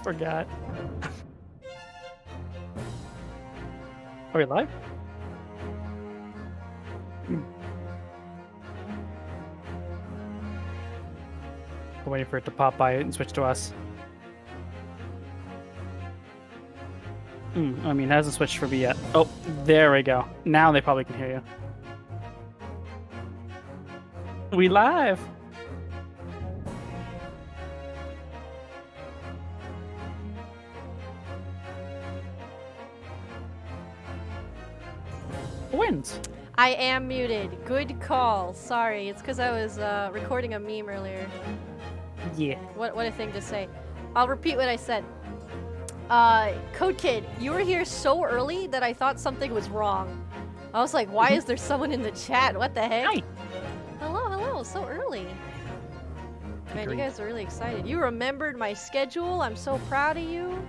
Forgot. Are we live? Hmm. I'm waiting for it to pop by and switch to us. I mean, it hasn't switched for me yet. Oh, there we go. Now they probably can hear you. We live! Wins. I am muted. Good call. Sorry, it's because I was recording a meme earlier. Yeah. What a thing to say. I'll repeat what I said. Code Kid, you were here so early that I thought something was wrong. I was like, why is there someone in the chat? What the heck? Hi. Hello, so early. Man, you guys are really excited. You remembered my schedule. I'm so proud of you.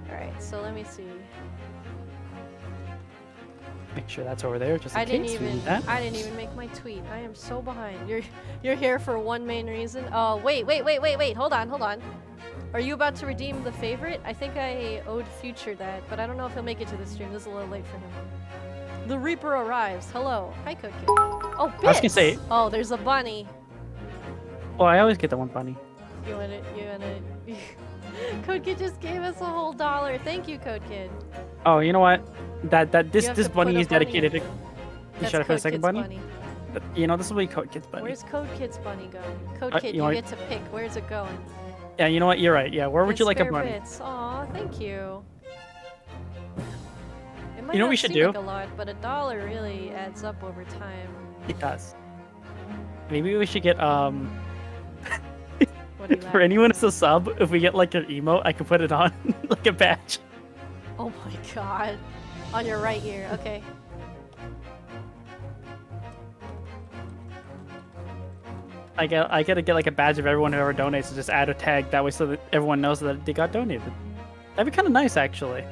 Alright, so let me see. Make sure that's over there, just in I didn't case we even need that. I didn't even make my tweet. I am so behind. You're here for one main reason. Oh wait. Hold on. Are you about to redeem the favorite? I think I owed Future that, but I don't know if he'll make it to the stream. This is a little late for him. The Reaper arrives. Hello. Hi, Cookie. Oh, Bits! I was gonna say- Oh, there's a bunny. Oh, I always get the one bunny. You want it? Code Kid just gave us a whole $1. Thank you, Code Kid. Oh, you know what? This You have this to put bunny a is dedicated to. That's Should I put a Code second Kid's bunny? You know, this will be Code Kid's bunny. Where's Code Kid's bunny going? Code Uh, Kid, you you want- get to pick. Where's it going? Yeah, you know what? You're right. Yeah, where would you like a Spare bunny? Bits. Aw, thank you. It might You know what not we should seem do? like a lot, but $1 really adds up over time. It does. Maybe we should get What do you for laugh? anyone who's a sub, if we get like an emote, I can put it on like a badge. Oh my god. On your right ear, okay. I gotta get like a badge of everyone who ever donates and just add a tag that way so that everyone knows that they got donated. That'd be kind of nice, actually.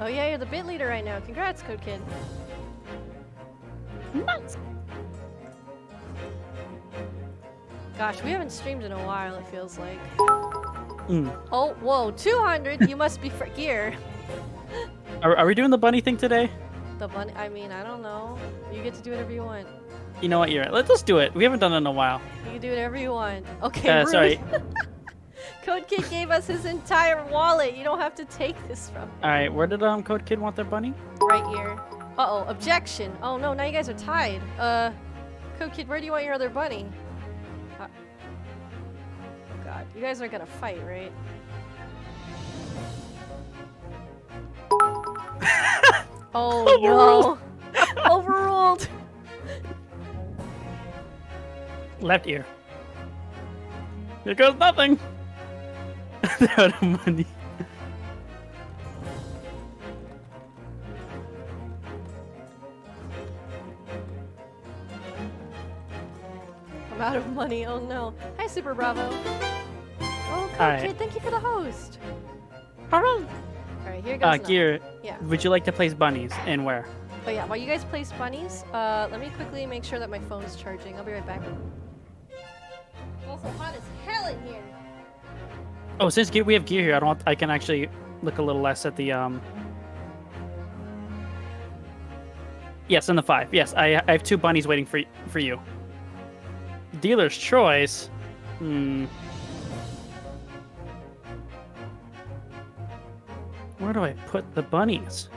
Oh yeah, you're the bit leader right now. Congrats, Code Kid. Nice. Gosh, we haven't streamed in a while, it feels like. Mm. Oh, whoa, 200! You must be for gear. Are we doing the bunny thing today? The bunny, I mean, I don't know. You get to do whatever you want. You know what? You're right. Let's do it. We haven't done it in a while. You can do whatever you want. Okay, rude. Sorry. Code Kid gave us his entire wallet. You don't have to take this from him. All right. Where did Code Kid want their bunny? Right here. Uh-oh, objection. Oh no, now you guys are tied. Code Kid, where do you want your other bunny? Oh god, you guys aren't gonna fight, right? Oh Overruled. no. Overruled. Left ear. Here goes nothing. They're out of money. I'm out of money. Oh no. Hi, Super Bravo. Oh, Code Alright. Kid, thank you for the host. Alright. Alright, here goes nothing. Gear. Yeah. Would you like to place bunnies and where? Oh yeah, while you guys place bunnies, let me quickly make sure that my phone's charging. I'll be right back. It's also hot as hell in here. Oh, since we have gear here, I can actually look a little less at the Yes, in the 5. Yes, I have 2 bunnies waiting for you. Dealer's choice. Where do I put the bunnies?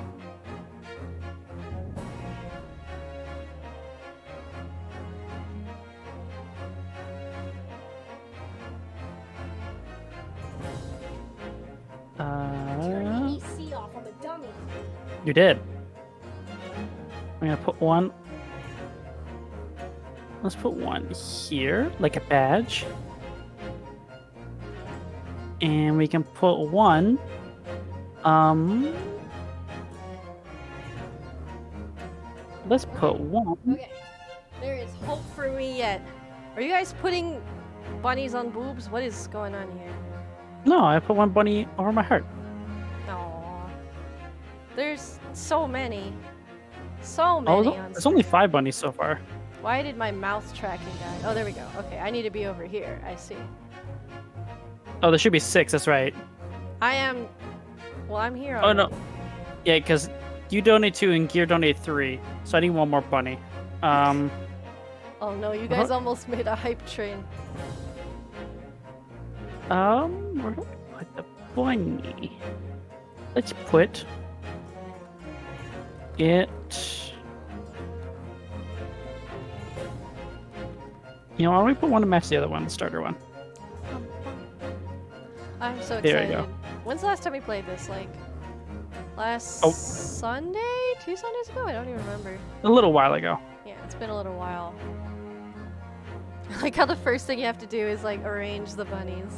Turn the AC off, I'm a dummy. You did. I'm gonna put one. Let's put one here, like a badge. And we can put one. Let's put one. Okay. There is hope for me yet. Are you guys putting bunnies on boobs? What is going on here? No, I put one bunny over my heart. Aww. There's so many. So Oh, many on there's only 5 bunnies so far. Why did my mouse tracking die? Oh, there we go. Okay, I need to be over here. I see. Oh, there should be 6. That's right. I am. Well, I'm here. Oh no. already. Yeah, because you donate 2 and Gear donate 3, so I need 1 more bunny. Oh no, you guys almost made a hype train. Where do I put the bunny? Let's put it. You know, why don't we put one to match the other one, the starter one? I'm so excited. There you go. When's the last time we played this? Like last Oh. Sunday? 2 Sundays ago? I don't even remember. A little while ago. Yeah, it's been a little while. Like how the first thing you have to do is like arrange the bunnies.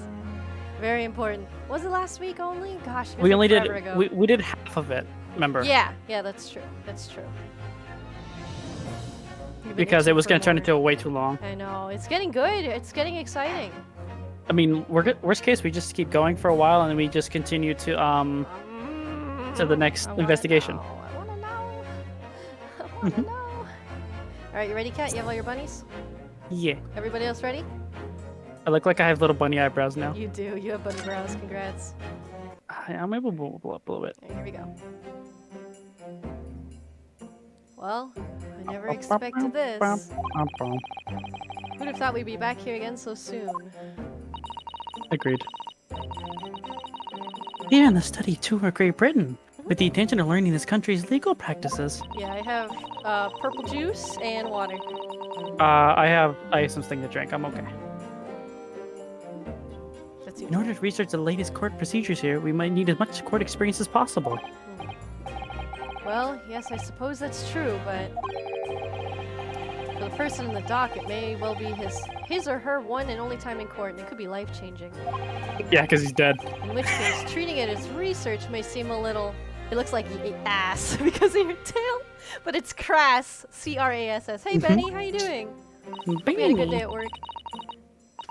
Very important. Was it last week only? Gosh, it feels We only like did forever ago. we did half of it. Remember? Yeah, that's true. That's true. You've been Because it itching was for gonna turn more. into way too long. I know. It's getting good. It's getting exciting. I mean, worst case, we just keep going for a while and then we just continue to the next I wanna investigation. know, I wanna know. I wanna know. All right, you ready, Kat? You have all your bunnies? Yeah. Everybody else ready? I look like I have little bunny eyebrows now. You do. You have bunny brows. Congrats. I'm able to blow up a little bit. All right, here we go. Well, I never expected this. Who'd have thought we'd be back here again so soon? Agreed. Here in the study tour of Great Britain, with the intention of learning this country's legal practices. Yeah, I have purple juice and water. I have something to drink. I'm okay. That's In order to research the latest court procedures here, we might need as much court experience as possible. Well, yes, I suppose that's true, but for the person in the dock, it may well be his or her one and only time in court, and it could be life-changing. Yeah, because he's dead. In which case, treating it as research may seem a little... It looks like you ate ass because of your tail, but it's crass. C-R-A-S-S. Hey, Benny, how you doing? Hope you had a good day at work.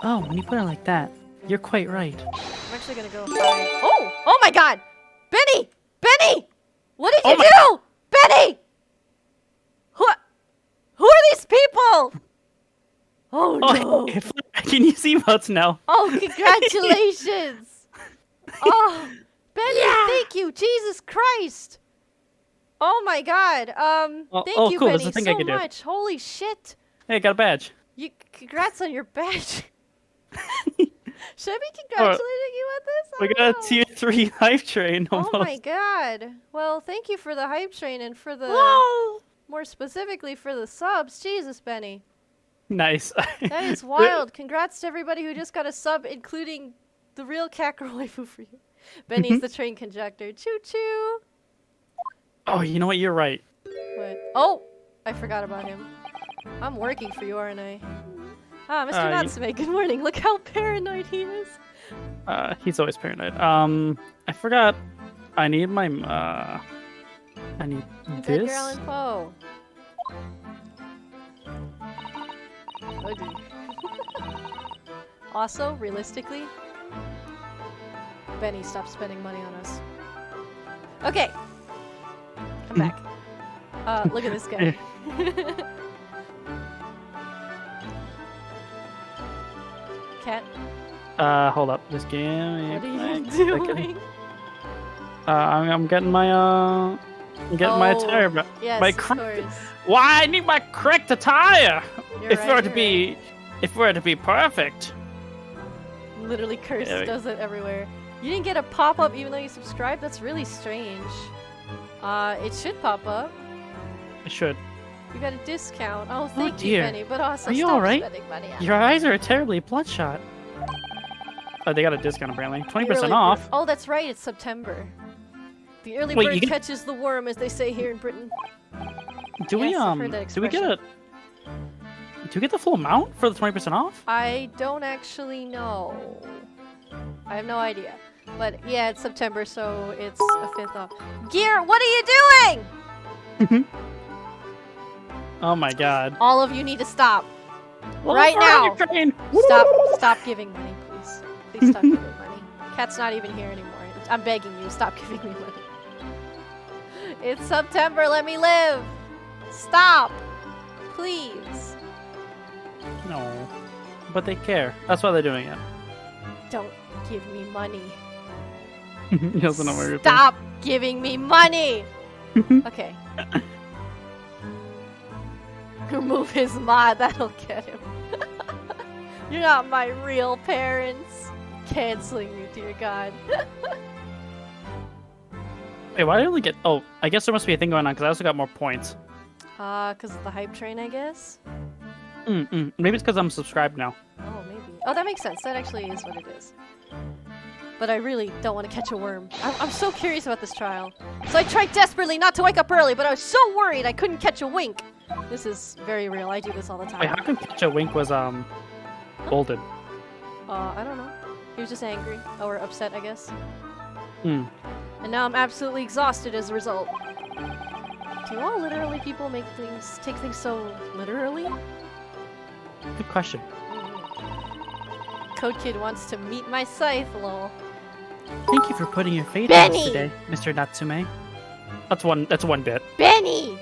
Oh, when you put it like that, you're quite right. I'm actually gonna go find... Oh! Oh my god! Benny! Benny! What did Oh you my- do? Benny! Who are these people? Oh no! I can use emotes now. Oh, congratulations! Oh, Benny, thank you! Jesus Christ! Oh my god! Thank you, cool, there's Benny, a thing so I can do. much. Holy shit! Hey, I got a badge. Congrats on your badge. Should I be congratulating you on this? I We don't got a know. tier 3 hype train Oh almost. my god. Well, thank you for the hype train and for the... More specifically for the subs. Jesus, Benny. Nice. That is wild. Congrats to everybody who just got a sub, including the real Kakarot waifu for you. Benny's the train conductor. Choo choo. Oh, you know what? You're right. What? Oh! I forgot about him. I'm working for you, aren't I? Ah, Mr. Natsume, good morning. Look how paranoid he is. He's always paranoid. I forgot. I need my, I need Edgar this. Allan Poe. Ugly. Also, realistically, Benny, stop spending money on us. Okay. I'm back. Look at this guy. Cat, Hold up. Just give me what a are you second. doing? I'm getting my, I'm getting my Oh, attire back. Yes, my of course. Why? I need my correct attire! You're if right, we're to you're be, if we're to be perfect. right. Literally, Curse Yeah, does it everywhere. You didn't get a pop-up even though you subscribed? That's really strange. It should pop up. I should. You got a discount. Oh, thank you, dear. Benny. But also, Are you stop alright? spending money on Your eyes are terribly bloodshot. Oh, they got a discount apparently. 20% Early off. bird- Oh, that's right. It's September. The early Wait, bird you get- catches the worm, as they say here in Britain. Do Yes, I've heard we that do we get a do we get the full amount for the 20% off? I don't actually know. I have no idea. But yeah, it's September, so it's a fifth off. Gear, what are you doing? Oh my god. All of you need to stop. Well, Right we're on now. your train. Stop giving money, please. Please stop giving money. Cat's not even here anymore. I'm begging you, stop giving me money. It's September, let me live. Stop! Please. No. But they care. That's why they're doing it. Don't give me money. He doesn't know where you're Stop giving me money! Okay. Remove his mod, that'll get him. You're not my real parents. Canceling you, dear God. Wait, why did I only get... Oh, I guess there must be a thing going on, because I also got more points. Because of the hype train, I guess? Maybe it's because I'm subscribed now. Oh, maybe. Oh, that makes sense. That actually is what it is. But I really don't want to catch a worm. I'm so curious about this trial. So I tried desperately not to wake up early, but I was so worried I couldn't catch a wink. This is very real. I do this all the time. Wait, how come Catch a Wink was, folded? I don't know. He was just angry. Or upset, I guess. Hmm. And now I'm absolutely exhausted as a result. Do all literally people take things so literally? Good question. Code Kid wants to meet my scythe, lol. Thank you for putting your faith in Benny! us today, Mr. Natsume. That's one bit. Benny!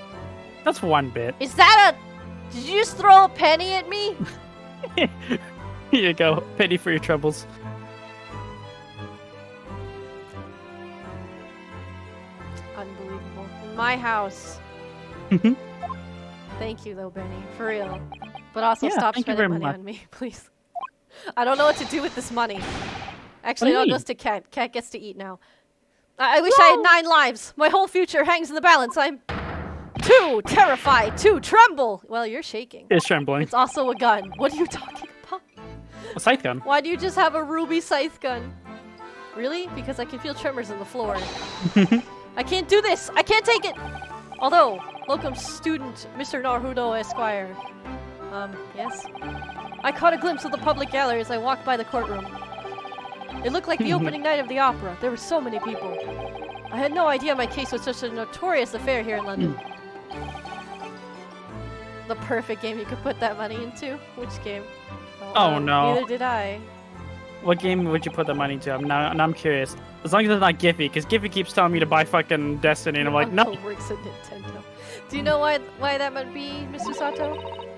That's one bit. Is that a... Did you just throw a penny at me? Here you go. Penny for your troubles. Unbelievable. In my house. Thank you, though, Benny. For real. But also Yeah, stop thank you spending very money much. on me, please. I don't know what to do with this money. Actually, What do no, you it goes mean? to Cat. Cat gets to eat now. I wish I had 9 lives. My whole future hangs in the balance. I'm too terrified to tremble. Well, you're shaking. It's trembling. It's also a gun. What are you talking about? A scythe gun. Why do you just have a ruby scythe gun? Really? Because I can feel tremors in the floor. I can't do this! I can't take it! Although, locum student Mr. Naruto Esquire. Yes? I caught a glimpse of the public gallery as I walked by the courtroom. It looked like the opening night of the opera. There were so many people. I had no idea my case was such a notorious affair here in London. The perfect game you could put that money into? Which game? Oh, no. Neither did I. What game would you put the money to? Now I'm curious. As long as it's not Giphy, because Giphy keeps telling me to buy fucking Destiny, and I'm like, no. Uncle works at Nintendo. Do you know why that might be, Mr. Sato?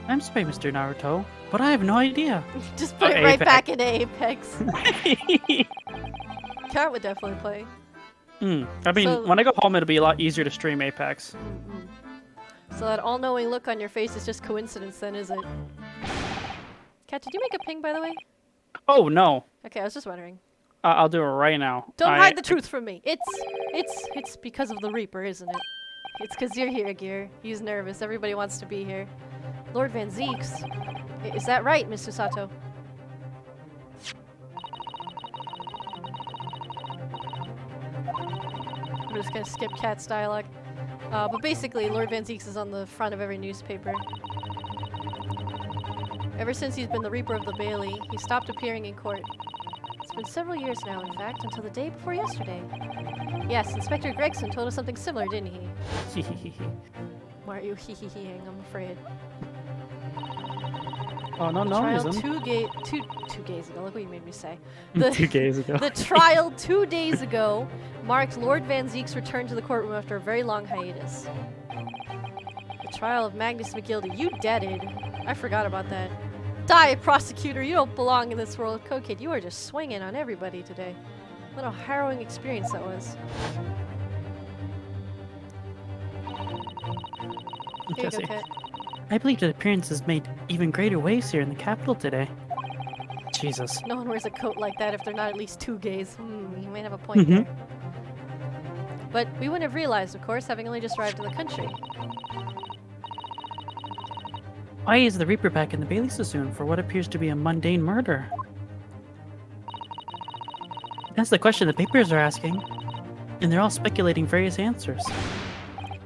I'm sorry, Mr. Naruto, but I have no idea. Just put Oh, it right Apex. back into Apex. Cat would definitely play. I mean, So- when I go home, it'll be a lot easier to stream Apex. So that all-knowing look on your face is just coincidence then, is it? Cat, did you make a ping, by the way? Oh, no. Okay, I was just wondering. I'll do it right now. Don't hide the truth from me. It's because of the Reaper, isn't it? It's because you're here, Gear. He's nervous. Everybody wants to be here. Lord Van Zeeks. Is that right, Mr. Sato? I'm just gonna skip Cat's dialogue. But basically, Lord Van Zeeks is on the front of every newspaper. Ever since he's been the Reaper of the Bailey, he stopped appearing in court. It's been several years now, in fact, until the day before yesterday. Yes, Inspector Gregson told us something similar, didn't he? Why are you hee-hee-heeing? I'm afraid. Oh, no, no Trial reason. two days ago. Look what you made me say. 2 days ago. The trial 2 days ago marked Lord Van Zeek's return to the courtroom after a very long hiatus. The trial of Magnus McGildy. You deaded. I forgot about that. Die, prosecutor. You don't belong in this world. Kid, you are just swinging on everybody today. What a harrowing experience that was. Here you go, Jesse. Kit. I believe that appearances made even greater waves here in the capital today. Jesus. No one wears a coat like that if they're not at least 2 gays. You may have a point there. But we wouldn't have realized, of course, having only just arrived in the country. Why is the Reaper back in the Bailey so soon for what appears to be a mundane murder? That's the question the papers are asking, and they're all speculating various answers.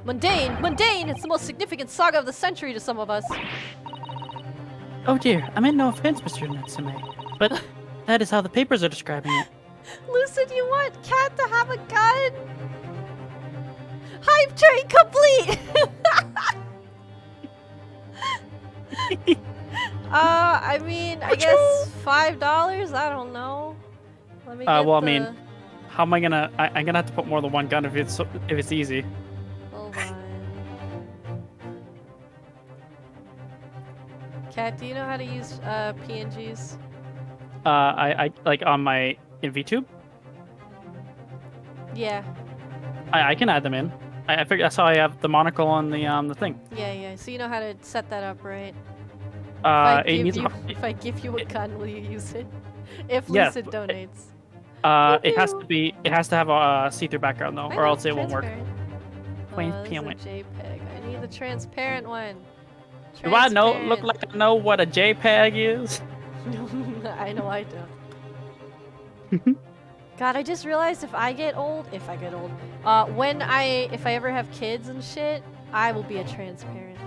Mundane! Mundane! It's the most significant saga of the century to some of us. Oh dear, I meant no offense, Mr. Natsume, but that is how the papers are describing it. Lucid, you want Cat to have a gun? Hype train complete! I mean, I guess $5? I don't know. Let me get Well, I the... mean, how am I gonna? I'm gonna have to put more than one gun if it's easy. Hold on. Kat, do you know how to use PNGs? I like on my in VTube. Yeah. I can add them in. I figured that's how I have the monocle on the thing. Yeah. So you know how to set that up, right? It needs If I give you a gun, will you use it? If Yes, Lucid donates. it has to Pew. be. It has to have a see-through background though, I or know, else it won't work. transparent. Plain This is a PM. JPEG. I need the transparent one. Do I look like I know what a JPEG is? I know I don't. God, I just realized if I get old, if I ever have kids and shit, I will be a transparent.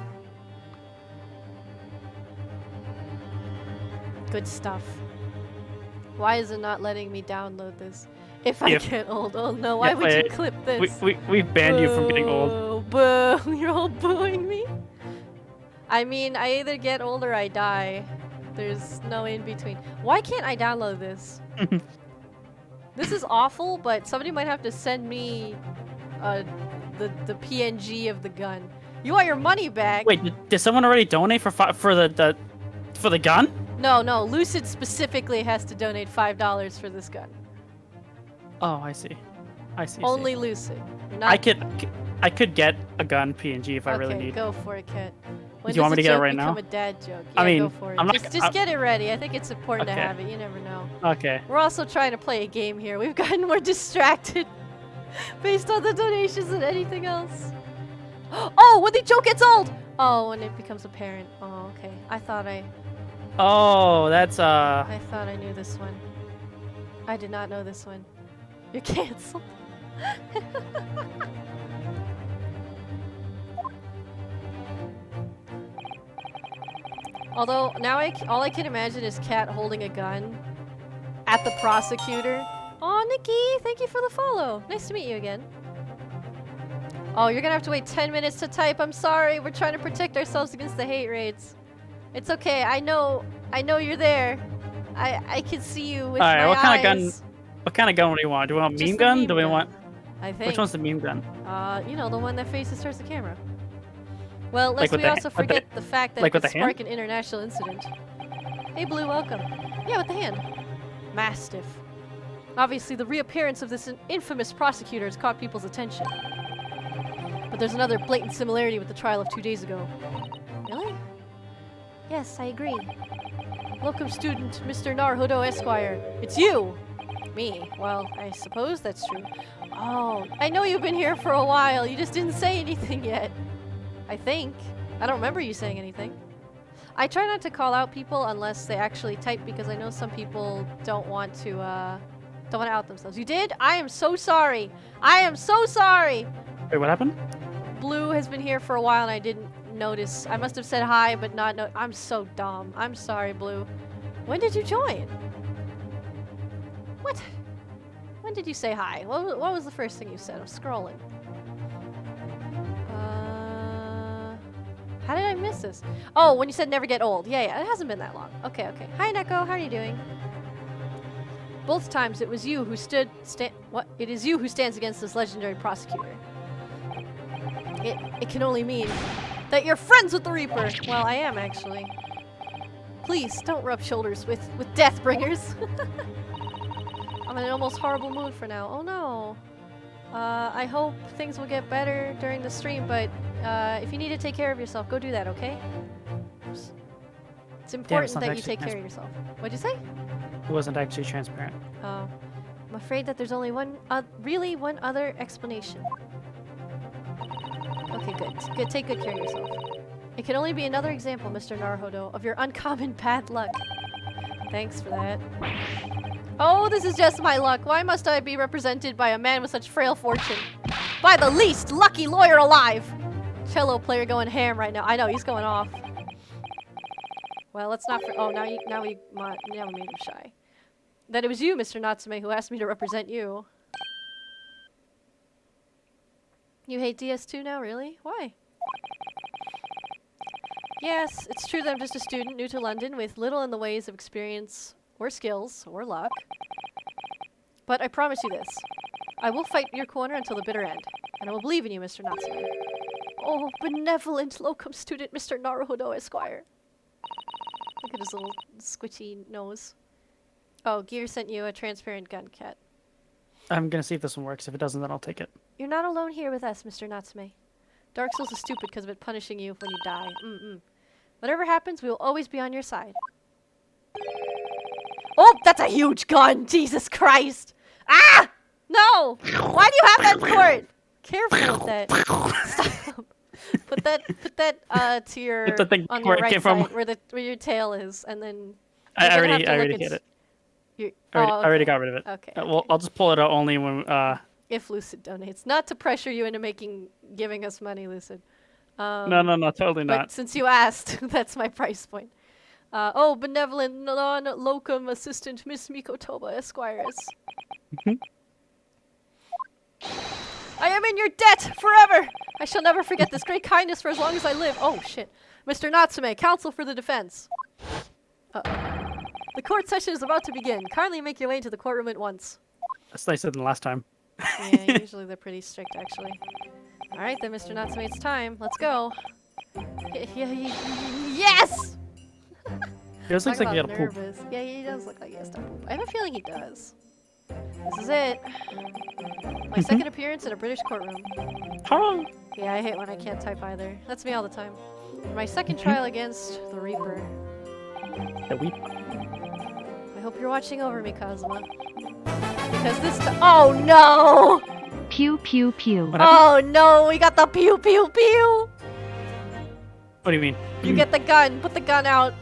Good stuff. Why is it not letting me download this? If I get old, oh no! Why would you clip this? We've banned you from getting old. Boo! You're all booing me. I mean, I either get old or I die. There's no in between. Why can't I download this? This is awful, but somebody might have to send me the PNG of the gun. You want your money back? Wait, did someone already donate for the gun? No. Lucid specifically has to donate $5 for this gun. Oh, I see. Only Lucid. I could get a gun PNG if I really need. Okay, go for it, Kit. Do you want me to get it right now? Become a dad joke. Yeah, I mean, go for it. I'm not. Just get it ready. I think it's important Okay. to have it. You never know. Okay. We're also trying to play a game here. We've gotten more distracted based on the donations than anything else. Oh, when the joke gets old! Oh, when it becomes apparent. Oh, okay. Oh, that's I thought I knew this one. I did not know this one. You're canceled. Although, now all I can imagine is Kat holding a gun at the prosecutor. Oh, Nikki, thank you for the follow. Nice to meet you again. Oh, you're gonna have to wait 10 minutes to type. I'm sorry. We're trying to protect ourselves against the hate raids. It's okay. I know you're there. I can see you with my eyes. what kind of gun do you want? Do we want a Just meme the gun? meme Do we gun, want I think. which one's the meme gun? You know, the one that faces towards the camera. Well, Like lest with we the also with the- forget the fact that like it with could the hand? spark an international incident. Hey, Blue, welcome. Yeah, with the hand. Mastiff. Obviously, the reappearance of this infamous prosecutor has caught people's attention. But there's another blatant similarity with the trial of 2 days ago. Really? Yes, I agree. Welcome, student, Mr. Naruhodo Esquire. It's you! Me? Well, I suppose that's true. Oh, I know you've been here for a while. You just didn't say anything yet. I think. I don't remember you saying anything. I try not to call out people unless they actually type because I know some people don't want to out themselves. You did? I am so sorry. I am so sorry. Wait, what happened? Blue has been here for a while and I didn't notice. I must have said hi, but not know. I'm so dumb. I'm sorry, Blue. When did you join? What? When did you say hi? What was the first thing you said? I'm scrolling. How did I miss this? Oh, when you said never get old. Yeah, it hasn't been that long. Okay. Hi, Neko. How are you doing? Both times it was you who It is you who stands against this legendary prosecutor. It can only mean that you're friends with the Reaper. Well, I am actually. Please don't rub shoulders with Deathbringers. I'm in an almost horrible mood for now. Oh no. I hope things will get better during the stream, but if you need to take care of yourself, go do that, okay? It's important that you take care of yourself. What'd you say? It wasn't actually transparent. Oh. I'm afraid that there's only one other explanation. Okay, good. Take good care of yourself. It can only be another example, Mr. Naruhodo, of your uncommon bad luck. Thanks for that. Oh, this is just my luck. Why must I be represented by a man with such frail fortune? By the least lucky lawyer alive! Cello player going ham right now. I know, he's going off. Well, let's not oh, now we made him shy. That it was you, Mr. Natsume, who asked me to represent you. You hate DS2 now, really? Why? Yes, it's true that I'm just a student new to London with little in the ways of experience or skills or luck. But I promise you this. I will fight your corner until the bitter end, and I will believe in you, Mr. Natsume. Oh, benevolent locum student, Mr. Naruhodo Esquire. Look at his little squishy nose. Oh, Gear sent you a transparent gun, Cat. I'm gonna see if this one works. If it doesn't, then I'll take it. You're not alone here with us, Mr. Natsume. Dark Souls is stupid because of it punishing you when you die. Whatever happens, we will always be on your side. Oh, that's a huge gun! Jesus Christ! Ah! No! Why do you have that cord? Careful with that. Stop. Put that to your Put the thing on where your it came right from. side, where your tail is, and then I you're gonna have already to look get at it. I already got rid of it. Okay. Well, Okay. I'll just pull it out only when If Lucid donates, not to pressure you into giving us money, Lucid. no, totally But not. since you asked, that's my price point. Oh, benevolent non-locum assistant Miss Mikotoba Esquires. I am in your debt forever! I shall never forget this great kindness for as long as I live. Oh, shit. Mr. Natsume, counsel for the defense. Uh-oh. The court session is about to begin. Kindly make your way into the courtroom at once. That's nicer than last time. Yeah, usually they're pretty strict, actually. Alright then, Mr. Natsume, it's time. Let's go. Yes! He just looks Talk like he about got a poop. nervous. Yeah, he does look like he has to poop. I have a feeling he does. This is it. My second appearance in a British courtroom. Hello. Yeah, I hate when I can't type either. That's me all the time. My second trial against the Reaper. The weep. I hope you're watching over me, Kazuma. Because this time— oh no! Pew pew pew. What happened? Oh no, we got the pew pew pew! What do you mean? You get the gun. Put the gun out.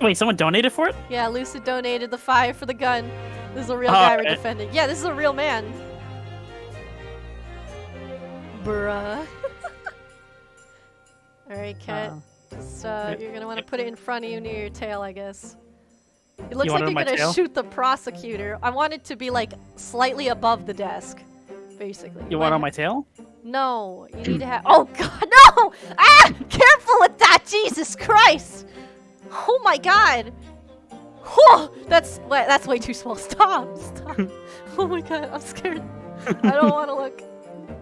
Wait, someone donated for it? Yeah, Lucid donated the 5 for the gun. This is a real Oh, guy we're right. defending. Yeah, this is a real man. Bruh. Alright, Cat. You're gonna want to put it in front of you near your tail, I guess. It looks You like want it you're on my gonna tail? shoot the prosecutor. I want it to be like slightly above the desk, basically. You want it on my tail? No, you need to have— oh god, no! Ah! Careful with that! Jesus Christ! Oh my god! Whew! That's way too small. Stop! Stop! Oh my god, I'm scared. I don't want to look.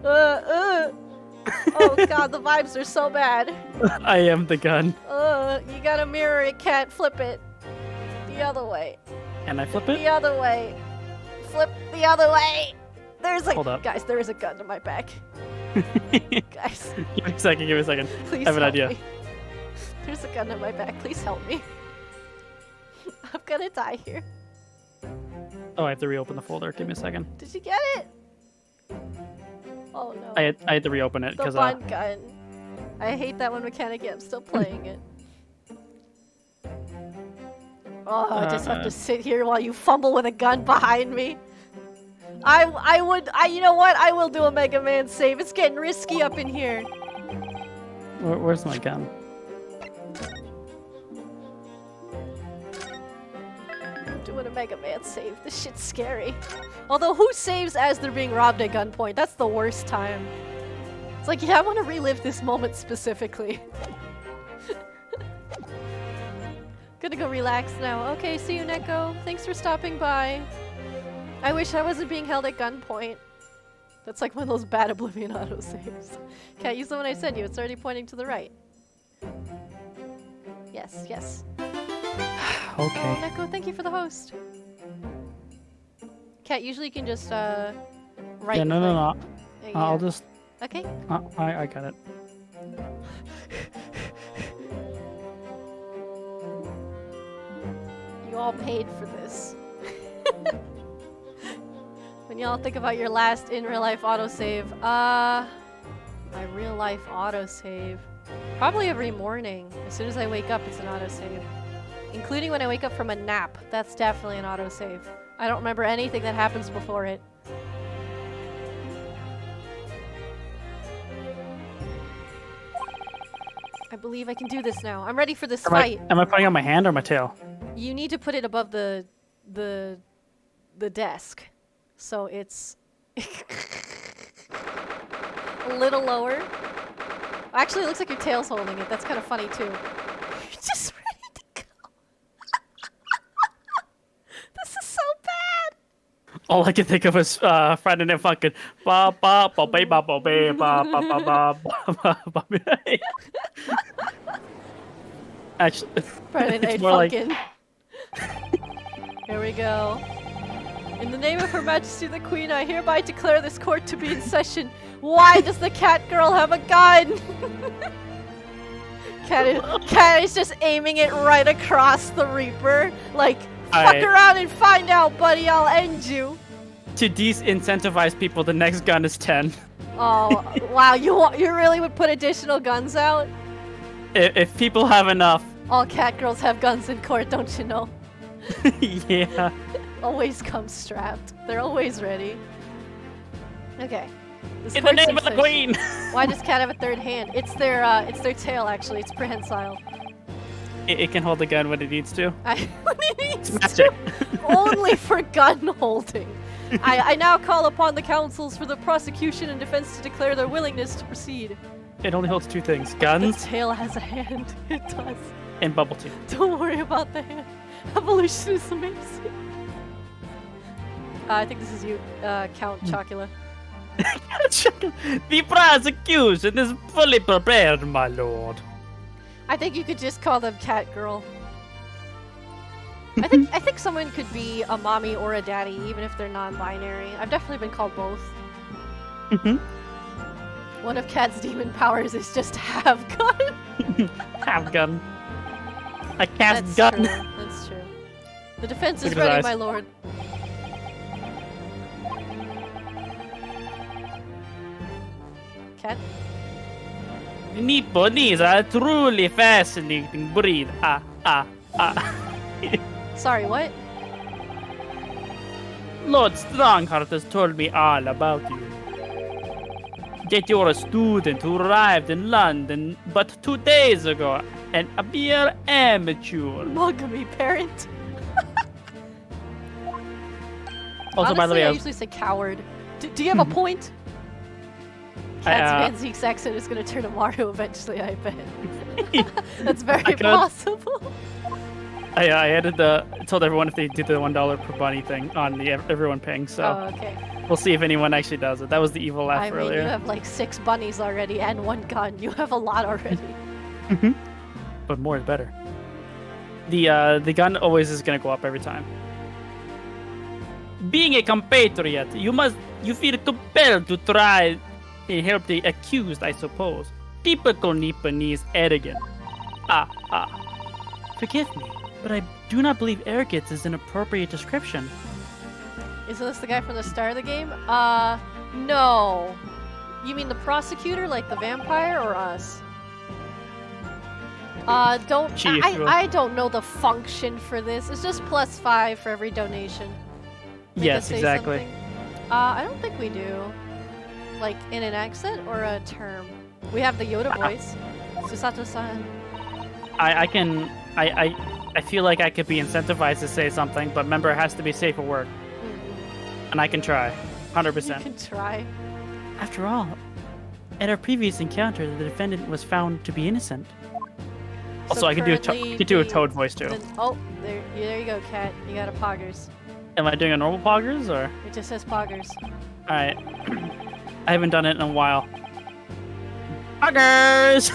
Oh god, the vibes are so bad. I am the gun. You gotta mirror it, Cat. Flip it. The other way. Can I flip The it? other way. Flip the other way. There's Hold a— up. guys, there is a gun to my back. Guys, Give me a second, give me a second. please I have an help idea. me. There's a gun to my back. Please help me. I'm gonna die here. Oh, I have to reopen the folder. Give me a second. Did you get it? Oh no. I had to reopen it The because bun gun. I hate that one mechanic. I'm still playing it. Oh, I just have to sit here while you fumble with a gun behind me. You know what? I will do a Mega Man save. It's getting risky up in here. where's my gun? I'm doing a Mega Man save. This shit's scary. Although, who saves as they're being robbed at gunpoint? That's the worst time. It's like, yeah, I want to relive this moment specifically. Gonna go relax now. Okay, see you, Neko. Thanks for stopping by. I wish I wasn't being held at gunpoint. That's like one of those bad Oblivion autosaves. Can't use the one I sent you. It's already pointing to the right. Yes, yes. Oh, Okay. Neko, thank you for the host. Cat, usually you can just, right Yeah, no. click. I'll just. Okay. I got it. You all paid for this. When y'all think about your last in real life autosave, my real life autosave. Probably every morning. As soon as I wake up, it's an autosave. Including when I wake up from a nap. That's definitely an autosave. I don't remember anything that happens before it. I believe I can do this now. I'm ready for this fight. Am I putting on my hand or my tail? You need to put it above the desk. So it's a little lower. Actually, it looks like your tail's holding it. That's kind of funny too. You're just ready to go. This is so bad. All I can think of is Friday Night Funkin'. Ba ba ba ba ba ba ba ba ba ba ba ba ba. Actually, Friday it's Night more like Funkin'. Here we go. In the name of Her Majesty the Queen, I hereby declare this court to be in session. Why does the cat girl have a gun? Cat is just aiming it right across the Reaper. Like, fuck around and find out, buddy. I'll end you. to disincentivize people, the next gun is 10. Oh, wow. You really would put additional guns out? If people have enough. All cat girls have guns in court, don't you know? Yeah. Always come strapped. They're always ready. Okay. This In the court's name of the session. queen! Why does cat have a third hand? It's their tail, actually. It's prehensile. It can hold the gun when it needs to. It's Smash it. only for gun holding. I now call upon the counsels for the prosecution and defense to declare their willingness to proceed. It only holds two things: The guns tail has a hand. It does. and bubble tea. Don't worry about the hand. Evolution is amazing. I think this is you, Count Chocula. The prosecution is fully prepared, my lord. I think you could just call them Cat Girl. I think someone could be a mommy or a daddy, even if they're non-binary. I've definitely been called both. Mhm. One of Cat's demon powers is just to have gun. Have gun. I cast That's gun. true. That's true. The defense Look is at his ready, eyes. my lord. Cat? Nipponese are a truly fascinating breed. Sorry, what? Lord Strongheart has told me all about you. That you're a student who arrived in London but 2 days ago and a mere amateur. Mug me, parent. Also, Honestly, by the way, I I was, usually say coward. Do you have a point? Cat's Van Zeke's accent is going to turn to Mario eventually, I bet. That's very I could- possible. I told everyone if they did the $1 per bunny thing on the everyone ping, so Oh, okay. we'll see if anyone actually does it. That was the evil laugh I mean, earlier. you have like 6 bunnies already and 1 gun. You have a lot already. But more is better. The gun always is gonna go up every time. Being a compatriot, you feel compelled to try and help the accused, I suppose. Typical Nipponese arrogant. Forgive me, but I do not believe arrogance is an appropriate description. Isn't this the guy from the start of the game? No. You mean the prosecutor, like the vampire, or us? Don't. Chief, I don't know the function for this. It's just +5 for every donation. Make Yes, us say exactly. something? I don't think we do. Like in an accent or a term. We have the Yoda voice. Susato-san. I feel like I could be incentivized to say something, but remember it has to be safe for work, and I can try, You 100%. can try. After all, at our previous encounter, the defendant was found to be innocent. Also, So I could do a currently could do a the- toad voice too. Oh, there you go, Cat. You got a poggers. Am I doing a normal poggers or? It just says poggers. All right, I haven't done it in a while. Poggers.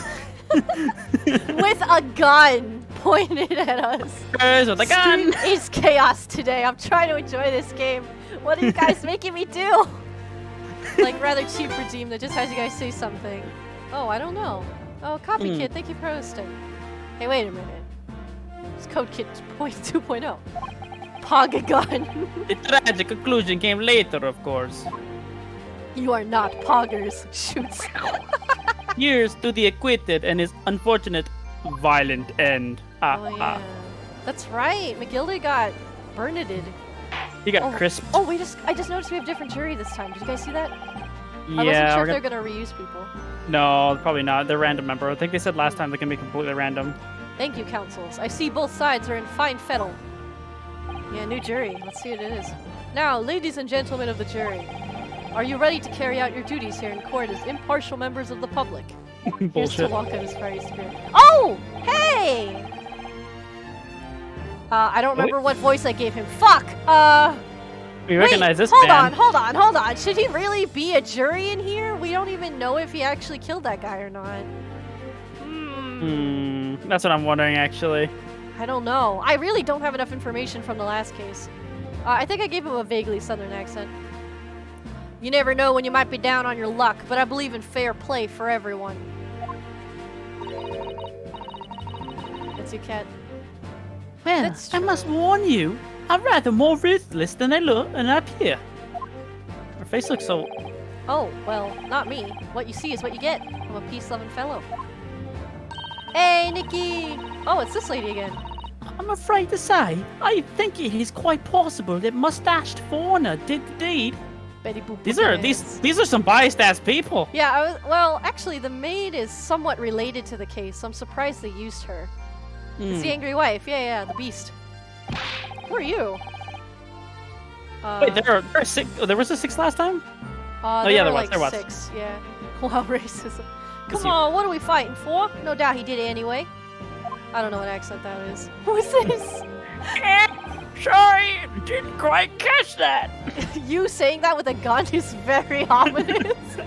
With a gun pointed at us. Poggers with a gun. Stream is chaos today. I'm trying to enjoy this game. What are you guys making me do? Like rather cheap redeem that just has you guys say something. Oh, I don't know. Oh, Copy Kid, thank you for hosting. Hey, wait a minute. It's Code Kid 2.0. Pogagun. The tragic conclusion came later, of course. You are not poggers. Shoots. Here's to the acquitted and his unfortunate violent end. Oh yeah. That's right. McGildy got burnited. He got Oh. crisp. Oh, I just noticed we have different jury this time. Did you guys see that? I wasn't Yeah, sure we're if they're gonna... gonna reuse people. No, probably not. They're random member. I think they said last time they can be completely random. Thank you, councils. I see both sides are in fine fettle. Yeah, new jury. Let's see what it is. Now, ladies and gentlemen of the jury, are you ready to carry out your duties here in court as impartial members of the public? Here's to Bullshit. Wonka's fiery spirit. Oh! Hey! I don't remember what voice I gave him. Fuck! We recognize this hold man. Hold on. Should he really be a jury in here? We don't even know if he actually killed that guy or not. That's what I'm wondering, actually. I don't know. I really don't have enough information from the last case. I think I gave him a vaguely southern accent. You never know when you might be down on your luck, but I believe in fair play for everyone. That's you, Cat. Well, That's I must true. warn you, I'm rather more ruthless than I look and appear. Her face looks so... Oh, well, not me. What you see is what you get. I'm a peace-loving fellow. Hey, Nikki! Oh, it's this lady again. I'm afraid to say, I think it is quite possible that mustached fauna did the deed. Betty Boop. These with are hands. these are some biased-ass people. Yeah, well, actually, the maid is somewhat related to the case, so I'm surprised they used her. It's the angry wife. Yeah, the beast. Who are you? Wait, there are six. Oh, there was a six last time? There yeah, were there was, like there was. 6. Yeah. Wow, racism. Cause Come you- on, what are we fighting for? No doubt he did it anyway. I don't know what accent that is. Who is this? Sorry, didn't quite catch that. You saying that with a gun is very ominous. Tell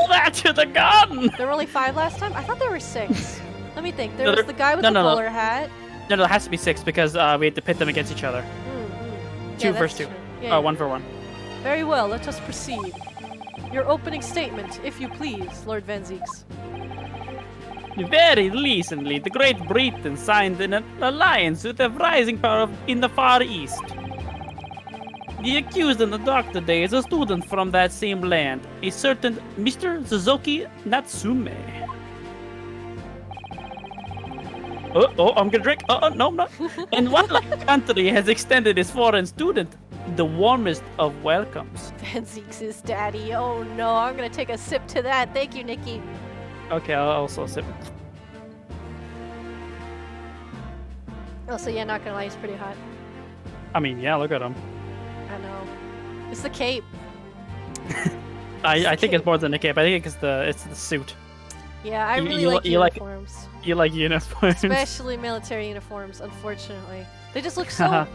that to the gun. There were only 5 last time? I thought there were 6. Let me think. There No, was there- the guy with no, the no, no. bowler hat. No, it has to be 6 because we had to pit them against each other. Two Yeah, versus that's 2. true. Yeah, 1 for 1. Very well, let us proceed. Your opening statement, if you please, Lord Van Zieks. Very recently, the Great Britain signed an alliance with the rising power in the Far East. The accused in the dock today is a student from that same land, a certain Mr. Suzuki Natsume. Oh, I'm gonna drink. No, I'm not. And while the country has extended its foreign student the warmest of welcomes. Van Zieks' daddy. Oh no, I'm gonna take a sip to that. Thank you, Nikki. Okay, I'll also sip. Oh, so yeah, not gonna lie, he's pretty hot. I mean, yeah, look at him. I know. It's the cape. I think it's more than the cape. I think it's the suit. Yeah, I You- really you like li- you like- uniforms. You like uniforms. Especially military uniforms, unfortunately. They just look so...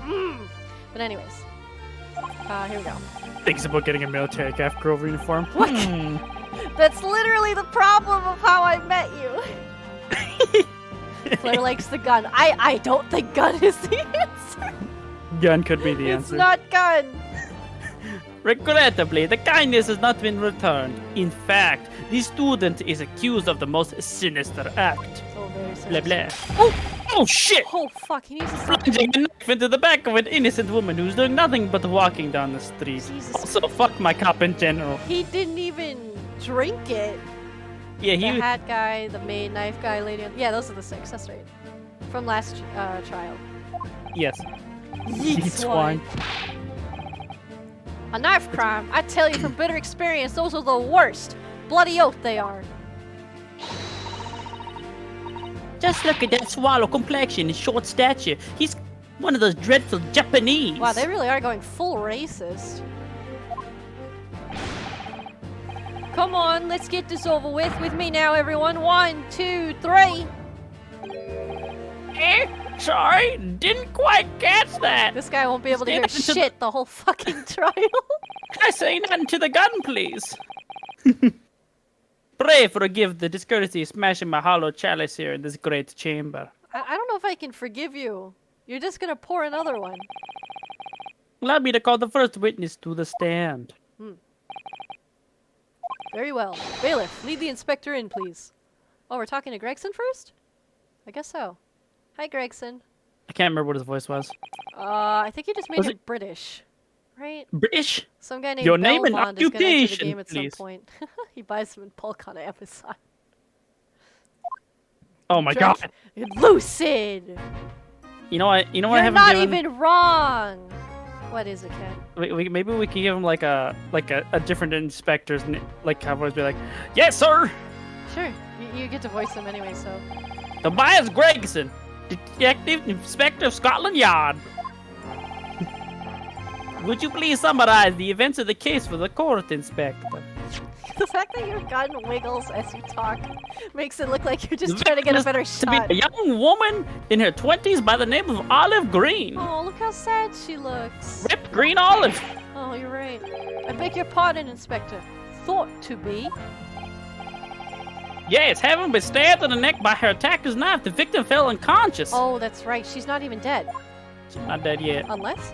But anyways. Here we go. Thinks about getting a military Gaff Grover uniform. What? That's literally the problem of how I met you. Claire likes the gun. I don't think gun is the answer. Gun could be the It's answer. not gun. Regrettably, the kindness has not been returned. In fact, the student is accused of the most sinister act. Oh, very Blah serious. blah. Oh shit! Oh fuck, he needs to stop. Plunging a knife into the back of an innocent woman who's doing nothing but walking down the street. Jesus. Also, fuck my cop in general. He didn't even drink it. Yeah, The he. hat guy, the maid, knife guy, lady. Yeah, those are the 6. That's right. From last trial. Yes. Yeet Yeet swine. A knife crime. I tell you from bitter experience, those are the worst. Bloody oath they are. Just look at that swallow complexion and short stature. He's one of those dreadful Japanese. Wow, they really are going full racist. Come on, let's get this over with me now, everyone. 1, 2, 3. Sorry, didn't quite catch that. This guy won't be able to hear Stand up to the- shit the whole fucking trial. I say nothing to the gun, please. Pray forgive the discourtesy smashing my hollow chalice here in this great chamber. I don't know if I can forgive you. You're just gonna pour another one. Allow me to call the first witness to the stand. Very well. Bailiff, lead the inspector in, please. Oh, we're talking to Gregson first? I guess so. Hi, Gregson. I can't remember what his voice was. I think you just made Was him British. Right? British? Some guy named Your name and Belmont is gonna enter the occupation, game at please. some point. He buys them in bulk on Amazon. Oh my Drake- god. Lucid! You know what? You know what? I You're haven't not given? even wrong! What is it, Ken? Maybe we can give him like a different inspector's like have always be like, yes sir, Sure, you get to voice them anyway, so. Tobias Gregson, Detective Inspector of Scotland Yard. Would you please summarize the events of the case for the court, Inspector? The fact that your gun wiggles as you talk makes it look like you're just trying to get a better To be shot. a young woman in her 20s by the name of Olive Green. Oh, look how sad she looks. Ripped green olive. Oh, you're right. I beg your pardon, Inspector. Thought to be. Yes, having been stabbed in the neck by her attacker's knife, the victim fell unconscious. Oh, that's right. She's not even dead. She's not dead yet. Unless?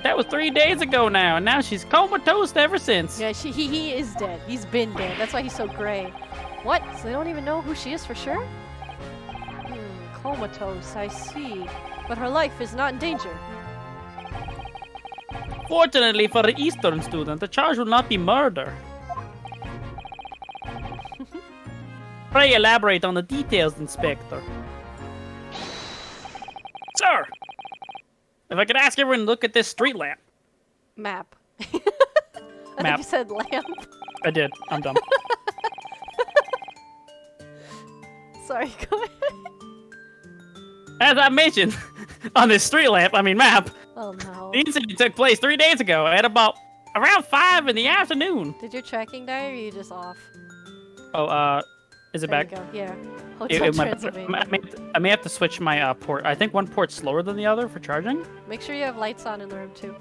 That was 3 days ago now, and now she's comatose ever since. Yeah, he is dead. He's been dead. That's why he's so gray. What? So they don't even know who she is for sure? Comatose, I see. But her life is not in danger. Fortunately for the Eastern student, the charge will not be murder. Pray elaborate on the details, Inspector. Sir! If I could ask everyone to look at this street lamp. Map. I think Map. you said lamp. I did. I'm dumb. Sorry, go ahead. As I mentioned, on this street lamp, map, Oh no. the incident took place 3 days ago at about around 5 in the afternoon. Did your tracking die or are you just off? Oh, is it There back? you go. Yeah. Hotel Transylvania. I may have to switch my port. I think one port's slower than the other for charging. Make sure you have lights on in the room too.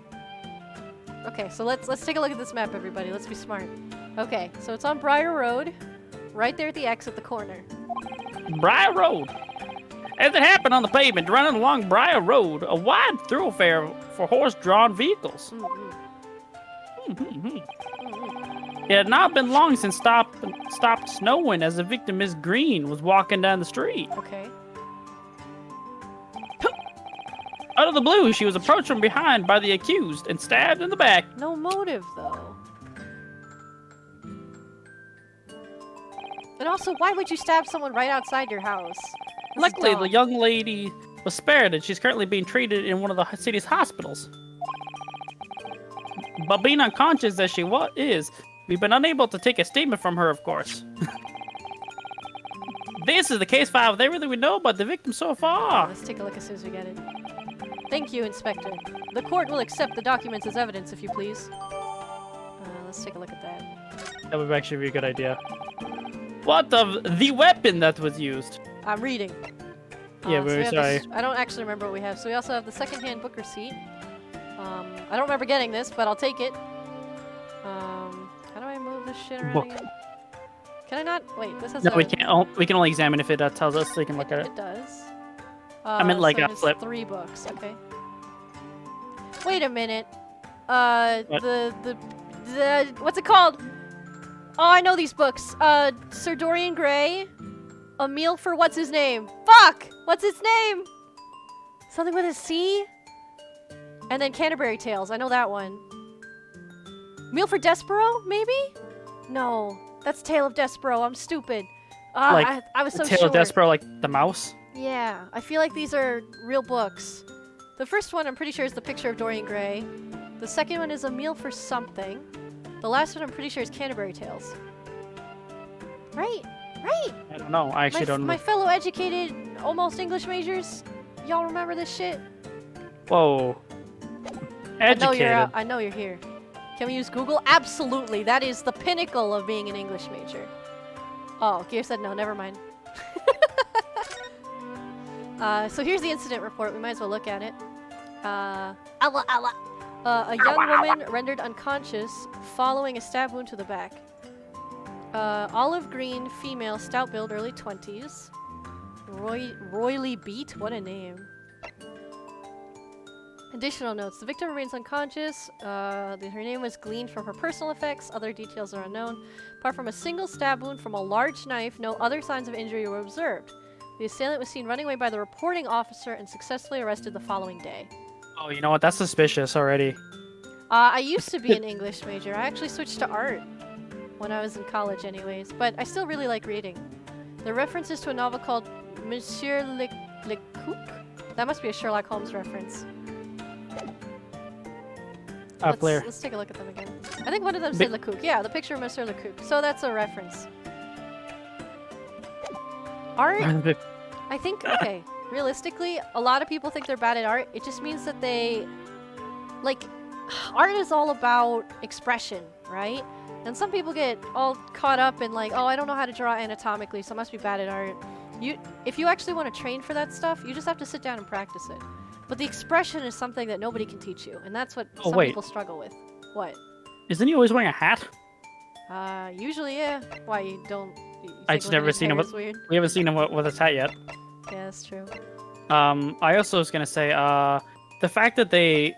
Okay, so let's take a look at this map, everybody. Let's be smart. Okay, so it's on Briar Road, right there at the X at the corner. Briar Road. As it happened on the pavement, running along Briar Road, a wide thoroughfare for horse-drawn vehicles. It had not been long since stopped snowing as the victim, Miss Green, was walking down the street. Okay. Out of the blue, she was approached from behind by the accused and stabbed in the back. No motive, though. And also, why would you stab someone right outside your house? This is Luckily, the dumb. young lady was spared and she's currently being treated in one of the city's hospitals. But being unconscious as she is, we've been unable to take a statement from her, of course. This is the case file with everything we know about the victim so far. Let's take a look as soon as we get it. Thank you, Inspector. The court will accept the documents as evidence, if you please. Let's take a look at that. That would actually be a good idea. What of the weapon that was used? I'm reading. Yeah, so very we have sorry. this- I don't actually remember what we have. So we also have the secondhand book receipt. I don't remember getting this, but I'll take it. How do I move this shit around Book. again? Can I not? Wait, this has No, a... we can't. We can only examine if it tells us. So we can look at it. It does. I meant like so a it's flip. 3 books, okay. Wait a minute. What? The what's it called? Oh, I know these books. Sir Dorian Gray. A Meal for what's his name? Fuck! What's his name? Something with a C? And then Canterbury Tales. I know that one. Meal for Despero, maybe? No. That's Tale of Despero. I'm stupid. Like, I was so Tale sure. of Despero, like the mouse. Yeah, I feel like these are real books. The first one I'm pretty sure is The Picture of Dorian Gray. The second one is A Meal for Something. The last one I'm pretty sure is Canterbury Tales. Right? Right! I don't know. I actually don't know. My fellow educated, almost English majors, y'all remember this shit? Whoa. Educated. I know you're here. Can we use Google? Absolutely. That is the pinnacle of being an English major. Oh, Gear said no. Never mind. So here's the incident report. We might as well look at it. A young woman rendered unconscious following a stab wound to the back. Olive green, female, stout build, early 20s. Royly Beat? What a name. Additional notes. The victim remains unconscious. Her name was gleaned from her personal effects. Other details are unknown. Apart from a single stab wound from a large knife, no other signs of injury were observed. The assailant was seen running away by the reporting officer and successfully arrested the following day. Oh, you know what? That's suspicious already. I used to be an English major. I actually switched to art when I was in college anyways, but I still really like reading. The reference is to a novel called Monsieur Lecoq. That must be a Sherlock Holmes reference. Let's take a look at them again. I think one of them said Lecoq. Yeah, the picture of Monsieur Lecoq. So that's a reference. Art, I think, okay, realistically, a lot of people think they're bad at art. It just means that they, like, art is all about expression, right? And some people get all caught up in like, oh, I don't know how to draw anatomically, so I must be bad at art. If you actually want to train for that stuff, you just have to sit down and practice it. But the expression is something that nobody can teach you, and that's what some people struggle with. What? Isn't he always wearing a hat? Usually, yeah. Why, you don't I just never seen him with. Weird? We haven't seen him with his hat yet. Yeah, that's true. I also was gonna say, the fact that they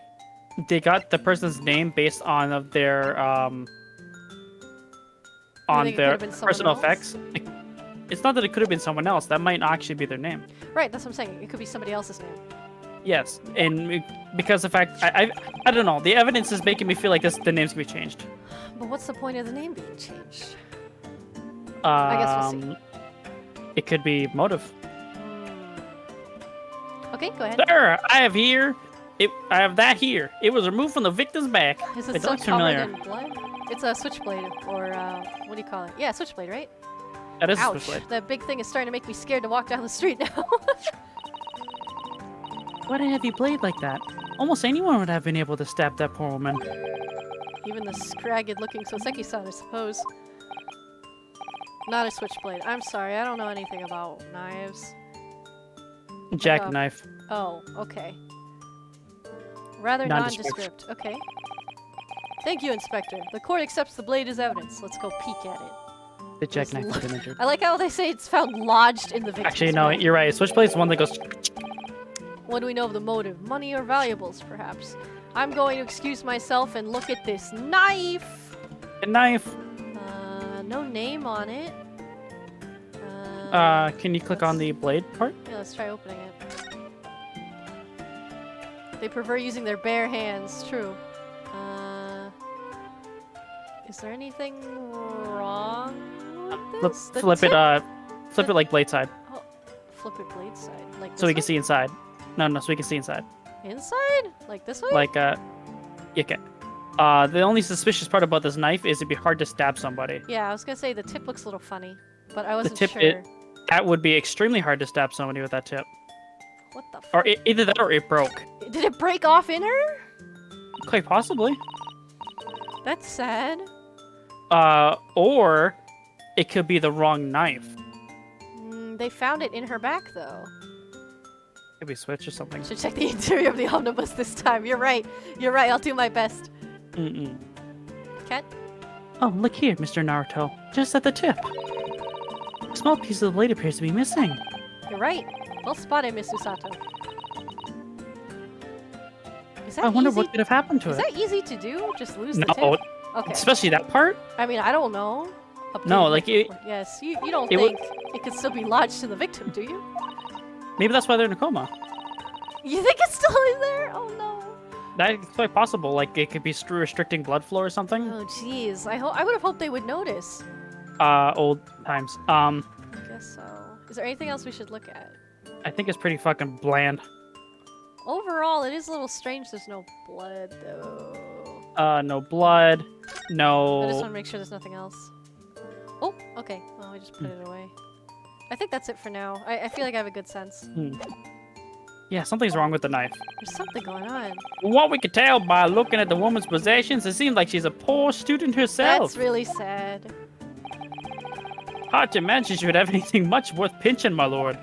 got the person's name based on of their think it could've been someone personal else? effects. It's not that it could have been someone else. That might actually be their name. Right, that's what I'm saying. It could be somebody else's name. Yes, and because the fact I don't know. The evidence is making me feel like the names can be changed. But what's the point of the name being changed? I guess we'll see. It could be motive. Okay, go ahead. Sir, I have that here. It was removed from the victim's back. Is It it so looks covered familiar. in blood? It's a switchblade, or what do you call it? Yeah, switchblade, right? That is a Ouch! switchblade. That big thing is starting to make me scared to walk down the street now. What a heavy blade like that. Almost anyone would have been able to stab that poor woman. Even the scragged-looking Soseki-san, I suppose. Not a switchblade. I'm sorry, I don't know anything about knives. Jackknife. Oh, okay. Rather Nondescript. nondescript. Okay. Thank you, Inspector. The court accepts the blade as evidence. Let's go peek at it. The jackknife Let's has been injured. I like how they say it's found lodged in the victim's Actually, no, back. you're right. Switchblade's the one that goes. What do we know of the motive? Money or valuables, perhaps? I'm going to excuse myself and look at this knife. A knife. No name on it. Can you click on the blade part? Yeah, let's try opening it. They prefer using their bare hands, true. Is there anything wrong with this? The Flip it. tip- Flip it like blade side, Oh, flip it blade side. Like so we this can see inside. No, so we can see inside. one? Inside? Like this way? Like you can. The only suspicious part about this knife is it'd be hard to stab somebody. Yeah, I was gonna say the tip looks a little funny, but I wasn't tip, sure. That would be extremely hard to stab somebody with that tip. What the? Or either that or it broke. Did it break off in her? Quite possibly. That's sad. Or it could be the wrong knife. They found it in her back, though. Could be switch or something. Should check the interior of the omnibus this time. You're right. You're right. I'll do my best. Mm-mm. Cat? Oh, look here, Mr. Naruto. Just at the tip. A small piece of the blade appears to be missing. You're right. Well spotted, Miss Usato. Is that I wonder easy? what could have happened to Is it. that easy to do? Just lose the No, tip? Okay. especially that part. I mean, I don't know. Up to No, you. like it. Yes, you don't it would- think it could still be lodged to the victim, do you? Maybe that's why they're in a coma. You think it's still in there? Oh no. That's quite possible. Like it could be restricting blood flow or something. Oh jeez. I would have hoped they would notice. Old times. I guess so. Is there anything else we should look at? I think it's pretty fucking bland. Overall, it is a little strange there's no blood, though. No blood. I just want No. to make sure there's nothing else. Oh, okay. Well, I just put it away. I think that's it for now. I feel like I have a good sense. Yeah, something's wrong with the knife. There's something going on. What we could tell by looking at the woman's possessions, it seems like she's a poor student herself. That's really sad. Hard to imagine she would have anything much worth pinching, my lord.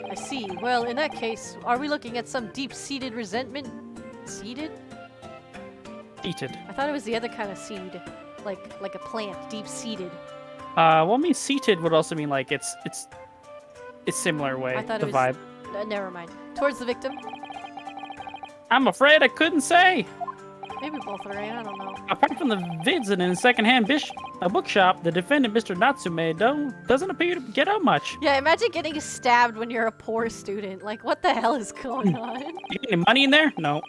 I see. Well, in that case, are we looking at some deep-seated resentment? Seated? Seated. I thought it was the other kind of seed. Like a plant, deep-seated. Well, I mean, seated would also mean like it's similar way. I thought the it was... vibe. Never mind. Towards the victim? I'm afraid I couldn't say. Maybe both are right, I don't know. Apart from the vids and in a secondhand a bookshop, the defendant, Mr. Natsume, doesn't appear to get out much. Yeah, imagine getting stabbed when you're a poor student. Like, what the hell is going on? You got any money in there? No.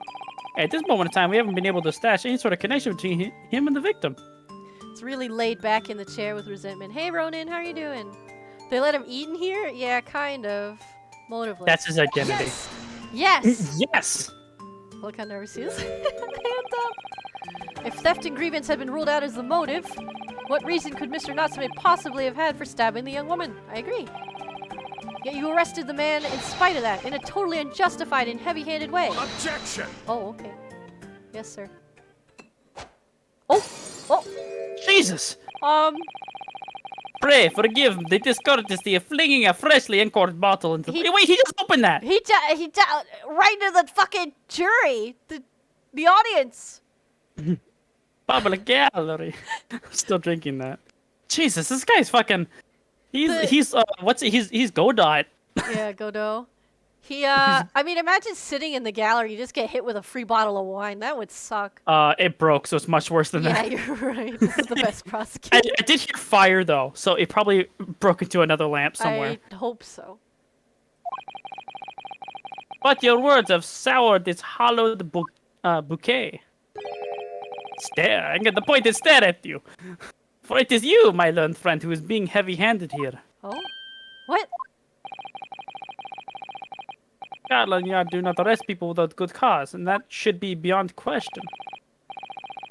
At this moment in time, we haven't been able to establish any sort of connection between him and the victim. It's really laid back in the chair with resentment. Hey, Ronin, how are you doing? They let him eat in here? Yeah, kind of. Motiveless. That's his identity. Yes! Yes! Look how nervous he is. Hand up. If theft and grievance had been ruled out as the motive, what reason could Mr. Natsume possibly have had for stabbing the young woman? I agree. Yet you arrested the man in spite of that, in a totally unjustified and heavy-handed way. Objection! Oh, okay. Yes, sir. Oh! Oh! Jesus! Pray Pray, forgive the discourtesy of flinging a freshly uncorked bottle into... He- Wait, he just opened that! He right to the fucking jury! The audience! Public gallery. I'm still drinking that. Jesus, this guy's fucking. The- He's Godot. Yeah, Godot. I mean, imagine sitting in the gallery, you just get hit with a free bottle of wine. That would suck. It broke, so it's much worse than Yeah, that. you're right. This is the best prosecutor. I did hear fire though, so it probably broke into another lamp somewhere. I hope so. But your words have soured this hallowed bouquet. Stare, I get the point is stare at you. For it is you, my learned friend, who is being heavy-handed here. Oh? What? Scotland Yard do not arrest people without good cause, and that should be beyond question.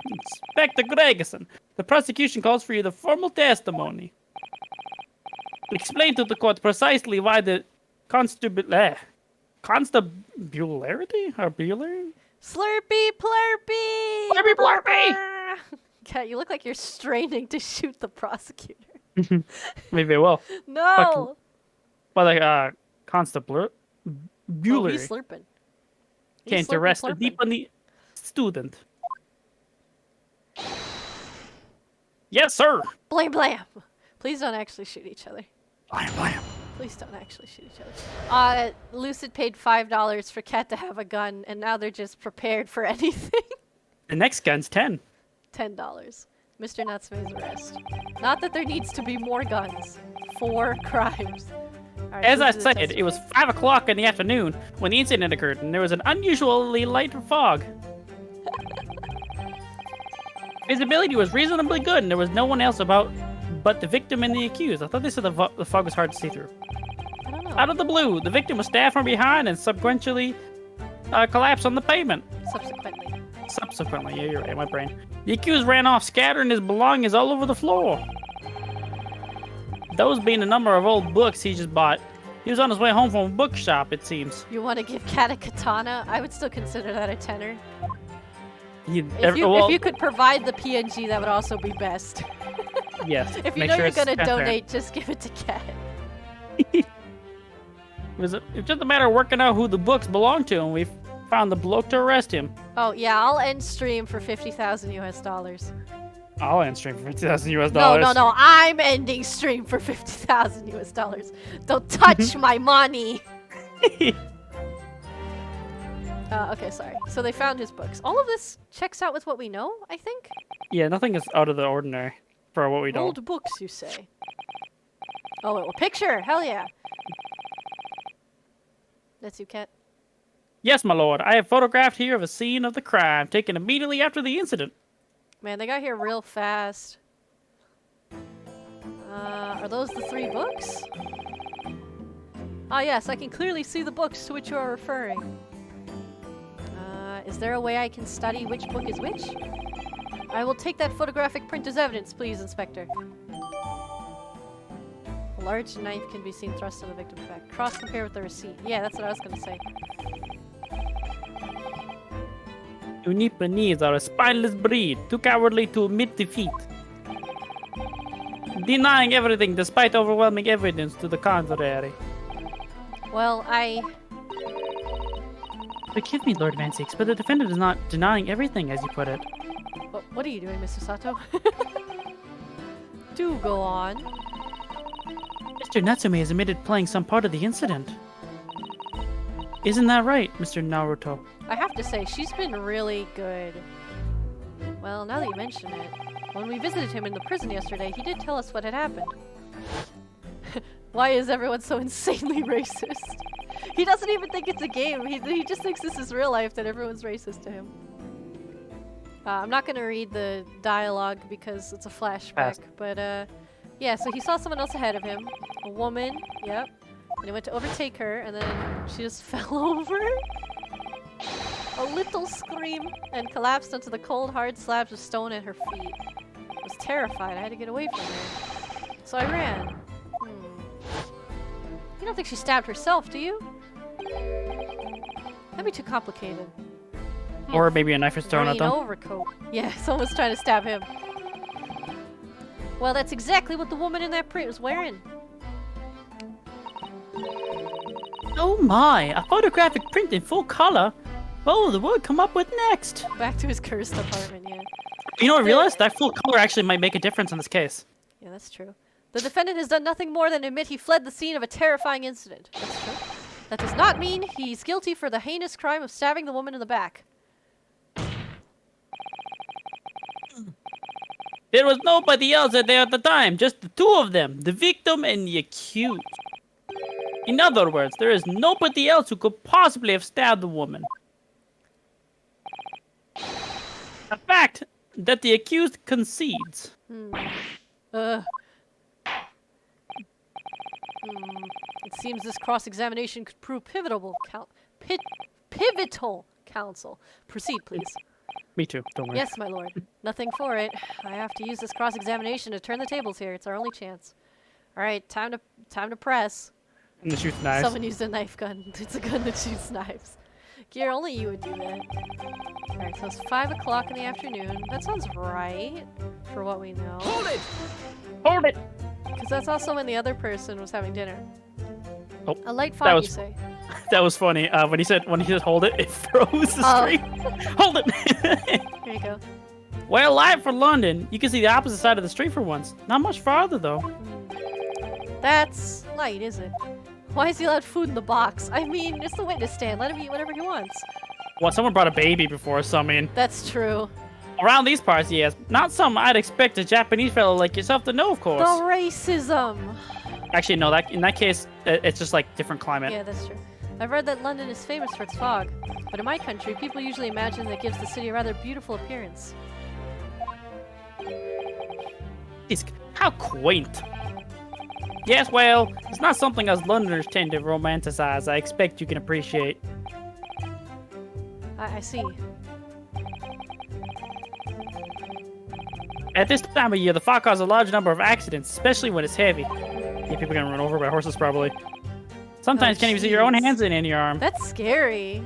Inspector Gregerson, the prosecution calls for you the formal testimony. Explain to the court precisely why the constabulary or bulary? Slurpy plurpy! Slurpy plurpy! Cat, you look like you're straining to shoot the prosecutor. Maybe I will. No! Well, like constable Oh, bulary he's slurping. He's can't slurping, arrest a slurping. deep on the student. Yes, sir. Blam blam! Please don't actually shoot each other. Blam, blam. Please don't actually shoot each other. Lucid paid $5 for Cat to have a gun, and now they're just prepared for anything. The next gun's 10. $10. Mr. Natsume's arrest. Not that there needs to be more guns. 4 crimes. All right, As I who's the said, test- it was 5 o'clock in the afternoon when the incident occurred, and there was an unusually light fog. Visibility was reasonably good, and there was no one else about but the victim and the accused. I thought they said the fog was hard to see through. I don't know. Out of the blue, the victim was stabbed from behind and subsequently collapsed on the pavement. Subsequently, yeah, you're right, my brain. The accused ran off, scattering his belongings all over the floor. Those being a number of old books he just bought. He was on his way home from a bookshop, it seems. You want to give Cat a katana? I would still consider that a tenner. Well, If you could provide the PNG, that would also be best. yes. If you make know sure you're it's gonna transparent. donate, just give it to Cat. It's just a matter of working out who the books belong to, and we found the bloke to arrest him. Oh yeah, I'll end stream for $50,000 US. I'll end stream for $50,000 US. No, I'm ending stream for $50,000 US. Don't touch my money. Okay, sorry. So they found his books. All of this checks out with what we know, I think. Yeah, nothing is out of the ordinary for what we don't. Old books, you say? Oh, a picture! Hell yeah! That's you, Cat. Yes, my lord. I have photographed here of a scene of the crime taken immediately after the incident. Man, they got here real fast. Are those the 3 books? Ah, yes, I can clearly see the books to which you are referring. Is there a way I can study which book is which? I will take that photographic print as evidence, please, Inspector. A large knife can be seen thrust in the victim's back. Cross-compare with the receipt. Yeah, that's what I was gonna say. You Nipponese are a spineless breed, too cowardly to admit defeat. Denying everything despite overwhelming evidence to the contrary. Well, Forgive me, Lord Vansix, but the defendant is not denying everything, as you put it. What are you doing, Mr. Sato? Do go on. Mr. Natsume has admitted playing some part of the incident. Isn't that right, Mr. Naruto? I have to say, she's been really good. Well, now that you mention it, when we visited him in the prison yesterday, he did tell us what had happened. Why is everyone so insanely racist? He doesn't even think it's a game. He just thinks this is real life, that everyone's racist to him. I'm not gonna read the dialogue because it's a flashback, Pass. but yeah, so he saw someone else ahead of him. A woman, yep. And he went to overtake her, and then she just fell over. A little scream, and collapsed onto the cold, hard slabs of stone at her feet. I was terrified. I had to get away from her. So I ran. You don't think she stabbed herself, do you? That'd be too complicated. Or maybe a knife was thrown at Green them. overcoat. Yeah, someone's trying to stab him. Well, that's exactly what the woman in that print was wearing. Oh my, a photographic print in full color? Oh, the word come up with next. Back to his cursed apartment, yeah. You know, I realized that full color actually might make a difference in this case. Yeah, that's true. The defendant has done nothing more than admit he fled the scene of a terrifying incident. That's true. That does not mean he's guilty for the heinous crime of stabbing the woman in the back. There was nobody else there at the time, just the two of them, the victim and the accused. In other words, there is nobody else who could possibly have stabbed the woman. A fact that the accused concedes. It seems this cross-examination could prove pivotal, counsel. Proceed, please. Me too, don't worry. Yes, my lord. Nothing for it. I have to use this cross-examination to turn the tables here. It's our only chance. All right, time to press. And to shoot knives. Someone used a knife gun. It's a gun that shoots knives. Gear, only you would do that. All right, so it's 5 o'clock in the afternoon. That sounds right for what we know. Hold it! Hold it! Because that's also when the other person was having dinner. Oh, A light fog, was- you say? That was funny. When he said hold it, it froze the Oh. street. Hold it! Here you go. Well, live for London, you can see the opposite side of the street for once. Not much farther though. That's light, is it? Why is he allowed food in the box? I mean, it's the witness stand. Let him eat whatever he wants. Well, someone brought a baby before, so I mean, That's true. around these parts, yes. Not something I'd expect a Japanese fellow like yourself to know, of The course. racism! Actually, no. In that case, it's just like different climate. Yeah, that's true. I've read that London is famous for its fog. But in my country, people usually imagine that it gives the city a rather beautiful appearance. How quaint. Yes, well, it's not something us Londoners tend to romanticize. I expect you can appreciate. I see. At this time of year, the fog causes a large number of accidents, especially when it's heavy. Yeah, people are gonna run over by horses, probably. Sometimes Oh, can't even see your own jeez. hands in your arm. That's scary.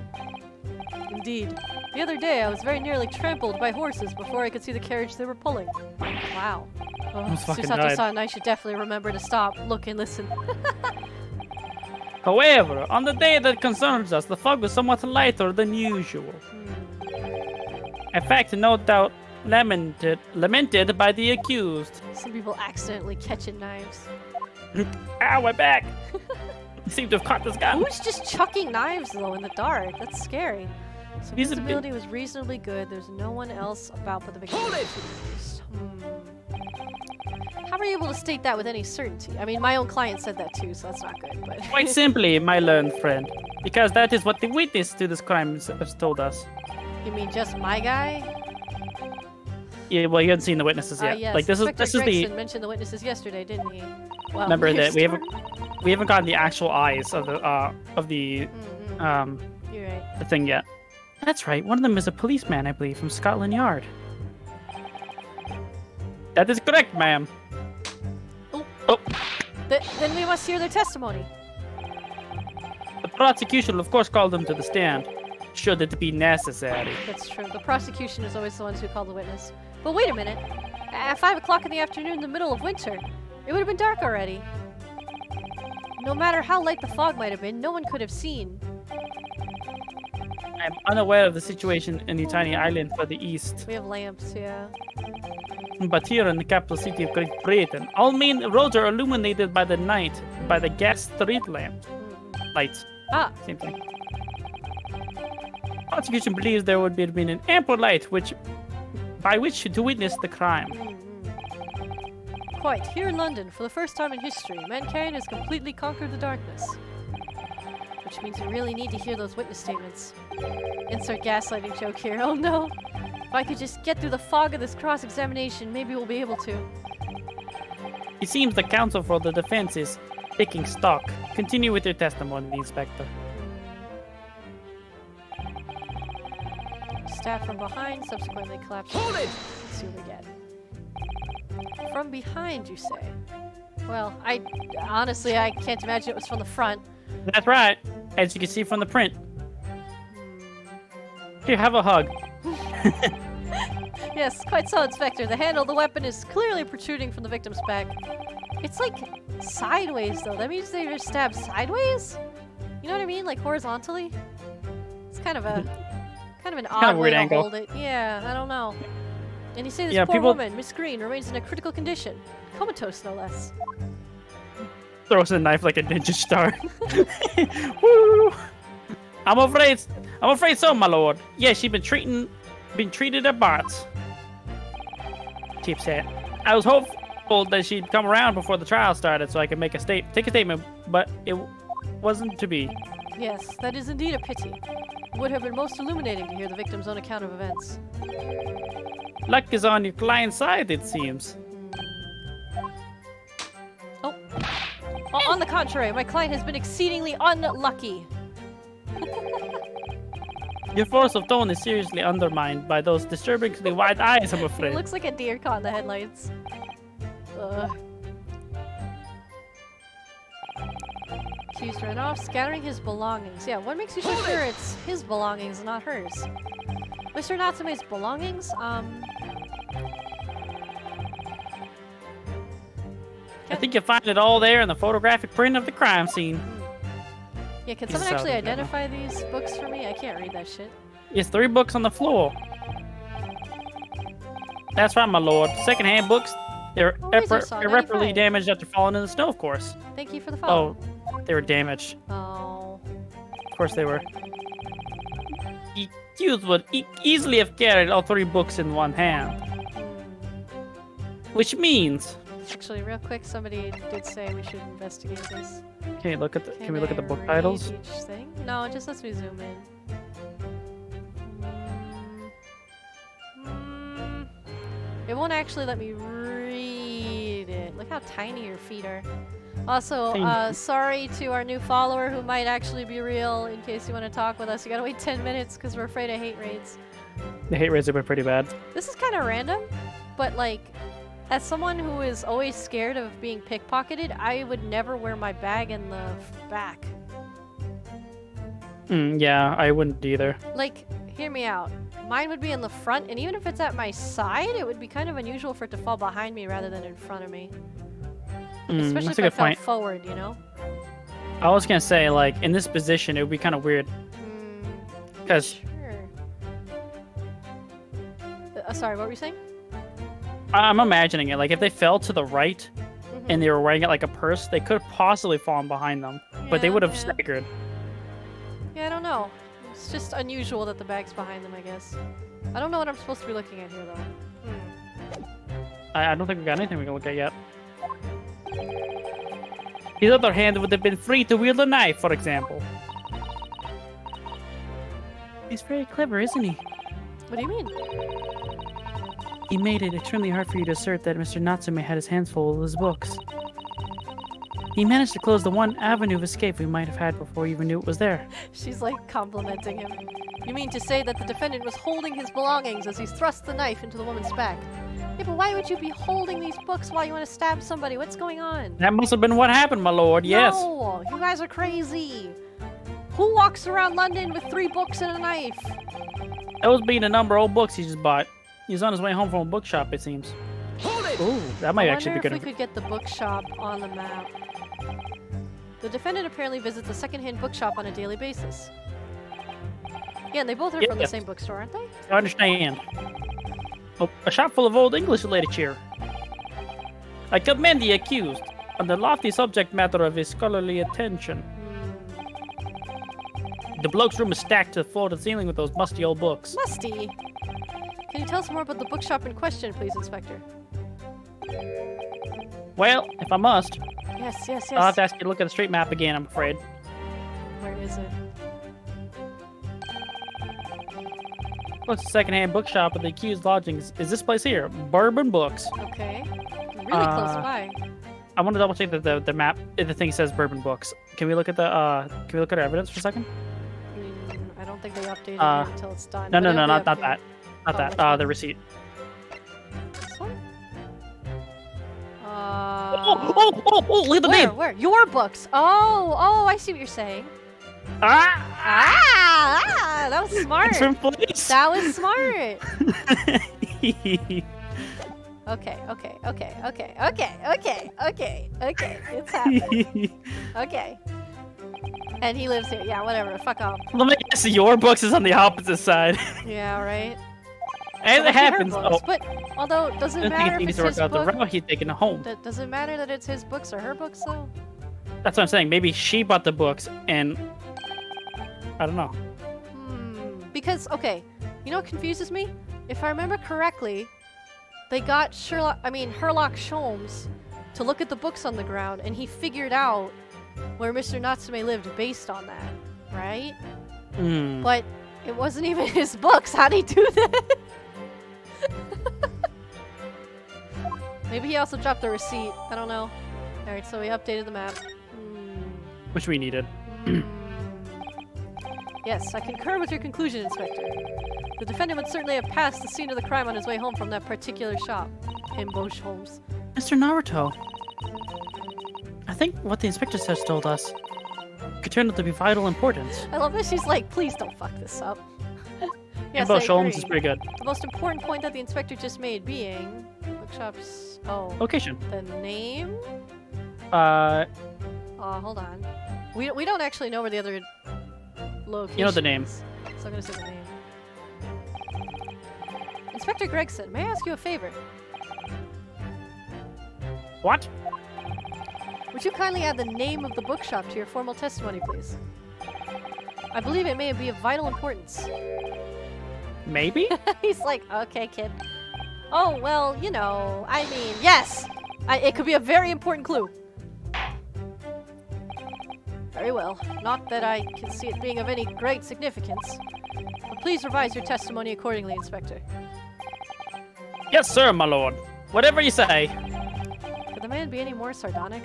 Indeed. The other day, I was very nearly trampled by horses before I could see the carriage they were pulling. Wow. Oh, Almost fucking Susato-san, I should definitely remember to stop, look, and listen. However, on the day that concerns us, the fog was somewhat lighter than usual. A fact no doubt lamented by the accused. Some people accidentally catching knives. Ow, my back! I seem to have caught this guy. Who's just chucking knives, though, in the dark? That's scary. So He's a bit- visibility was reasonably good. There's no one else about but the victim. Hold it! How are you able to state that with any certainty? I mean, my own client said that too, so that's not good, but... Quite simply, my learned friend, because that is what the witness to this crime has told us. You mean just my guy? Yeah, well, you haven't seen the witnesses yet. Yes. Like this Inspector is the Gregson mentioned the witnesses yesterday, didn't he? Well, remember there's that we haven't gotten the actual eyes of the You're right. the thing yet. That's right. One of them is a policeman, I believe, from Scotland Yard. That is correct, ma'am. Then we must hear their testimony. The prosecution will, of course, call them to the stand, should it be necessary. That's true. The prosecution is always the ones who call the witness. But wait a minute. At 5 o'clock in the afternoon in the middle of winter, it would have been dark already. No matter how light the fog might have been, no one could have seen. I am unaware of the situation in the tiny island for the east, We have lamps, yeah. but here in the capital city of Great Britain, all main roads are illuminated by the night by the gas street lamp lights. Ah, Same thing. Prosecution believes there would have been an ample light by which to witness the crime. quite. Here in London, for the first time in history, mankind has completely conquered the darkness. Which means we really need to hear those witness statements. Insert gaslighting joke here. Oh no! If I could just get through the fog of this cross-examination, maybe we'll be able to. It seems the counsel for the defense is taking stock. Continue with your testimony, Inspector. Stabbed from behind, subsequently collapsed. Hold it! Let's see what we get. From behind, you say? Well, honestly, I can't imagine it was from the front. That's right, as you can see from the print. Here, have a hug. Yes, quite so, Inspector. The handle of the weapon is clearly protruding from the victim's back. It's like sideways, though. That means they were stabbed sideways? You know what I mean? Like horizontally? It's kind of an odd weird way to angle. hold it. Yeah, I don't know. And you say this Yeah, poor people- woman, Miss Green, remains in a critical condition. Comatose, no less. Throws a knife like a ninja star. Woo! I'm afraid so, my lord. Yeah, she's been treated at Bart's. Cheap set. I was hopeful that she'd come around before the trial started so I could take a statement, but it wasn't to be. Yes, that is indeed a pity. It would have been most illuminating to hear the victim's own account of events. Luck is on your client's side, it seems. Oh. On the contrary, my client has been exceedingly unlucky. Your force of tone is seriously undermined by those disturbingly wide eyes, I'm He afraid. looks like a deer caught in the headlights. Ugh. Accused ran off, scattering his belongings. Yeah, what makes you so sure it's his belongings and not hers? Mr. Natsume's belongings? I think you'll find it all there in the photographic print of the crime scene. Yeah, can He's someone actually south of Vietnam. identify these books for me? I can't read that shit. It's 3 books on the floor. That's right, my lord. Second-hand books. They're Oh, where's your song? irreparably 95. damaged after falling in the snow, of course. Thank you for the follow. Oh, they were damaged. Oh. Of course they were. The accused would easily have carried all 3 books in one hand. Which means... Actually, real quick, somebody did say we should investigate this. Can we look at the I book read titles? Each thing? No, it just lets me zoom in. It won't actually let me read it. Look how tiny your feet are. Also, Tiny. sorry to our new follower who might actually be real. In case you want to talk with us, you gotta wait 10 minutes because we're afraid of hate raids. The hate raids have been pretty bad. This is kind of random, but like, as someone who is always scared of being pickpocketed, I would never wear my bag in the back. Yeah, I wouldn't either. Like, hear me out. Mine would be in the front, and even if it's at my side, it would be kind of unusual for it to fall behind me rather than in front of me. Especially That's if a I good fell point. forward, you know? I was gonna say, like, in this position, it would be kind of weird. Because Sure. Sorry, what were you saying? I'm imagining it. Like, if they fell to the right Mhm. and they were wearing it like a purse, they could have possibly fallen behind them. But they Yeah, would have yeah. staggered. Yeah, I don't know. It's just unusual that the bag's behind them, I guess. I don't know what I'm supposed to be looking at here, though. I don't think we got anything we can look at yet. His other hand would have been free to wield a knife, for example. He's very clever, isn't he? What do you mean? He made it extremely hard for you to assert that Mr. Natsume had his hands full with his books. He managed to close the one avenue of escape we might have had before we even knew it was there. She's like complimenting him. You mean to say that the defendant was holding his belongings as he thrust the knife into the woman's back? Yeah, but why would you be holding these books while you want to stab somebody? What's going on? That must have been what happened, my lord, yes. No, you guys are crazy. Who walks around London with 3 books and a knife? Those being a number of old books he just bought. He's on his way home from a bookshop, it seems. Hold it! Ooh, that might I actually wonder be if good. we could get the bookshop on the map. The defendant apparently visits a secondhand bookshop on a daily basis. Yeah, and they both are from the Yes. same bookstore, aren't they? I understand. Oh, a shop full of old English literature. I commend the accused on the lofty subject matter of his scholarly attention. The bloke's room is stacked to the floor to the ceiling with those musty old books. Musty. Can you tell us more about the bookshop in question, please, Inspector? Well, if I must, Yes, yes, I'll have yes. to ask you to look at the street map again, I'm afraid. Where is it? Looks a secondhand bookshop at the accused lodgings. Is this place here? Bourbon Books. Okay. Really close by. I want to double check that the map, the thing says Bourbon Books. Can we look at our evidence for a second? I don't think they updated Uh, it until it's done. No, but no, it'll no, be not up here. that. Not Oh, that. which one? The receipt. This one? Oh, look at the name! Where? Your books. Oh, I see what you're saying. Ah! That was smart. It's from place. That was smart. Okay. It's happening. Okay. And he lives here. Yeah, whatever. Fuck off. Let me guess, your books is on the opposite side. Yeah, right. As So it must be her happens, books. But although, does I it don't think matter it if needs it's to work his out the book? route he's taking it home. Does it matter that it's his books or her books, though? That's what I'm saying. Maybe she bought the books and I don't know. Because, okay, you know what confuses me? If I remember correctly, they got Herlock Sholmes to look at the books on the ground, and he figured out where Mr. Natsume lived based on that, right? Hmm. But it wasn't even his books. How'd he do that? Maybe he also dropped the receipt. I don't know. Alright, so we updated the map. Which we needed. Yes, I concur with your conclusion, Inspector. The defendant would certainly have passed the scene of the crime on his way home from that particular shop. Himbo Sholmes. Mr. Naruto. I think what the inspector has told us could turn out to be vital importance. I love that she's like, please don't fuck this up. Yes, Himbo I Sholmes agree. is pretty good. The most important point that the inspector just made being bookshops. Oh, Location. the name. Hold on. We don't actually know where the other location. You know the name. is, so I'm gonna say the name. Inspector Gregson, may I ask you a favor? What? Would you kindly add the name of the bookshop to your formal testimony, please? I believe it may be of vital importance. Maybe? He's like, okay, kid. Oh, well, you know, I mean, yes! It could be a very important clue. Very well. Not that I can see it being of any great significance. But please revise your testimony accordingly, Inspector. Yes, sir, my lord. Whatever you say. Could the man be any more sardonic?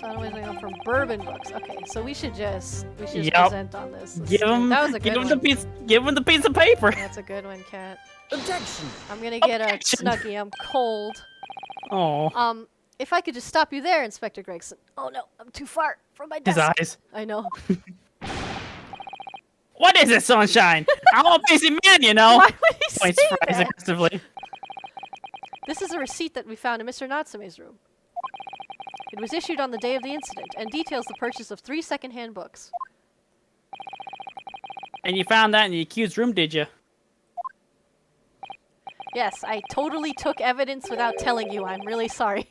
So I don't know from Bourbon Books. Okay, so we should just Yep. present on this. Let's Give see. him. That was a Give good him one. the piece of paper. That's a good one, Cat. Objection! I'm gonna get a Objection. Snuggie. I'm cold. Oh, If I could just stop you there, Inspector Gregson. Oh no, I'm too far from my his desk. eyes. I know. What is it, Sunshine? I'm a busy man, you know. Why would he Points say fries that? aggressively. This is a receipt that we found in Mr. Natsume's room. It was issued on the day of the incident and details the purchase of 3 second-hand books. And you found that in the accused's room, did you? Yes, I totally took evidence without telling you. I'm really sorry.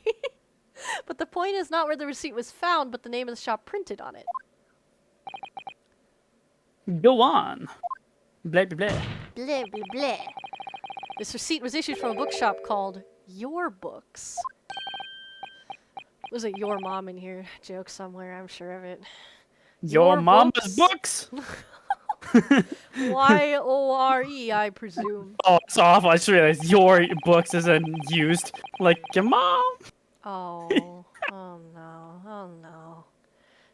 But the point is not where the receipt was found, but the name of the shop printed on it. Go on. Blah, blah, blah. Blah, blah, blah. This receipt was issued from a bookshop called Your Books. Was it Your Mom in here? Joke somewhere, I'm sure of it. Your Your mama's books. books? Y-O-R-E, I presume. Oh, it's awful. I just realized your books isn't used. Like your mom. Oh, oh no, oh no.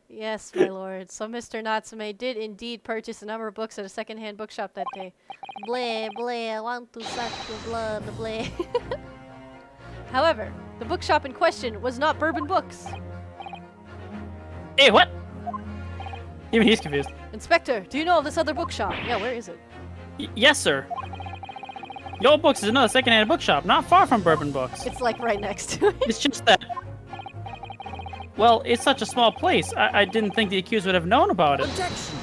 Yes, my lord. So Mr. Natsume did indeed purchase a number of books at a second-hand bookshop that day. Blah, blah, I want to suck your blood, blah. However, the bookshop in question was not Bourbon Books. Hey, what? Even he's confused. Inspector, do you know of this other bookshop? Yeah, where is it? Yes, sir. Your Books is another second-hand bookshop, not far from Bourbon Books. It's like right next to it. It's just that. Well, it's such a small place. I didn't think the accused would have known about it. Objection!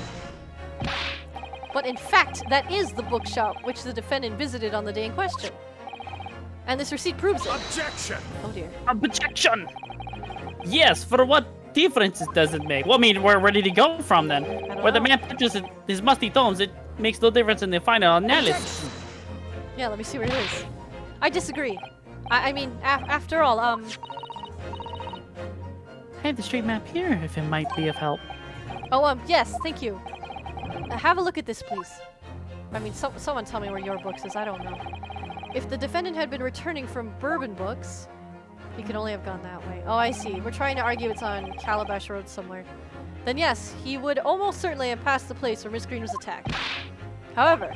But in fact, that is the bookshop which the defendant visited on the day in question. And this receipt proves it. Objection! Oh dear. Objection! Yes, for what difference does it make? Well, I mean, where did he go from then? don't Where the know. man purchased his musty tomes, it makes no difference in the final analysis. Objection! Yeah, let me see where it is. I disagree. I mean, after all, I have the street map here, if it might be of help. Oh, yes, thank you. Have a look at this, please. I mean, someone tell me where Your Books is. I don't know. If the defendant had been returning from Bourbon Books, he could only have gone that way. Oh, I see. We're trying to argue it's on Calabash Road somewhere. Then yes, he would almost certainly have passed the place where Miss Green was attacked. However,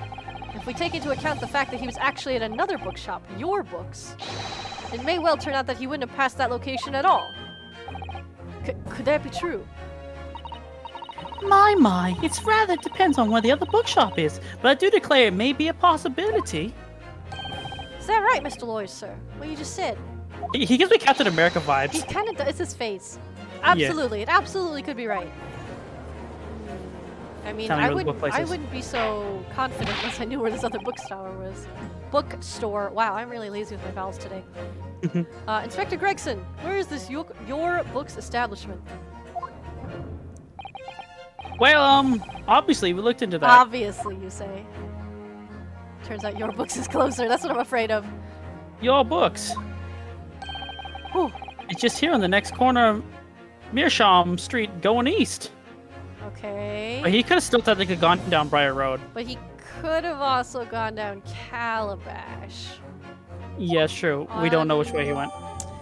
if we take into account the fact that he was actually at another bookshop, Your Books, it may well turn out that he wouldn't have passed that location at all. Could that be true? My, it's rather depends on where the other bookshop is, but I do declare it may be a possibility. Is that right, Mr. Loyce, sir? What you just said? He gives me Captain America He vibes. kind of does. It's his face. Absolutely. It absolutely could be right. I mean, Tell me I where the book wouldn't. place I is. wouldn't be so confident unless I knew where this other bookstore was. Bookstore. Wow, I'm really lazy with my vowels today. Inspector Gregson, where is this your books establishment? Well, obviously we looked into that. Obviously, you say. Turns out your books is closer. That's what I'm afraid of. Your books. Whew. It's just here on the next corner of Meerschaum Street going east. Okay. But he could have still technically gone down Briar Road. But he could have also gone down Calabash. Yeah, true. We don't know which way he went.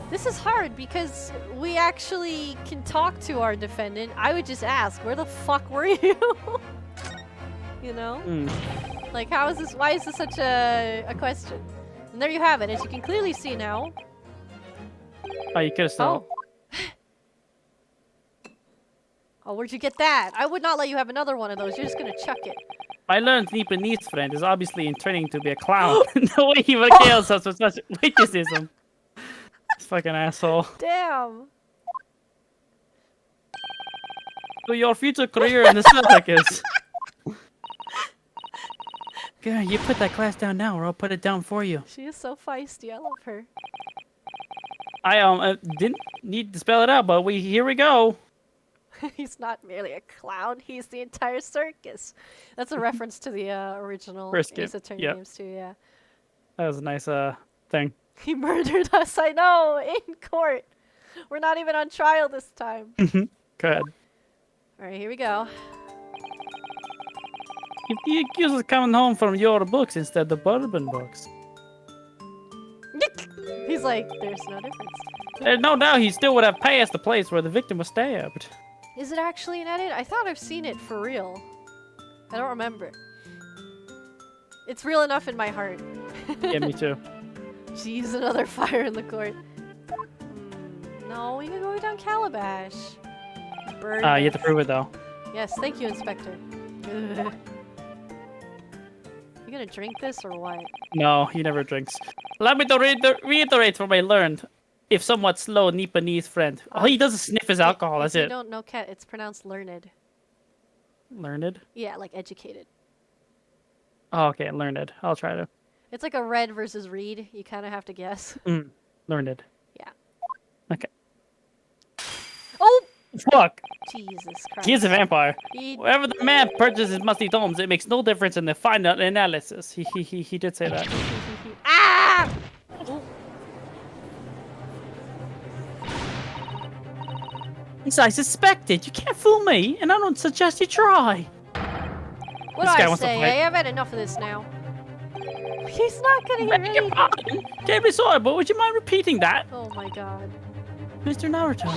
This is hard because we actually can talk to our defendant. I would just ask, where the fuck were you? You know? Like, how is this? Why is this such a question? And there you have it. As you can clearly see now. Oh, you could have still. Oh, where'd you get that? I would not let you have another one of those. You're just gonna chuck it. I learned Nipponese friend is obviously in training to be a clown. The way he regales us with such witticism. This fucking asshole. Damn. So your future career in the circus. Girl, you put that class down now, or I'll put it down for you. She is so feisty. I love her. I didn't need to spell it out, but here we go. He's not merely a clown. He's the entire circus. That's a reference to the original First game, Ace Attorney yep. games too. Yeah. That was a nice thing. He murdered us. I know, in court. We're not even on trial this time. Go ahead. All right, here we go. If the accused is coming home from your books instead of bourbon books, He's like, there's no difference. there's no doubt he still would have passed the place where the victim was stabbed. Is it actually an edit? I thought I've seen it for real. I don't remember. It's real enough in my heart. Yeah, me too. Jeez, another fire in the court. No, we can go down Calabash. Burn You have to this. prove it though. Yes, thank you, Inspector. Ugh. You gonna drink this or what? No, he never drinks. Allow me to reiterate from what I learned. If somewhat slow Nipponese friend. All he does is sniff his alcohol, that's if you it. don't know cat, it's pronounced learned. Learned? Yeah, like educated. Oh, okay, learned. I'll try to. It's like a read versus read. You kind of have to guess. Learned. Yeah. Okay. Oh! Fuck! Jesus Christ. He's a vampire. He- Wherever the man purchases musty tomes, it makes no difference in the final analysis. He did say that. Ah! Ooh. As I suspected, you can't fool me, and I don't suggest you try. What This do guy I wants to say? fight. I've had enough of this now. He's not gonna get Beg your ready. pardon. Terribly sorry, but would you mind repeating that? Oh my god. Mr. Naruto,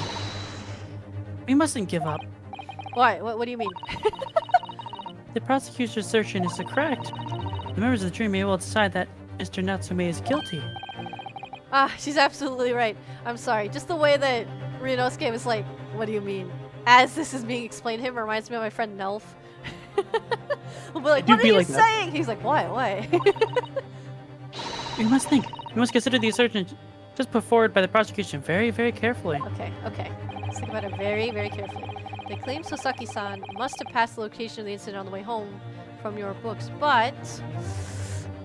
we mustn't give up. What? What do you mean? The prosecutor's assertion is correct. The members of the jury may well decide that Mr. Natsume is guilty. Ah, she's absolutely right. I'm sorry. Just the way that Ryunosuke was like, what do you mean? As this is being explained to him reminds me of my friend Nelf. We'll be like, do what are feel you like that. saying? He's like, what? What? We must think. We must consider the assertion just put forward by the prosecution very, very carefully. Okay, okay. Let's think about it very, very carefully. They claim Sasaki-san must have passed the location of the incident on the way home from your books, but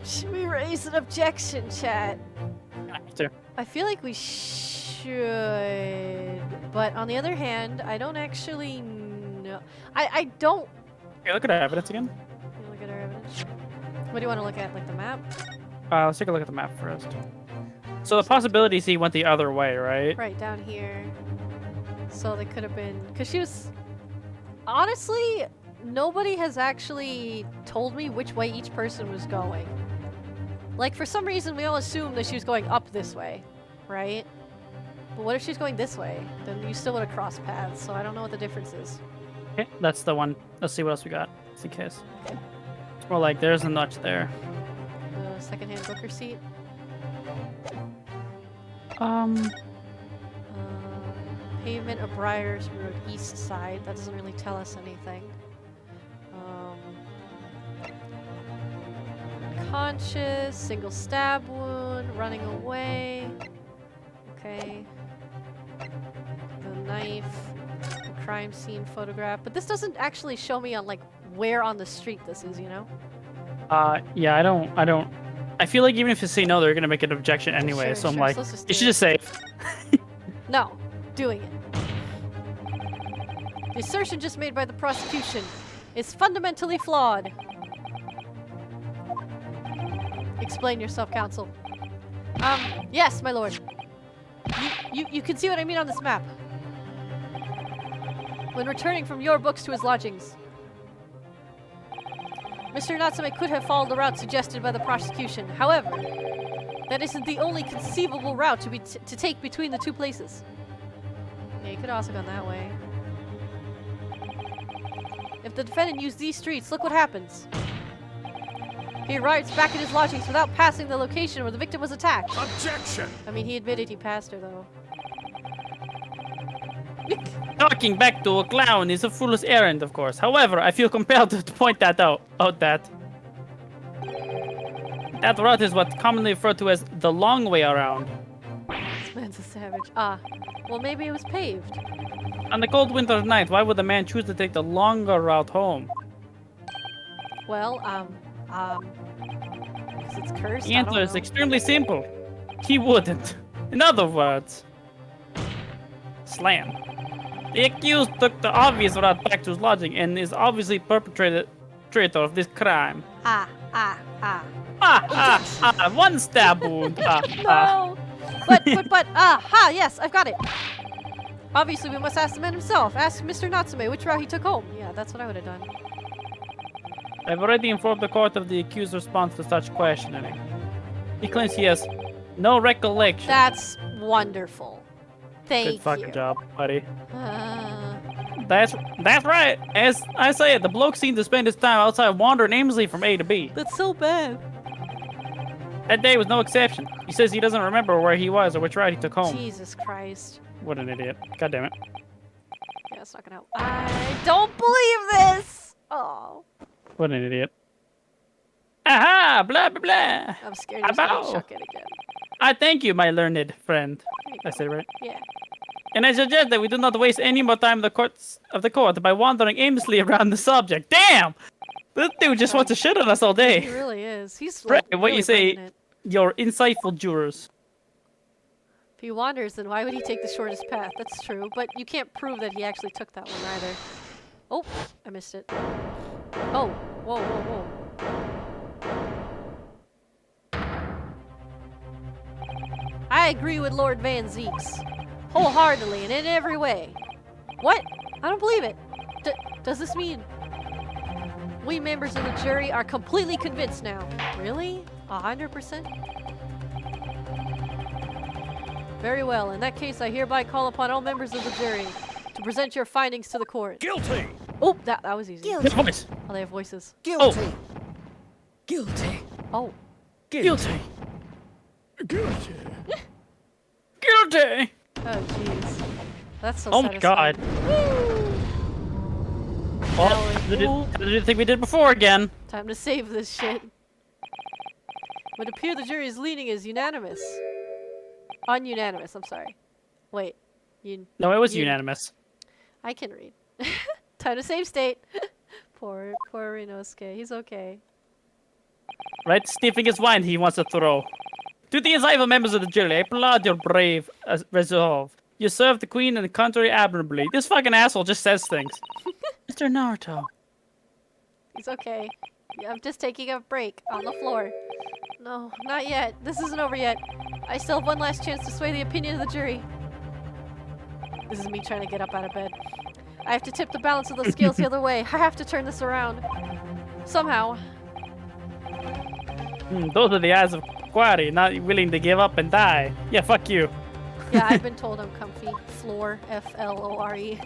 should we raise an objection, chat? Sure. I feel like we should, but on the other hand, I don't actually know. I don't. Okay, look at our evidence again. You look at our evidence. What do you want to look at, like the map? Let's take a look at the map first. So the possibilities he went the other way, right? Right down here. So they could have been, because she was. Honestly, nobody has actually told me which way each person was going. Like, for some reason, we all assumed that she was going up this way, right? But what if she's going this way? Then you still would have crossed paths, so I don't know what the difference is. Okay, that's the one. Let's see what else we got, just in case. Okay. It's more like there's a notch there. The secondhand booker seat. Pavement of Briars Road east side. That doesn't really tell us anything. Unconscious, single stab wound, running away. Okay. The knife, the crime scene photograph. But this doesn't actually show me on like where on the street this is, you know? Yeah, I don't. I feel like even if you say no, they're gonna make an objection anyway. Sure, so I'm sure, like, so let's just you do should it. just say, No, doing it. The assertion just made by the prosecution is fundamentally flawed. Explain yourself, counsel. Yes, my lord. You can see what I mean on this map. When returning from your books to his lodgings, Mr. Natsume could have followed the route suggested by the prosecution. However, that isn't the only conceivable route to take between the two places. Yeah, you could have also gone that way. If the defendant used these streets, look what happens. He arrives back at his lodgings without passing the location where the victim was attacked. Objection! I mean, he admitted he passed her, though. talking back to a clown is a fool's errand, of course. However, I feel compelled to point that out. That route is what commonly referred to as the long way around. This man's a savage. Ah, well, maybe it was paved. On the cold winter night, why would a man choose to take the longer route home? Well, because it's cursed. The I answer don't is know. extremely simple. He wouldn't. In other words, slam. The accused took the obvious route back to his lodging and is obviously perpetrator of this crime. One stab wound. No! But, yes, I've got it. Obviously, we must ask the man himself. Ask Mr. Natsume which route he took home. Yeah, that's what I would have done. I've already informed the court of the accused's response to such questioning. He claims he has no recollection. That's wonderful. Thank Good fucking you. job, buddy. Uh, That's right. As I say, the bloke seemed to spend his time outside wandering aimlessly from A to B. that's so bad. That day was no exception. He says he doesn't remember where he was or which route he took home. Jesus Christ. What an idiot. God damn it. Yeah, it's not gonna help. I don't believe this! Oh. What an idiot. Aha! Blah, blah, blah. I'm scared he's gonna About. chuck it again. I thank you, my learned friend. There you I go. said it right. Yeah. And I suggest that we do not waste any more time in the court by wandering aimlessly around the subject. Damn! This dude just wants to shit on us all He day. really is. He's Right, like, what really you say- bringing it. Your insightful jurors. If he wanders, then why would he take the shortest path? That's true, but you can't prove that he actually took that one either. Oh, I missed it. Oh, whoa, whoa, whoa. I agree with Lord Van Zeeks. Wholeheartedly and in every way. What? I don't believe it. Does this mean we members of the jury are completely convinced now? Really? 100%? Very well. In that case, I hereby call upon all members of the jury to present your findings to the court. Guilty! Oh, that was easy. Good voice. Oh, they have voices. Guilty! Guilty! Oh. Guilty. Guilty! Guilty. Oh, jeez. That's so Oh my god. satisfying. Well, Now we- Ooh. did the thing we did before again. Time to save this shit. Would appear the jury's leaning is unanimous. Ununanimous, I'm sorry. Wait. No, it was You- unanimous. I can read. Time to save state. poor Rinosuke. He's okay. Right? Sniffing his wine he wants to throw. To the insightful members of the jury, I applaud your brave resolve. You served the queen and the country admirably. This fucking asshole just says things. Mr. Naruto. He's okay. Yeah, I'm just taking a break on the floor. No, not yet. This isn't over yet. I still have one last chance to sway the opinion of the jury. This is me trying to get up out of bed. I have to tip the balance of the scales the other way. I have to turn this around. Somehow. Those are the eyes of Quarry, not willing to give up and die. Yeah, fuck you. Yeah, I've been told I'm comfy. Floor. F-L-O-R-E.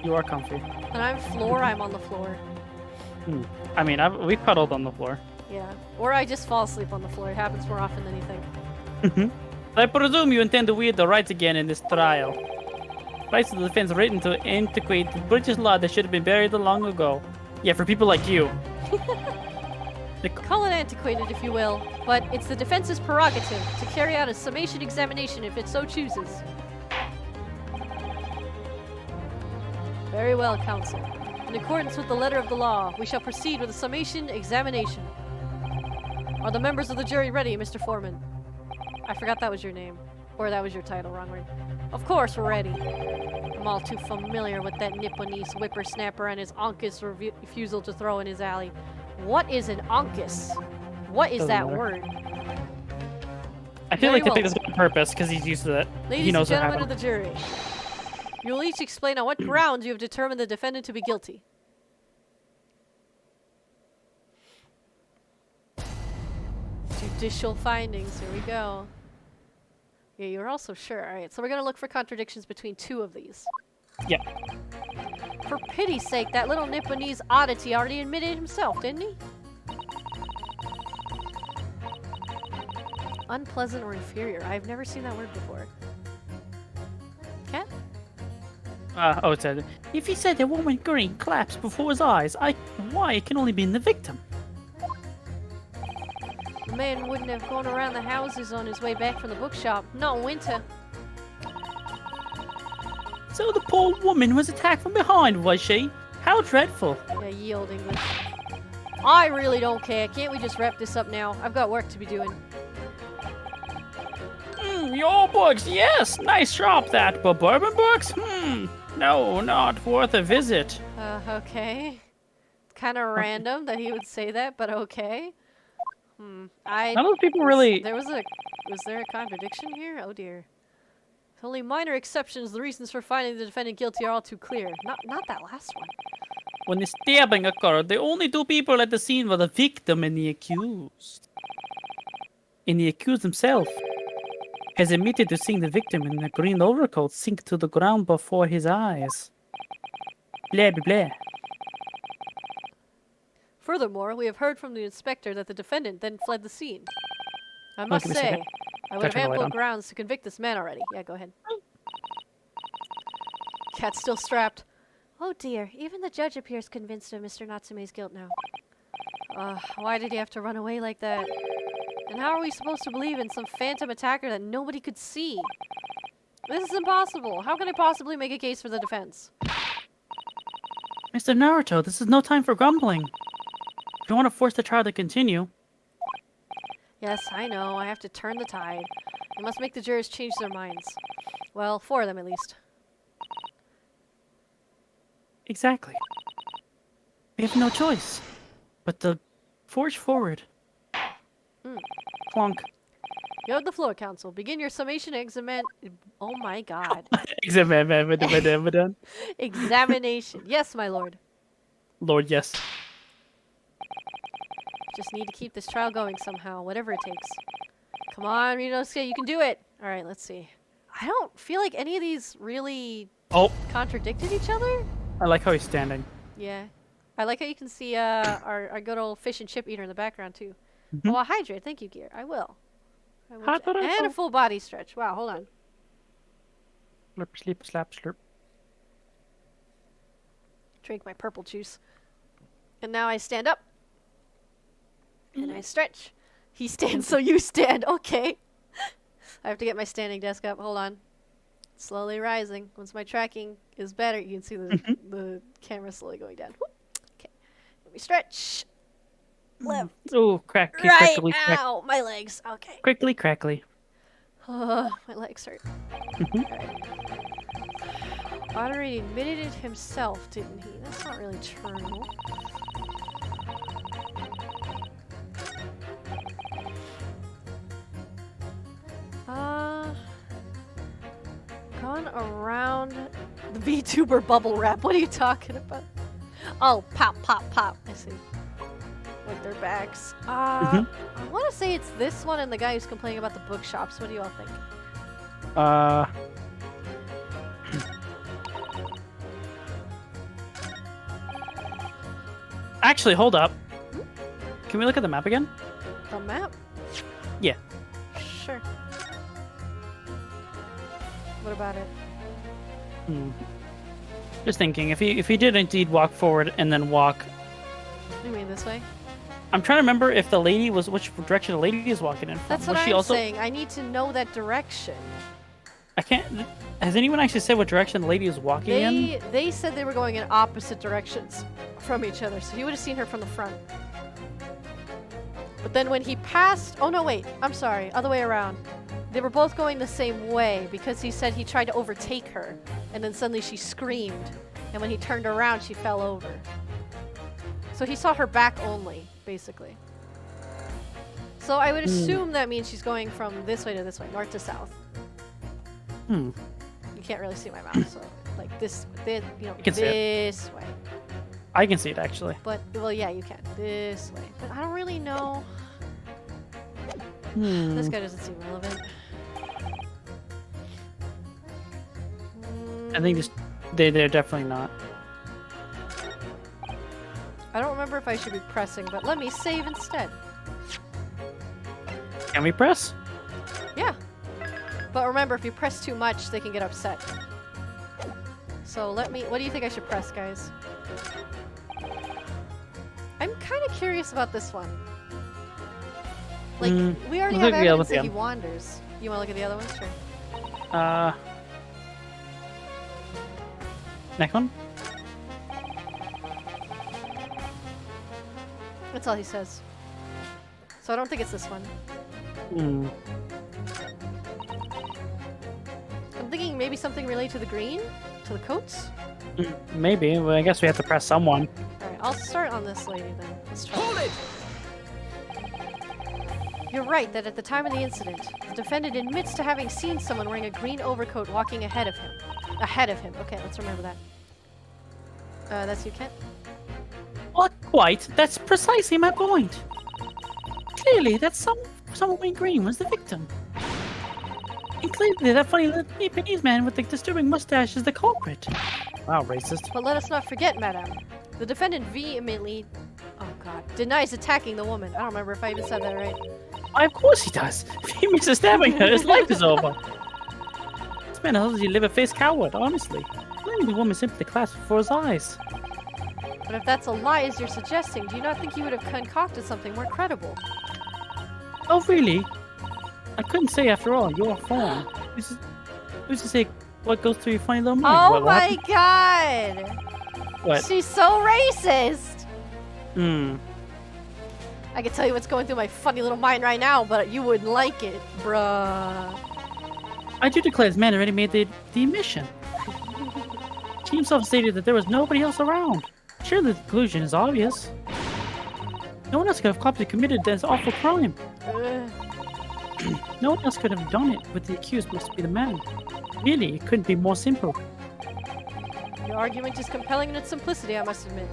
You are comfy. When I'm floor, I'm on the floor. I mean, we cuddled on the floor. Yeah. Or I just fall asleep on the floor. It happens more often than you think. I presume you intend to wield the rights again in this trial. Rights of the defense written to antiquate the British law that should have been buried long ago. Yeah, for people like you. Call it antiquated if you will, but it's the defense's prerogative to carry out a summation examination if it so chooses. Very well, counsel. In accordance with the letter of the law, we shall proceed with a summation examination. Are the members of the jury ready, Mr. Foreman? I forgot that was your name. Or that was your title, wrong word. Of course we're ready. I'm all too familiar with that Nipponese whippersnapper and his onkus refusal to throw in his alley. What is an onkus? What is Doesn't that matter. word? I feel Very like they well. picked this guy on purpose because he's used to that. Ladies He knows and what gentlemen of happened. the jury, you will each explain on what grounds you have determined the defendant to be guilty. Judicial findings. Here we go. Yeah, you're also sure. Alright, so we're going to look for contradictions between two of these. Yeah. For pity's sake, that little Nipponese oddity already admitted himself, didn't he? Unpleasant or inferior. I've never seen that word before. Cat? It said, if he said a woman green collapsed before his eyes, why it can only be in the victim. The man wouldn't have gone around the houses on his way back from the bookshop. Not in winter. So the poor woman was attacked from behind, was she? How dreadful. Yeah, yield English. I really don't care. Can't we just wrap this up now? I've got work to be doing. Your books, yes, nice shop that, but bourbon books? No, not worth a visit. Okay. It's kind of random that he would say that, but okay. None of those people really... Was there a contradiction here? Oh dear. With only minor exceptions, the reasons for finding the defendant guilty are all too clear. Not that last one. When the stabbing occurred, the only two people at the scene were the victim and the accused. And the accused himself has admitted to seeing the victim in the green overcoat sink to the ground before his eyes. Blah, blah, blah. Furthermore, we have heard from the inspector that the defendant then fled the scene. I must give me a say, second. I would Gotta have turn the light ample on. grounds to convict this man already. Yeah, go ahead. Cat's still strapped. Oh dear, even the judge appears convinced of Mr. Natsume's guilt now. Why did he have to run away like that? And how are we supposed to believe in some phantom attacker that nobody could see? This is impossible. How can I possibly make a case for the defense? Mr. Naruto, this is no time for grumbling. If you want to force the trial to continue, Yes, I know. I have to turn the tide. I must make the jurors change their minds. Well, 4 of them at least. exactly. We have no choice but to forge forward. Clunk. You have the floor, counsel. Begin your summation examen. Oh my god. Examination. Yes, my lord. Lord, yes. Just need to keep this trial going somehow, whatever it takes. Come on, Ryunosuke, you can do it. All right, let's see. I don't feel like any of these really Oh, contradicted each other. I like how he's standing. Yeah. I like how you can see our good old fish and chip eater in the background, too. Mhm. Oh, I'll hydrate. Thank you, Gear. I will. Hydrate. And a full body stretch. Wow, hold on. Slurp, sleep, slap, slurp. Drink my purple juice. And now I stand up. And I stretch. He stands, so you stand. Okay. I have to get my standing desk up. Hold on. Slowly rising. Once my tracking is better, you can see the camera slowly going down. Whoop. Okay. Let me stretch. Left. Oh, crackly, Right. crackly, crack, Ow. My legs. Okay. crickly, crackly. My legs hurt. Mhm. Alright. Honorary admitted it himself, didn't he? That's not really true. Gone around the VTuber bubble wrap. What are you talking about? Oh, pop, pop, pop. I see. Like their backs. I want to say it's this one and the guy who's complaining about the bookshops. What do you all think? Actually, hold up. Can we look at the map again? The map? Yeah. Sure. What about it? Just thinking, if he did indeed walk forward and then walk, You mean this way? I'm trying to remember if the lady was which direction the lady is walking in from. That's was what she I'm also? saying. I need to know that direction. I can't. Has anyone actually said what direction the lady is walking in? They said they were going in opposite directions from each other, so you would have seen her from the front. But then when he passed, oh no, wait, I'm sorry, other way around. They were both going the same way because he said he tried to overtake her, and then suddenly she screamed, and when he turned around, she fell over. So he saw her back only, basically. So I would assume that means she's going from this way to this way, north to south. Hmm. You can't really see my mouth, so like this you know, can see it. this way. I can see it actually. But well, yeah, you can this way. But I don't really know. This guy doesn't seem relevant. I think they're definitely not. I don't remember if I should be pressing, but let me save instead. Can we press? Yeah. But remember, if you press too much, they can get upset. So let me... What do you think I should press, guys? I'm kind of curious about this one. Like, we already let's have look at the other evidence that he one. wanders. You want to look at the other one? Sure. Next one. That's all he says. So I don't think it's this one. Hmm. I'm thinking maybe something related to the green? To the coats? Maybe. Well, I guess we have to press someone. Alright, I'll start on this lady then. Let's try. Hold it! You're right that at the time of the incident, the defendant admits to having seen someone wearing a green overcoat walking ahead of him. Ahead of him. Okay, let's remember that. That's you, Kent? Not quite. That's precisely my point. Clearly, that someone wearing green was the victim. And clearly, that funny little Japanese man with the disturbing mustache is the culprit. Wow, racist. But let us not forget, madame. The defendant vehemently... Oh god. Denies attacking the woman. I don't remember if I even said that right. Why, of course he does. If he misses stabbing her, his life is over. This man tells you live-a-faced coward, honestly. Letting the woman simply clasped before his eyes. But if that's a lie as you're suggesting, do you not think he would have concocted something more credible? Oh, really? I couldn't say after all. You're a fawn. Who's to say what goes through your funny little mind? Oh What my happened? god! What? She's so racist! Hmm. I can tell you what's going through my funny little mind right now, but you wouldn't like it, bruh. I do declare this man already made the admission. He himself stated that there was nobody else around. Surely the conclusion is obvious. No one else could have possibly committed this awful crime. No one else could have done it, but the accused must be the man. Really, it couldn't be more simple. Your argument is compelling in its simplicity, I must admit.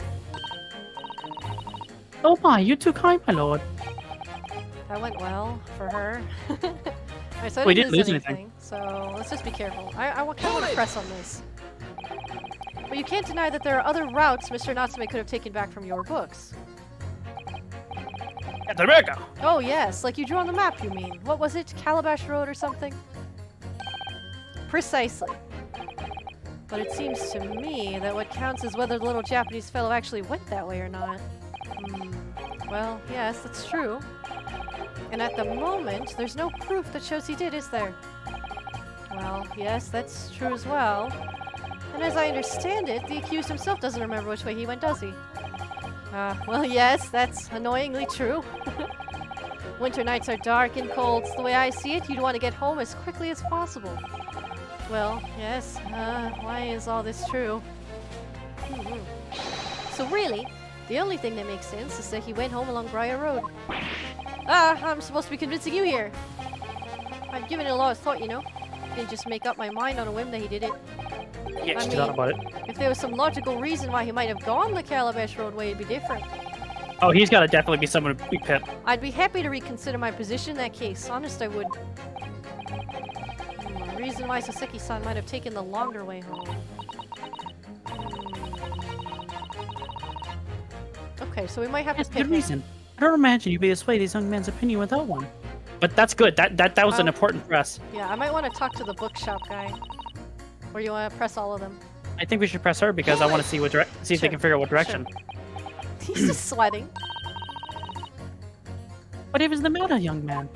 Oh my, you're too kind, my lord. That went well for her. Alright, so I We didn't didn't lose lose anything, anything. so let's just be careful. I kind of want to press on this. But you can't deny that there are other routes Mr. Natsume could have taken back from your books. At America. Oh yes, like you drew on the map, you mean. What was it? Calabash Road or something? Precisely. But it seems to me that what counts is whether the little Japanese fellow actually went that way or not. Well, yes, that's true. And at the moment, there's no proof that shows he did, is there? Well, yes, that's true as well. And as I understand it, the accused himself doesn't remember which way he went, does he? Well, yes, that's annoyingly true. Winter nights are dark and cold. So the way I see it, you'd want to get home as quickly as possible. Well, yes, why is all this true? So really, the only thing that makes sense is that he went home along Briar Road. I'm supposed to be convincing you here. I've given it a lot of thought, you know. Didn't just make up my mind on a whim that he did it. Yeah, I she mean, thought about it. If there was some logical reason why he might have gone the Calabash Road way, it'd be different. Oh, he's got to definitely be someone to be picked. I'd be happy to reconsider my position in that case. Honest, I would. Reason why Saseki-san might have taken the longer way home. Okay, so we might have That's to a pick good him. reason. I don't imagine you'd be swayed this young man's opinion without one. But that's good. That was an important press. Yeah, I might want to talk to the bookshop guy. Or you want to press all of them? I think we should press her because I want to see see if they Sure, can figure out what direction. He's just sweating. Whatever's the matter, young man?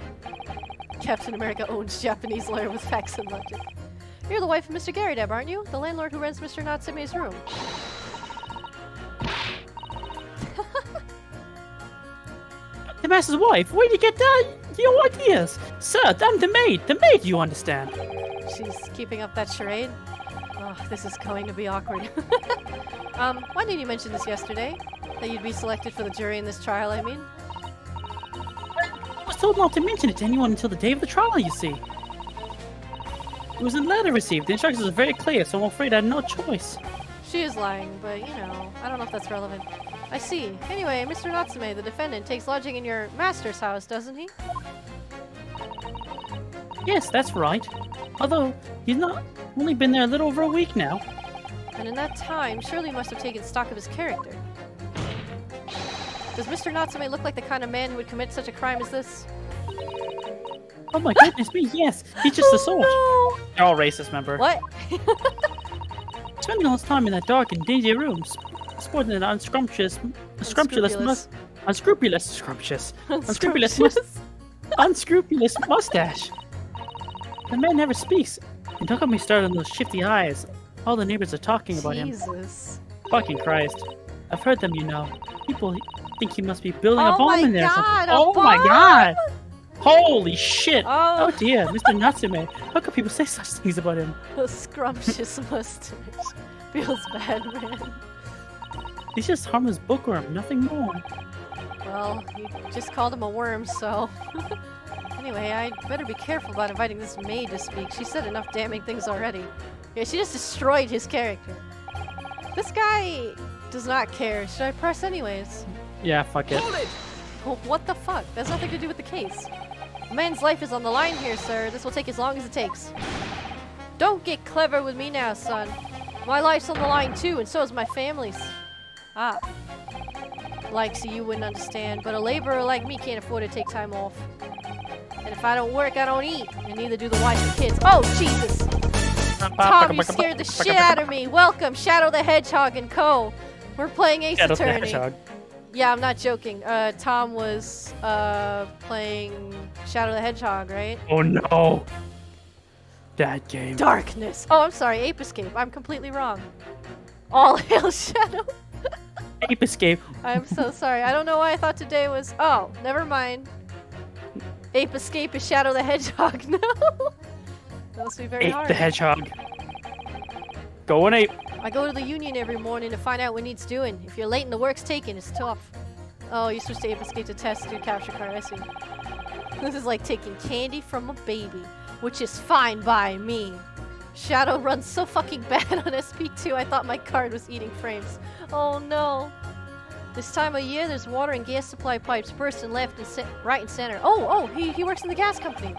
Captain America owns Japanese lawyer with facts and logic. You're the wife of Mr. Garydeb, aren't you? The landlord who rents Mr. Natsume's room. The master's wife? Where did you get that? Your ideas? Sir, I'm the maid. The maid, you understand. She's keeping up that charade. Oh, this is going to be awkward. Why didn't you mention this yesterday? That you'd be selected for the jury in this trial, I mean? I was told not to mention it to anyone until the day of the trial, you see. It was a letter received. The instructions are very clear, so I'm afraid I had no choice. She is lying, but you know, I don't know if that's relevant. I see. Anyway, Mr. Natsume, the defendant, takes lodging in your master's house, doesn't he? Yes, that's right. Although, he's not only been there a little over a week now. And in that time, surely you must have taken stock of his character. Does Mr. Natsume look like the kind of man who would commit such a crime as this? Oh my goodness me, yes. He's just a sort. No! You're all racist, member. What? Spending all his time in that dark and dingy room, sporting an unscrumptious mustache. The man never speaks. And don't get me started on those shifty eyes. All the neighbors are talking about him. Jesus. Fucking Christ. I've heard them, you know. People think he must be building Oh a bomb my in there. God, a Oh my bomb? god! Holy shit! Oh. Oh dear, Mr. Natsume. How could people say such things about him? The scrumptious mustache. Feels bad, man. He's just harmless bookworm, nothing more. Well, you just called him a worm, so... Anyway, I'd better be careful about inviting this maid to speak. She said enough damning things already. Yeah, she just destroyed his character. This guy does not care. Should I press anyways? Yeah, fuck it. Well, what the fuck? That's nothing to do with the case. A man's life is on the line here, sir. This will take as long as it takes. Don't get clever with me now, son. My life's on the line too, and so is my family's. Ah. Like, so you wouldn't understand, but a laborer like me can't afford to take time off. And if I don't work, I don't eat. And neither do the wife and kids. Oh, Jesus! Tom, you scared the shit out of me. Welcome, Shadow the Hedgehog and Co. We're playing Ace Shadow the Attorney. Hedgehog. Yeah, I'm not joking. Tom was playing Shadow the Hedgehog, right? Oh no! That game. Darkness. Oh, I'm sorry, Ape Escape. I'm completely wrong. All hail Shadow. Ape Escape. I'm so sorry. I don't know why I thought today was. Oh, never mind. Ape Escape is Shadow the Hedgehog. No. That must be very Ape hard. the Hedgehog. Go on, Ape. I go to the union every morning to find out what needs doing. If you're late and the work's taken, it's tough. Oh, you switched to Ape Escape to test your capture card. I see. This is like taking candy from a baby, which is fine by me. Shadow runs so fucking bad on SP2, I thought my card was eating frames. Oh no. This time of year, there's water and gas supply pipes bursting left and right and center. Oh, he works in the gas company.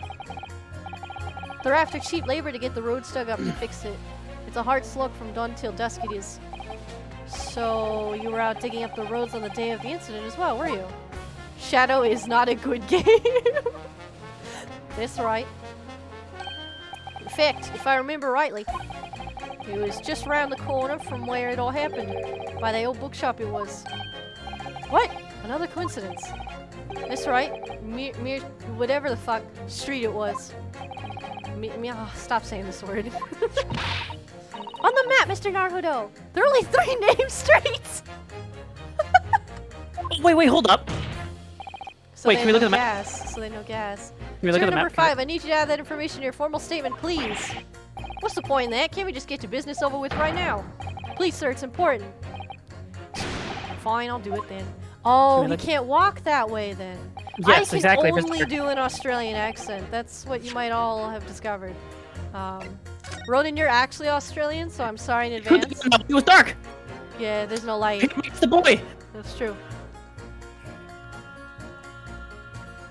They're after cheap labor to get the roads dug up and fix it. It's a hard slug from dawn till dusk it is. So, you were out digging up the roads on the day of the incident as well, were you? Shadow is not a good game. That's right. In fact, if I remember rightly, it was just around the corner from where it all happened. By the old bookshop it was. What? Another coincidence. That's right. Mere whatever the fuck street it was. Oh, stop saying this word. On the map, Mr. Naruto! There are only 3 named streets! Wait, hold up. So Wait, can we look at the map? gas, so they know gas. Can we look at the number map? 5, I need you to add that information in your formal statement, please. What's the point in that? Can't we just get to business over with right now? Please, sir, it's important. Fine, I'll do it then. Oh, you can't walk that way then. Yes, exactly. I can only do an Australian accent. That's what you might all have discovered. Ronan, you're actually Australian, so I'm sorry in advance. It was dark. Yeah, there's no light. It's the boy. That's true.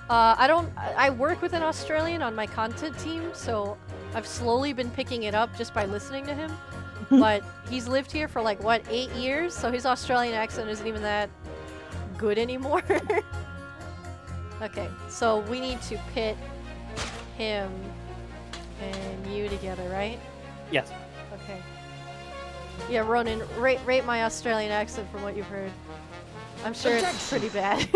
I work with an Australian on my content team, so I've slowly been picking it up just by listening to him. But he's lived here for like, what, 8 years? So his Australian accent isn't even that good anymore. Okay, so we need to pit him and you together, right? Yes. Okay. Yeah, Ronan, rate my Australian accent from what you've heard. I'm sure it's pretty bad.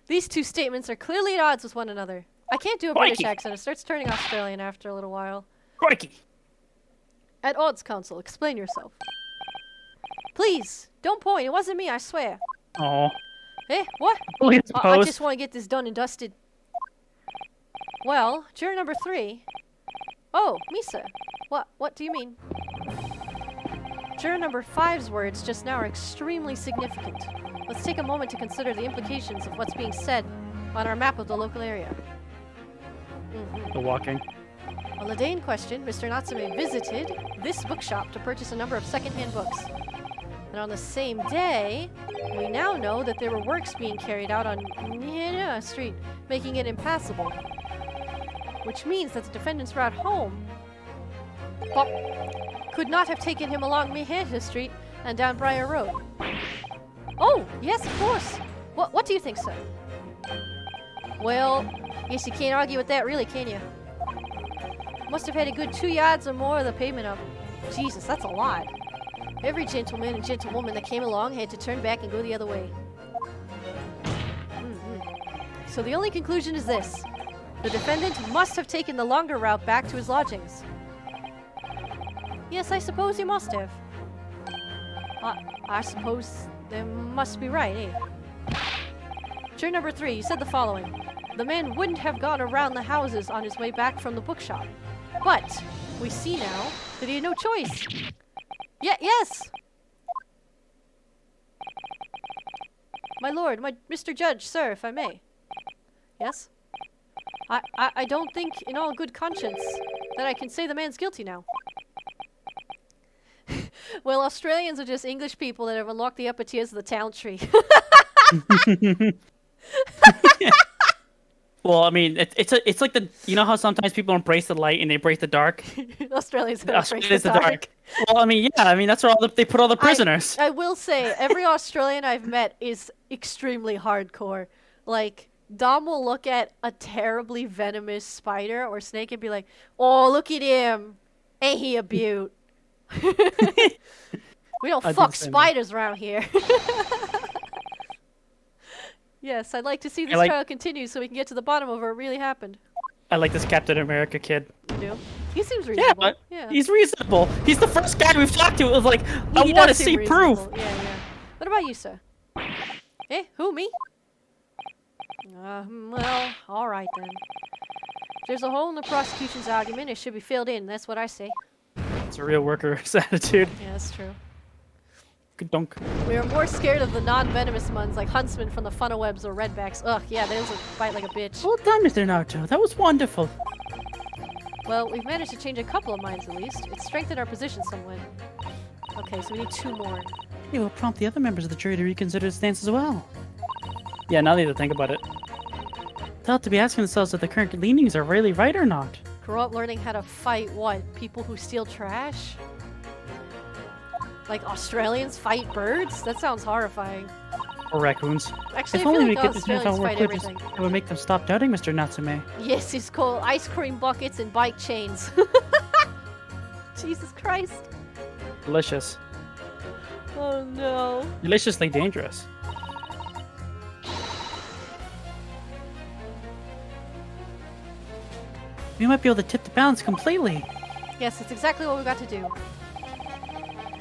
These two statements are clearly at odds with one another. I can't do a British Crikey. accent. It starts turning Australian after a little while. Crikey. At odds, Council, explain yourself. Please, don't point. It wasn't me, I swear. Oh. Eh, what? Please I pose. just want to get this done and dusted. Well, juror number 3. Oh, Misa. What do you mean? Juror number 5's words just now are extremely significant. Let's take a moment to consider the implications of what's being said on our map of the local area. The walking. On the day in question, Mr. Natsume visited this bookshop to purchase a number of secondhand books. And on the same day, we now know that there were works being carried out on Nina Street, making it impassable. Which means that the defendant's route home could not have taken him along Miheta Street and down Briar Road. Oh, yes, of course. What do you think, sir? Well, guess you can't argue with that, really, can you? Must have had a good 2 yards or more of the pavement up. Jesus, that's a lot. Every gentleman and gentlewoman that came along had to turn back and go the other way. So the only conclusion is this. The defendant must have taken the longer route back to his lodgings. Yes, I suppose he must have. I suppose they must be right, eh? Juror number 3, you said the following. The man wouldn't have gone around the houses on his way back from the bookshop. But we see now that he had no choice. Yes! My lord, Mr. Judge, sir, if I may. Yes? I don't think, in all good conscience, that I can say the man's guilty now. Well, Australians are just English people that have unlocked the upper tiers of the town tree. Well, I mean, it's like the, you know how sometimes people embrace the light and they embrace the dark? Australians Australia's the dark. Well, I mean, yeah, I mean, that's where they put all the prisoners. I will say, every Australian I've met is extremely hardcore. Like, Dom will look at a terribly venomous spider or snake and be like, oh, look at him. Ain't he a beaut? We don't fuck spiders around here. Yes, I'd like to see this trial continue so we can get to the bottom of what really happened. I like this Captain America kid. You do? He seems reasonable. Yeah, he's reasonable. He's the first guy we've talked to. It was like, I want to see proof. Yeah. What about you, sir? Eh? Who, me? Well, alright then. If there's a hole in the prosecution's argument, it should be filled in. That's what I say. It's a real worker's attitude. Yeah, that's true. Good dunk. We are more scared of the non-venomous ones like Huntsman from the Funnelwebs or Redbacks. Ugh, yeah, those will bite like a bitch. Well done, Mr. Naruto. That was wonderful. Well, we've managed to change a couple of minds at least. It's strengthened our position somewhat. Okay, so we need 2 more. It will prompt the other members of the jury to reconsider its stance as well. Yeah, now they have to think about it. They'll have to be asking themselves if the current leanings are really right or not. Grow up learning how to fight what? People who steal trash? Like Australians fight birds? That sounds horrifying. Or raccoons. Actually, If I feel only we like could defend Australians our fight work, everything. it would make them stop doubting Mr. Natsume. Yes, it's called ice cream buckets and bike chains. Jesus Christ. Delicious. Oh no. Deliciously dangerous. We might be able to tip the balance completely. Yes, it's exactly what we've got to do.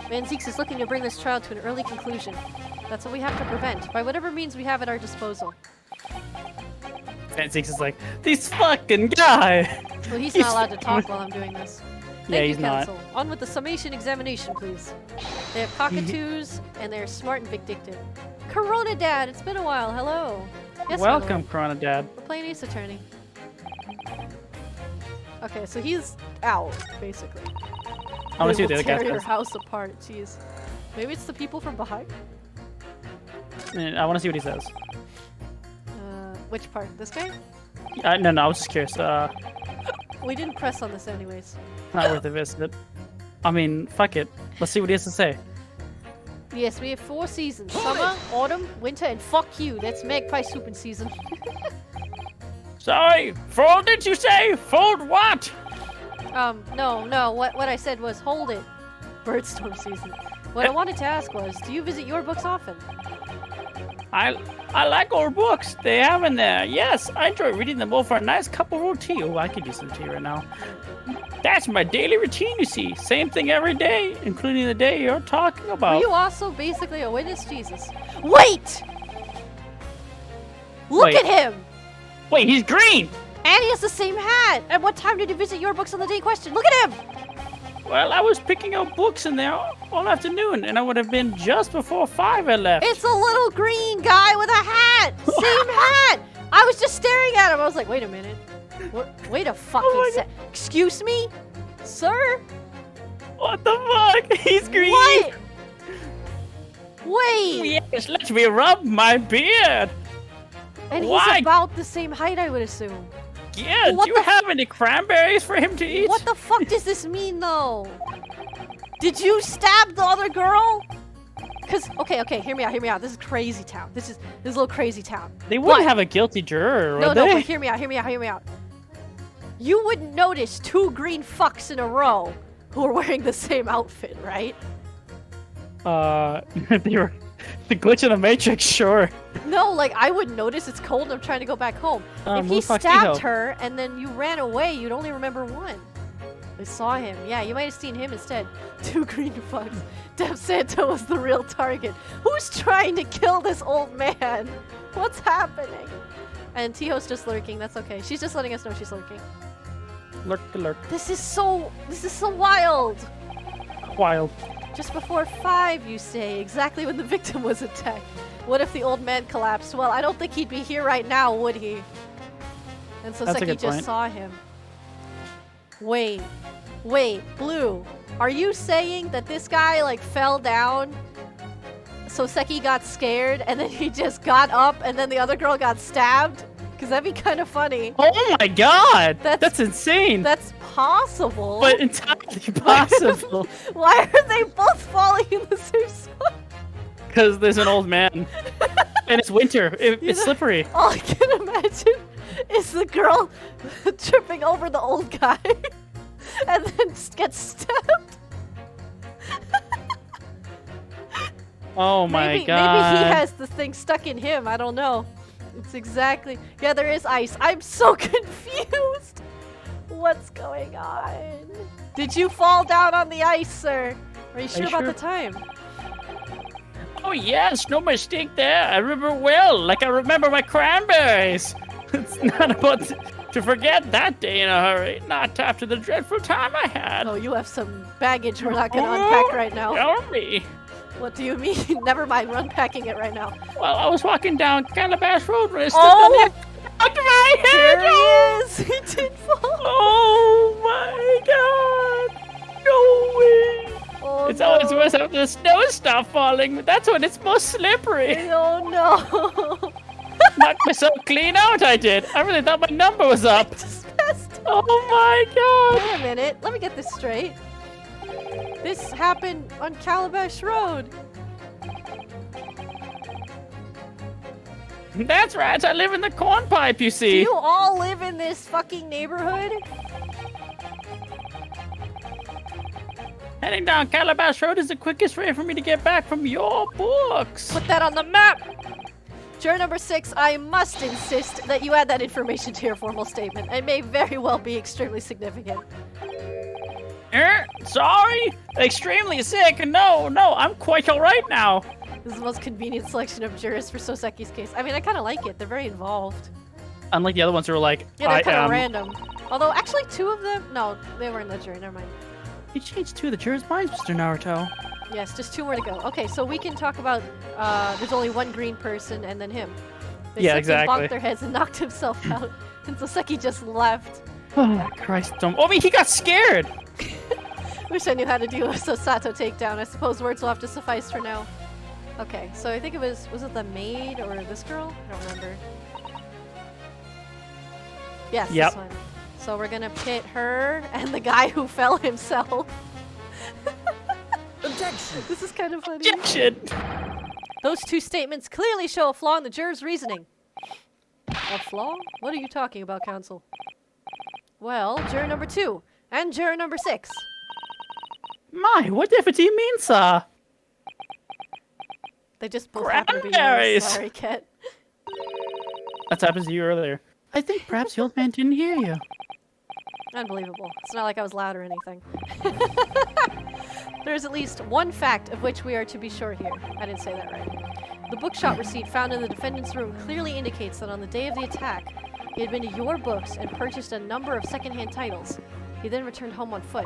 Van Zeeks is looking to bring this trial to an early conclusion. That's what we have to prevent, by whatever means we have at our disposal. Van Zeeks is like, this fucking guy! Well, he's not allowed to talk while I'm doing this. Yeah, Thank he's you, not. Counsel. On with the summation examination, please. They have cockatoos, and they're smart and vindictive. Corona Dad, it's been a while. Hello. Yes, my Welcome, lord. Corona Dad. We're playing Ace Attorney. Okay, so he's out, basically. I want to see what the They other guy will tear your says. house apart. Jeez. Maybe it's the people from behind. I want to see what he says. Which part? This guy? No, I was just curious. We didn't press on this anyways. Not worth a visit. I mean, fuck it. Let's see what he has to say. Yes, we have 4 seasons. Summer, autumn, winter, and fuck you. That's Magpie Swooping season. Sorry, fold did you say? Fold what? No. What I said was hold it. Birdstorm season. What I wanted to ask was, do you visit your books often? I like old books they have in there. Yes, I enjoy reading them over a nice cup of old tea. Oh, I could use some tea right now. That's my daily routine, you see. Same thing every day, including the day you're talking Are about. you also basically a witness, Jesus? Wait! Look Wait. at him! Wait, he's green! And he has the same hat! At what time did you visit your books on the day in question? Look at him! Well, I was picking up books in there all afternoon, and I would have been just before 5 I left. It's a little green guy with a hat! Same hat! I was just staring at him. I was like, wait a minute. Wait a fucking my sec. Excuse me? Sir? What the fuck? He's green! What? Wait! Yes, let me rub my beard! And Why? he's about the same height, I would assume. Yeah, What do you the have any cranberries for him to eat? What the fuck does this mean, though? Did you stab the other girl? Cause okay, hear me out. This is crazy town. This is a little crazy town. They wouldn't What? have a guilty juror, No, would no, they? but hear me out. You wouldn't notice two green fucks in a row who are wearing the same outfit, right? They were the glitch in the Matrix, sure. No, like I wouldn't notice. It's cold and I'm trying to go back home. If he move Foxy stabbed Hill. her and then you ran away, you'd only remember one. I saw him. Yeah, you might have seen him instead. Two green fucks. Deb Santo was the real target. Who's trying to kill this old man? What's happening? And Tiho's just lurking. That's okay. She's just letting us know she's lurking. Lurk to lurk. This is so wild. Wild. Just before 5, you say, exactly when the victim was attacked. What if the old man collapsed? Well, I don't think he'd be here right now, would he? And That's a Soseki good just point. saw him. Wait, Blue, are you saying that this guy, like, fell down? Soseki got scared, and then he just got up, and then the other girl got stabbed? Because that'd be kind of funny. Oh my god! That's- That's insane! That's possible. but entirely possible. Why are they both falling in the same spot? Because there's an old man. And it's winter. It's know- slippery. All I can imagine is the girl tripping over the old guy and then gets stabbed. Oh my Maybe god. he has the thing stuck in him. I don't know. It's exactly. Yeah, there is ice. I'm so confused. What's going on? Did you fall down on the ice, sir? Are you sure about sure? the time? Oh yes, no mistake there. I remember well, like I remember my cranberries. It's not about to forget that day in a hurry. Not after the dreadful time I had. Oh, you have some baggage we're not going to unpack right now. Tell me. What do you mean? Never mind, we're unpacking it right now. Well, I was walking down Calabash Road when I stepped Oh! on the knocked my head. There he is! He did fall! Oh my god! No way! Oh, It's no. always worse after the snow stops falling, but that's when it's most slippery. Oh no! Knocked myself clean out, I did. I really thought my number was up. Just passed out. Oh my god! Wait a minute, let me get this straight. This happened on Calabash Road. That's right, I live in the corn pipe, you Do see. you all live in this fucking neighborhood? Heading down Calabash Road is the quickest way for me to get back from your books. Put that on the map! Juror number 6, I must insist that you add that information to your formal statement. It may very well be extremely significant. Sorry? Extremely sick? No, I'm quite alright now. This is the most convenient selection of jurors for Soseki's case. I mean, I kind of like it. They're very involved. Unlike the other ones who were like, Yeah, they're I kind of am. random. Although, actually, 2 of them... No, they were in the jury. Never mind. You changed 2 of the jurors' minds, Mr. Naruto. Yes, just 2 more to go. Okay, so we can talk about... there's only one green person and then him. They Yeah, simply exactly. bonked their heads and knocked himself out. And Soseki just left. Oh, Christ. Oh, he got scared. Wish I knew how to do a Sosato takedown. I suppose words will have to suffice for now. Okay, so I think it was it the maid or this girl? I don't remember. Yes, Yep. this one. So we're gonna pit her and the guy who fell himself. Objection! This is kind of funny. Objection. Those 2 statements clearly show a flaw in the juror's reasoning. A flaw? What are you talking about, counsel? Well, juror number 2 and juror number 6. My, what if it mean, sir? They just both happen to be yours. Cranberries! Sorry, Cat. That's happened to you earlier. I think perhaps the old man didn't hear you. Unbelievable. It's not like I was loud or anything. There's at least one fact of which we are to be sure here. I didn't say that right. The bookshop receipt found in the defendant's room clearly indicates that on the day of the attack, he had been to your books and purchased a number of secondhand titles. He then returned home on foot.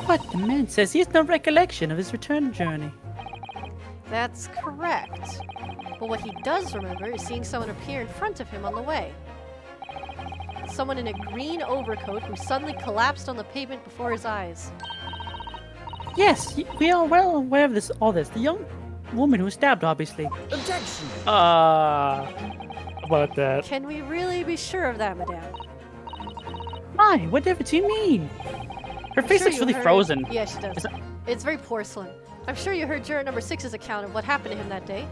What? The man says he has no recollection of his return journey. That's correct. But what he does remember is seeing someone appear in front of him on the way. Someone in a green overcoat who suddenly collapsed on the pavement before his eyes. Yes, we are well aware of all this. The young woman who was stabbed, obviously. Objection! About that. Can we really be sure of that, madame? Why? Whatever do you mean? Her I'm face sure looks you really heard- frozen. Yeah, she does. Is that- It's very porcelain. I'm sure you heard juror number 6's account of what happened to him that day.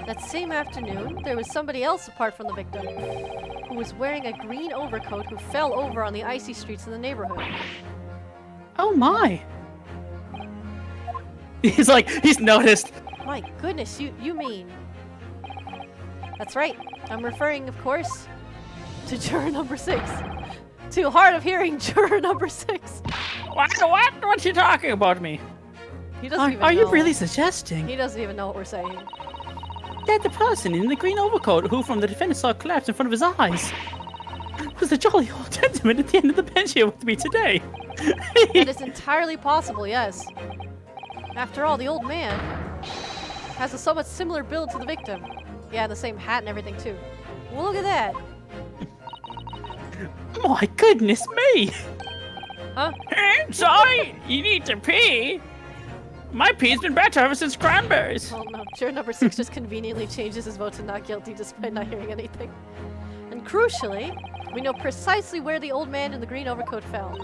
That same afternoon, there was somebody else apart from the victim, who was wearing a green overcoat who fell over on the icy streets in the neighborhood. Oh my! He's noticed. My goodness, you mean... That's right. I'm referring, of course, to juror number 6. To hard of hearing juror number 6. What's he talking about me? He doesn't even Are you know. really suggesting He doesn't even know what we're saying. that the person in the green overcoat who from the defendant saw collapse in front of his eyes was the jolly old gentleman at the end of the bench here with me today? That is entirely possible, yes. After all, the old man has a somewhat similar build to the victim. Yeah, the same hat and everything, too. Well, look at that. My goodness me! Huh? Sorry, you need to pee? My pee's been better ever since cranberries. Oh no, juror number 6 just conveniently changes his vote to not guilty despite not hearing anything. And crucially, we know precisely where the old man in the green overcoat fell.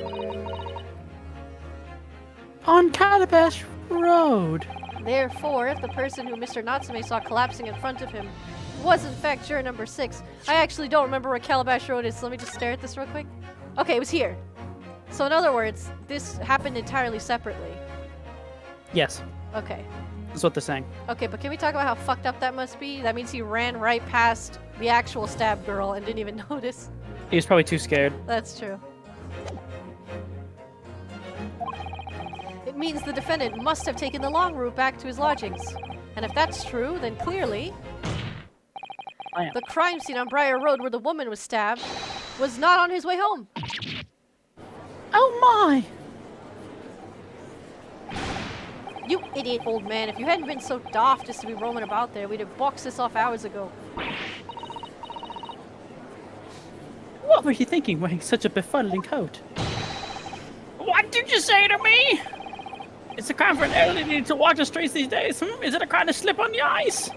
On Calabash Road. Therefore, if the person who Mr. Natsume saw collapsing in front of him was in fact juror number 6, I actually don't remember where Calabash Road is, so let me just stare at this real quick. Okay, it was here. So in other words, this happened entirely separately. Yes, Okay. that's what they're saying. Okay, but can we talk about how fucked up that must be? That means he ran right past the actual stab girl and didn't even notice. He was probably too scared. That's true. It means the defendant must have taken the long route back to his lodgings. And if that's true, then clearly Bam. the crime scene on Briar Road where the woman was stabbed was not on his way home. Oh my! You idiot old man, if you hadn't been so daft as to be roaming about there, we'd have boxed this off hours ago. What were you thinking wearing such a befuddling coat? What did you say to me? It's a crime for an elderly to walk the streets these days. Is it a crime to slip on the ice?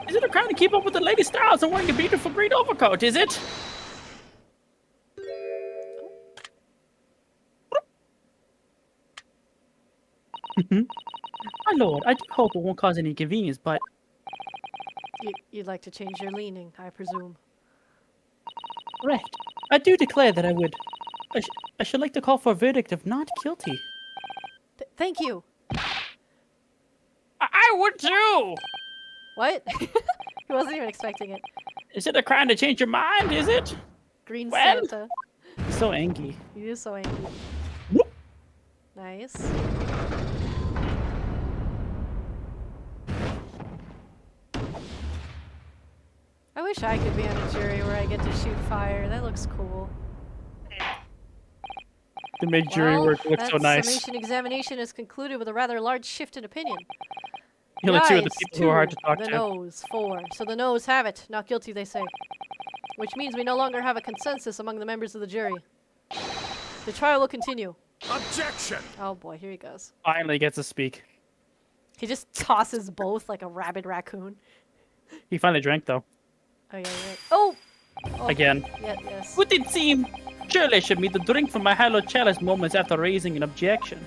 Is it a crime to keep up with the latest styles and wearing a beautiful green overcoat, is it? My lord, I do hope it won't cause any inconvenience, but You'd like to change your leaning, I presume. correct. I do declare that I should like to call for a verdict of not guilty. Thank you. I would too! What? He wasn't even expecting it. Is it a crime to change your mind, is it? Green Well. Santa. So angry. He is so angry. Whoop. Nice. I wish I could be on a jury where I get to shoot fire. That looks cool. To make jury Well, work look so that nice. summation examination is concluded with a rather large shift in opinion. You know, two of the Eyes, people who are hard to 2, talk the to. nose, 4. So the nose have it. Not guilty, they say. Which means we no longer have a consensus among the members of the jury. The trial will continue. Objection! Oh boy, here he goes. Finally gets to speak. He just tosses both like a rabid raccoon. He finally drank though. Oh, yeah, yeah. Oh! Oh, Again. Yeah, yes. Would it seem? Surely I should meet the drink from my hallowed chalice moments after raising an objection.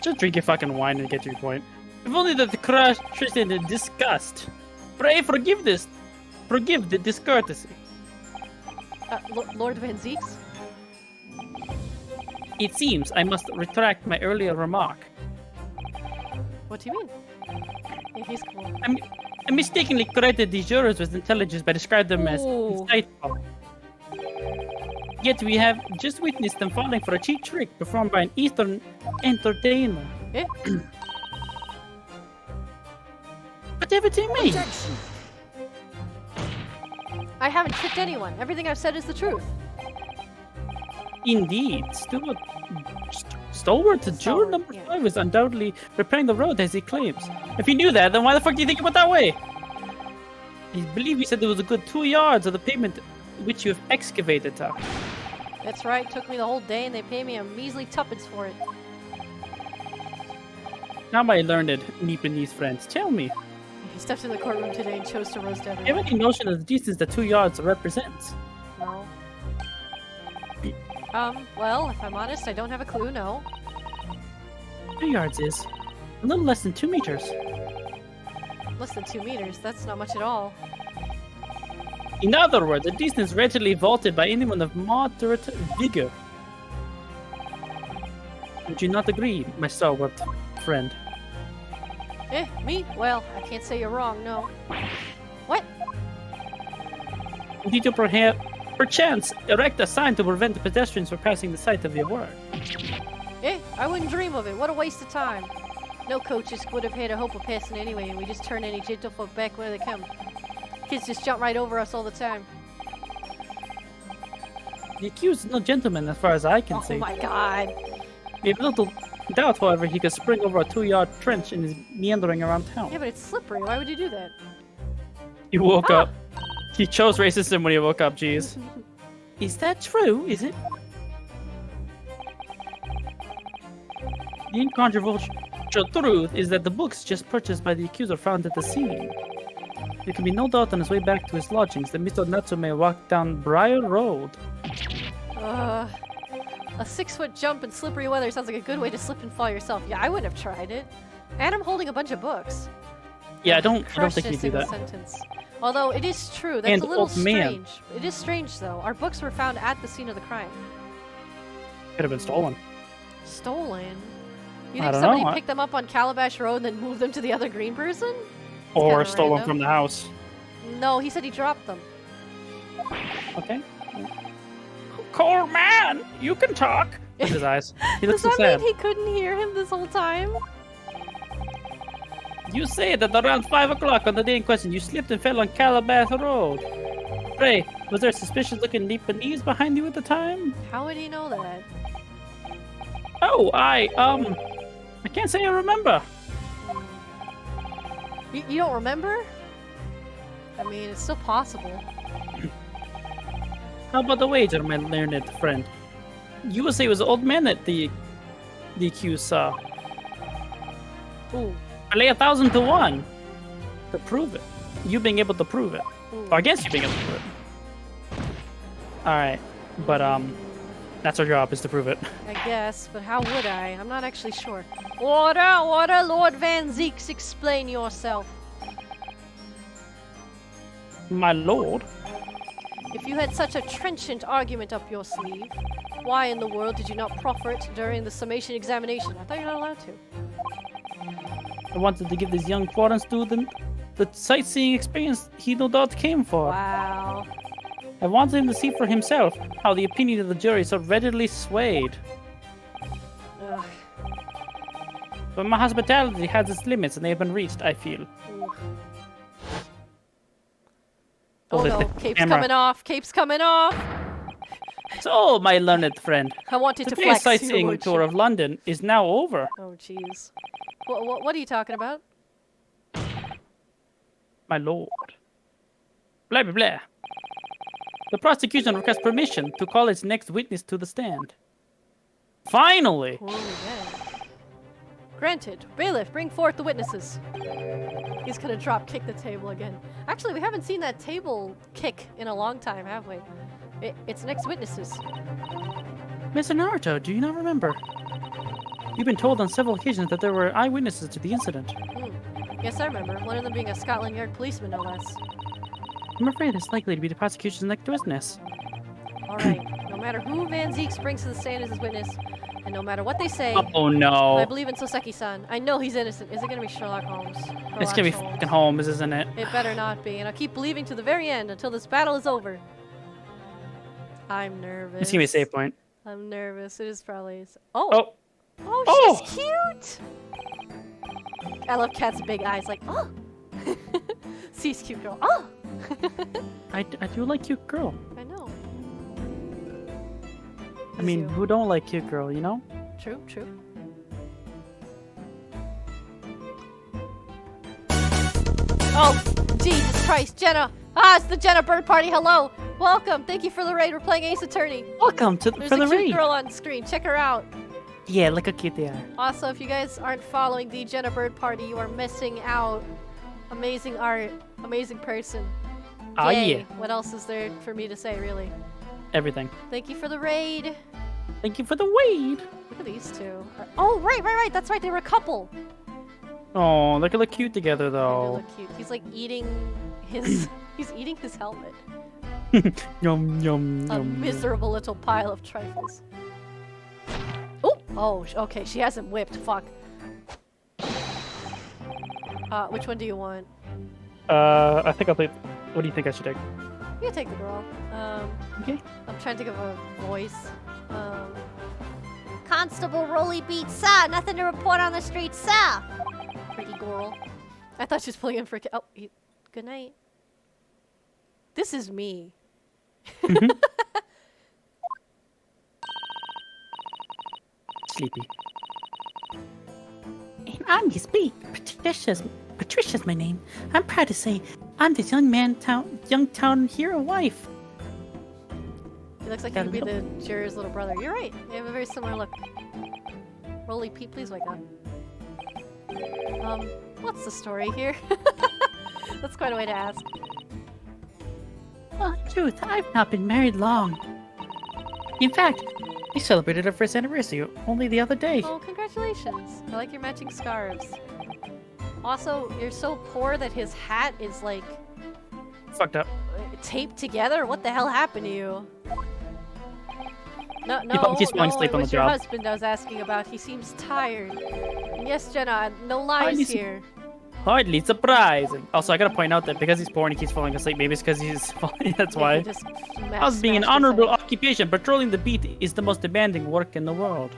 Just drink your fucking wine and get to your point. If only that the crush Tristan in disgust. Pray forgive the discourtesy. Lord Van Zeeks? It seems I must retract my earlier remark. What do you mean? Yeah, he's cool. I mistakenly credited these jurors with intelligence by describing them as Ooh. insightful. Yet we have just witnessed them falling for a cheap trick performed by an Eastern entertainer. Eh? Whatever do you mean? Objection. I haven't tricked anyone. Everything I've said is the truth. Indeed, Stalwart juror Stalwart, number yeah. 5 is undoubtedly repairing the road as he claims. If you knew that, then why the fuck do you think about that way? I believe you said there was a good 2 yards of the pavement which you have excavated, Doc. That's right. Took me the whole day, and they pay me a measly tuppence for it. Now, my learned Nipponese friends, tell me, He stepped in the courtroom today and chose to roast do you have everyone. any notion of the distance that 2 yards represents? No. Well, if I'm honest, I don't have a clue. No. 2 yards is a little less than 2 meters. Less than 2 meters. That's not much at all. In other words, a distance readily vaulted by anyone of moderate vigor. Would you not agree, my stalwart friend? Me? Well, I can't say you're wrong. No. What? Did you perchance erect a sign to prevent the pedestrians from passing the site of your work? I wouldn't dream of it. What a waste of time. No coaches would have had a hope of passing anyway, and we just turn any gentlefolk back where they come. Kids just jump right over us all the time. The accused is no gentleman as far as I can Oh see. my god. We have little doubt, however, he could spring over a 2-yard trench and is meandering around town. Yeah, but it's slippery. Why would you do that? He woke up. He chose racism when he woke up, jeez. Is that true, is it? The incontrovertible truth is that the books just purchased by the accuser found at the scene. There can be no doubt on his way back to his lodgings that Mr. Natsume walked down Briar Road. A 6-foot jump in slippery weather sounds like a good way to slip and fall yourself. Yeah, I wouldn't have tried it. And I'm holding a bunch of books. Yeah, I don't Crushed think in a he'd do single that. sentence. Although it is true, that's And a little old man. strange. It is strange though. Our books were found at the scene of the crime. Could have been stolen. Stolen? You I think don't somebody know. picked them up on Calabash Road and then moved them to the other green person? Or kinda stolen random. from the house. No, he said he dropped them. Okay. Cold man, you can talk. Look at his eyes. He Does looks so that sad. mean he couldn't hear him this whole time? You say that around 5 o'clock on the day in question, you slipped and fell on Calabash Road. Pray, was there a suspicious-looking Nipponese behind you at the time? How would he know that? Oh, I can't say I remember. You don't remember? I mean, it's still possible. How about the wager, my learned friend? You would say it was an old man that the accused saw. Ooh. I lay 1,000 to 1 to prove it. You being able to prove it. Ooh. Or I guess you being able to prove it. Alright, but that's our job, is to prove it. I guess, but how would I? I'm not actually sure. Order, Lord Van Zeeks, explain yourself. My lord. If you had such a trenchant argument up your sleeve, why in the world did you not proffer it during the summation examination? I thought you're not allowed to. I wanted to give this young foreign student the sightseeing experience he no doubt came for. Wow. I wanted him to see for himself how the opinion of the jury so readily swayed. Ugh. But my hospitality has its limits and they have been reached, I feel. Ooh. Oh, Oh the no, cape's camera. coming off, cape's coming off! So, my learned friend, I wanted to today's flex you, sightseeing would tour you? of London is now over. Oh jeez. What are you talking about? My lord. Blah, blah, blah. The prosecution requests permission to call its next witness to the stand. Finally! Who are we getting? Granted. Bailiff, bring forth the witnesses. He's gonna drop kick the table again. Actually, we haven't seen that table kick in a long time, have we? It's next witnesses. Mr. Naruto, do you not remember? You've been told on several occasions that there were eyewitnesses to the incident. Yes, I remember. One of them being a Scotland Yard policeman, no less. I'm afraid it's likely to be the prosecution's next witness. Alright, no matter who Van Zeeks brings to the stand as his witness, And no matter what they say, Oh no. I believe in Soseki-san. I know he's innocent. Is it gonna be Sherlock Holmes? It's gonna be fucking Holmes, isn't it? It better not be. And I'll keep believing to the very end until this battle is over. I'm nervous. It's gonna be a save point. I'm nervous. It is probably. Oh. Oh. Oh, she's cute. I love Kat's big eyes. Like, oh. C's cute girl. Oh. I do like cute girl. I know. I mean, you. who don't like cute girl, you know? True, true. Oh, Jesus Christ, Jenna! Ah, it's the Jenna Bird Party. Hello, welcome. Thank you for the raid. We're playing Ace Attorney. Welcome to There's for a the cute raid. girl on screen. Check her out. Yeah, look how cute they are. Also, if you guys aren't following the Jenna Bird Party, you are missing out. Amazing art, amazing person. Oh Yay. yeah, What else is there for me to say, really? everything. Thank you for the raid. Thank you for the raid. Look at these two. Oh, right. That's right. They were a couple. Oh, look at look cute together They do though. look cute. He's like eating his. He's eating his helmet. Yum yum A yum. miserable little pile of trifles. Oh, okay. She has him whipped. Fuck. Which one do you want? I think I'll play. What do you think I should take? You take the girl. Okay. I'm trying to think of a voice. Constable Rolly beat Sa. Nothing to report on the street, Sa. Pretty girl. I thought she was pulling in for. Oh, good night. This is me. Sleepy. And I'm his beat. Patricia's my name. I'm proud to say I'm this young town hero wife. He looks like he could be the juror's little brother. You're right. They have a very similar look. Rolly Pete, please wake up. What's the story here? That's quite a way to ask. Well, in truth, I've not been married long. In fact, we celebrated our first anniversary only the other day. Oh, congratulations. I like your matching scarves. Also, you're so poor that his hat is like Fucked up. taped together. What the hell happened to you? No, he's falling no, asleep it on the was your job. husband I was asking about. He seems tired. And yes, Jenna, no lies listen- here. Hardly surprising. Also, I gotta point out that because he's poor and he keeps falling asleep, maybe it's because he's falling. That's He why. just Us being an smashed his honorable head. occupation, patrolling the beat is the most demanding work in the world.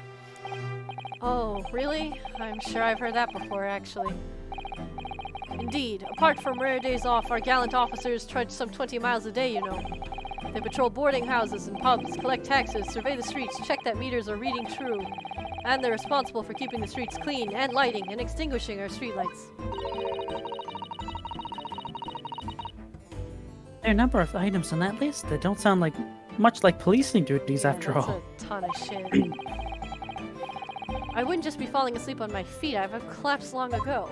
Oh, really? I'm sure I've heard that before, actually. Indeed, apart from rare days off, our gallant officers trudge some 20 miles a day, you know. They patrol boarding houses and pubs, collect taxes, survey the streets, check that meters are reading true. And they're responsible for keeping the streets clean and lighting and extinguishing our streetlights. There are a number of items on that list that don't sound like much like policing duties after That's all. a ton of shit. I wouldn't just be falling asleep on my feet. I've collapsed long ago.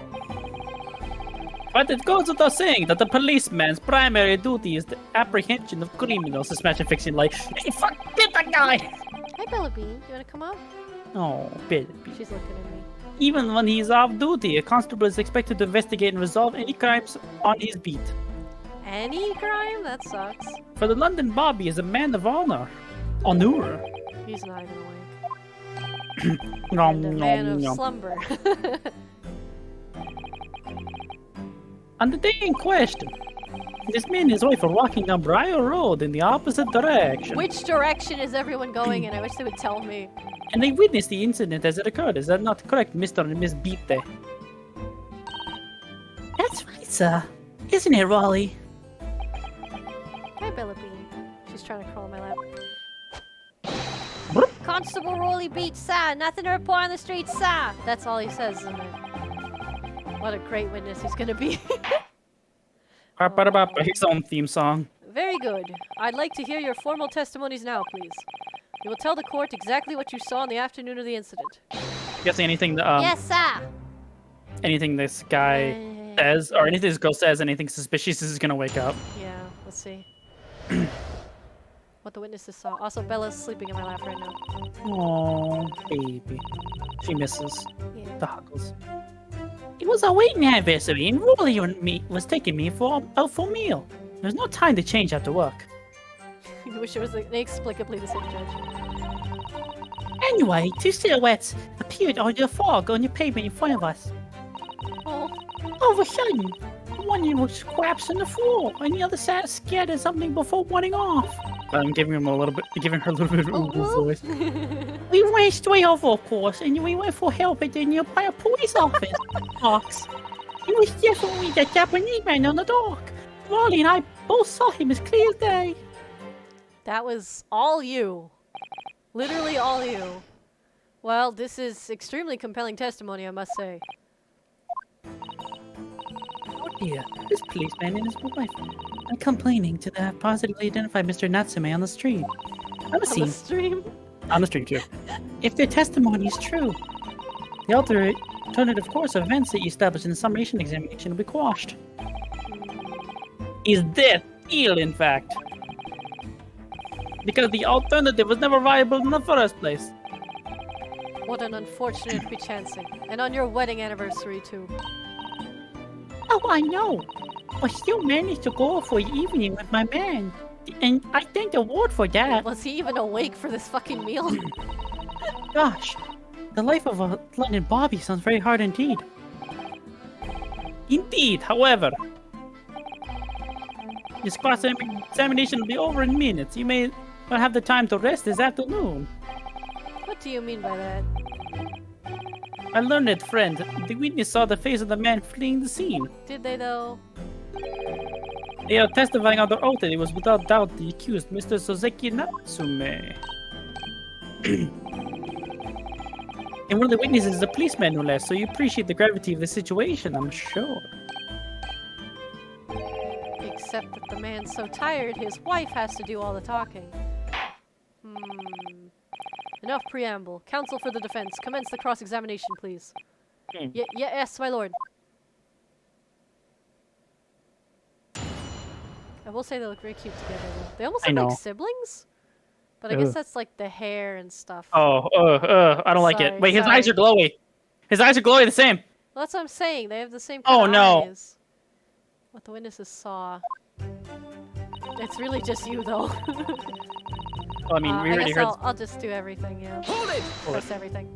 But it goes without saying that the policeman's primary duty is the apprehension of criminals. This match and fixing like, hey, fuck, get that guy! Hi, Bella Bean. You wanna come up? Oh, baby. She's looking at me. Even when he's off duty, a constable is expected to investigate and resolve any crimes on his beat. Any crime? That sucks. For the London Bobby is a man of honor. Honor. He's not even awake. Nom, And a man nom, of nom. slumber. On the day in question, this man and his wife are walking down Briar Road in the opposite direction. Which direction is everyone going in? I wish they would tell me. And they witnessed the incident as it occurred. Is that not correct, Mr. and Miss Beate? That's right, sir. Isn't it, Raleigh? Hi, Bella Bean. She's trying to crawl in my lap. Brook. Constable Rolly beats Sa. Nothing to report on the street, Sa. That's all he says, isn't it? What a great witness he's gonna be. His own theme song. Very good. I'd like to hear your formal testimonies now, please. You will tell the court exactly what you saw on the afternoon of the incident. Guessing anything, Yes, Sa. anything this guy says, or anything this girl says, anything suspicious is gonna wake up. Yeah, let's see. What the witnesses saw. Also, Bella's sleeping in my lap right now. Oh, baby. She misses Yeah. the huggles. It was our wedding anniversary, and Raleigh and me was taking me out for a meal. There was no time to change after work. I wish it was inexplicably the same judge. Anyway, two silhouettes appeared out of the fog on the pavement in front of us. Oh, All of a sudden, one of them was collapsed on the floor, and the other sat scared of something before running off. I'm giving her a little bit of oh, voice. We ran straight over, of course, and we went for help at the nearby police office box. It was definitely the Japanese man on the dock. Ronnie and I both saw him as clear as day. That was all you. Literally all you. Well, this is extremely compelling testimony, I must say. Oh dear, this policeman and his wife are complaining to the positively identified Mr. Natsume on the street. On the On the scene. stream. On the street, too. If their testimony is true, the alternative course of events that you established in the summation examination will be quashed. Is death ill, in fact? Because the alternative was never viable in the first place. What an unfortunate bechancing. And on your wedding anniversary, too. Oh, I know. I still managed to go for the evening with my man. And I thank the Lord for that. Was he even awake for this fucking meal? Gosh, the life of a London Bobby sounds very hard indeed. Indeed, however, this cross-examination will be over in minutes. You may not have the time to rest this afternoon. What do you mean by that? I learned it, friend. The witness saw the face of the man fleeing the scene. Did they, though? They are testifying under oath that it was without doubt the accused, Mr. Soseki Natsume. And one of the witnesses is a policeman, no less, so you appreciate the gravity of the situation, I'm sure. Except that the man's so tired, his wife has to do all the talking. Enough preamble. Counsel for the defense, commence the cross-examination, please. Yes, my lord. I will say they look very cute together, though. They almost I look know. like siblings? But I guess Ugh. that's like the hair and stuff. Oh, I don't like it. Sorry, Wait, his eyes are glowy. His eyes are glowy the same. Well, that's what I'm saying. They have the same Oh, kind of no. eyes. What the witnesses saw. It's really just you, though. Well, I mean, we I already guess heard. I'll just do everything, yeah. Hold it! Press everything.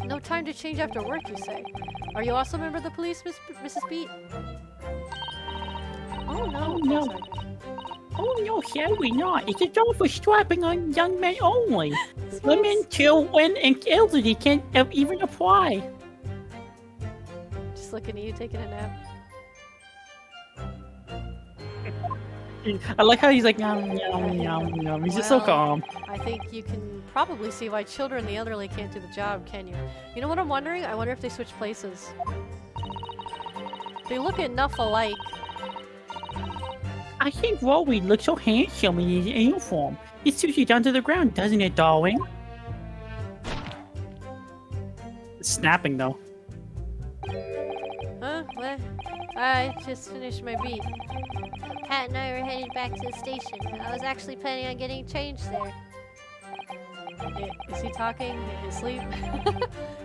No time to change after work, you say? Are you also a member of the police, Mrs. Beat? Oh, no. no. Sorry. Oh no, sadly not. It's a job for strapping on young men only. Women, children, and elderly can't even apply. Just looking at you taking a nap. I like how he's like, yum, yum, yum, yum. He's just so Well, calm. I think you can probably see why children and the elderly can't do the job, can you? You know what I'm wondering? I wonder if they switch places. They look enough alike. I think Rory looks so handsome in his uniform. It suits you down to the ground, doesn't it, darling? It's snapping though. Huh? What? I just finished my beat. Pat and I were headed back to the station. I was actually planning on getting changed there. Is he talking in his sleep?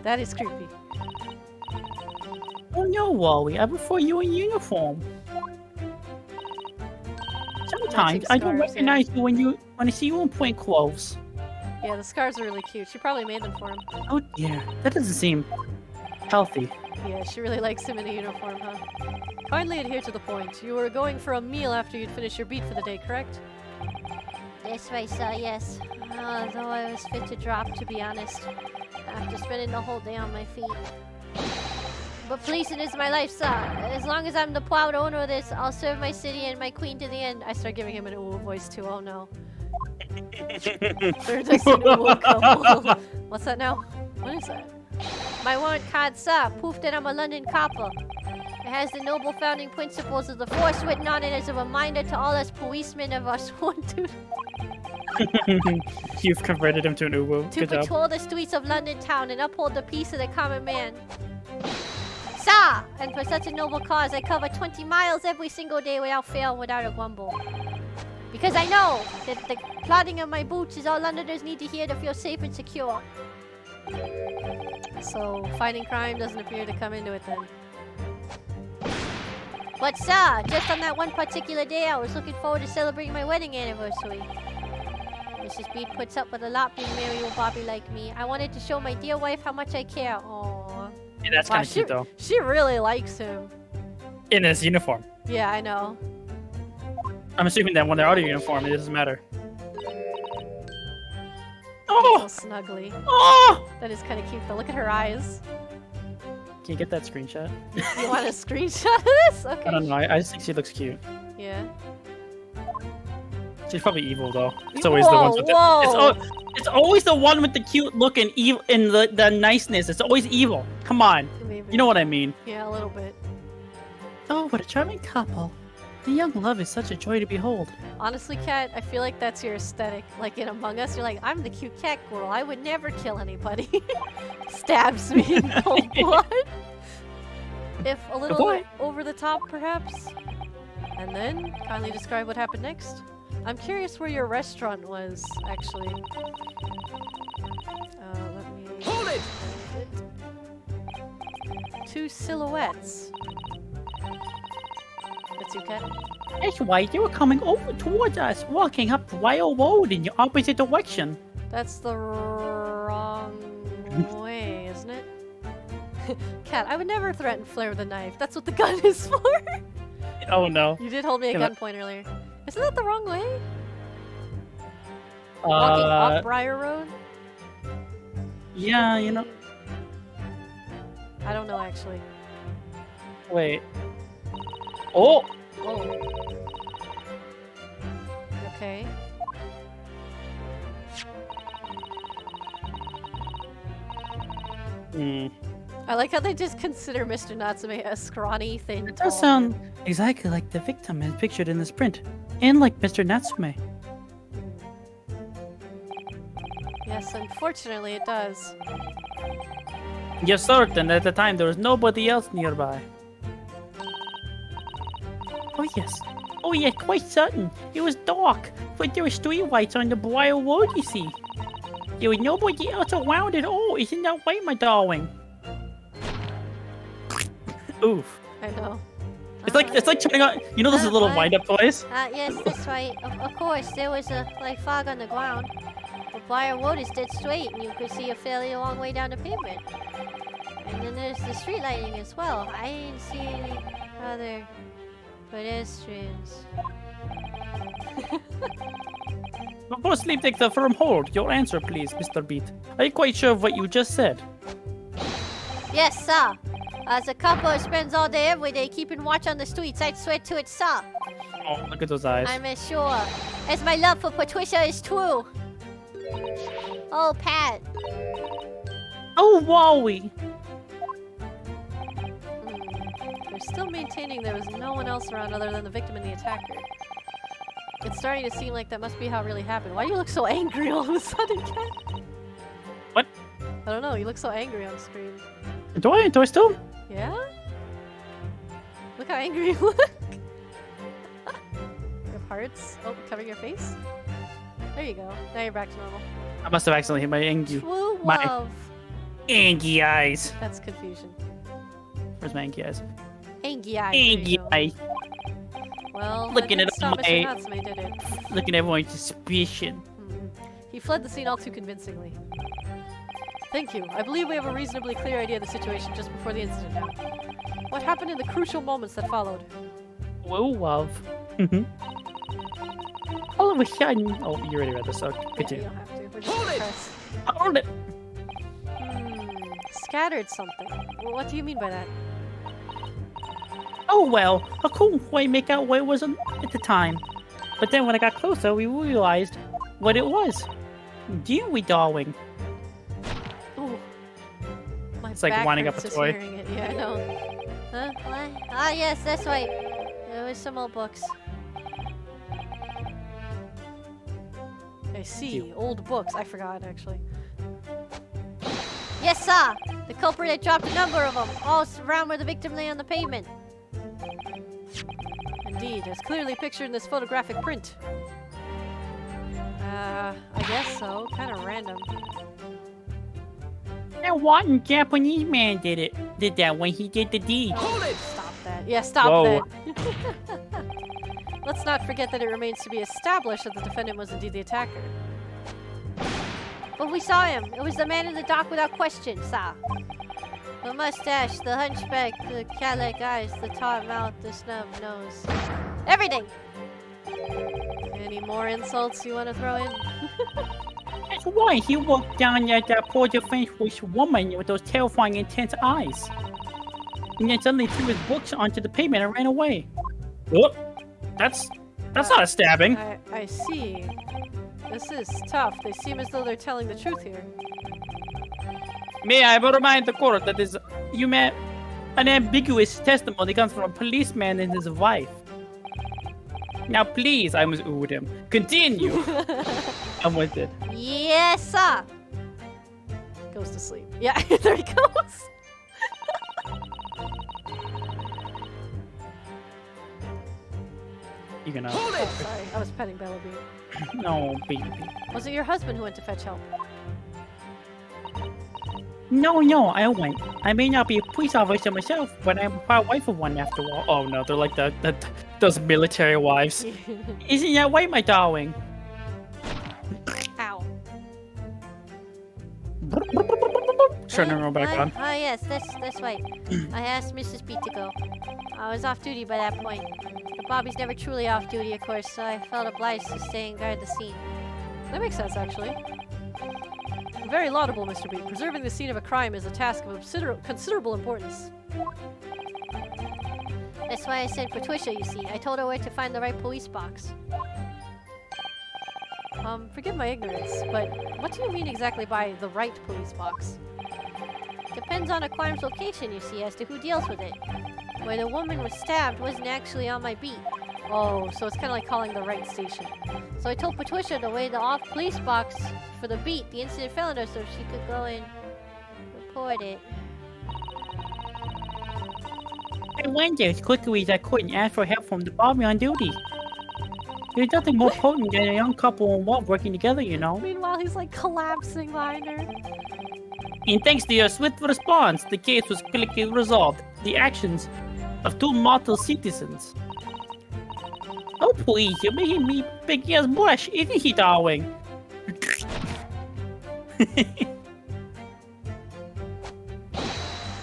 That is creepy. Oh no, Rory, I prefer you in uniform. Sometimes I don't scars, yeah. recognize you when I see you in plain clothes. Yeah, the scars are really cute. She probably made them for him. Oh yeah, that doesn't seem healthy. Yeah, she really likes him in a uniform, huh? Kindly adhere to the point. You were going for a meal after you'd finished your beat for the day, correct? That's right, sir, yes. Though I was fit to drop, to be honest. After spending the whole day on my feet. But policing is my life, sir. As long as I'm the proud owner of this, I'll serve my city and my queen to the end. I start giving him an ooh voice too, oh no. They're just an ooh couple. What's that now? What is that? My warrant card, sir. Proof that I'm a London copper. It has the noble founding principles of the force written on it as a reminder to all us policemen of our sworn duty You've converted him to an uwu. to Good job. patrol the streets of London town and uphold the peace of the common man. Sir! And for such a noble cause, I cover 20 miles every single day without fail, without a grumble. Because I know that the plodding of my boots is all Londoners need to hear to feel safe and secure. So, fighting crime doesn't appear to come into it then. But sir, just on that one particular day, I was looking forward to celebrating my wedding anniversary. Mrs. Beat puts up with a lot being married to a Bobby like me. I wanted to show my dear wife how much I care. Aww. Yeah, that's Wow, kind of cute though. she really likes him. In his uniform. Yeah, I know. I'm assuming that when they're out of uniform, it doesn't matter. Oh! Oh! Snuggly. Oh! That is kind of cute though. Look at her eyes. Can you get that screenshot? You want a screenshot of this? Okay. I don't know. I just think she looks cute. Yeah. She's probably evil though. It's always the ones with Whoa! it's always the one with the cute look and evil and the niceness. It's always evil. Come on. Maybe. You know what I mean. Yeah, a little bit. Oh, what a charming couple. The young love is such a joy to behold. Honestly, Kat, I feel like that's your aesthetic. Like in Among Us, you're like, I'm the cute cat girl. I would never kill anybody. Stabs me in cold blood. If a little boy. over the top, perhaps. And then, kindly describe what happened next. I'm curious where your restaurant was, actually. Let me... Hold it! Two silhouettes. That's you, Kat? That's right, they were coming over towards us, walking up the wild road in the opposite direction. That's the wrong way, isn't it? Kat, I would never threaten Flair with a knife. That's what the gun is for. Oh no. You did hold me at Yeah, gunpoint earlier. Isn't that the wrong way? Walking up Briar Road? Yeah, you know. I don't know, actually. Wait. Oh. Whoa. Okay. Hmm. I like how they just consider Mr. Natsume a scrawny, thin, It tall does sound man. exactly like the victim as pictured in this print, and like Mr. Natsume. Yes, unfortunately it does. You're certain at the time there was nobody else nearby. Oh yes. Oh yeah, quite certain. It was dark, but there were street lights on the Briar Road, you see. There was nobody else around at all, isn't that right, my darling? Oof. I know. It's like turning on. You know those little wind-up toys? Yes, that's right. Of course, there was like fog on the ground. But Briar Road is dead straight, and you could see a fairly long way down the pavement. And then there's the street lighting as well. I didn't see any other pedestrians. Before Sleep takes the firm hold, your answer, please, Mr. Beat. Are you quite sure of what you just said? Yes, sir. As a couple spends all day every day keeping watch on the streets, I'd swear to it, sir. Oh, look at those eyes. I'm as sure as my love for Patricia is true. Oh, Pat. Oh, Wowie! They're still maintaining there was no one else around other than the victim and the attacker. It's starting to seem like that must be how it really happened. Why do you look so angry all of a sudden, Ken? What? I don't know. You look so angry on screen. Do I still? Yeah? Look how angry you look. You have hearts. Oh, covering your face? There you go. Now you're back to normal. I must have accidentally hit my Angie. True My- love. Angie eyes. That's confusion. Where's my Angie eyes? Angie eyes. there you Angie go. eyes. Well, Looking that at didn't stop my- Mr. Natsume, did it? Looking at everyone's suspicion. He fled the scene all too convincingly. Thank you. I believe we have a reasonably clear idea of the situation just before the incident now. What happened in the crucial moments that followed? Whoa, love. All of a sudden, Oh, you already read this, so Yeah, you continue. don't have to. We're just Hold it! press. Hold it! Scattered something. Well, what do you mean by that? oh well, I couldn't quite make out what it was at the time. But then when I got closer, we realized what it was. Didn't we, darling? Ooh. My It's like back winding up hurts a just toy. hearing it. Yeah, I know. Huh? What? Ah, yes, that's right. There was some old books. I see. Old books. I forgot, actually. Yes, sir! The culprit had dropped a number of them, all around where the victim lay on the pavement. Indeed, as clearly pictured in this photographic print. I guess so. Kind of random. That one Japanese man did that when he did the deed. Hold it! Stop that. Yeah, stop Whoa. that. Let's not forget that it remains to be established that the defendant was indeed the attacker. But we saw him. It was the man in the dock without question, sir. The mustache, the hunchback, the cat-like eyes, the taut mouth, the snub nose. Everything! Any more insults you want to throw in? That's why he walked down at that poor defenseless woman with those terrifying, intense eyes. And then suddenly threw his books onto the pavement and ran away. Whoop! That's not a stabbing. I see. This is tough. They seem as though they're telling the truth here. May I remind the court that this an ambiguous testimony comes from a policeman and his wife. Now, please, I must ooh him. Continue. I'm with it. Yes, sir. Goes to sleep. Yeah, there he goes. You gonna? Oh, sorry, I was petting Bella Bee. No, baby. Was it your husband who went to fetch help? No, I went. I may not be a police officer myself, but I'm a proud wife of one after all. Oh no, they're like those military wives. Isn't that right, my darling? Ow. Turning her back on. Ah, yes, that's right. I asked Mrs. B to go. I was off duty by that point. But Bobby's never truly off duty, of course, so I felt obliged to stay and guard the scene. That makes sense, actually. Very laudable, Mr. B. Preserving the scene of a crime is a task of considerable importance. That's why I sent for Twisha, you see. I told her where to find the right police box. Forgive my ignorance, but what do you mean exactly by the right police box? Depends on a crime's location, you see, as to who deals with it. Where the woman was stabbed wasn't actually on my beat. Oh, so it's kind of like calling the right station. So I told Patricia to weigh the off police box for the beat the incident fell under so she could go and report it. I went there as quickly as I could and asked for help from the Bobby on duty. There's nothing more potent than a young couple involved working together, you know. Meanwhile, he's like collapsing liner. And thanks to your swift response, the case was quickly resolved. The actions of two mortal citizens. Oh please, you're making me big ears blush, isn't he, darling?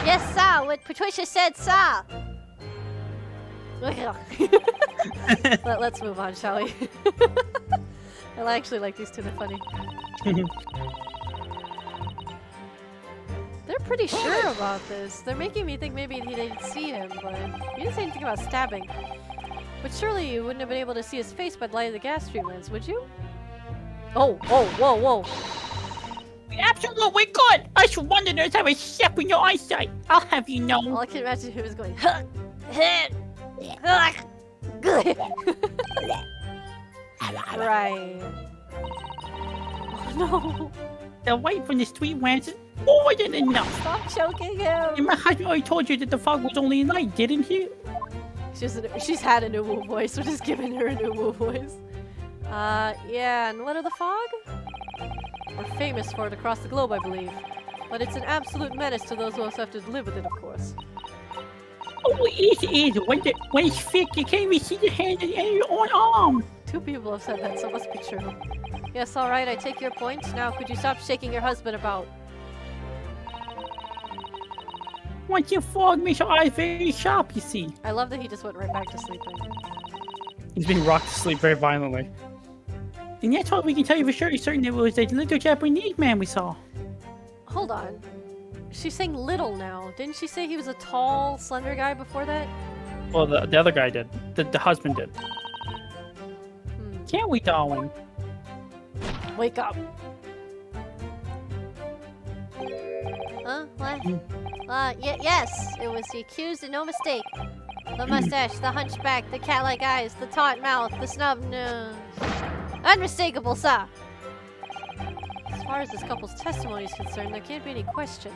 Yes, sir. What Patricia said, sir. Let's move on, shall we? I actually like these two. They're funny. They're pretty sure about this. They're making me think maybe he didn't see him, but he didn't say anything about stabbing. But surely you wouldn't have been able to see his face by the light of the gas streamlines, would you? Oh, whoa. Absolutely good! Us Londoners have a step in your eyesight. I'll have you know. All I can imagine him is going, right. Oh no. The light from the street lamps is more than enough. Stop choking him. And my husband already told you that the fog was only light, didn't he? She's had a new woo voice. We're just giving her a new woo voice. Yeah, and what are the fog? We're famous for it across the globe, I believe. But it's an absolute menace to those who also have to live with it, of course. Oh, it is. When it's thick, you can't even see the hand in your own arm. 2 people have said that, so it must be true. Yes, alright, I take your point. Now, could you stop shaking your husband about? Once you fog makes your eyes very sharp, you see. I love that he just went right back to sleeping. He's being rocked to sleep very violently. And that's all we can tell you for sure. It's certain it was that little Japanese man we saw. Hold on. She's saying little now. Didn't she say he was a tall, slender guy before that? Well, the other guy did. The husband did. Can't we, darling? Wake up. Huh? What? Yes. It was the accused and no mistake. The mustache, the hunchback, the cat-like eyes, the taut mouth, the snub nose. Unmistakable, sir. As far as this couple's testimony is concerned, there can't be any question.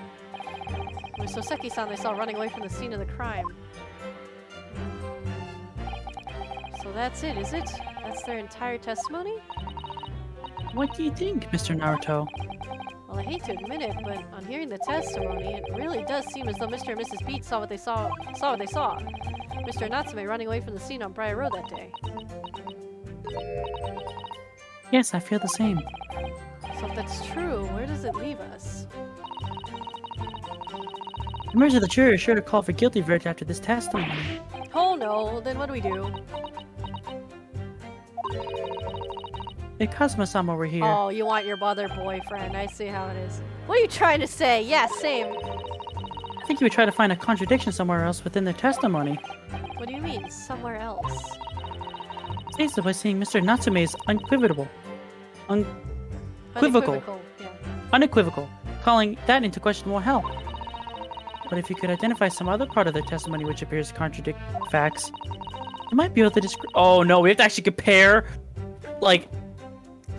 It was Soseki-san they saw running away from the scene of the crime. So that's it, is it? That's their entire testimony? What do you think, Mr. Naruto? Well, I hate to admit it, but on hearing the testimony, it really does seem as though Mr. and Mrs. Beat saw what they saw. Mr. Natsume running away from the scene on Briar Road that day. Yes, I feel the same. So if that's true, where does it leave us? Members of the jury are sure to call for guilty verdict after this testimony. Oh no, then what do we do? Hey, Kazuma-sama over here. Oh, you want your other boyfriend. I see how it is. What are you trying to say? Yeah, same. I think you would try to find a contradiction somewhere else within their testimony. What do you mean, somewhere else? States by saying Mr. Natsume is unequivocal. Unequivocal. Yeah. Unequivocal. Calling that into question will help. But if you could identify some other part of their testimony which appears to contradict facts, you might be able to describe. Oh no, we have to actually compare. Like,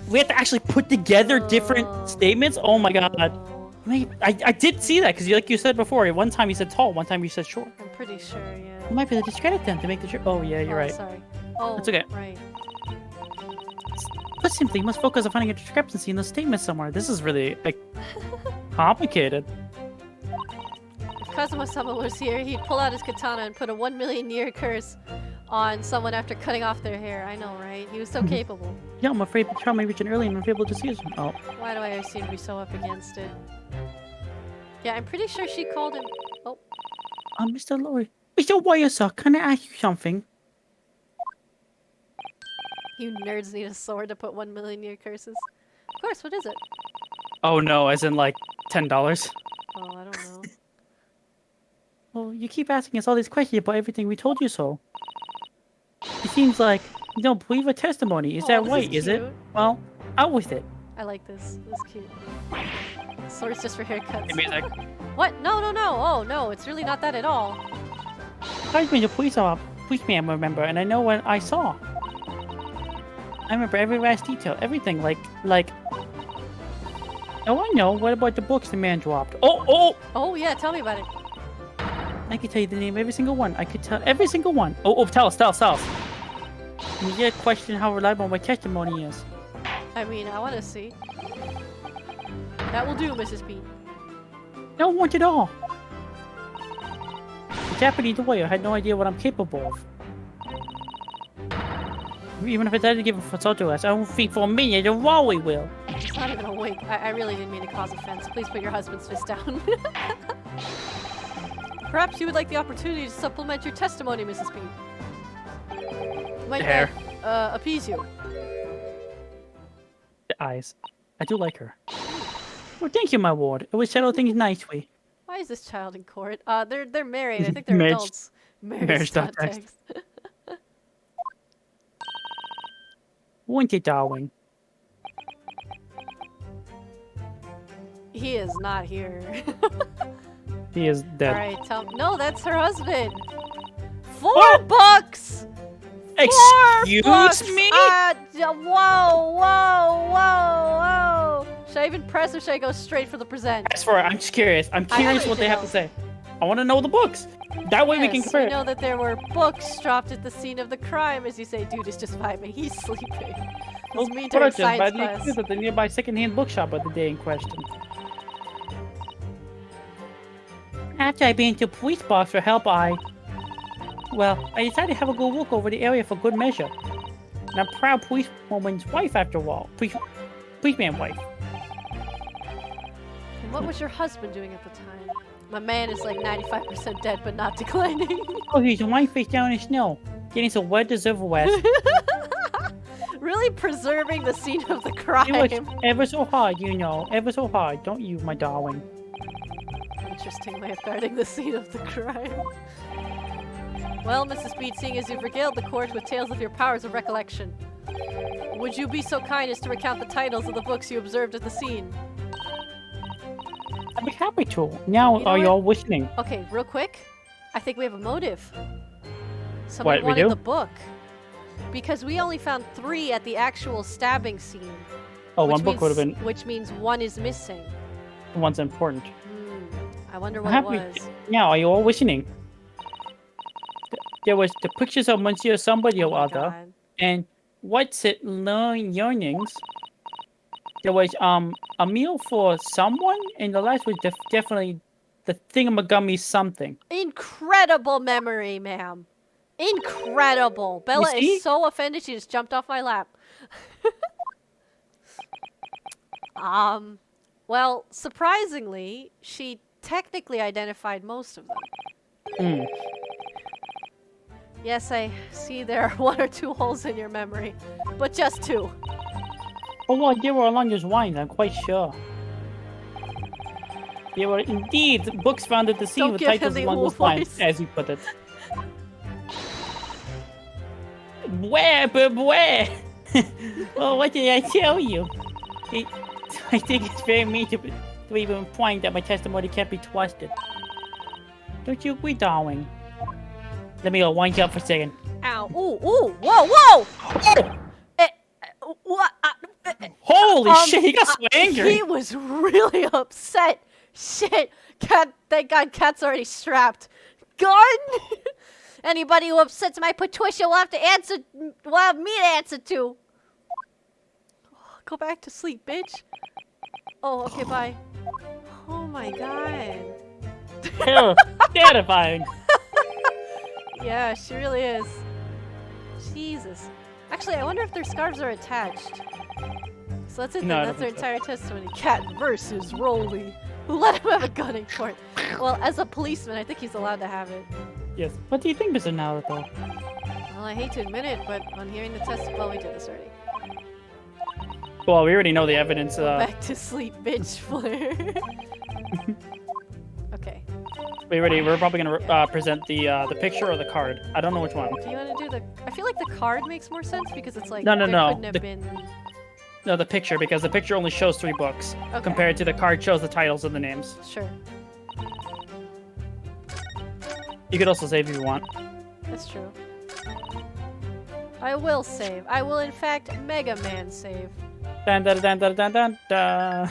we have to actually put together different statements. Oh my god. Oh, I did see that because, like you said before, one time you said tall, one time you said short. I'm pretty sure, yeah. You might be able to discredit them to make the. Oh yeah, you're right. Sorry. Oh, That's okay. Right. Put simply, you must focus on finding a discrepancy in those statements somewhere. This is really like complicated. If Kazuma-sama was here, he'd pull out his katana and put a 1,000,000-year curse on someone after cutting off their hair. I know, right? He was so capable. Yeah, I'm afraid the child may reach an early and unable to see his. Oh, Why do I seem to be so up against it? Yeah, I'm pretty sure she called him. Oh, Mr. Lorry. Mr. Wire, sir, can I ask you something? you nerds need a sword to put 1,000,000-year curses. Of course, what is it? Oh no, as in like $10. Oh, I don't know. Well, you keep asking us all these questions about everything we told you so. It seems like you don't believe a testimony. Is Oh, that this right, is it? cute. Well, out with it. I like this. This is cute. Sword's just for haircuts. Maybe like, What? No, no, no. Oh, no. It's really not that at all. I've been a policeman, remember, and I know what I saw. I remember every last detail, everything, like... Oh, I know. What about the books the man dropped? Oh! Oh, yeah. Tell me about it. I could tell you the name of every single one. I could tell every single one. Oh, tell us. And you get a question how reliable my testimony is. I mean, I want to see. That will do, Mrs. P. No, want it all. The Japanese lawyer had no idea what I'm capable of. Even if I tried to give him for social less, I don't think for a minute the Wally will. It's not even a wink. I really didn't mean to cause offense. Please put your husband's fist down. Perhaps you would like the opportunity to supplement your testimony, Mrs. P. Might Hair. that appease you? The eyes. I do like her. Well, thank you, my ward. It would settle things nicely. Why is this child in court? They're married. I think they're Marriage- adults. marriage dot text. Wouldn't you, darling? He is not here. He is dead. Alright, no, that's her husband. 4 What? books! 4 Excuse books! me? Whoa. Should I even press or should I go straight for the present? As for I'm just curious. I'm I curious have what they have to to say. I want to know the books. That way we can Yes, compare. we know that there were books dropped at the scene of the crime. As you say, dude is just vibing. He's sleeping. It was me during Purchased by science the class. accused at the nearby second-hand bookshop of the day in question. After I been to police box for help, I decided to have a good look over the area for good measure. And I'm a proud policewoman's wife after all. Policeman wife. And what was your husband doing at the time? My man is like 95% dead, but not declining. Oh, he's lying face down in snow, getting some well-deserved rest. Really preserving the scene of the He crime. works ever so hard, you know, ever so hard, don't you, my darling? Interesting way of guarding the scene of the crime. Well, Mrs. Beat, seeing as you've regaled the court with tales of your powers of recollection, would you be so kind as to recount the titles of the books you observed at the scene? I'd be happy to. Now, You know are what? you all listening? Okay, real quick. I think we have a motive. Someone What, we wanted do? the book. Because we only found 3 at the actual stabbing scene. Oh, which one book would have means- been Which means 1 is missing. the one's important. I wonder I'm what it happy. was. Now, are you all listening? There was the pictures of Monsieur somebody or Oh my other, God. and what's it, yearnings. There was a meal for someone, and the last was definitely the thingamagummy something. Incredible memory, ma'am. Incredible. Bella see? is so offended she just jumped off my lap. Well, surprisingly, she technically identified most of them. Hmm. Yes, I see there are 1 or 2 holes in your memory, but just 2. Oh, well, they were along those lines, I'm quite sure. They were indeed books found at the scene Don't with give him titles the along Ooh those lines, voice. as you put it. Where? Well, what did I tell you? I think it's very mean to even implying that my testimony can't be trusted. Don't you agree, darling? Let me go wind you up for a second. Ow. Ooh. Whoa. What? Holy shit, he got so angry. He was really upset. Shit. Cat. Thank God Cat's already strapped. Gun? Anybody who upsets my Patricia will have to answer. Will have me to answer to. Go back to sleep, bitch. Oh, okay, bye. Oh my god. Terrifying. Yeah, she really is. Jesus. Actually, I wonder if their scarves are attached. So that's it then. No, I That's don't their think so. entire testimony. Cat versus Rolly. Who let him have a gun in court? Well, as a policeman, I think he's allowed to have it. Yes. What do you think, Mr. Naruto? Well, I hate to admit it, but on hearing the test, well, we did this already. Well, we already know the evidence. Back to sleep, bitch, Flair. Okay. We're probably gonna present the picture or the card. I don't know which one. Do you want to do the? I feel like the card makes more sense because it's like No, there no. couldn't have The- been. No, the picture, because the picture only shows 3 books, Okay. compared to the card shows the titles and the names. Sure, You could also save if you want. that's true. I will save. I will, in fact, Mega Man save. Dun, dun, dun, dun, dun, dun, dun.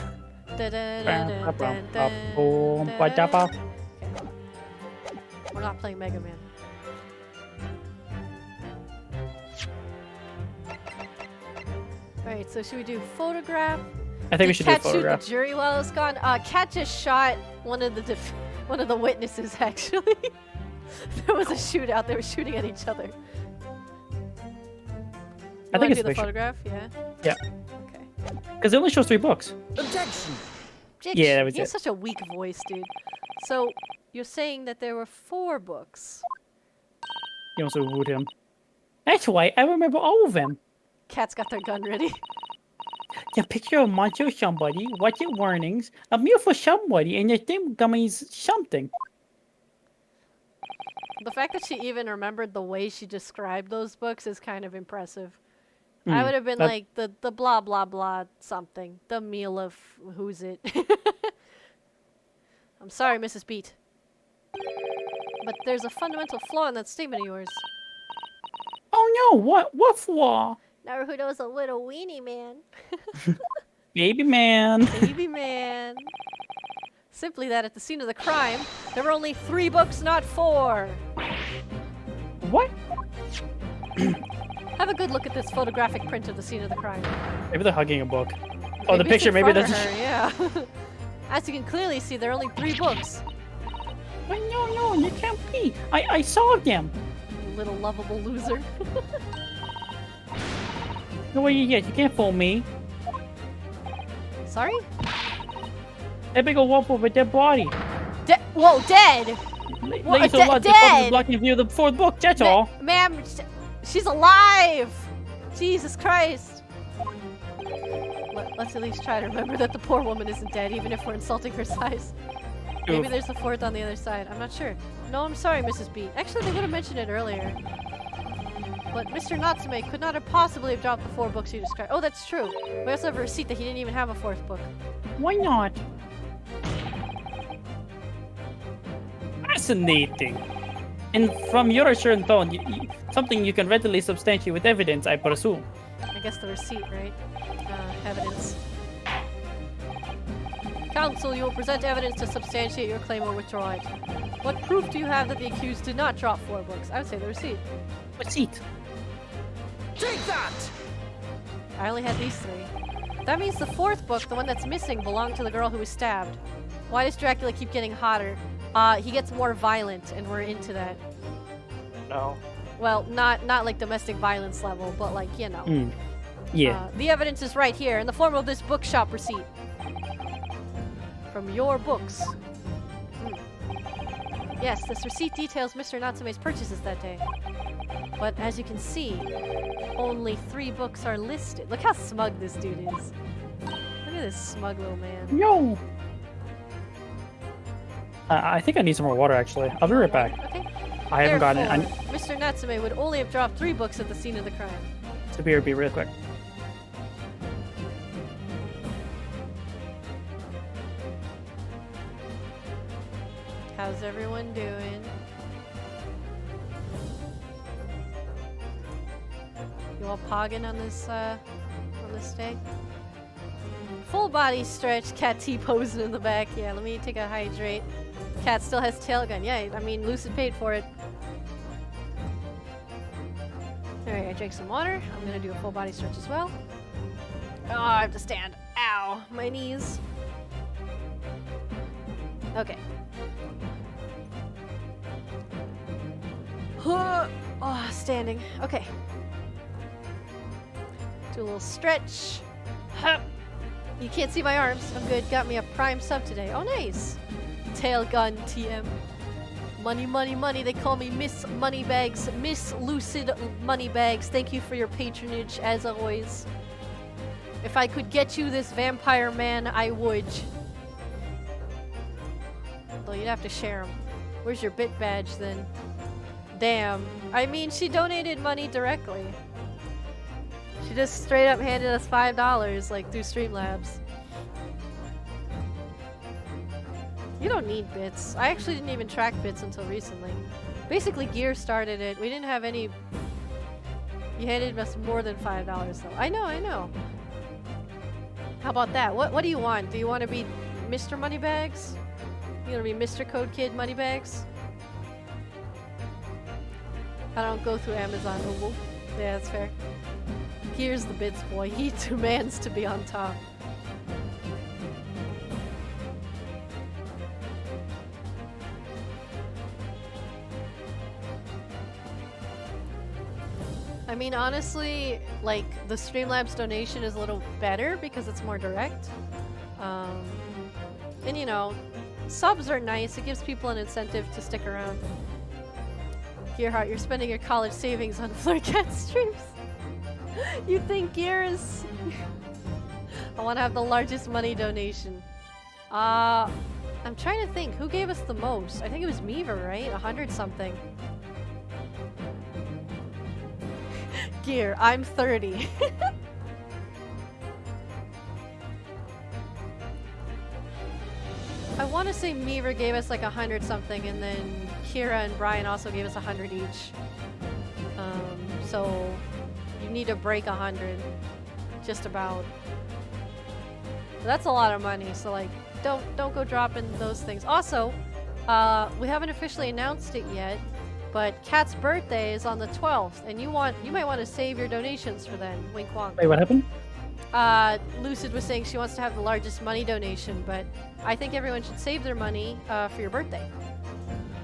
Boom, ba-da-ba. Okay. We're not playing Mega Man. Alright, so should we do photograph? I think we Did should do a Cat shoot photograph. the jury while it was gone? Cat just shot one of the witnesses, actually. There was a shootout. They were shooting at each other. I think it's do the picture. photograph, yeah? Yeah. Okay. Because it only shows 3 books. Objection! Yeah, that was He has it. such a weak voice, dude. So, you're saying that there were 4 books. You also wooed him. That's why I remember all of them. Cat's got their gun ready. The picture of Monster somebody, watch it warnings, a meal for somebody, and the thing gummies something. The fact that she even remembered the way she described those books is kind of impressive. I would have been that- like, the blah blah blah something. The meal of who's it. I'm sorry, Mrs. Beat. But there's a fundamental flaw in that statement of yours. Oh no, what flaw? Naruto's a little weenie man. Baby man. Baby man. Simply that at the scene of the crime, there were only 3 books, not 4. What? Have a good look at this photographic print of the scene of the crime. Maybe they're hugging a book. Oh, the it's picture, in maybe front of that's... her, yeah. As you can clearly see, there are only 3 books. But no, you can't be. I saw them. You little lovable loser. No way you can't fool me. Sorry? That big old wolf with their body. Whoa, dead! What, Laser de- Lodge dead! is blocking view of the 4th book, that's all. Ma'am, she's alive! Jesus Christ! Let's at least try to remember that the poor woman isn't dead, even if we're insulting her size. Maybe Oof. there's a 4th on the other side. I'm not sure. No, I'm sorry, Mrs. B. Actually, they would have mentioned it earlier. But Mr. Natsume could not have possibly have dropped the 4 books you described. Oh, that's true. We also have a receipt that he didn't even have a 4th book. Why not? Fascinating. And from your assured tone, something you can readily substantiate with evidence, I presume. I guess the receipt, right? Evidence. Counsel, you will present evidence to substantiate your claim or withdraw it. What proof do you have that the accused did not drop 4 books? I would say the receipt. Receipt. Take that! I only had these 3. That means the 4th book, the one that's missing, belonged to the girl who was stabbed. Why does Dracula keep getting hotter? He gets more violent, and we're into that. No. Well, not like domestic violence level, but like, you know. Yeah. The evidence is right here in the form of this bookshop receipt. From your books. Yes, this receipt details Mr. Natsume's purchases that day. But as you can see, only 3 books are listed. Look how smug this dude is. Look at this smug little man. Yo! I think I need some more water, actually. I'll be right back. Okay. I haven't gotten it. Therefore, Mr. Natsume would only have dropped 3 books at the scene of the crime. To be real quick. How's everyone doing? You all pogging on this day? Full body stretch, Cat T posing in the back. Yeah, let me take a hydrate. Cat still has tail gun. Yeah, I mean, Lucid paid for it. Alright, I drank some water. I'm gonna do a full body stretch as well. Oh, I have to stand. Ow, my knees. Okay. Oh, standing. Okay. Do a little stretch. Hup. You can't see my arms. I'm good. Got me a prime sub today. Oh, nice. Tail gun TM. Money, money, money. They call me Miss Moneybags. Miss Lucid Moneybags. Thank you for your patronage, as always. If I could get you this vampire man, I would. Though you'd have to share them. Where's your bit badge then? Damn. I mean, she donated money directly. She just straight up handed us $5, like, through Streamlabs. You don't need bits. I actually didn't even track bits until recently. Basically, Gear started it. We didn't have any... You handed us more than $5, though. I know. How about that? What do you want? Do you want to be Mr. Moneybags? You want to be Mr. Code Kid Moneybags? I don't go through Amazon. Oh, yeah, that's fair. Here's the bits, boy. He demands to be on top. I mean, honestly, like, the Streamlabs donation is a little better because it's more direct. And, you know, subs are nice. It gives people an incentive to stick around. Gearheart, you're spending your college savings on Flurcat streams. You think Gear is... I want to have the largest money donation. I'm trying to think. Who gave us the most? I think it was Meaver, right? 100 something. Gear, I'm 30. I want to say Meaver gave us like 100 something, and then Kira and Brian also gave us 100 each. So you need to break 100, just about. That's a lot of money. So like, don't go dropping those things. Also, we haven't officially announced it yet, but Kat's birthday is on the 12th, and you might want to save your donations for then. Wink wonk. Wait, what happened? Lucid was saying she wants to have the largest money donation, but I think everyone should save their money for your birthday.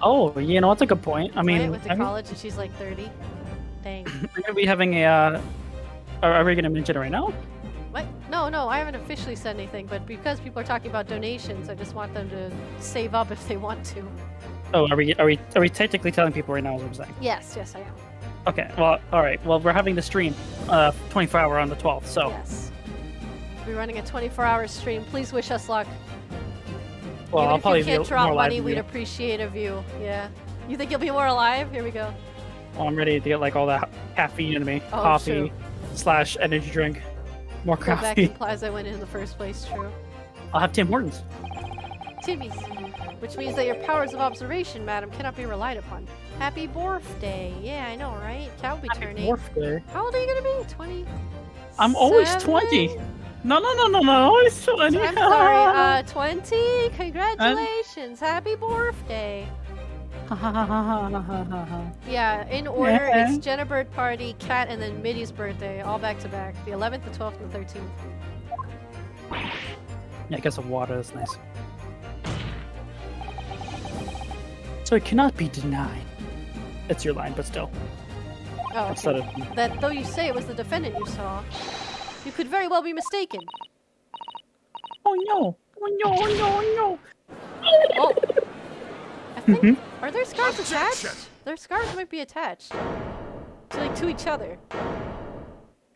Oh, you know, that's a good point. I mean, Wyatt went to college and she's like 30. Dang. We're gonna be having a. Are we gonna mention it right now? What? No, I haven't officially said anything, but because people are talking about donations, I just want them to save up if they want to. Oh, are we technically telling people right now? Is what I'm saying? Yes, I am. Okay. Well, all right. Well, we're having the stream, 24-hour on the 12th. So. Yes. We'll be running a 24-hour stream. Please wish us luck. Well, Even I'll if probably you can't be drop more money, alive we'd than you. appreciate a view. Yeah. You think you'll be more alive? Here we go. Well, I'm ready to get like all that caffeine in me. Oh, Coffee / energy drink. More Go back coffee. implies I went in the first place. True. I'll have Tim Hortons. Timmy's, which means that your powers of observation, madam, cannot be relied upon. Happy birthday! Yeah, I know, right? Cat will be turning. Warfare. How old are you gonna be? 20? I'm always 20. No, always 20. I'm sorry, 20? Congratulations! Happy birthday! Yeah, in order, Yeah. it's Jenna Bird Party, Cat, and then Middy's birthday, all back to back. The 11th, the 12th, and the 13th. Yeah, I guess some water is nice. So it cannot be denied. That's your line, but still. Oh, Instead okay. of That, though you say it was the defendant you saw. You could very well be mistaken. Oh no! Oh no! Oh no! Oh no! Oh. I think. Mm-hmm. Are their scarves Objection. attached? Their scarves might be attached. To each other.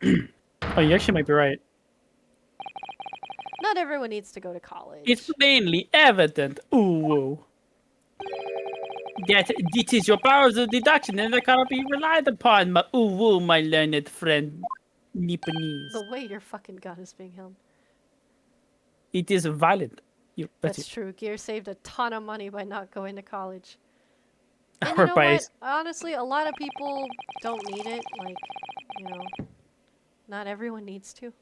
Oh, you actually might be right. Not everyone needs to go to college. It's plainly evident, ooh, that it is your powers of deduction and they cannot be relied upon, my learned friend, Nipponese. The way your fucking gun is being held. It is violent. That's true. Gear saved a ton of money by not going to college. And Or you know by what? Honestly, a lot of people don't need it. Like, you know, not everyone needs to.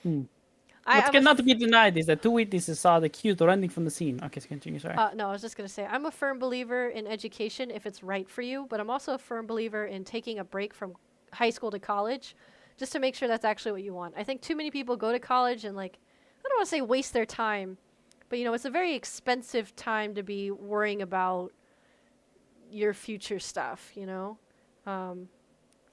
What's cannot be denied is that two witnesses saw the accused running from the scene. Okay, so continue, sorry. No, I was just going to say, I'm a firm believer in education if it's right for you, but I'm also a firm believer in taking a break from high school to college just to make sure that's actually what you want. I think too many people go to college and, like, I don't want to say waste their time, but, you know, it's a very expensive time to be worrying about your future stuff, you know?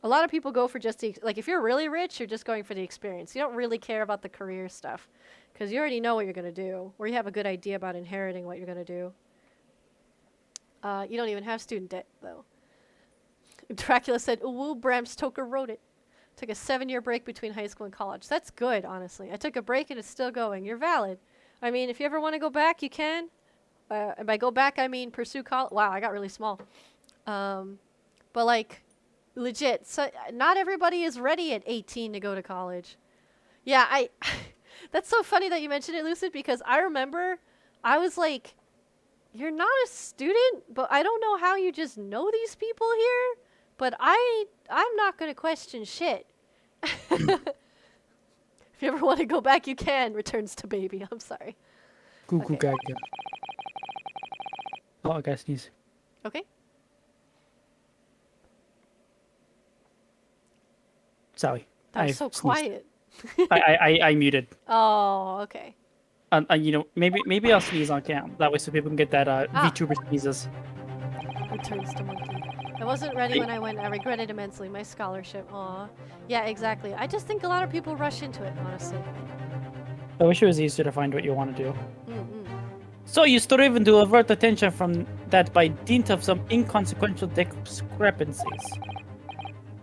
A lot of people go for just the, like, if you're really rich, you're just going for the experience. You don't really care about the career stuff because you already know what you're going to do, or you have a good idea about inheriting what you're going to do. You don't even have student debt, though. Dracula said, "Ooh, Bram Stoker wrote it. Took a 7-year break between high school and college." That's good, honestly. I took a break and it's still going. You're valid. I mean, if you ever want to go back, you can. And by go back, I mean pursue college. Wow, I got really small. But, like, legit, so not everybody is ready at 18 to go to college. Yeah, that's so funny that you mentioned it, Lucid, because I remember I was like, you're not a student, but I don't know how you just know these people here, but I'm not going to question shit. If you ever want to go back, you can, returns to baby. I'm sorry. Goo goo Okay. gaga. Oh, I gotta sneeze. Okay. Sorry. That was I've so sneezed. quiet. I muted. Oh, okay. You know, maybe I'll sneeze on cam. That way so people can get that Ah. VTuber sneezes. Returns to monkey. I wasn't ready when I went. I regret it immensely. My scholarship. Aw. Yeah, exactly. I just think a lot of people rush into it, honestly. I wish it was easier to find what you want to do. Mm-mm. So you strive to avert attention from that by dint of some inconsequential discrepancies.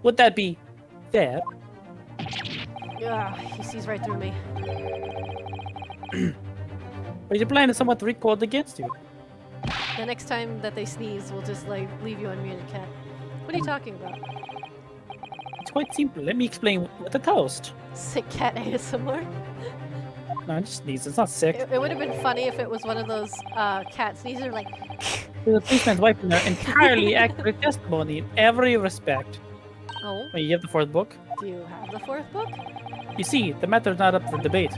Would that be fair? Yeah, he sees right through me. Or is your plan somewhat recoiled against you? The next time that they sneeze, we'll just, like, leave you unmuted, cat. What are you talking about? It's quite simple. Let me explain with a toast. Sick cat ASMR? No, I just sneeze. It's not sick. It would have been funny if it was one of those cat sneezes, like... The policeman's wiping their entirely accurate testimony in every respect. Oh, Wait, you have the fourth book? do you have the fourth book? You see, the matter's not up for debate.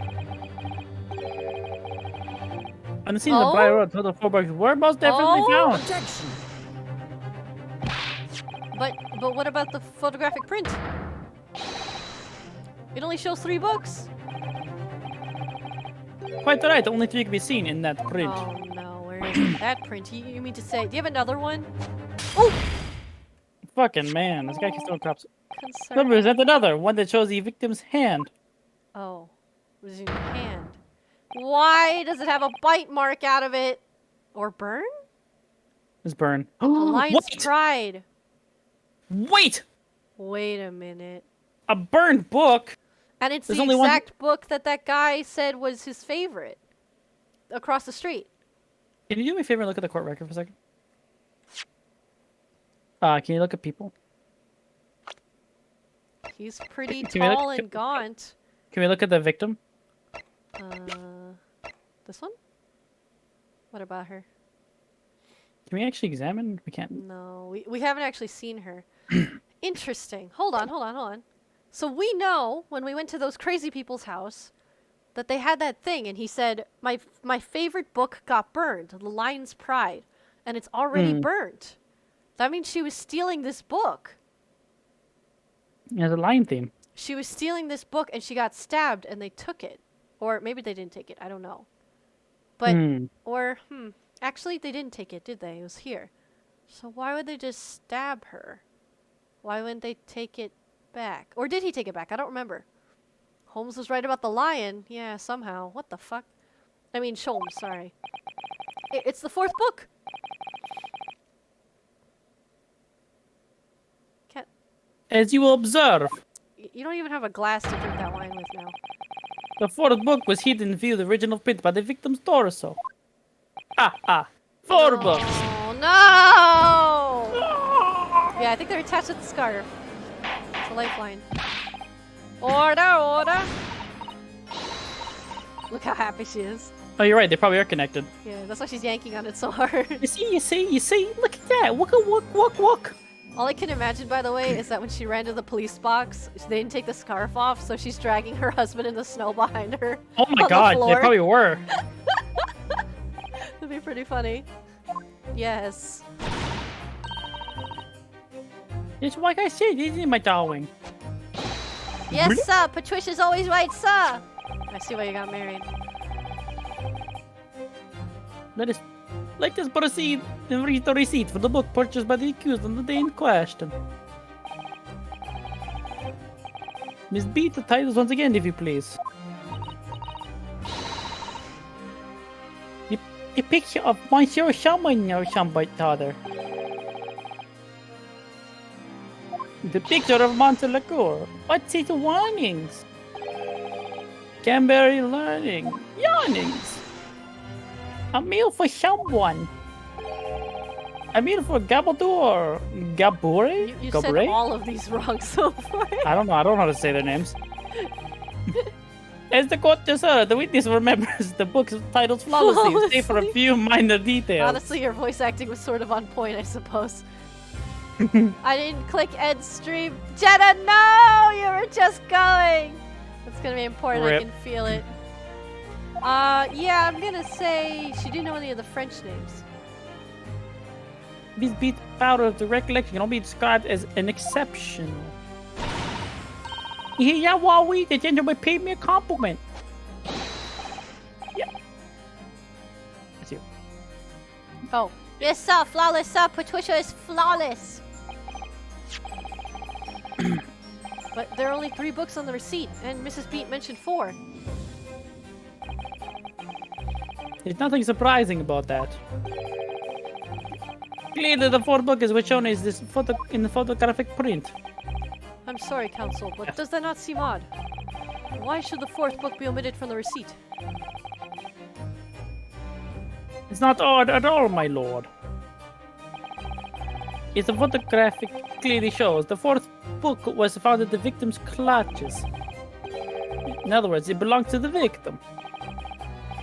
On the scene of Oh? the Briar Road, total 4 books were most definitely Oh? found. Objection. But what about the photographic print? It only shows 3 books. Quite right, only 3 can be seen in that print. Oh no, where is that print? You mean to say, do you have another one? Oh! Fucking man, this guy keeps throwing cops. Concern. Represent another, one that shows the victim's hand. Oh, it was in your hand. Why does it have a bite mark out of it? Or burn? This burn. The lion's Wait! pride. Wait! Wait a minute. A burned book? And it's There's the only one- exact book that that guy said was his favorite. Across the street. Can you do me a favor and look at the court record for a second? Can you look at people? He's pretty Can we look- tall and gaunt. Can we look at the victim? This one? What about her? Can we actually examine? We can't. No, we haven't actually seen her. Interesting. Hold on. So we know when we went to those crazy people's house that they had that thing, and he said, my favorite book got burned, The Lion's Pride, and it's already burnt. That means she was stealing this book. There's a lion theme. She was stealing this book, and she got stabbed, and they took it. Or maybe they didn't take it. I don't know. But, actually, they didn't take it, did they? It was here. So why would they just stab her? Why wouldn't they take it back. Or did he take it back? I don't remember. Holmes was right about the lion. Yeah, somehow. What the fuck? I mean, Sholmes, sorry. It's the fourth book! Can't... As you will observe, You don't even have a glass to drink that wine with now. the fourth book was hidden via the original print by the victim's torso. Ah, ah. 4 books. Oh, no! Yeah, I think they're attached to the scarf. It's a lifeline. Order, order! Look how happy she is. Oh, you're right. They probably are connected. Yeah, that's why she's yanking on it so hard. You see? Look at that. Look. All I can imagine, by the way, is that when she ran to the police box, they didn't take the scarf off, so she's dragging her husband in the snow behind her. Oh my on god, the they floor. probably were. That'd be pretty funny. Yes. It's like I said, isn't my darling? Yes, sir. Patricia's always right, sir. I see why you got married. Let us proceed and read the receipt for the book purchased by the accused on the day in question. Miss Beat, the titles once again, if you please. A picture of Monsieur Shaman or somebody other. The picture of Montelacour. What's it warnings? Canberry learning. Yawnings. A meal for someone. A meal for Gabaldor. Gabore? You said Gabore? all of these wrong so far. I don't know how to say their names. As the court just heard, the witness remembers the book's titles flawlessly, save for a few minor details. Honestly, your voice acting was sort of on point, I suppose. I didn't click end stream. Jenna, no! You were just going! That's gonna be important, Rip. I can feel it. Yeah, I'm gonna say she didn't know any of the French names. This bit powder of the recollection can only be described as an exceptional. Yeah, Wally, the gentleman paid me a compliment. Yeah. That's you. Oh. Yes, sir, flawless, sir. Patricia is flawless. But there are only 3 books on the receipt, and Mrs. Beat mentioned 4. There's nothing surprising about that. Clearly, the fourth book is what's shown is this in the photographic print. I'm sorry, Counsel, but does that not seem odd? Why should the 4th book be omitted from the receipt? It's not odd at all, my lord. It's a photographic clearly shows the fourth book was found in the victim's clutches. In other words, it belonged to the victim.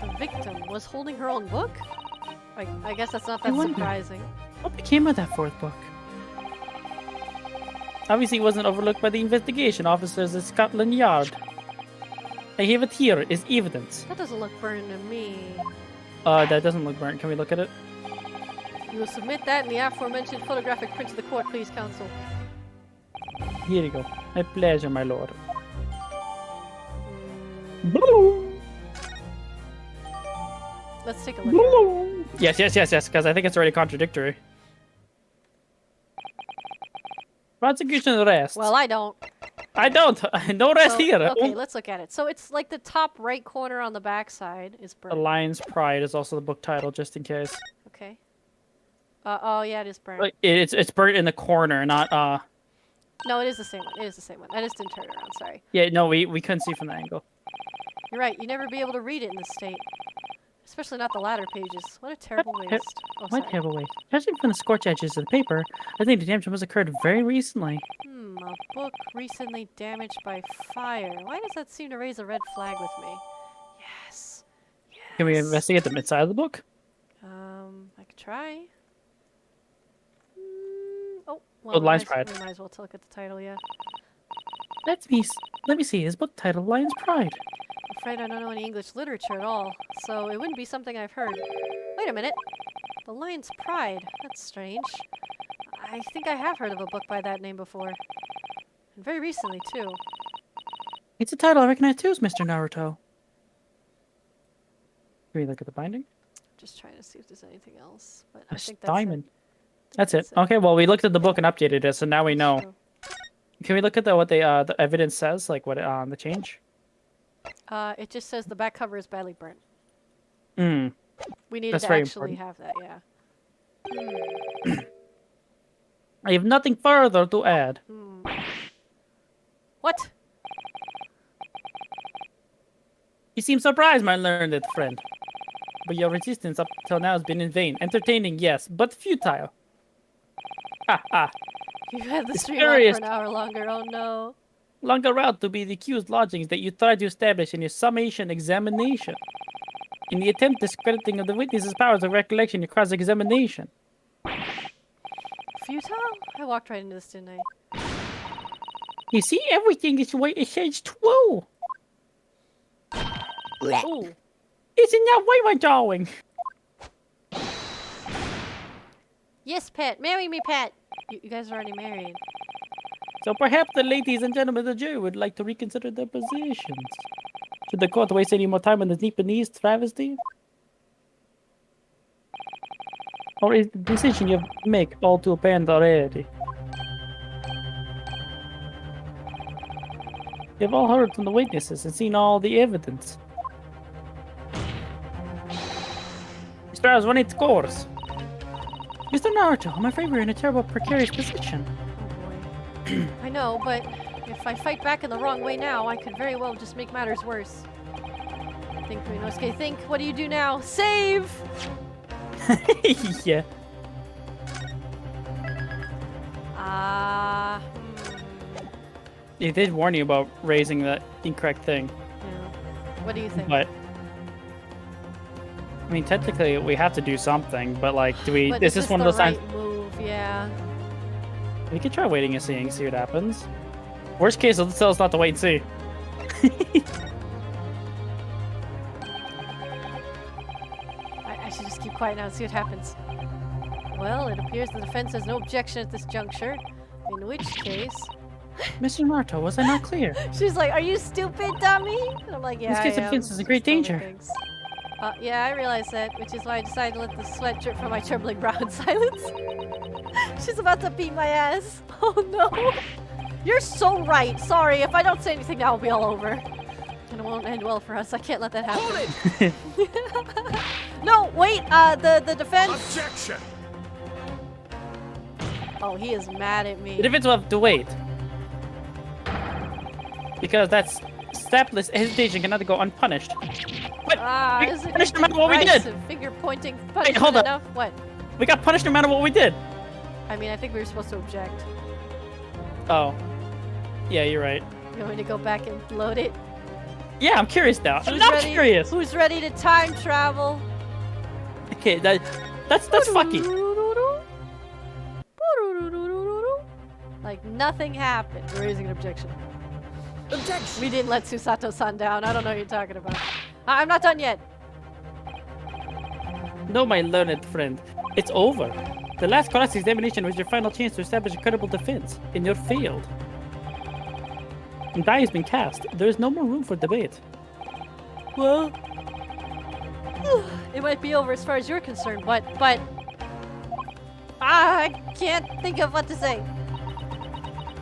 The victim was holding her own book? I guess that's not I that wonder. surprising. What became of that fourth book? Obviously, it wasn't overlooked by the investigation officers at Scotland Yard. I have it here as evidence. That doesn't look burned to me. That doesn't look burnt. Can we look at it? You will submit that in the aforementioned photographic print to the court, please, Counsel. Here you go. My pleasure, my lord. Let's take a look. Yes, because I think it's already contradictory. Prosecution arrest. Well, I don't. I don't. No rest So- here. Okay, let's look at it. So it's like the top right corner on the back side is The burnt. Lion's Pride is also the book title, just in case. Okay. Oh yeah, it is burnt. Like, it's burnt in the corner, not No, it is the same one. It is the same one. I just didn't turn it around. Sorry. Yeah, no, we couldn't see from the angle. You're right. You never be able to read it in this state, especially not the latter pages. What a terrible What- waste. Oh, What sorry. terrible way. Judging from the scorch edges of the paper, I think the damage must have occurred very recently. A book recently damaged by fire. Why does that seem to raise a red flag with me? Yes. Can we Yes. investigate the midside of the book? I could try. Oh, well, Oh, we Lion's might, Pride. we might as well look at the title, yeah. Let me see his book title, Lion's Pride. I'm afraid I don't know any English literature at all, so it wouldn't be something I've heard. Wait a minute. The Lion's Pride. That's strange. I think I have heard of a book by that name before. And very recently, too. It's a title I recognize too, Mr. Naruto. Can we look at the binding? Just trying to see if there's anything else. But I A think that's diamond. it. That's it. Okay, well, we looked at the book and updated it, so now we know. True. Can we look at what the evidence says, like what on the change? It just says the back cover is badly burnt. Hmm. We needed That's to very actually important. have that, yeah. I have nothing further to add. What? You seem surprised, my learned friend. But your resistance up till now has been in vain. Entertaining, yes, but futile. Ha ha. You've had the It's stream on curious. for an hour longer, oh no. Longer route to be the accused lodgings that you tried to establish in your summation examination. In the attempt discrediting of the witness's powers of recollection, your cross-examination. Futile? I walked right into this, didn't I? You see, everything is the way it says true. Ooh. Isn't that way, my darling? Yes, Pat. Marry me, Pat. You guys are already married. So perhaps the ladies and gentlemen of the jury would like to reconsider their positions. Should the court waste any more time on this Nepalese travesty? Or is the decision you make all too apparent already? You've all heard from the witnesses and seen all the evidence. This trial has run its course. Mr. Naruto, I'm afraid we're in a terrible precarious position. Oh boy. I know, but if I fight back in the wrong way now, I could very well just make matters worse. Think, Rinosuke, think. What do you do now? Save! Yeah. Ah. They did warn you about raising the incorrect thing, Yeah. What do you think? but I mean, technically we have to do something. But like, do we? But This is one of those the times right move, yeah. we could try waiting and seeing, see what happens. Worst case, it'll tell us not to wait and see. I should just keep quiet now and see what happens. Well, it appears the defense has no objection at this juncture. In which case... Mr. Naruto, was I not clear? She's like, are you stupid, dummy? And I'm like, yeah, This case I of am. offense is in great She told me danger. things. Yeah, I realize that, which is why I decided to let the sweat drip from my trembling brow in silence. She's about to beat my ass. Oh no. You're so right. Sorry, if I don't say anything now, it'll be all over. And it won't end well for us. I can't let that happen. Hold it! No, wait, the defense. Objection! Oh, he is mad at me. The defense will have to wait because that's stepless hesitation cannot go unpunished. Ah, we isn't got punished it no matter what we did. aggressive? Finger pointing punishment hold up. enough? What? We got punished no matter what we did. I mean, I think we were supposed to object. Oh, yeah, you're right. You want me to go back and load it? Yeah, I'm curious now. Who's I'm ready? curious. Who's ready to time travel? Okay, that's fucky. Like nothing happened. We're raising an objection. Objection! We didn't let Susato-san down. I don't know what you're talking about. I'm not done yet. No, my learned friend, it's over. The last cross-examination was your final chance to establish a credible defense, and you failed. The die has been cast. There is no more room for debate. Well, it might be over as far as you're concerned, but I can't think of what to say.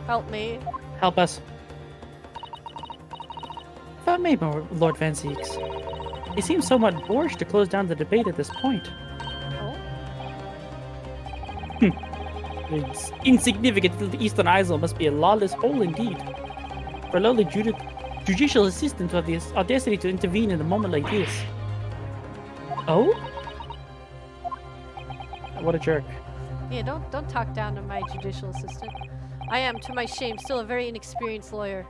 Help me. Help us. If I may, Lord Van Zieks, it seems somewhat boorish to close down the debate at this point. Oh, It's insignificant little Eastern Isle must be a lawless hole indeed. For a lowly judicial assistant to have the audacity to intervene in a moment like this. Oh? What a jerk. yeah. Don't talk down to my judicial assistant. I am, to my shame, still a very inexperienced lawyer.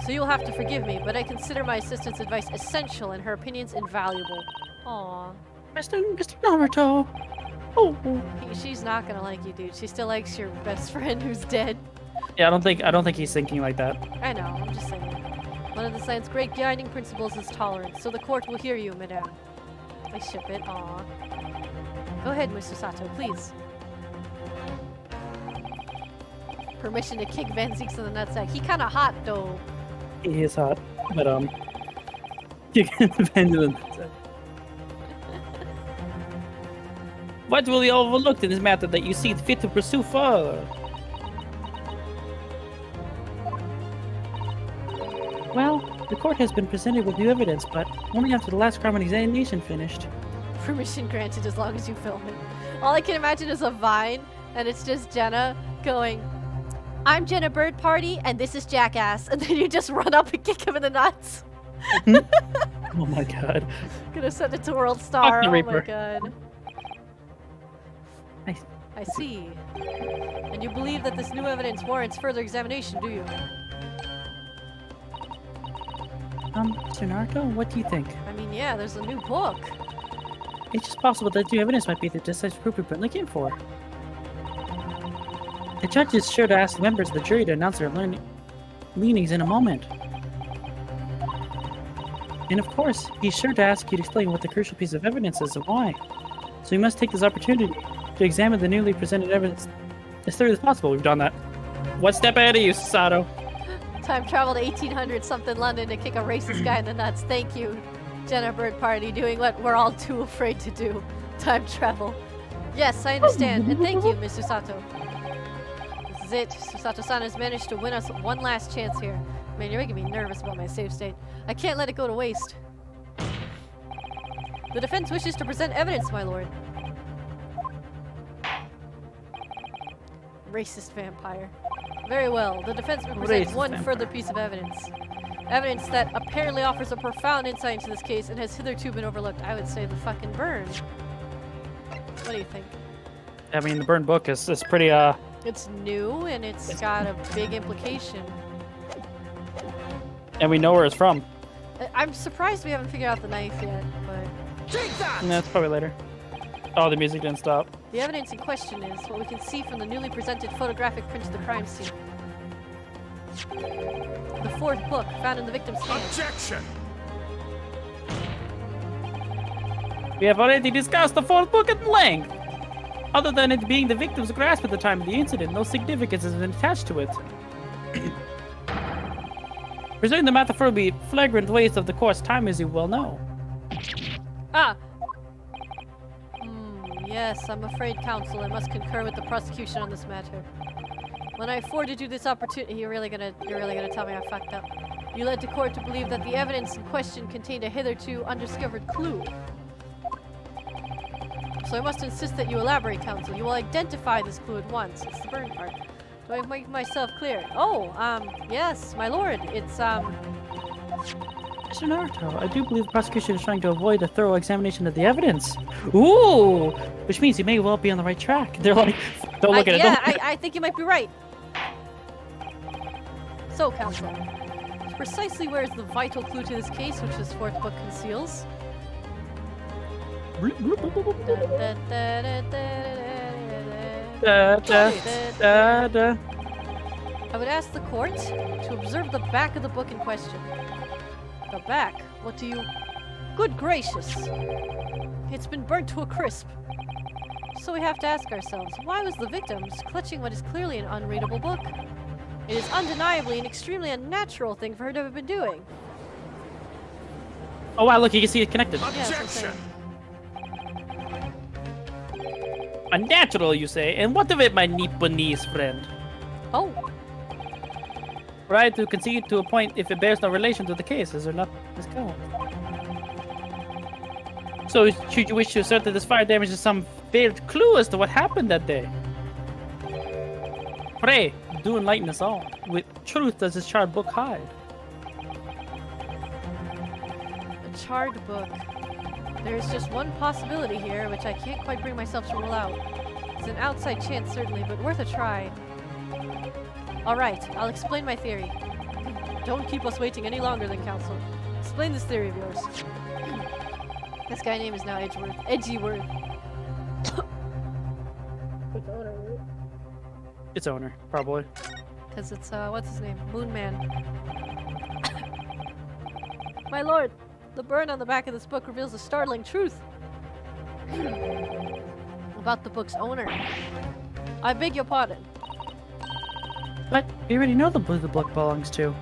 So you'll have to forgive me, but I consider my assistant's advice essential and her opinions invaluable. Aww. Mr. Naruto. Oh, She's not gonna like you, dude. She still likes your best friend who's dead. Yeah, I don't think he's thinking like that. I know, I'm just saying. One of the science's great guiding principles is tolerance, so the court will hear you, madame. I ship it, aw. Go ahead, Mr. Sato, please. Permission to kick Van Zieks in the nutsack. He kinda hot, though. He is hot, but you can depend on that. What will be overlooked in this matter that you see fit to pursue further? The court has been presented with new evidence, but only after the last crime examination finished. Permission granted as long as you film it. All I can imagine is a vine, and it's just Jenna going, I'm Jenna Bird Party, and this is Jackass. And then you just run up and kick him in the nuts. Oh my god. Gonna send it to World Star. the Oh my Reaper. god. I see. And you believe that this new evidence warrants further examination, do you? Mr. Naruto, what do you think? I mean, yeah, there's a new book. It's just possible that new evidence might be the decisive proof we've been looking for. The judge is sure to ask the members of the jury to announce their leanings in a moment. And of course, he's sure to ask you to explain what the crucial piece of evidence is and why. So we must take this opportunity to examine the newly presented evidence as thoroughly as possible. We've done that. One step ahead of you, Sato. Time travel to 1800 something London to kick a racist guy in the nuts. Thank you, Jenna Bird Party, doing what we're all too afraid to do. Time travel. Yes, I understand. And thank you, Miss Susato. This is it. Susato-san has managed to win us one last chance here. Man, you're making me nervous about my save state. I can't let it go to waste. The defense wishes to present evidence, my lord. Racist vampire. Very well. The defense will present Racist one vampire. further piece of evidence. Evidence that apparently offers a profound insight into this case and has hitherto been overlooked. I would say the fucking burn. What do you think? I mean, the burn book is pretty, It's new and it's got a big implication. and we know where it's from. I'm surprised we haven't figured out the knife yet, but Take that! No, it's probably later. Oh, the music didn't stop. the evidence in question is what we can see from the newly presented photographic print of the crime scene. The fourth book found in the victim's hand. Objection! We have already discussed the fourth book at length. Other than it being the victim's grasp at the time of the incident, no significance has been attached to it. Presenting the matter will be flagrant waste of the court's time, as you well know. Ah! Yes, I'm afraid, counsel, I must concur with the prosecution on this matter. When I afforded you this opportunity, you're really gonna tell me I fucked up. You led the court to believe that the evidence in question contained a hitherto undiscovered clue. So I must insist that you elaborate, counsel. You will identify this clue at once. It's the burn part. Do I make myself clear? Oh, yes, my lord. It's, Mr. Naruto, I do believe the prosecution is trying to avoid a thorough examination of the evidence. Ooh! Which means you may well be on the right track. They're like, don't look at it. yeah, Don't look at I think you might be right. So, counsel, precisely where is the vital clue to this case, which this fourth book conceals? Da, da, da, da. I would ask the court to observe the back of the book in question. The back? What do you... Good gracious! It's been burnt to a crisp. So we have to ask ourselves, why was the victim clutching what is clearly an unreadable book? It is undeniably an extremely unnatural thing for her to have been doing. Oh wow, look, you can see it connected. that's what I'm Objection! saying. Unnatural, you say? And what of it, my Nipponese friend? Oh, Right to concede to a point if it bears no relation to the case, is there not? Let's go. So, should you wish to assert that this fire damage is some failed clue as to what happened that day? Pray, do enlighten us all. With truth does this charred book hide? a charred book. There's just one possibility here, which I can't quite bring myself to rule out. It's an outside chance, certainly, but worth a try. Alright, I'll explain my theory. Don't keep us waiting any longer then, counsel. Explain this theory of yours. This guy's name is now Edgeworth. Its owner, probably. Because it's, what's his name? Moon Man. My lord, the burn on the back of this book reveals a startling truth. About the book's owner. I beg your pardon. But we already know who the book belongs to.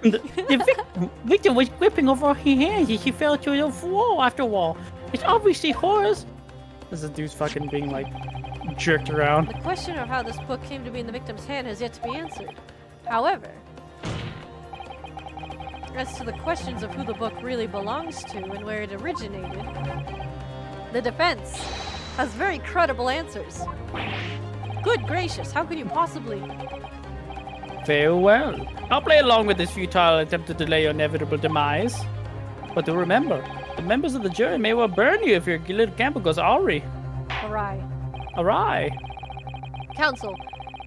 The victim was whipping over her hands as she fell to the wall after wall. It's obviously hers. This is a dude's fucking being, like, jerked around. The question of how this book came to be in the victim's hand has yet to be answered. However, as to the questions of who the book really belongs to and where it originated, the defense has very credible answers. Good gracious, how could you possibly? Very well. I'll play along with this futile attempt to delay your inevitable demise. But to remember, the members of the jury may well burn you if your little camper goes awry. Awry. Counsel,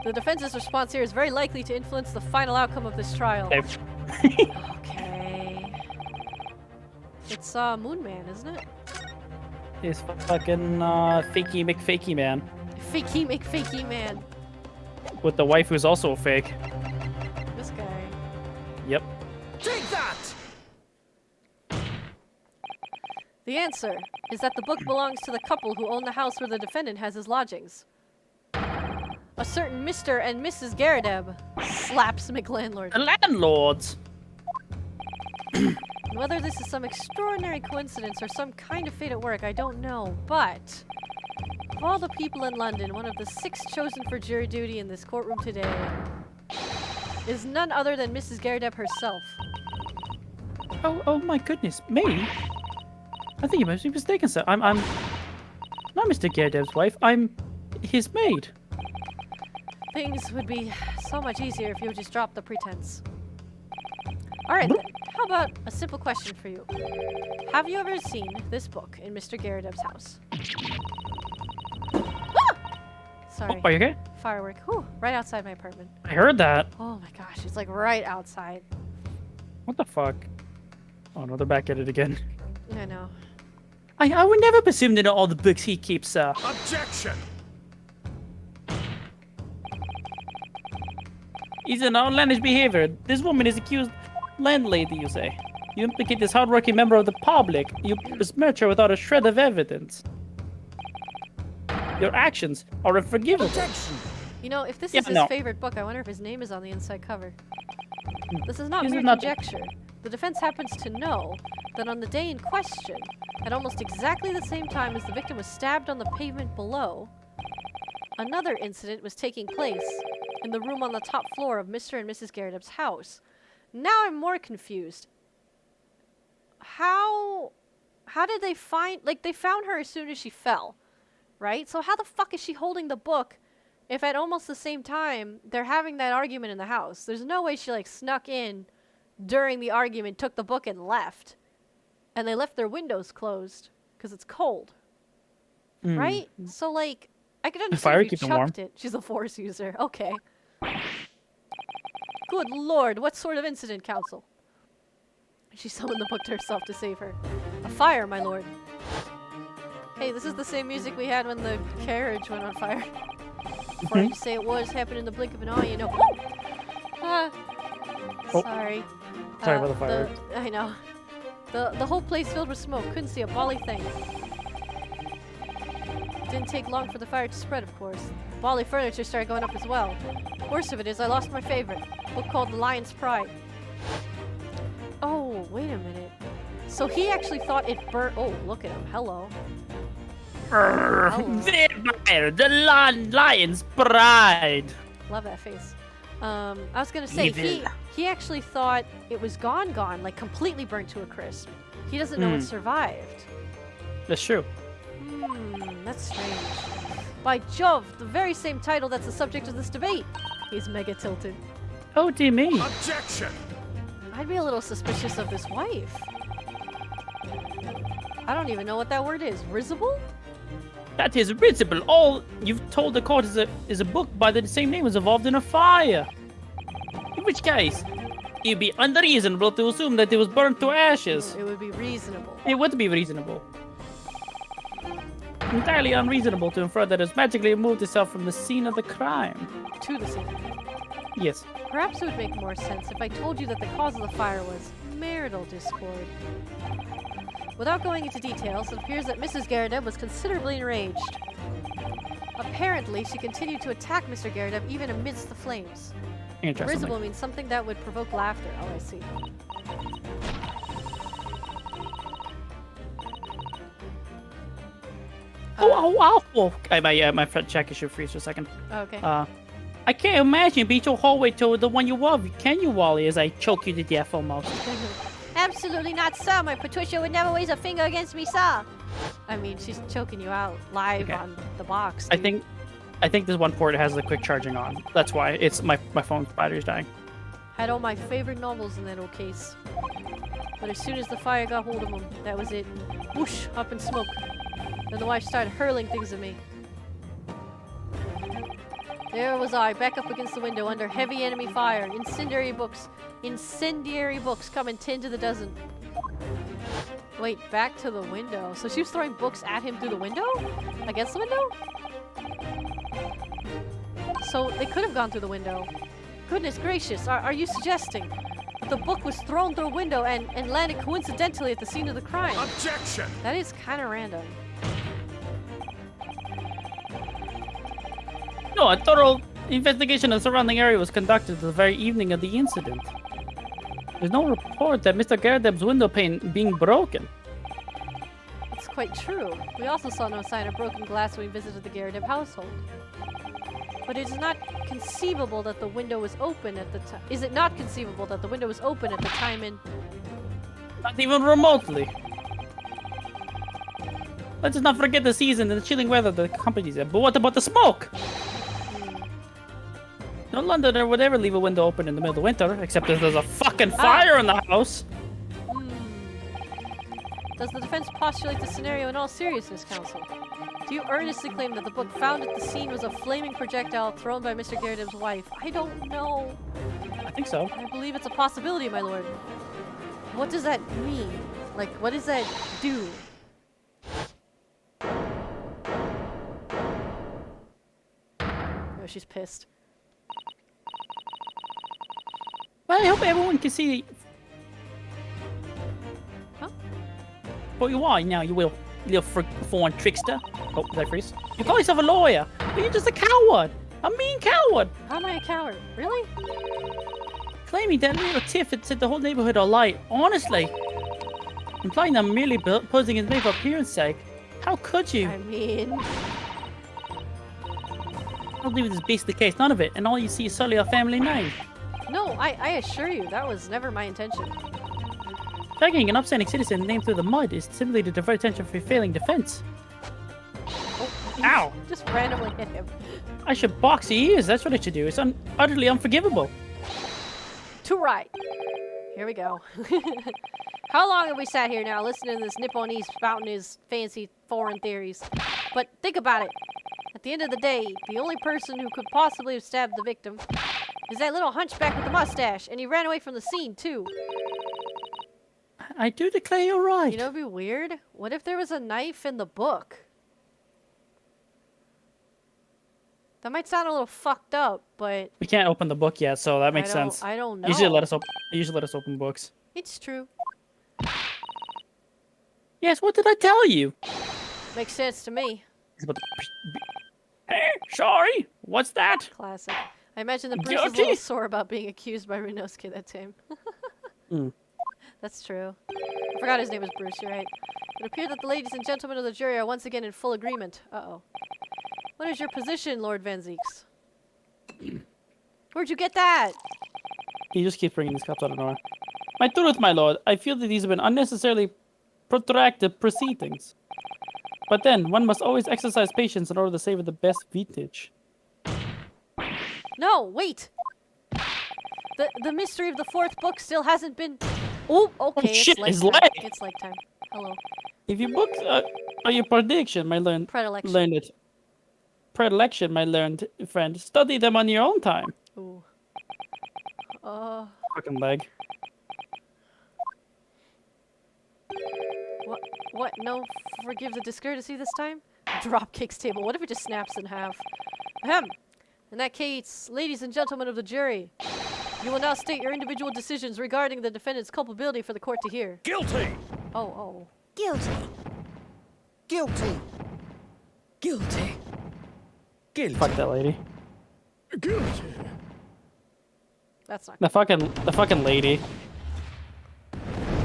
the defense's response here is very likely to influence the final outcome of this trial. Okay. It's Moon Man, isn't it? It's fucking fakey McFakey man. Fakey McFakey man. With the wife who's also fake. This guy. Yep. Take that! The answer is that the book belongs to the couple who own the house where the defendant has his lodgings. A certain Mr. and Mrs. Garadeb slaps McLandlord. The landlords. Whether this is some extraordinary coincidence or some kind of fate at work, I don't know, but of all the people in London, one of the 6 chosen for jury duty in this courtroom today is none other than Mrs. Garadeb herself. Oh my goodness, me? I think you must be mistaken, sir. I'm not Mr. Garadeb's wife. I'm his maid. Things would be so much easier if you would just drop the pretense. Alright then, how about a simple question for you? Have you ever seen this book in Mr. Garadeb's house? Ah! Sorry. Oh, are you okay? Firework. Whew, right outside my apartment. I heard that. Oh my gosh, it's like right outside. What the fuck? Oh no, they're back at it again. I know. I would never presume to know all the books he keeps, sir. Objection! He's an outlandish behavior. This woman is accused landlady, you say. You implicate this hardworking member of the public. You besmirch her without a shred of evidence. Your actions are unforgivable. Objection! You know, if this Yeah, is his no. favorite book, I wonder if his name is on the inside cover. This is not This is mere not- conjecture. The defense happens to know that on the day in question, at almost exactly the same time as the victim was stabbed on the pavement below, another incident was taking place in the room on the top floor of Mr. and Mrs. Garadeb's house. Now I'm more confused. How did they find, like, they found her as soon as she fell, right? So how the fuck is she holding the book if at almost the same time they're having that argument in the house? There's no way she, like, snuck in during the argument, took the book and left. And they left their windows closed because it's cold. Right? So, like, I could understand fire if you keep them warm. chucked it. She's a Force user. Okay. Good lord, what sort of incident, counsel? She summoned the book to herself to save her. A fire, my lord. Hey, this is the same music we had when the carriage went on fire. Before you say it was, happened in the blink of an eye, you know. Ah. Oh. Sorry. Sorry about the fireworks. I know. The whole place filled with smoke. Couldn't see a bally thing. Didn't take long for the fire to spread, of course. Bally furniture started going up as well. Worst of it is I lost my favorite. Book called The Lion's Pride. Oh, wait a minute. So he actually thought it burnt. Oh, look at him. Hello. Vampire, the lion's pride. Love that face. I was gonna say Evil. he actually thought it was gone, like completely burnt to a crisp. He doesn't know it survived. That's true. That's strange. By Jove, the very same title that's the subject of this debate. He's mega tilted. Oh dear me. Objection! I'd be a little suspicious of this wife. I don't even know what that word is. Risible? That is risible. All you've told the court is a book by the same name was involved in a fire. In which case, it'd be unreasonable to assume that it was burnt to ashes. It would be reasonable. It would be reasonable. Entirely unreasonable to infer that it's magically removed itself from the scene of the crime. To the scene. Yes. Perhaps it would make more sense if I told you that the cause of the fire was marital discord. Without going into details, it appears that Mrs. Garadeb was considerably enraged. Apparently, she continued to attack Mr. Garadeb even amidst the flames. Interesting. Risible means something that would provoke laughter. Oh, I see. Oh. My friend check issue freeze for a second. Okay. I can't imagine being so hallway to the one you love. Can you, Wally? As I choke you to death almost. Absolutely not, sir. My Patricia would never raise a finger against me, sir. I mean, she's choking you out live on the box. I dude. think this one port has the quick charging on. That's why it's my phone's battery's dying. Had all my favorite novels in that old case. But as soon as the fire got hold of them, that was it. Whoosh, up in smoke. Then the wife started hurling things at me. There was I, back up against the window under heavy enemy fire. Incendiary books coming 10 to the dozen. Wait, back to the window. So she was throwing books at him through the window? Against the window? So they could have gone through the window. Goodness gracious, are you suggesting that the book was thrown through a window and landed coincidentally at the scene of the crime? Objection! That is kind of random. No, a thorough investigation of the surrounding area was conducted the very evening of the incident. There's no report that Mr. Garadeb's window pane being broken. It's quite true. We also saw no sign of broken glass when we visited the Garadeb household. But it is not conceivable that the window was open at the time. Is it not conceivable that the window was open at the time in... Not even remotely. Let's not forget the season and the chilling weather that accompanies it. But what about the smoke? No Londoner would ever leave a window open in the middle of winter, except if there's a fucking fire in the house. Does the defense postulate the scenario in all seriousness, counsel? Do you earnestly claim that the book found at the scene was a flaming projectile thrown by Mr. Garadeb's wife? I don't know. I think so. I believe it's a possibility, my lord. What does that mean? Like, what does that do? Oh, she's pissed. Well, I hope everyone can see. Huh? What you are now, you little foreign trickster. Oh, did I freeze? You call yourself a lawyer, but you're just a coward. A mean coward. How am I a coward? Really? Claiming that little tiff had set the whole neighborhood alight. Honestly. Implying I'm merely posing as me for appearance sake. How could you? I mean... I believe this is basically the case. None of it. And all you see is solely our family name. No, I assure you, that was never my intention. Dragging an upstanding citizen named through the mud is simply to divert attention from your failing defense. Oh, Ow! Just randomly hit him. I should box your ears. That's what I should do. It's utterly unforgivable. To right. Here we go. How long have we sat here now listening to this Nipponese spouting his fancy foreign theories? But think about it. At the end of the day, the only person who could possibly have stabbed the victim is that little hunchback with the mustache, and he ran away from the scene, too. I do declare you're right. You know, it'd be weird. What if there was a knife in the book? That might sound a little fucked up, but... We can't open the book yet, so that makes sense. I don't know. Usually let us open books. It's true. Yes, what did I tell you? Makes sense to me. He's about to... Hey, sorry. What's that? Classic. I imagine that Bruce is a Guilty. little sore about being accused by Renosuke that time. Mm. That's true. I forgot his name was Bruce, you're right. It appeared that the ladies and gentlemen of the jury are once again in full agreement. Uh-oh. What is your position, Lord Van Zeeks? Where'd you get that? He just keeps bringing these cups out of nowhere. My truth, my lord, I feel that these have been unnecessarily protracted proceedings. But then, one must always exercise patience in order to savor the best vintage. No, wait! The mystery of the fourth book still hasn't been... Oh, okay, shit, it's his leg time. leg! It's leg time. Hello. If your books are your prediction, my Predilection. learned predilection, my learned friend, study them on your own time. Ooh. Fucking leg. What? No, forgive the discourtesy this time? Drop kicks table. What if it just snaps in half? Ahem. In that case, ladies and gentlemen of the jury, you will now state your individual decisions regarding the defendant's culpability for the court to hear. Guilty! Oh. Guilty. Guilty. Guilty. Guilty. Fuck that lady. Guilty! That's not The fucking lady.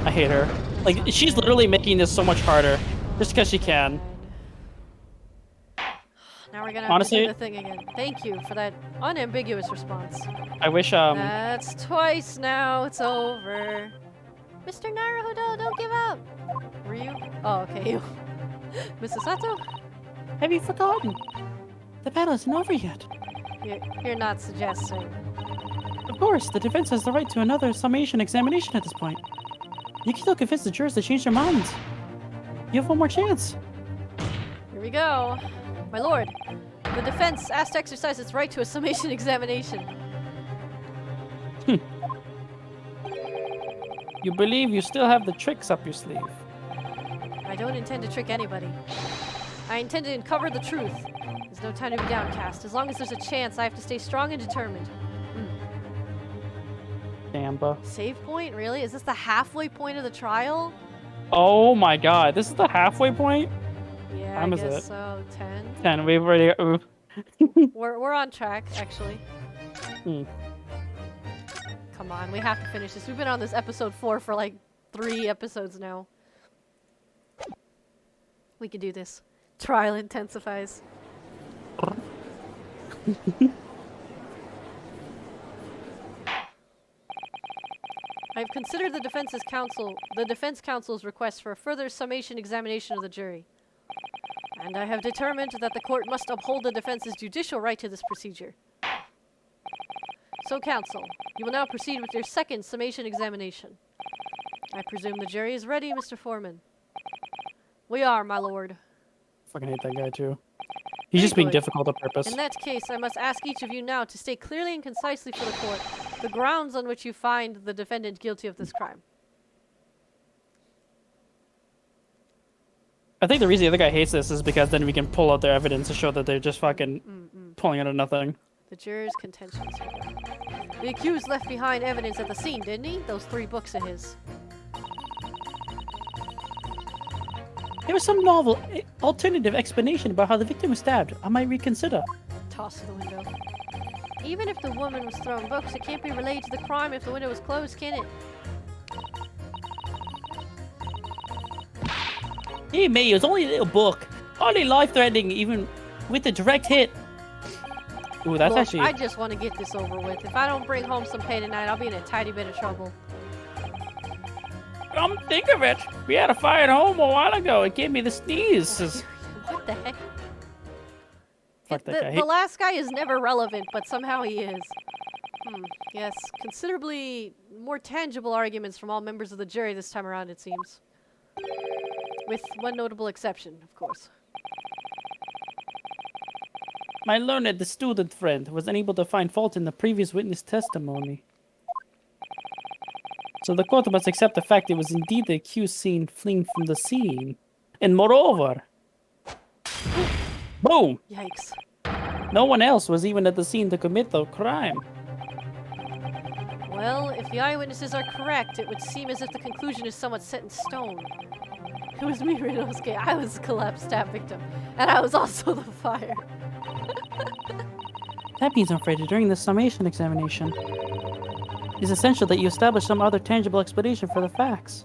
I hate her. Like, she's literally making this so much harder. Just because she can. Now we're gonna have Honestly- to do the thing again. Thank you for that unambiguous response. I wish That's twice now. It's over. Mr. Naruhodo, don't give up. Were you? Oh, okay. You. Mrs. Sato? Have you forgotten? The battle isn't over yet. You're not suggesting. Of course, the defense has the right to another summation examination at this point. You can still convince the jurors to change their minds. You have one more chance. Here we go. My lord, the defense asked to exercise its right to a summation examination. you believe you still have the tricks up your sleeve. I don't intend to trick anybody. I intend to uncover the truth. There's no time to be downcast. As long as there's a chance, I have to stay strong and determined. Damba. Save point? Really? Is this the halfway point of the trial? Oh my god, this is the halfway point? Yeah, Time I is guess it? so. 10. 10, we've already... We're on track, actually. Hmm. Come on, we have to finish this. We've been on this episode 4 for like 3 episodes now. We can do this. Trial intensifies. I've considered the defense counsel's request for a further summation examination of the jury. And I have determined that the court must uphold the defense's judicial right to this procedure. So, counsel, you will now proceed with your second summation examination. I presume the jury is ready, Mr. Foreman. We are, my lord. Fucking hate that guy too. He's just being good. difficult on purpose. In that case, I must ask each of you now to state clearly and concisely for the court the grounds on which you find the defendant guilty of this crime. I think the reason the other guy hates this is because then we can pull out their evidence to show that they're just fucking pulling out of nothing. The juror's contentions. The accused left behind evidence at the scene, didn't he? Those 3 books of his. There was some novel, alternative explanation about how the victim was stabbed. I might reconsider. Toss to the window. Even if the woman was throwing books, it can't be related to the crime if the window was closed, can it? Hey, May, it was only a little book. Hardly life-threatening, even with a direct hit. Ooh, that's Look, actually... I just want to get this over with. If I don't bring home some pay tonight, I'll be in a tiny bit of trouble. Come think of it. We had a fire at home a while ago. It gave me the sneezes. What the heck? Fuck that guy. The last guy is never relevant, but somehow he is. Yes, considerably more tangible arguments from all members of the jury this time around, it seems. With one notable exception, of course. My learned the student friend was unable to find fault in the previous witness testimony. So the court must accept the fact it was indeed the accused seen fleeing from the scene. And moreover... Boom! Yikes. No one else was even at the scene to commit the crime. Well, if the eyewitnesses are correct, it would seem as if the conclusion is somewhat set in stone. It was me, Rinosuke. I was the collapsed stab victim. And I was also the fire. That means, I'm afraid, that during the summation examination, it's essential that you establish some other tangible explanation for the facts.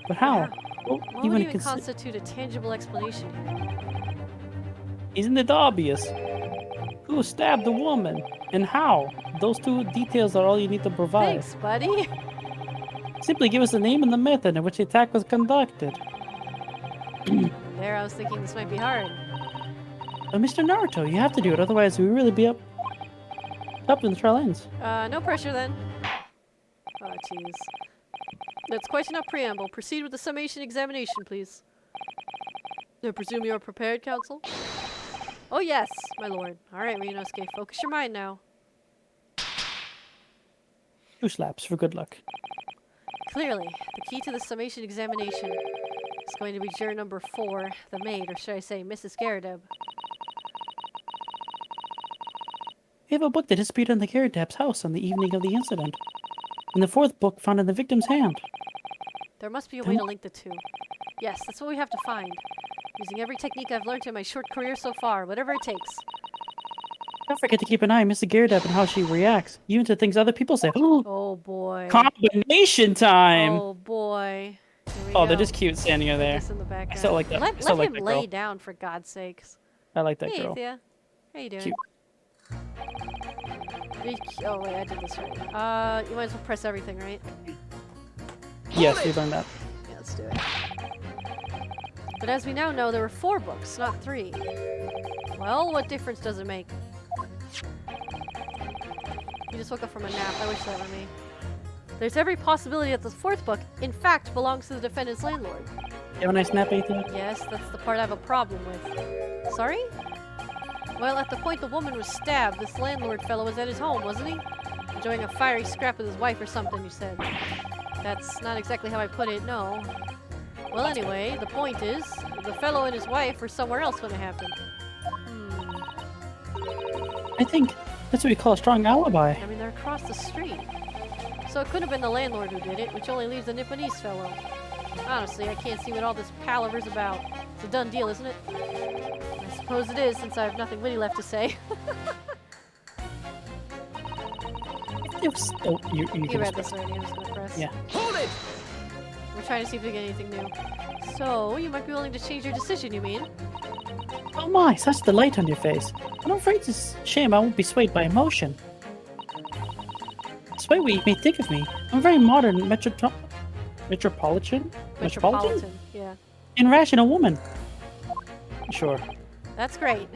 But how? Yeah. Well, What would even constitute a tangible explanation here? Isn't it obvious? Who stabbed the woman and how? Those 2 details are all you need to provide. Thanks, buddy. Simply give us the name and the method in which the attack was conducted. There, I was thinking this might be hard. But Mr. Naruto, you have to do it, otherwise we will really be up when the trial ends. No pressure then. Oh, jeez. That's quite enough preamble. Proceed with the summation examination, please. I presume you are prepared, counsel? Oh yes, my lord. Alright, Ryunosuke, focus your mind now. 2 slaps for good luck. Clearly, the key to the summation examination is going to be juror number 4, the maid, or should I say, Mrs. Garrideb. We have a book that disappeared in the Garrideb's house on the evening of the incident. And the 4th book found in the victim's hand. There must be a way to link the 2. Yes, that's what we have to find. Using every technique I've learned in my short career so far, whatever it takes. Don't forget to keep an eye on Mrs. Garrideb and how she reacts, even to things other people say. Oh boy. Combination time! Oh boy. Here we Oh, go. they're just cute standing in there. This in the background. still like that. I Let still like him that lay girl. down, for God's sakes. I like that Hey, girl. Thea. How you doing? Cute. Oh wait, I did this right. You might as well press everything, right? Yes, we learned that. Yeah, let's do it. But as we now know, there were 4 books, not 3. Well, what difference does it make? You just woke up from a nap. I wish that were me. There's every possibility that the 4th book, in fact, belongs to the defendant's landlord. You have a nice nap, Ethan? Yes, that's the part I have a problem with. Sorry? Well, at the point the woman was stabbed, this landlord fellow was at his home, wasn't he? Enjoying a fiery scrap with his wife or something, you said. That's not exactly how I put it, no. Well, anyway, the point is, the fellow and his wife were somewhere else when it happened. I think that's what we call a strong alibi. I mean, they're across the street. So it could have been the landlord who did it, which only leaves the Nipponese fellow. Honestly, I can't see what all this palaver's about. It's a done deal, isn't it? I suppose it is, since I have nothing witty left to say. It was, oh, you You can read just- this already, I'm just gonna press. Yeah. Hold it! We're trying to see if we get anything new. So, you might be willing to change your decision, you mean? Oh my, such delight on your face. I'm afraid it's a shame I won't be swayed by emotion. Despite what you may think of me, I'm a very modern metropolitan? Yeah. And rational woman. Sure. That's great.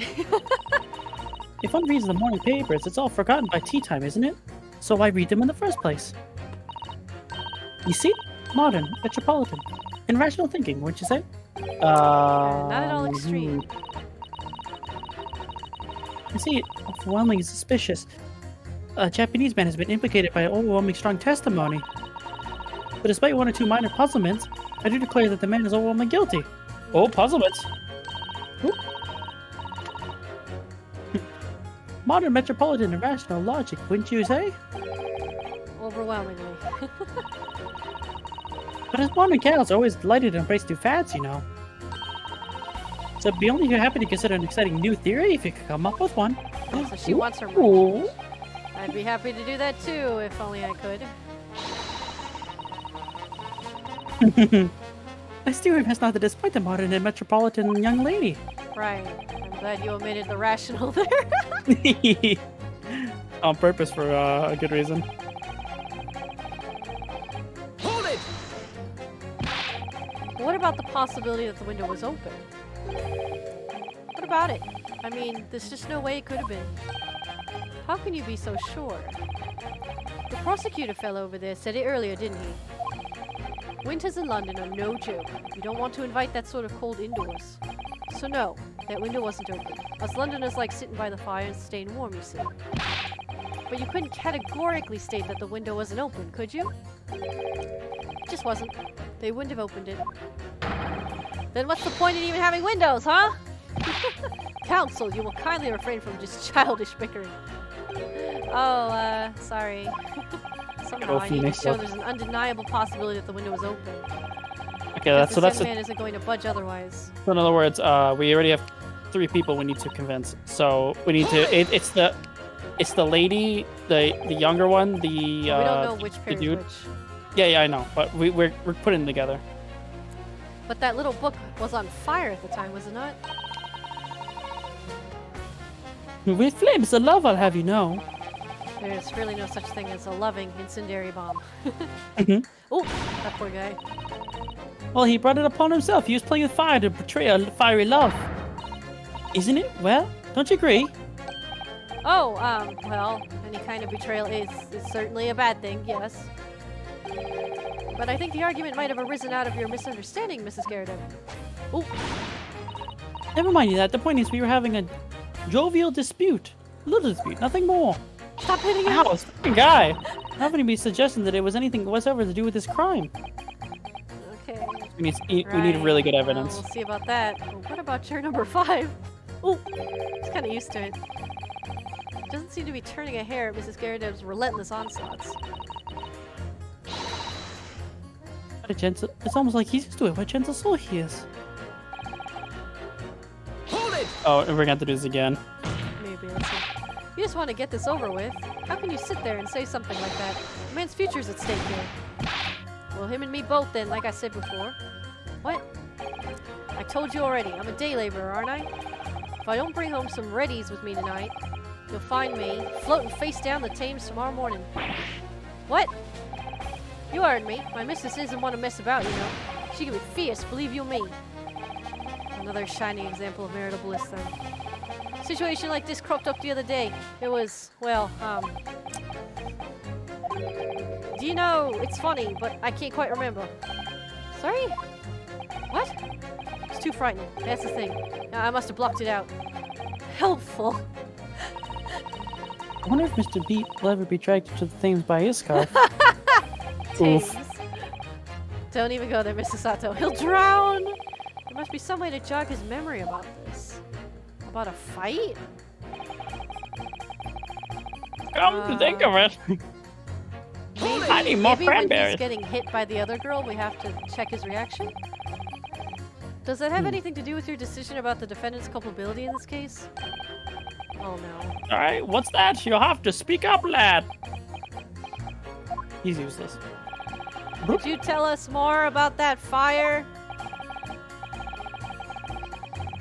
If one reads the morning papers, it's all forgotten by tea time, isn't it? So why read them in the first place? You see? Modern, metropolitan, and rational thinking, wouldn't you say? Not at all extreme. I see, overwhelmingly suspicious. A Japanese man has been implicated by overwhelming strong testimony. But despite 1 or 2 minor puzzlements, I do declare that the man is overwhelmingly guilty. Oh, puzzlements! Oop. Modern, metropolitan, and rational logic, wouldn't you say? Overwhelmingly. But as modern cows are always delighted to embrace new fads, you know. So I'd be only happy to consider an exciting new theory if you could come up with one. So she wants her money. Ooh. I'd be happy to do that too, if only I could. I still must not to disappoint the modern and metropolitan young lady. Right. I'm glad you omitted the rational there. On purpose for a good reason. Hold it! What about the possibility that the window was open? What about it? I mean, there's just no way it could have been. How can you be so sure? The prosecutor fellow over there said it earlier, didn't he? Winters in London are no joke. You don't want to invite that sort of cold indoors. So no, that window wasn't open. Us Londoners like sitting by the fire and staying warm, you see. But you couldn't categorically state that the window wasn't open, could you? It just wasn't. They wouldn't have opened it. Then what's the point in even having windows, huh? Counsel, you will kindly refrain from just childish bickering. Oh, sorry. Somehow I need to show there's an undeniable possibility that the window was open. Okay, Because so that's this young man isn't going to budge otherwise. So in other words, we already have 3 people we need to convince. So we need to. It's the lady, the younger one, the. We don't know which pair is dude. which. Yeah, I know, but we're putting them together. But that little book was on fire at the time, was it not? With flames of love, I'll have you know. There's really no such thing as a loving incendiary bomb. Mhm. Oh, that poor guy. Well, he brought it upon himself. He was playing with fire to portray a fiery love. Isn't it? Well, don't you agree? Oh, well, any kind of betrayal is certainly a bad thing, yes. But I think the argument might have arisen out of your misunderstanding, Mrs. Garrett. Oh, Never mind that. The point is we were having a jovial dispute. A little dispute, nothing more. stop hitting him! Ow, this fucking guy. How can he be suggesting that it was anything whatsoever to do with this crime? Okay. We need really good Right, evidence. We'll see about that. But what about chair number 5? Oh, he's kind of used to it. Doesn't seem to be turning a hair at Mrs. Garredeb's relentless onslaughts. What a gentle. It's almost like he's used to it. What a gentle soul he is. Hold it! Oh, and we're gonna have to do this again. Maybe, let's see. You just want to get this over with. How can you sit there and say something like that? A man's future's at stake here. Well, him and me both then, like I said before. What? I told you already, I'm a day laborer, aren't I? If I don't bring home some Reddies with me tonight, you'll find me floating face down the Thames tomorrow morning. What? You heard me. My missus isn't one to mess about, you know. She can be fierce, believe you me. Another shining example of marital bliss, then. Situation like this cropped up the other day. It was, well, do you know, it's funny, but I can't quite remember. Sorry? What? It's too frightening. That's the thing. I must have blocked it out. Helpful. I wonder if Mr. Beat will ever be dragged to the Thames by his scarf. Thames. Don't even go there, Mr. Sato. He'll drown! There must be some way to jog his memory about this. About a fight? Come to think of it. I need more Maybe when cranberries. he's getting hit by the other girl, we have to check his reaction? Does that have anything to do with your decision about the defendant's culpability in this case? Oh no. Alright, what's that? You'll have to speak up, lad. He's useless. Could you tell us more about that fire?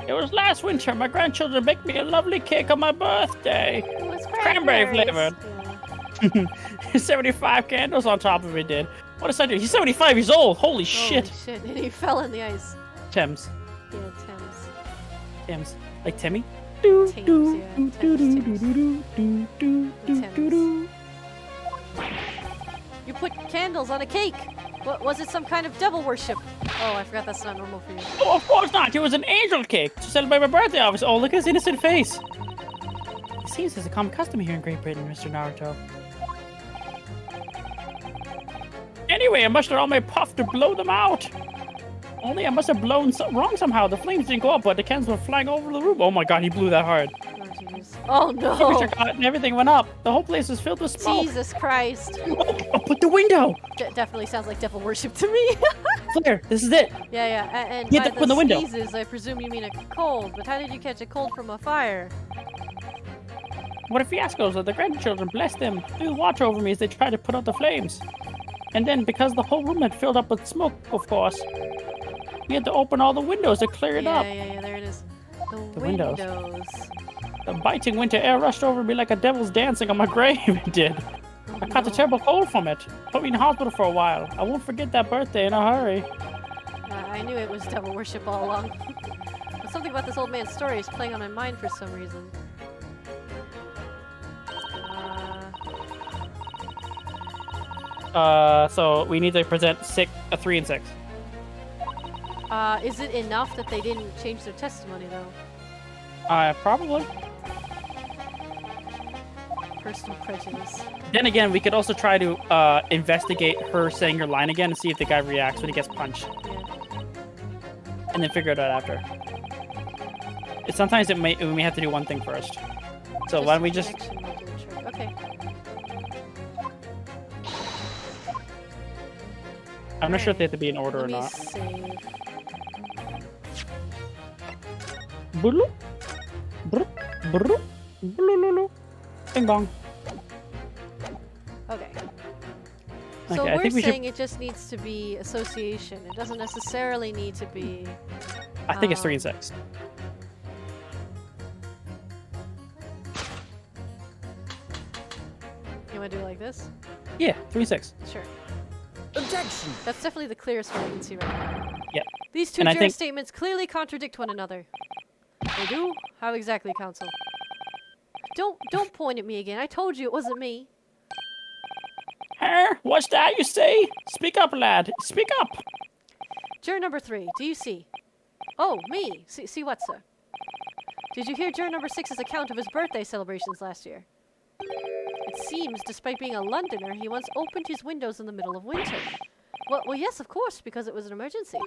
It was last winter. My grandchildren baked me a lovely cake on my birthday. It was Cranberry cranberries. flavored. Yeah. 75 candles on top of it did. What a do? He's 75 years old. Holy shit. Holy shit. And he fell in the ice. Thames. Yeah, Thames. Thames. Like Timmy? Thames, yeah. Thames. You put candles on a cake. What was it? Some kind of devil worship? Oh, I forgot that's not normal for you. Oh, of course not. It was an angel cake to celebrate my birthday, obviously. Oh, look at his innocent face. It seems as a common custom here in Great Britain, Mr. Naruto. Anyway, I mustered all my puff to blow them out. Only I must have blown wrong somehow. The flames didn't go up, but the candles were flying over the roof. Oh my god, he blew that hard. Oh, jeez. Oh, no. Mr. Cotton, and everything went up. The whole place was filled with smoke. Jesus Christ. Oh, put the window. Definitely sounds like devil worship to me. Flare, this is it. Yeah. And Get by up in the window. sneezes, I presume you mean a cold. But how did you catch a cold from a fire? What a fiasco. So the grandchildren, bless them, do watch over me as they try to put out the flames. And then, because the whole room had filled up with smoke, of course, we had to open all the windows to clear it up. Yeah, there it is. The windows. windows. The biting winter air rushed over me like a devil's dancing on my grave, it did. Oh, I caught a no. terrible cold from it. Put me in the hospital for a while. I won't forget that birthday in a hurry. I knew it was devil worship all along. But something about this old man's story is playing on my mind for some reason. So we need to present 3 and 6. Is it enough that they didn't change their testimony, though? Probably. Personal prejudice. Then again, we could also try to investigate her saying her line again and see if the guy reacts when he gets punched, Yeah. and then figure it out after. Sometimes we may have to do one thing first. So why don't we just? Connection will do the trick. Okay. I'm not sure if they have to be in order Let or me not. save. Boodle, brr, brr, boolololo. Bing bong. Okay. Okay, So I we're think we should- saying it just needs to be association. It doesn't necessarily need to be. I think it's 3 and 6. You want to do it like this? Yeah, 3 and 6. Sure. Objection! That's definitely the clearest one I can see right now. Yeah. These two And I jury think- statements clearly contradict one another. They do? How exactly, counsel? Don't point at me again. I told you it wasn't me. Huh? What's that you say? Speak up, lad. Speak up. Juror number 3, do you see? Oh, me. See what, sir? Did you hear juror number 6's account of his birthday celebrations last year? It seems, despite being a Londoner, he once opened his windows in the middle of winter. Well, yes, of course, because it was an emergency.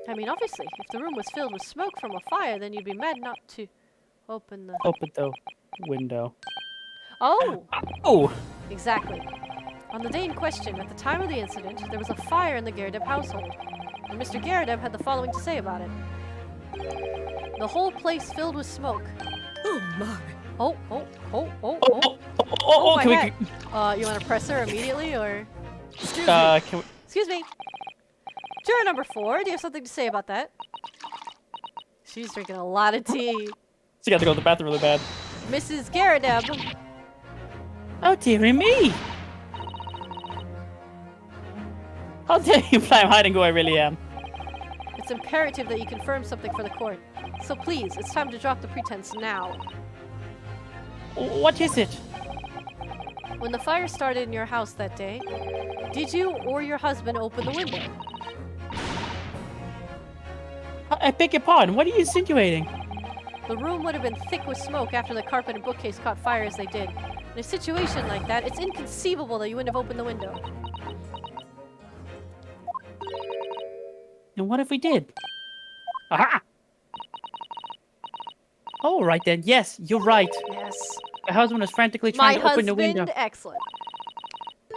I mean, obviously, if the room was filled with smoke from a fire, then you'd be mad not to open the... Open the window. Oh! Oh! Exactly. On the day in question, at the time of the incident, there was a fire in the Gerdeb household. And Mr. Gerdeb had the following to say about it. The whole place filled with smoke. Oh my! Oh, Oh, my can head. we... You want to press her immediately, or... Excuse me! Can we... Excuse me. Juror number 4, do you have something to say about that? She's drinking a lot of tea. She got to go to the bathroom really bad. Mrs. Garadeb. Oh, dearie me. How dare you imply I'm hiding who I really am? It's imperative that you confirm something for the court. So please, it's time to drop the pretense now. What is it? When the fire started in your house that day, did you or your husband open the window? I beg your pardon. What are you insinuating? The room would have been thick with smoke after the carpet and bookcase caught fire as they did. In a situation like that, it's inconceivable that you wouldn't have opened the window. And what if we did? Aha! Oh, right then. Yes, you're right. Yes. My husband was frantically My trying to open the husband, window, excellent.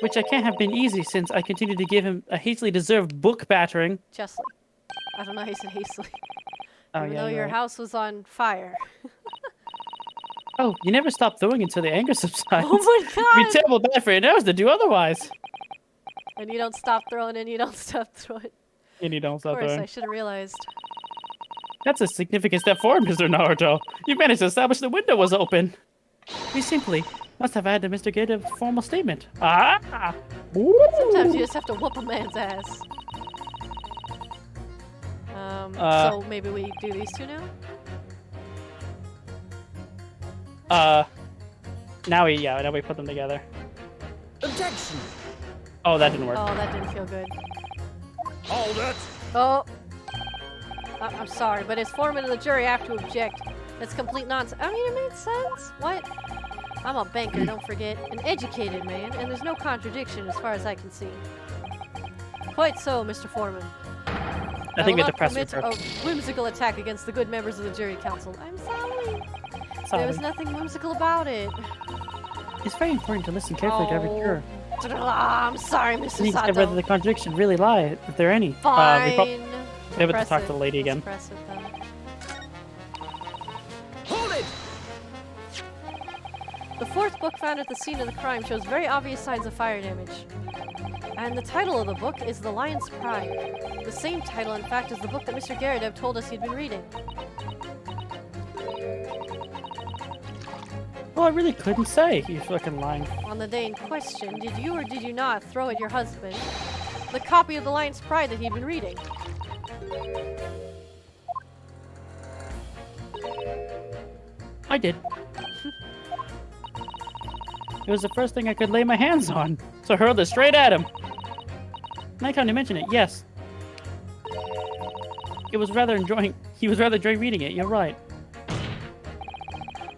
which I can't have been easy since I continued to give him a hastily deserved book battering. Justly. I don't know how you said hastily. Oh, Even yeah, though you're your right. house was on fire. Oh, you never stop throwing until the anger subsides. Oh my It'd be god! terrible bad for your nerves to do otherwise. And you don't stop throwing and you don't stop throwing. And you don't Of stop course, throwing. I should have realized. That's a significant step forward, Mr. Naruto. You managed to establish the window was open. We simply must have added Mr. Gate a formal statement. Ah! Sometimes you just have to whoop a man's ass. So maybe we do these two now? Now we put them together. Objection. Oh, that didn't work. Oh, that didn't feel good. Hold it. Oh! I'm sorry, but as foreman of the jury, I have to object. That's complete nonsense. I mean, it makes sense. What? I'm a banker, don't forget. An educated man, and there's no contradiction as far as I can see. Quite so, Mr. Foreman. I think we will have to press not commit refer. a whimsical attack against the good members of the jury council. I'm sorry. There was nothing whimsical about it. It's very important to listen carefully to every Oh. juror. I'm sorry, To Mr. the extent whether Sato. the contradiction really lie, if there are any. Fine. We have to Press talk it. to the lady Let's again. press it then. Hold it. The fourth book found at the scene of the crime shows very obvious signs of fire damage. And the title of the book is The Lion's Pride. The same title, in fact, as the book that Mr. Garadeb told us he'd been reading. Well, I really couldn't say. You fucking lying. On the day in question, did you or did you not throw at your husband the copy of The Lion's Pride that he'd been reading? I did. It was the first thing I could lay my hands on, so I hurled it straight at him. Now come to mention it, yes. He was rather enjoying reading it, you're right.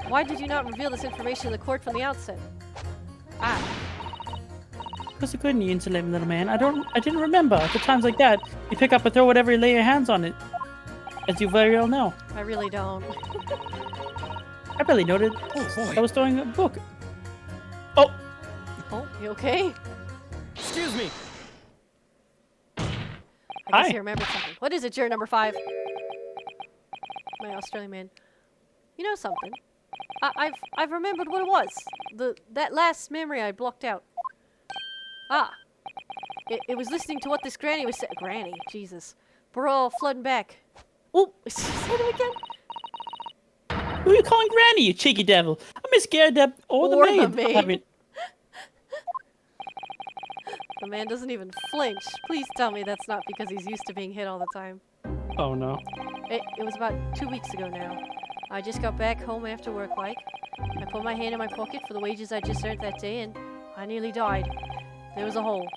Why did you not reveal this information to the court from the outset? Ah, Because I couldn't, you insolent little man. I didn't remember. At the times like that, you pick up and throw whatever you lay your hands on it. As you very well know. I really don't. I barely noted Oh boy. I was throwing a book. Oh! Oh, you okay? Excuse me. I Hi. guess you remembered something. What is it, juror number 5? My Australian man. You know something? I've remembered what it was. That last memory I blocked out. Ah. It was listening to what this granny was saying. Granny, Jesus. Bro, flooding back. Oh, say it again. Who are you calling Granny, you cheeky devil? I'm Miss Garadeb or the Or the maid. maid. I mean, The man doesn't even flinch. Please tell me that's not because he's used to being hit all the time. oh no. It was about 2 weeks ago now. I just got back home after work, like. I put my hand in my pocket for the wages I just earned that day, and I nearly died. There was a hole.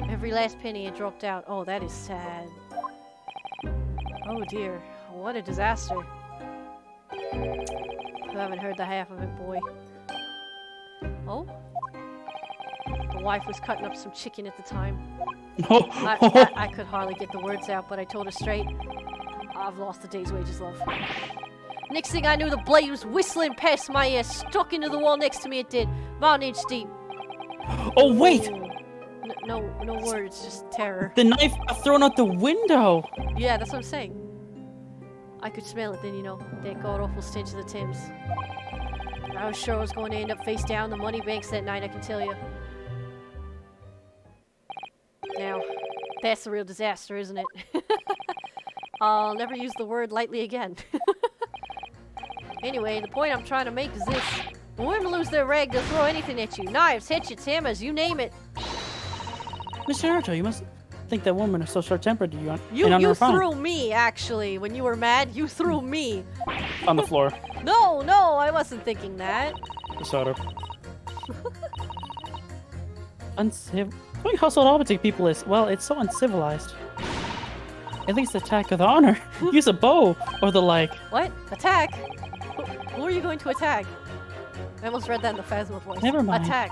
Every last penny had dropped out. Oh, that is sad. Oh dear. What a disaster. You haven't heard the half of it, boy. Oh? The wife was cutting up some chicken at the time. I could hardly get the words out, but I told her straight, I've lost the day's wages, love. Next thing I knew, the blade was whistling past my ear, stuck into the wall next to me it did, about an inch deep. Oh wait! Ooh. No words, just terror. The knife got thrown out the window! Yeah, that's what I'm saying. I could smell it then, you know, that god-awful stench of the Thames. I was sure I was going to end up face down in the money banks that night, I can tell you. Now, that's the real disaster, isn't it? I'll never use the word lightly again. Anyway, the point I'm trying to make is this. When women lose their rag, they'll throw anything at you. Knives, hatchets, hammers, you name it. Mr. Naruto, you must think that women are so short-tempered. You and unrefined. threw me, actually. When you were mad, you threw me. On the floor. No, I wasn't thinking that. Sort of. Doing household object to people is, well, it's so uncivilized. At least attack with honor. Use a bow or the like. What? Attack? Who are you going to attack? I almost read that in the Phasma voice. Never mind. Attack.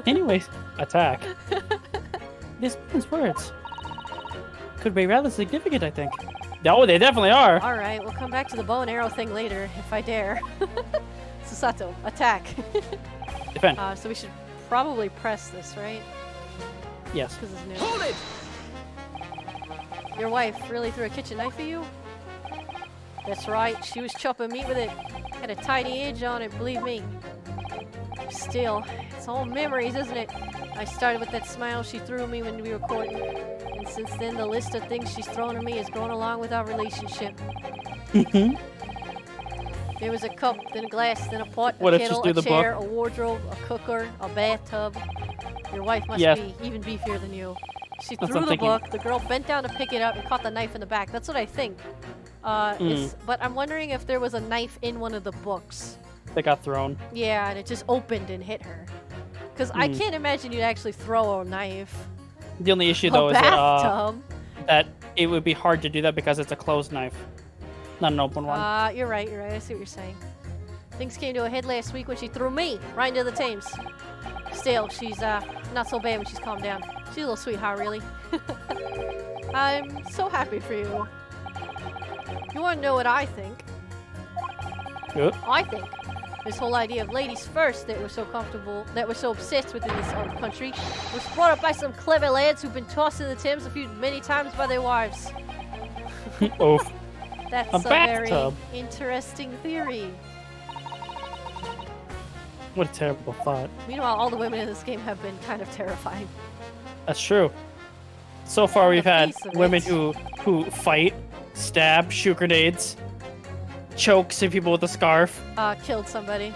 Anyways, attack. This man's words could be rather significant, I think. Oh, they definitely are. Alright, we'll come back to the bow and arrow thing later, if I dare. Susato, attack. Defend. So we should probably press this, right? Yes. Because it's new. Hold it! Your wife really threw a kitchen knife at you? That's right, she was chopping meat with it. Had a tiny edge on it, believe me. Still, it's all memories, isn't it? I started with that smile she threw me when we were courting. And since then, the list of things she's thrown at me has grown along with our relationship. There was a cup, then a glass, then a pot, What a if she's kettle, through a the chair, book? a wardrobe, a cooker, a bathtub. Your wife must Yes. be even beefier than you. She That's what threw I'm the thinking. book, the girl bent down to pick it up and caught the knife in the back. That's what I think. But I'm wondering if there was a knife in one of the books. That got thrown. Yeah, and it just opened and hit her. Because I can't imagine you'd actually throw a knife. The only issue, A though, is bathtub. that it would be hard to do that because it's a closed knife, not an open one. You're right. I see what you're saying. Things came to a head last week when she threw me right into the Thames. Still, she's not so bad when she's calmed down. She's a little sweetheart, really. I'm so happy for you. You want to know what I think? Good. I think this whole idea of ladies first that we're so comfortable, that we're so obsessed with in this country, was brought up by some clever lads who've been tossed in the Thames many times by their wives. Oof. That's A a very bathtub. interesting theory. What a terrible thought. Meanwhile, all the women in this game have been kind of terrifying. That's true. So far, On we've the had face of women it. who fight, stab, shoot grenades, choke some people with a scarf, Killed somebody.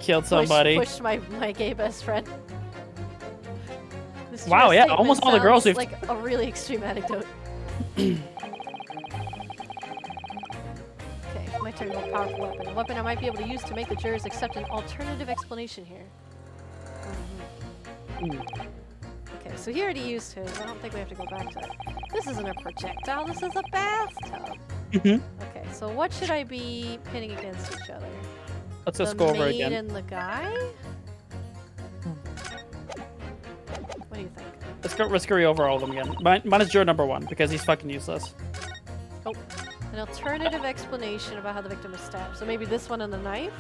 killed somebody. Pushed my gay best friend. This Wow, true yeah, statement almost all the girls sounds we've- like a really extreme anecdote. Okay, my turn. More powerful weapon. A weapon I might be able to use to make the jurors accept an alternative explanation here. Okay, so he already used his. I don't think we have to go back to it. This isn't a projectile. This is a bathtub. Mhm. Okay, so what should I be pitting against each other? Let's just The go over maid again. and the guy? What do you think? Let's go over all of them again. Mine is Joe number 1 because he's fucking useless. Oh, an alternative explanation about how the victim was stabbed. So maybe this one and the knife?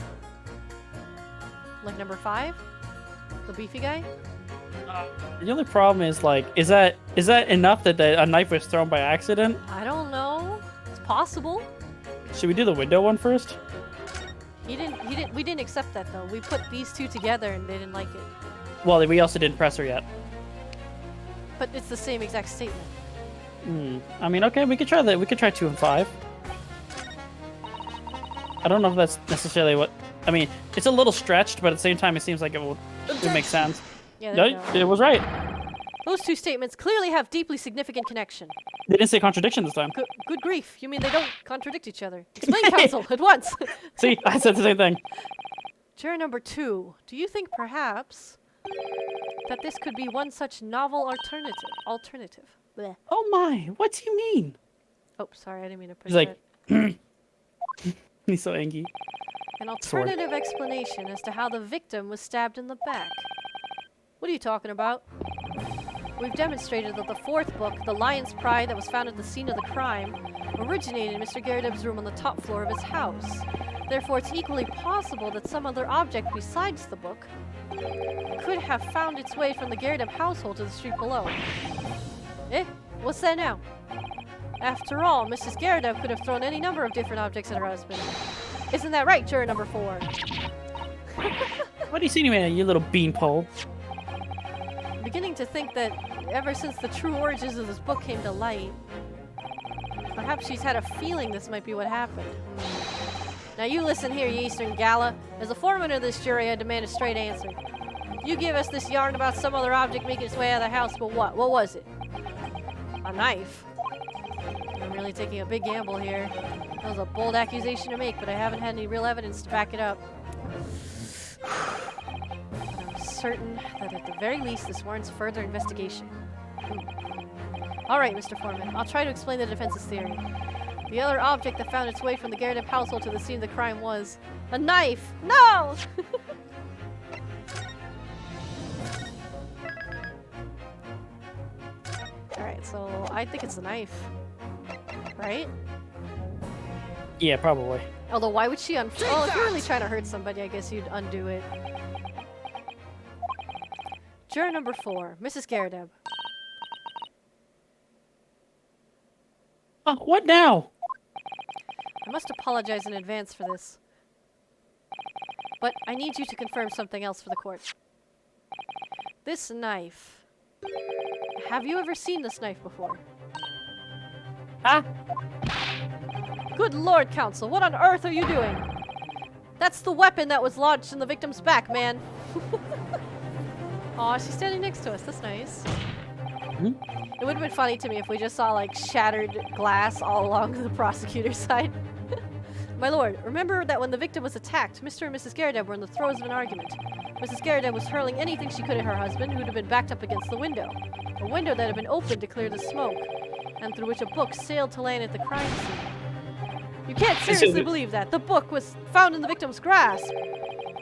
Like number 5? The beefy guy? The only problem is like, is that enough that a knife was thrown by accident? I don't know. It's possible. Should we do the window one first? We didn't accept that though. We put these two together and they didn't like it. Well, we also didn't press her yet. But it's the same exact statement. I mean, okay, we could try that. We could try 2 and 5. I don't know if that's necessarily what. I mean, it's a little stretched, but at the same time, it seems like it would make sense. Yeah, there you No, go. it was right. Those two statements clearly have deeply significant connection. They didn't say contradiction this time. Good grief. You mean they don't contradict each other? Explain, counsel, at once. See, I said the same thing. Juror number 2. Do you think perhaps that this could be one such novel alternative? Bleh. Oh my, what do you mean? Oh, sorry, I didn't mean to push He's like, that. he's so angry. An alternative explanation as to how the victim was stabbed in the back. What are you talking about? We've demonstrated that the 4th book, The Lion's Pride, that was found at the scene of the crime, originated in Mr. Garrideb's room on the top floor of his house. Therefore, it's equally possible that some other object besides the book could have found its way from the Garrideb household to the street below. Eh? What's that now? After all, Mrs. Garrideb could have thrown any number of different objects at her husband. Isn't that right, juror number 4? What do you see anyway, you little beanpole? I'm beginning to think that ever since the true origins of this book came to light, perhaps she's had a feeling this might be what happened. Now you listen here, you Eastern Gala. As the foreman of this jury, I demand a straight answer. You give us this yarn about some other object making its way out of the house, but what? What was it? A knife. I'm really taking a big gamble here. That was a bold accusation to make, but I haven't had any real evidence to back it up. But I'm certain that at the very least this warrants further investigation. Alright, Mr. Foreman, I'll try to explain the defense's theory. The other object that found its way from the Garrett household to the scene of the crime was a knife! No! Alright, so I think it's a knife. Right? Yeah, probably. Although, why would she well, if you're really trying to hurt somebody, I guess you'd undo it. Juror number 4, Mrs. Garadeb. What now? I must apologize in advance for this. But I need you to confirm something else for the court. This knife. Have you ever seen this knife before? Huh? Good Lord, Counsel, what on earth are you doing? That's the weapon that was lodged in the victim's back, man. Aw, she's standing next to us. That's nice. Hmm? It would have been funny to me if we just saw, like, shattered glass all along the prosecutor's side. My lord, remember that when the victim was attacked, Mr. and Mrs. Garadeb were in the throes of an argument. Mrs. Garadeb was hurling anything she could at her husband, who'd have been backed up against the window. A window that had been opened to clear the smoke, and through which a book sailed to land at the crime scene. You can't seriously believe that. The book was found in the victim's grasp.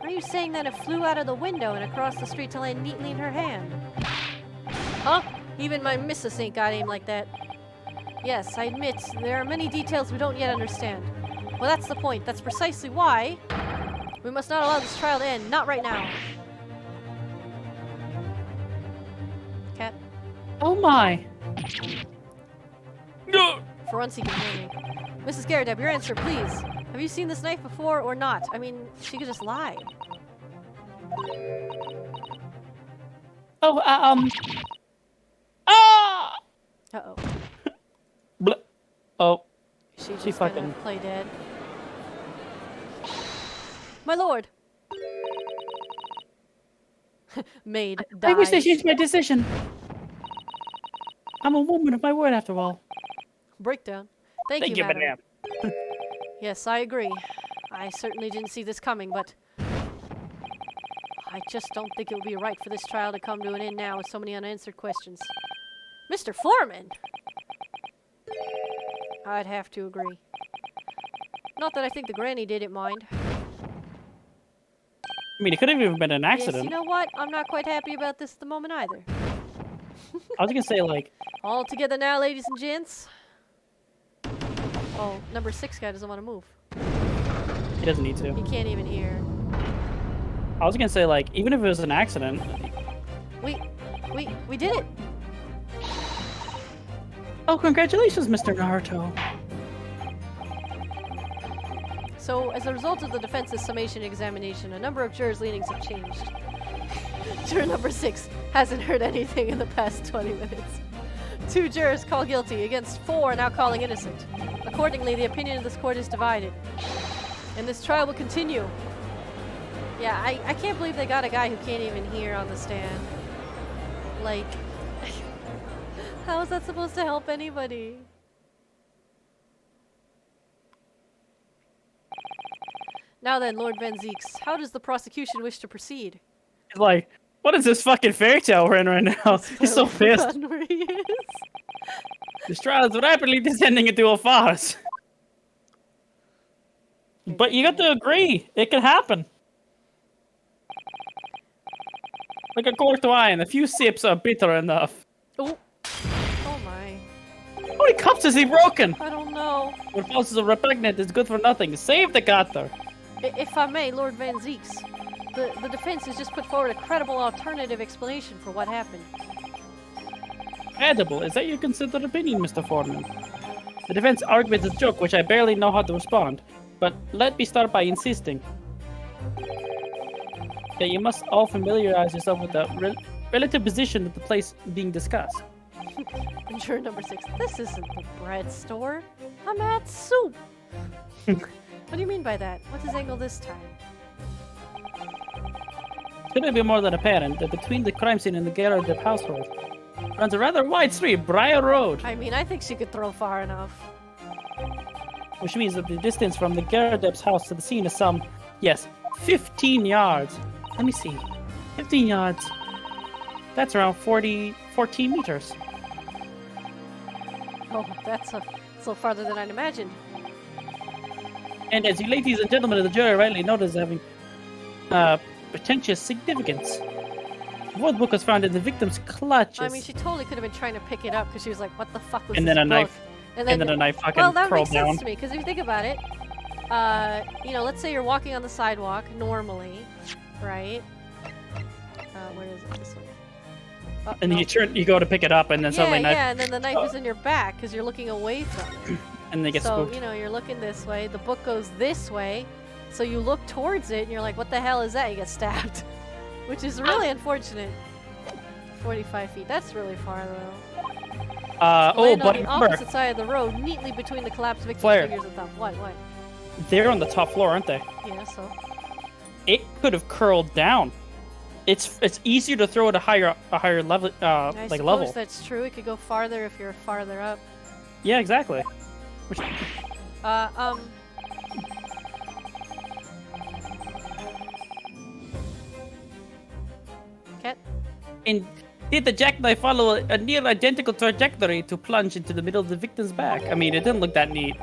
Are you saying that it flew out of the window and across the street to land neatly in her hand? Huh? Even my missus ain't got aim like that. Yes, I admit, there are many details we don't yet understand. Well, that's the point. That's precisely why we must not allow this trial to end. Not right now. Cat? Oh my. No. For once he can hear me. Mrs. Garadeb, your answer, please. Have you seen this knife before or not? I mean, she could just lie. Oh, Ah! Uh-oh. Blah. Oh. She She just gonna fucking- play dead. My lord! Maid I wish they dies. changed my decision. I'm a woman of my word, after all. Breakdown. Thank Thank you, you, madam. madam. Yes, I agree. I certainly didn't see this coming, but I just don't think it would be right for this trial to come to an end now with so many unanswered questions. Mr. Foreman! I'd have to agree. Not that I think the granny didn't mind. I mean, it could have even been an Yes, accident. you know what? I'm not quite happy about this at the moment either. I was gonna say, like, All together now, ladies and gents. Oh, number 6 guy doesn't want to move. he doesn't need to. He can't even hear. I was gonna say, like, even if it was an accident. We did it! Oh, congratulations, Mr. Naruto. So, as a result of the defense's summation examination, a number of jurors' leanings have changed. Juror number 6 hasn't heard anything in the past 20 minutes. 2 jurors call guilty against 4 now calling innocent. Accordingly, the opinion of this court is divided. And this trial will continue. Yeah, I can't believe they got a guy who can't even hear on the stand. Like, how is that supposed to help anybody? Now then, Lord Van Zeeks, how does the prosecution wish to proceed? He's like, what is this fucking fairy tale we're in right now? He's so I've pissed. forgotten where he is. This trial is rapidly descending into a farce. But you got to agree, it can happen. Like a corked wine, a few sips are bitter enough. Oh. Oh my. How many cups has he broken? I don't know. What causes a repugnant is good for nothing. Save the gutter. If I may, Lord Van Zeeks, the defense has just put forward a credible alternative explanation for what happened. Edible, is that your considered opinion, Mr. Foreman? The defense argument is a joke, which I barely know how to respond. But let me start by insisting that you must all familiarize yourself with the relative position of the place being discussed. Juror number 6, this isn't the bread store. I'm at soup. What do you mean by that? What's his angle this time? Couldn't be more than apparent that between the crime scene and the Gerardep household runs a rather wide street, Briar Road, I mean, I think she could throw far enough. which means that the distance from the Gerardep's house to the scene is some, yes, 15 yards. Let me see. 15 yards. That's around 14 meters. Oh, that's a little farther than I'd imagined. And as you ladies and gentlemen of the jury rightly notice having pretentious significance. The fourth book was found in the victim's clutches. I mean, she totally could have been trying to pick it up because she was like, "What the fuck was And this then a book?" knife. And then a knife fucking well, that curled makes sense down. to me because if you think about it, you know, let's say you're walking on the sidewalk normally, right? Where is it? This way. Oh, And then no. you go to pick it up, and then suddenly knife, yeah, and then the knife is in your back because you're looking away from it. and they get So, spooked. you know, you're looking this way, the book goes this way, so you look towards it and you're like, what the hell is that? You get stabbed. Which is really unfortunate. 45 feet, that's really far though. Land but on the remember, opposite side of the road, neatly between the collapsed victim's Claire. fingers and thumb. What? they're on the top floor, aren't they? Yeah, so. It could have curled down. It's easier to throw at a higher level, I like suppose level. that's true. It could go farther if you're farther up. Yeah, exactly. Which, Cat? and did the jackknife follow a near identical trajectory to plunge into the middle of the victim's back? I mean, it didn't look that neat.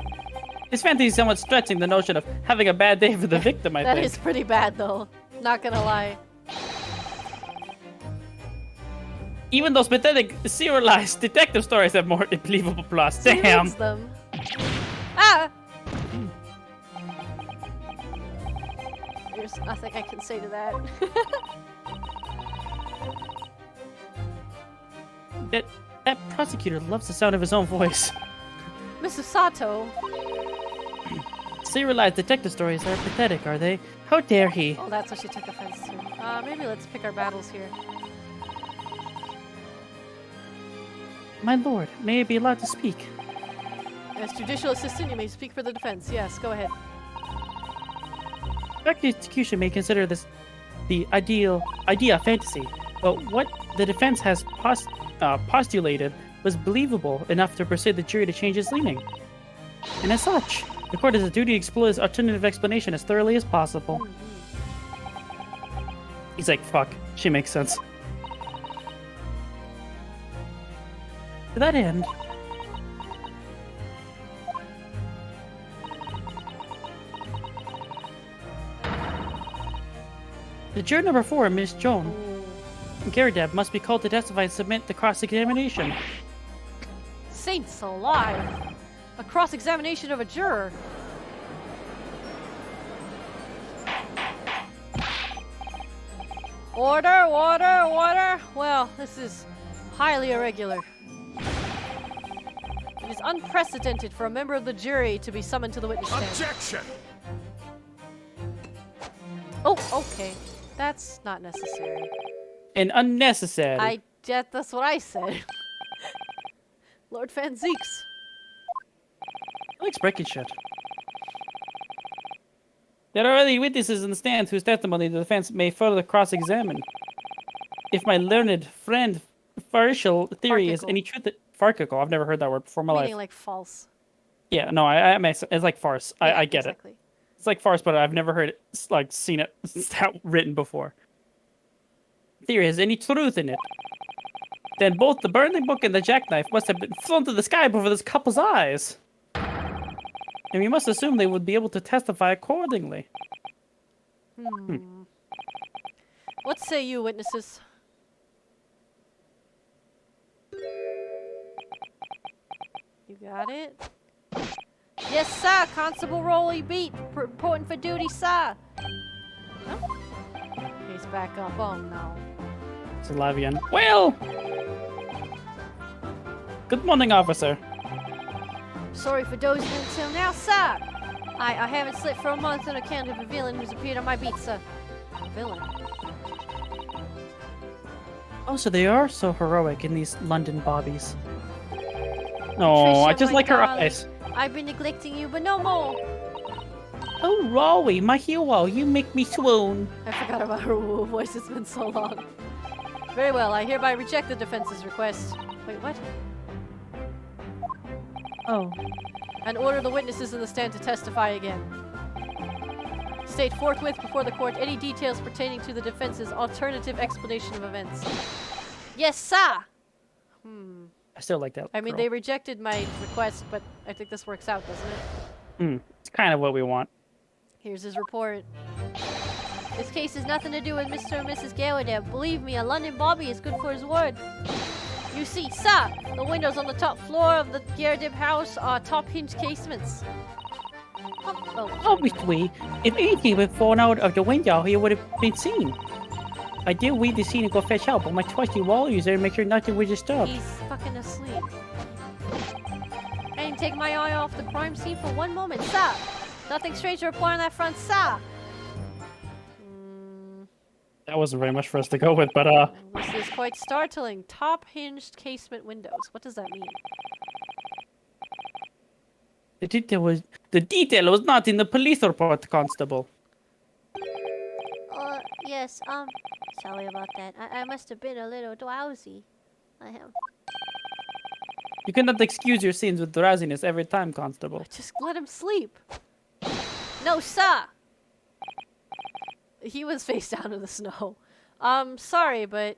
This fantasy is somewhat stretching the notion of having a bad day for the victim, I That think. is pretty bad though. Not gonna lie. Even those pathetic serialized detective stories have more believable plots. He Damn. reads them. Ah! There's nothing I can say to that. That prosecutor loves the sound of his own voice. Mrs. Sato. Serialized detective stories are pathetic, are they? How dare he? Oh, that's what she took offense to. Maybe let's pick our battles here. My lord, may I be allowed to speak? As judicial assistant, you may speak for the defense. Yes, go ahead. Execution may consider this the idea of fantasy, but what the defense has postulated was believable enough to persuade the jury to change its leaning. And as such, the court has a duty to explore this alternative explanation as thoroughly as possible. He's like, fuck, she makes sense. To that end, the juror number 4, Miss Joan Gerardep, must be called to testify and submit the cross-examination. Saints alive! A cross-examination of a juror. Order, order, order! Well, this is highly irregular. It is unprecedented for a member of the jury to be summoned to the witness stand. Objection! Oh, okay. That's not necessary. And unnecessary. That's what I said. Lord Van Zeeks. He likes breaking shit. There are already witnesses in the stand whose testimony the defense may further cross-examine. If my learned friend Farcical theory is Farcical. any truth that Farcical, I've never heard that word before in my Meaning life. like false. Yeah, no, I it's like farce. Yeah, I get it. exactly. It's like farce, but I've never heard it like seen it written before. Theory has any truth in it, then both the burning book and the jackknife must have been flown to the sky before this couple's eyes. And we must assume they would be able to testify accordingly. What say you, witnesses? You got it? Yes, sir. Constable Rolly Beat. Reporting for duty, sir. Oh. He's back up. Oh, no. It's alive again. Well! Good morning, officer. Sorry for dozing until now, sir. I haven't slept for a month on account of a villain who's appeared on my beat, sir. Villain? Oh, so they are so heroic in these London bobbies. No, I Trisha, just my like her darling. eyes. I've been neglecting you, but no more. Oh, Rowie, my hero, you make me swoon. I forgot about her woo voice. It's been so long. Very well. I hereby reject the defense's request. Wait, what? Oh. And order the witnesses in the stand to testify again. State forthwith before the court any details pertaining to the defense's alternative explanation of events. Yes, sir! I still like that. I mean, girl. they rejected my request, but I think this works out, doesn't it? It's kind of what we want. Here's his report. This case has nothing to do with Mr. and Mrs. Gallaudet. Believe me, a London Bobby is good for his word. You see, sir, the windows on the top floor of the Gallaudet house are top hinge casements. Oh, Obviously, if anything had fallen out of the window, he would have been seen. I did leave the scene and go fetch help, but my trusty Wally was there to make sure nothing was disturbed. he's fucking asleep. I didn't take my eye off the crime scene for one moment, sir. Nothing strange to report on that front, sir. That wasn't very much for us to go with, but This is quite startling. Top hinged casement windows. What does that mean? the detail was not in the police report, Constable. Yes, sorry about that. I must have been a little drowsy. I am. You cannot excuse your sins with drowsiness every time, Constable. Just let him sleep. No, sir! He was face down in the snow. Sorry, but...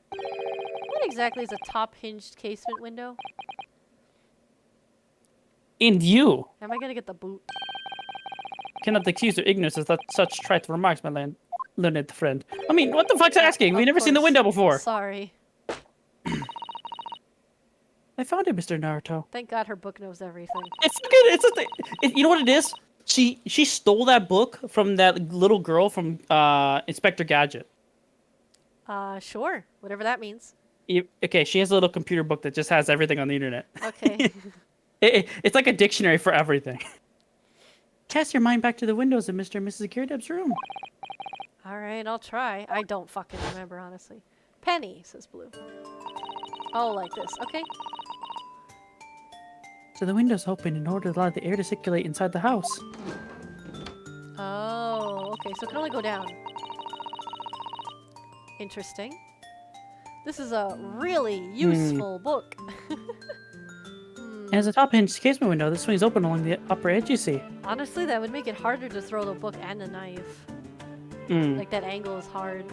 What exactly is a top hinged casement window? And you Am I gonna get the boot? cannot excuse your ignorance of such trite remarks, my learned friend. I mean, what the fuck's asking? We've Of never seen the course. window before. Sorry. I found it, Mr. Naruto. Thank God her book knows everything. It's good. You know what it is? She stole that book from that little girl from Inspector Gadget. Sure. Whatever that means. Okay, she has a little computer book that just has everything on the internet. Okay. It's like a dictionary for everything. Cast your mind back to the windows of Mr. and Mrs. Girdeb's room. Alright, I'll try. I don't fucking remember, honestly. Penny, says Blue. Oh, like this. Okay. So the windows open in order to allow the air to circulate inside the house. Oh, okay. So it can only go down. Interesting. This is a really useful book. And as a top hinged casement window, this swings open along the upper edge, you see. Honestly, that would make it harder to throw the book and the knife. Like, that angle is hard.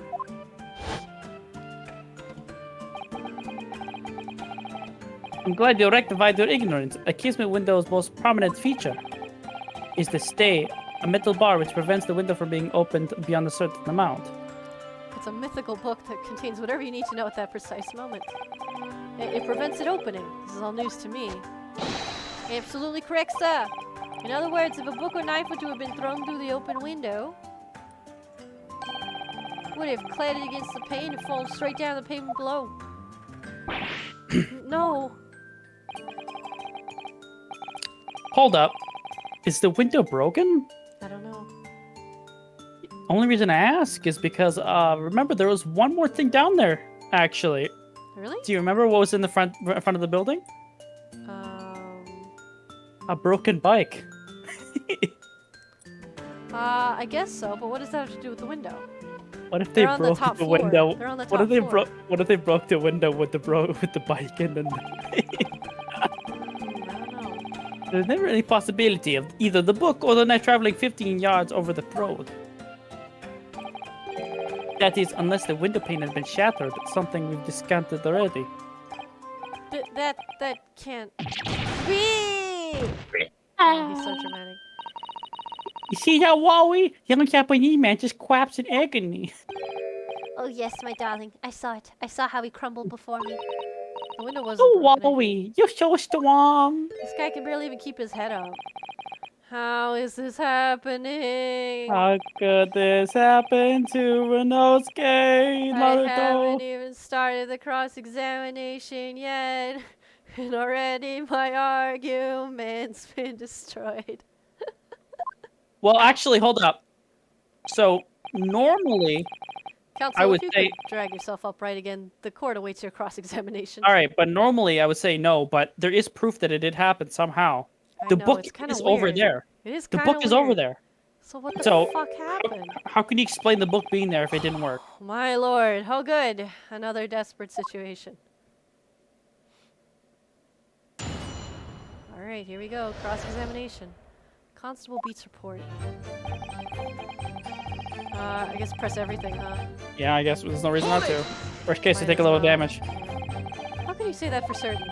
I'm glad you rectified your ignorance. A casement window's most prominent feature is the stay, a metal bar which prevents the window from being opened beyond a certain amount. It's a mythical book that contains whatever you need to know at that precise moment. It prevents it opening. This is all news to me. Absolutely correct, sir. In other words, if a book or knife were to have been thrown through the open window, would have clattered against the pane and fallen straight down the pavement below. No. Hold up. Is the window broken? I don't know. Only reason I ask is because, remember there was one more thing down there, actually. Really? Do you remember what was in the front of the building? A broken bike. I guess so, but what does that have to do with the window? What if they They're on the broke top the floor. window? They're on the What top if they floor. What if they broke the window with the bike and then? I don't know. There's never any possibility of either the book or the knife traveling 15 yards over the road. That is, unless the window pane has been shattered, something we've discounted already. That can't be. Oh, he's so dramatic. You see that, Wally? Young Japanese man just quaps in agony. Oh yes, my darling. I saw it. I saw how he crumbled before me. The window wasn't Oh, broken. Wally, you're so strong. This guy can barely even keep his head up. How is this happening? How could this happen to Renosuke, I haven't Naruto? even started the cross-examination yet, and already my argument's been destroyed. Well, actually, hold up. So, normally... Counsel, I would if you say- could drag yourself upright again, the court awaits your cross-examination. All right, but normally I would say no, but there is proof that it did happen somehow. I The know, book it's kinda is over weird. there. It is The kinda book is over weird. there. So what the So, fuck happened? How can you explain the book being there if it didn't work? My lord, how good. Another desperate situation. Alright, here we go. Cross-examination. Constable beats report. I guess press everything, huh? Yeah, I guess there's no reason not to. Worst case, you Might take a as little well. damage. How can you say that for certain?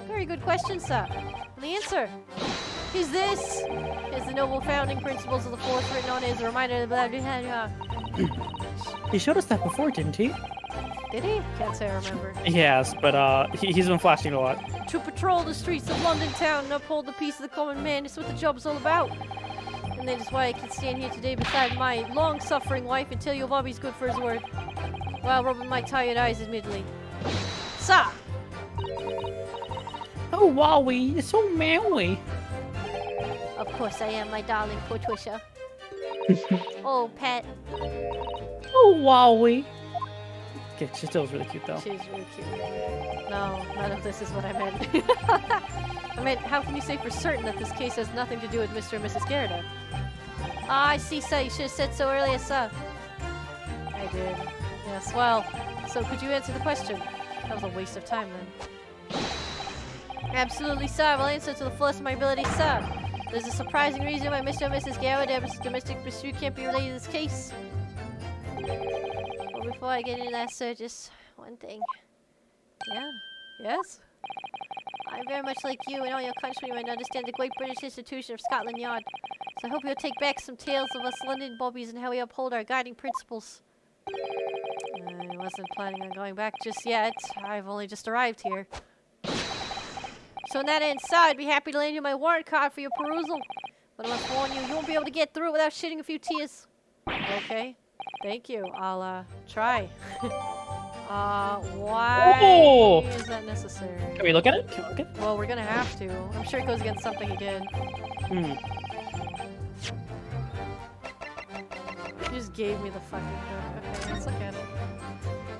Very good question, sir. And the answer is this. Is the noble founding principles of the force written on it as a reminder of blah, blah, blah, blah. He showed us that before, didn't he? Did he? Can't say I remember. Yes, but he's been flashing a lot. To patrol the streets of London town and uphold the peace of the common man is what the job's all about. And that is why I can stand here today beside my long-suffering wife and tell you Bobby's good for his word. While rubbing my tired eyes, admittedly. Sir! Oh, Wowie, you're so meowy. Of course I am, my darling Patricia. Oh, pet. Oh, Wowie. Okay, she still is really cute though. She's really cute. No, none of this is what I meant. I meant, how can you say for certain that this case has nothing to do with Mr. and Mrs. Garrett? Ah, I see, sir. You should have said so earlier, sir. I did. Yes, well, so could you answer the question? That was a waste of time, then. Absolutely, sir. I'll answer to the fullest of my ability, sir. There's a surprising reason why Mr. and Mrs. Garrett's domestic pursuit can't be related to this case. But before I get into that, sir, just one thing. Yeah? Yes? I very much like you and all your countrymen understand the great British institution of Scotland Yard. So I hope you'll take back some tales of us London bobbies and how we uphold our guiding principles. I wasn't planning on going back just yet. I've only just arrived here. So on that end, sir, I'd be happy to lend you my warrant card for your perusal. But I must warn you, you won't be able to get through it without shedding a few tears. Okay. Thank you. I'll, try. Why Oh! is that necessary? Can we look at it? Can we look at it? Well, we're gonna have to. I'm sure it goes against something he did. Hmm. He just gave me the fucking book. Okay, let's look at it.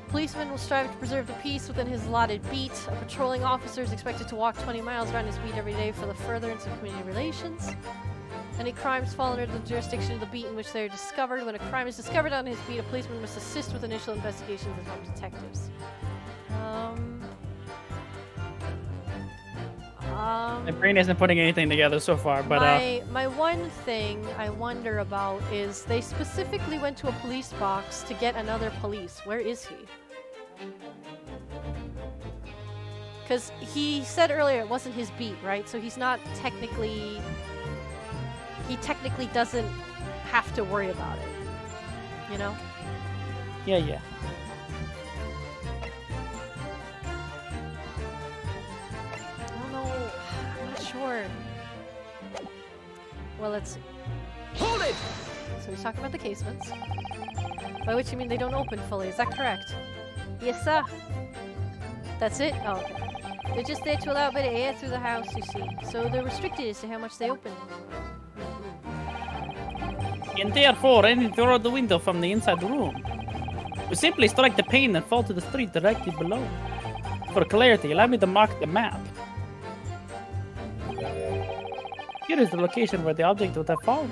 Policeman will strive to preserve the peace within his allotted beat. A patrolling officer is expected to walk 20 miles around his beat every day for the furtherance of community relations. Any crimes fall under the jurisdiction of the beat in which they are discovered. When a crime is discovered on his beat, a policeman must assist with initial investigations and help detectives. My brain isn't putting anything together so far, but my one thing I wonder about is they specifically went to a police box to get another police. Where is he? Because he said earlier it wasn't his beat, right? So he's not technically... He technically doesn't have to worry about it. You know? yeah. I don't know. I'm not sure. Well, let's see. Hold it! So he's talking about the casements. By which you mean they don't open fully, is that correct? Yes, sir. That's it? Oh, okay. They're just there to allow a bit of air through the house, you see. So they're restricted as to how much they open. And therefore, any door of the window from the inside the room. We simply strike the pane and fall to the street directly below. For clarity, allow me to mark the map. Here is the location where the object would have fallen.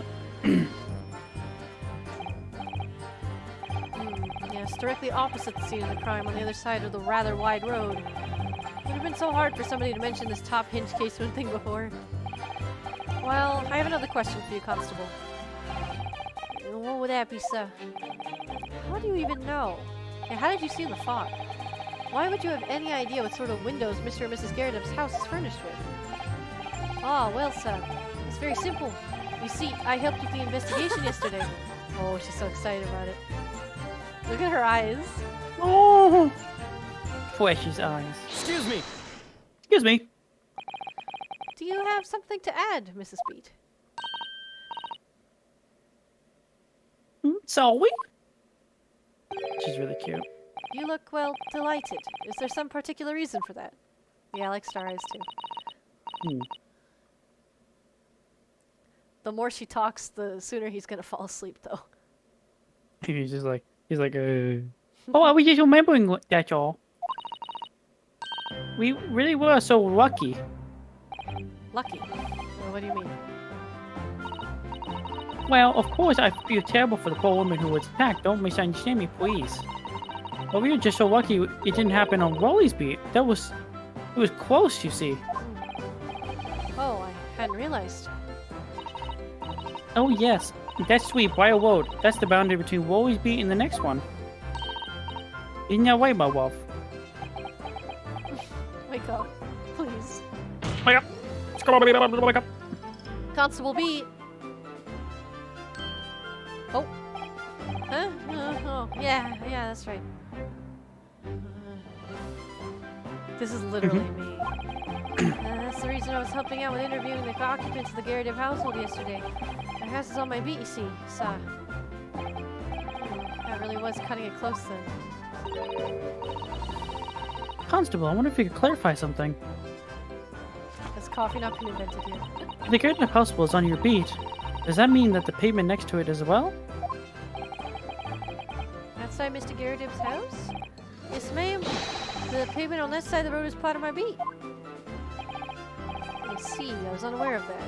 Yes, directly opposite the scene of the crime on the other side of the rather wide road. It would have been so hard for somebody to mention this top hinge casement thing before. Well, I have another question for you, Constable. What would that be, sir? How do you even know? And how did you see in the fog? Why would you have any idea what sort of windows Mr. and Mrs. Garrett's house is furnished with? Ah, well, sir. It's very simple. You see, I helped with the investigation yesterday. Oh, she's so excited about it. Look at her eyes. Oh, precious eyes. Excuse me. Excuse me. Do you have something to add, Mrs. Beat? Sorry? She's really cute. You look, well, delighted. Is there some particular reason for that? Yeah, I like star eyes too. Hmm. The more she talks, the sooner he's gonna fall asleep, though. He's like, Oh, I was just remembering that, y'all. We really were so lucky. Lucky. Well, what do you mean? Well, of course, I feel terrible for the poor woman who was attacked. Don't misunderstand me, please. But we were just so lucky it didn't happen on Wally's beat. It was close, you see. Oh, I hadn't realized. Oh yes, that's sweet. Briar Road. That's the boundary between Wally's beat and the next one. Isn't that right, my wolf? Wake up, please. Wake up. Wake up. Constable Beat. Oh. Huh? Oh, yeah, that's right. This is literally me. That's the reason I was helping out with interviewing the occupants of the Gyarados household yesterday. My house is on my beat, you see, so... That really was cutting it close then. Constable, I wonder if you could clarify something. Has coffee not been invented yet? If the Gyarados household is on your beat, does that mean that the pavement next to it as well? Outside Mr. Gyarados' house? Yes, ma'am. The pavement on that side of the road is part of my beat. I see. I was unaware of that.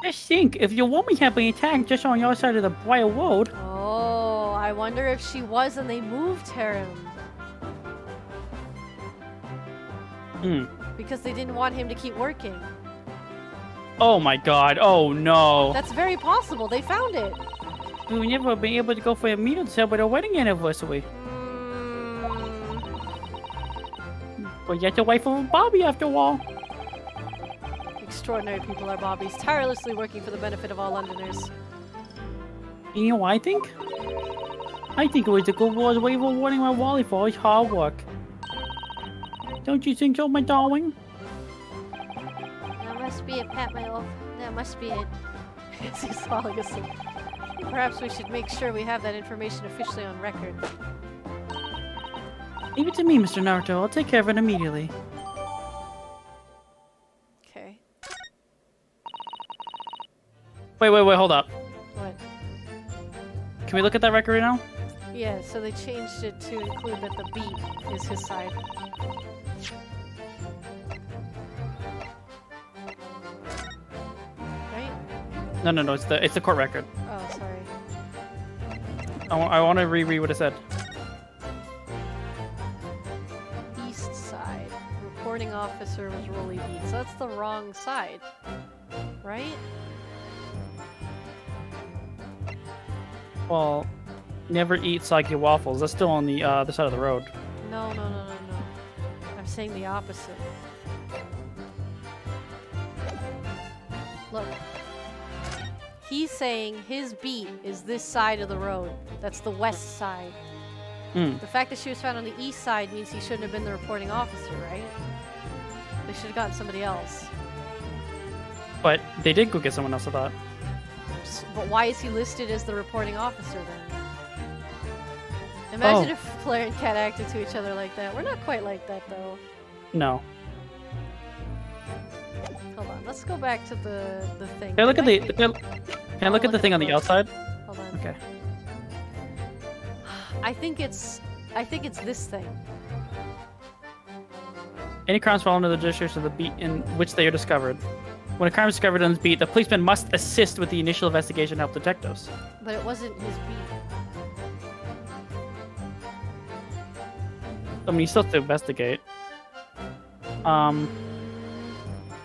Just think, if your woman had been attacked just on your side of the Briar Road... Oh, I wonder if she was and they moved her. Because they didn't want him to keep working. Oh my god. Oh no. That's very possible. They found it. We would never been able to go for a meal to celebrate our wedding anniversary. But yet the wife of Bobby after all. Extraordinary people are Bobbies, tirelessly working for the benefit of all Londoners. You know what I think? I think it was the good Lord's way of rewarding my Wally for his hard work. Don't you think so, my darling? That must be it, Pat, my love. That must be it. He's falling asleep. Perhaps we should make sure we have that information officially on record. Leave it to me, Mr. Naruto. I'll take care of it immediately. Okay. Wait, hold up. What? Can we look at that record right now? Yeah, so they changed it to include that the beat is his side. Right? No, it's the court record. Oh, sorry. I want to reread what it said. East side. Reporting officer was Rolly Beat. So that's the wrong side. Right? Well, never eat soggy waffles. That's still on the other side of the road. No. I'm saying the opposite. Look. He's saying his beat is this side of the road. That's the west side. The fact that she was found on the east side means he shouldn't have been the reporting officer, right? They should have gotten somebody else. But they did go get someone else, I thought. But why is he listed as the reporting officer then? Imagine if Flare and Cat acted to each other like that. We're not quite like that though. No. Hold on, let's go back to the thing. Can I look at Can I look at the thing on the books. outside? Hold on. Okay. I think it's this thing. Any crimes fall under the jurisdiction of the beat in which they are discovered. When a crime is discovered on this beat, the policeman must assist with the initial investigation and help detectives. But it wasn't his beat. I mean, you still have to investigate. Can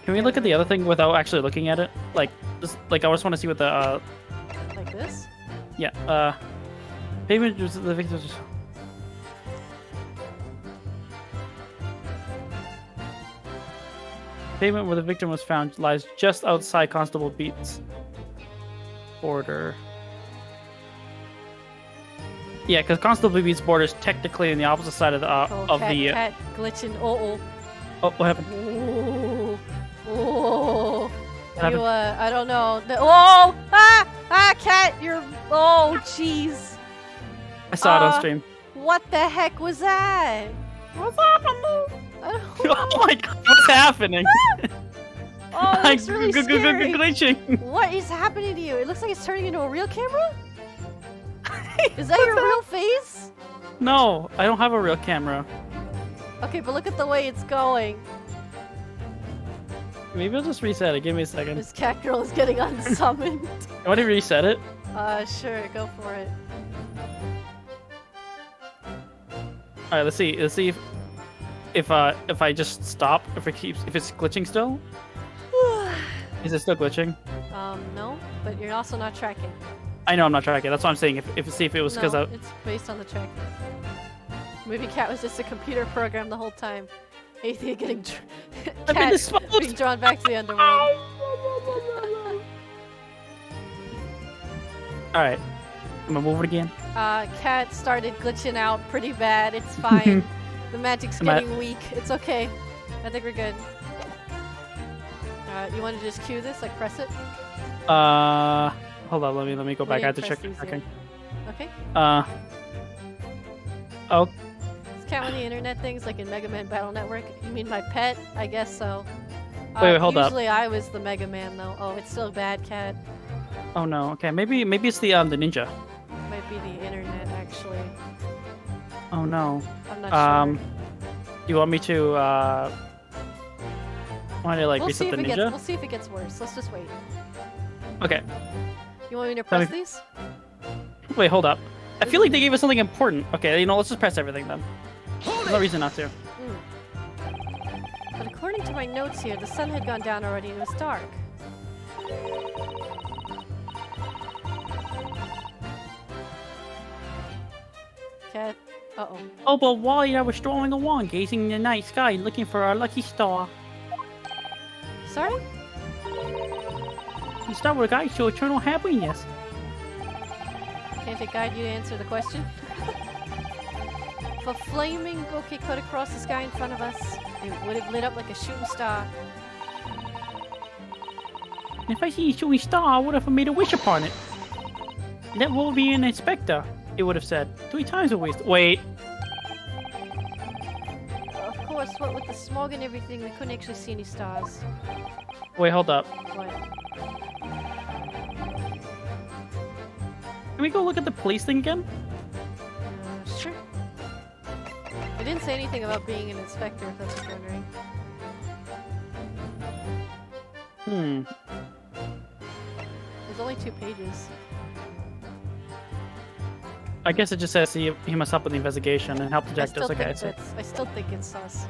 we look at the other thing without actually looking at it? Like, just like I just want to see what the Like this? yeah, payment was the victims. Pavement where the victim was found lies just outside Constable Beat's border. Yeah, because Constable Beat's border is technically on the opposite side of the Cat glitching. Oh. Oh, what happened? Oh. What happened? I don't know. Oh! Cat, you're. Oh, jeez. I saw it on stream. What the heck was that? What's happening? I don't know. Oh my god, what's happening? Oh, that's really scary. Glitching. What is happening to you? It looks like it's turning into a real camera? Is that your real face? No, I don't have a real camera. Okay, but look at the way it's going. Maybe I'll just reset it. Give me a second. This cat girl is getting unsummoned. You want to reset it? Sure, go for it. All right, let's see. Let's see if I just stop, if it's glitching still. Is it still glitching? No, but you're also not tracking. I know I'm not tracking. That's what I'm saying. See if it was because no, it's based on the tracking. Maybe Cat was just a computer program the whole time. Athea getting I'm in the Cat smoke. being drawn back to the underworld. All right, I'm gonna move it again. Cat started glitching out pretty bad. It's fine. The magic's Am I- getting weak. It's okay. I think we're good. You want to just cue this? Like press it? Hold on. Let me go back. I have to press check. these Okay. yet. Okay. Oh, Is Cat one of the internet things like in Mega Man Battle Network? You mean my pet? I guess so. Wait, hold up. Usually I was the Mega Man though. Oh, it's still bad, Cat. oh no. Okay, maybe it's the ninja. Might be the internet actually. Oh no. I'm not sure. You want me to want to like We'll see reset if the it ninja? we'll see if it gets worse. Let's just wait. Okay. You want me to Let press me- these? Wait, hold up. I feel like they gave us something important. Okay, let's just press everything then. There's no reason not to. But according to my notes here, the sun had gone down already and it was dark. Cat. Uh-oh. Oh, but while I was strolling along, gazing in the night sky, looking for our lucky star, Sorry? the star will guide to eternal happiness. Can't it guide you to answer the question? If a flaming bouquet cut across the sky in front of us, it would have lit up like a shooting star. If I see a shooting star, I would have made a wish upon it. That will be an inspector, it would have said. 3 times a waste. Wait. Of course, what with the smog and everything, we couldn't actually see any stars. Wait, hold up. What? Can we go look at the police thing again? Sure. It didn't say anything about being an inspector, if that's what you're wondering. There's only 2 pages. I guess it just says he must help with the investigation and help I detectives. still, Okay, I think see. I still think it's sus.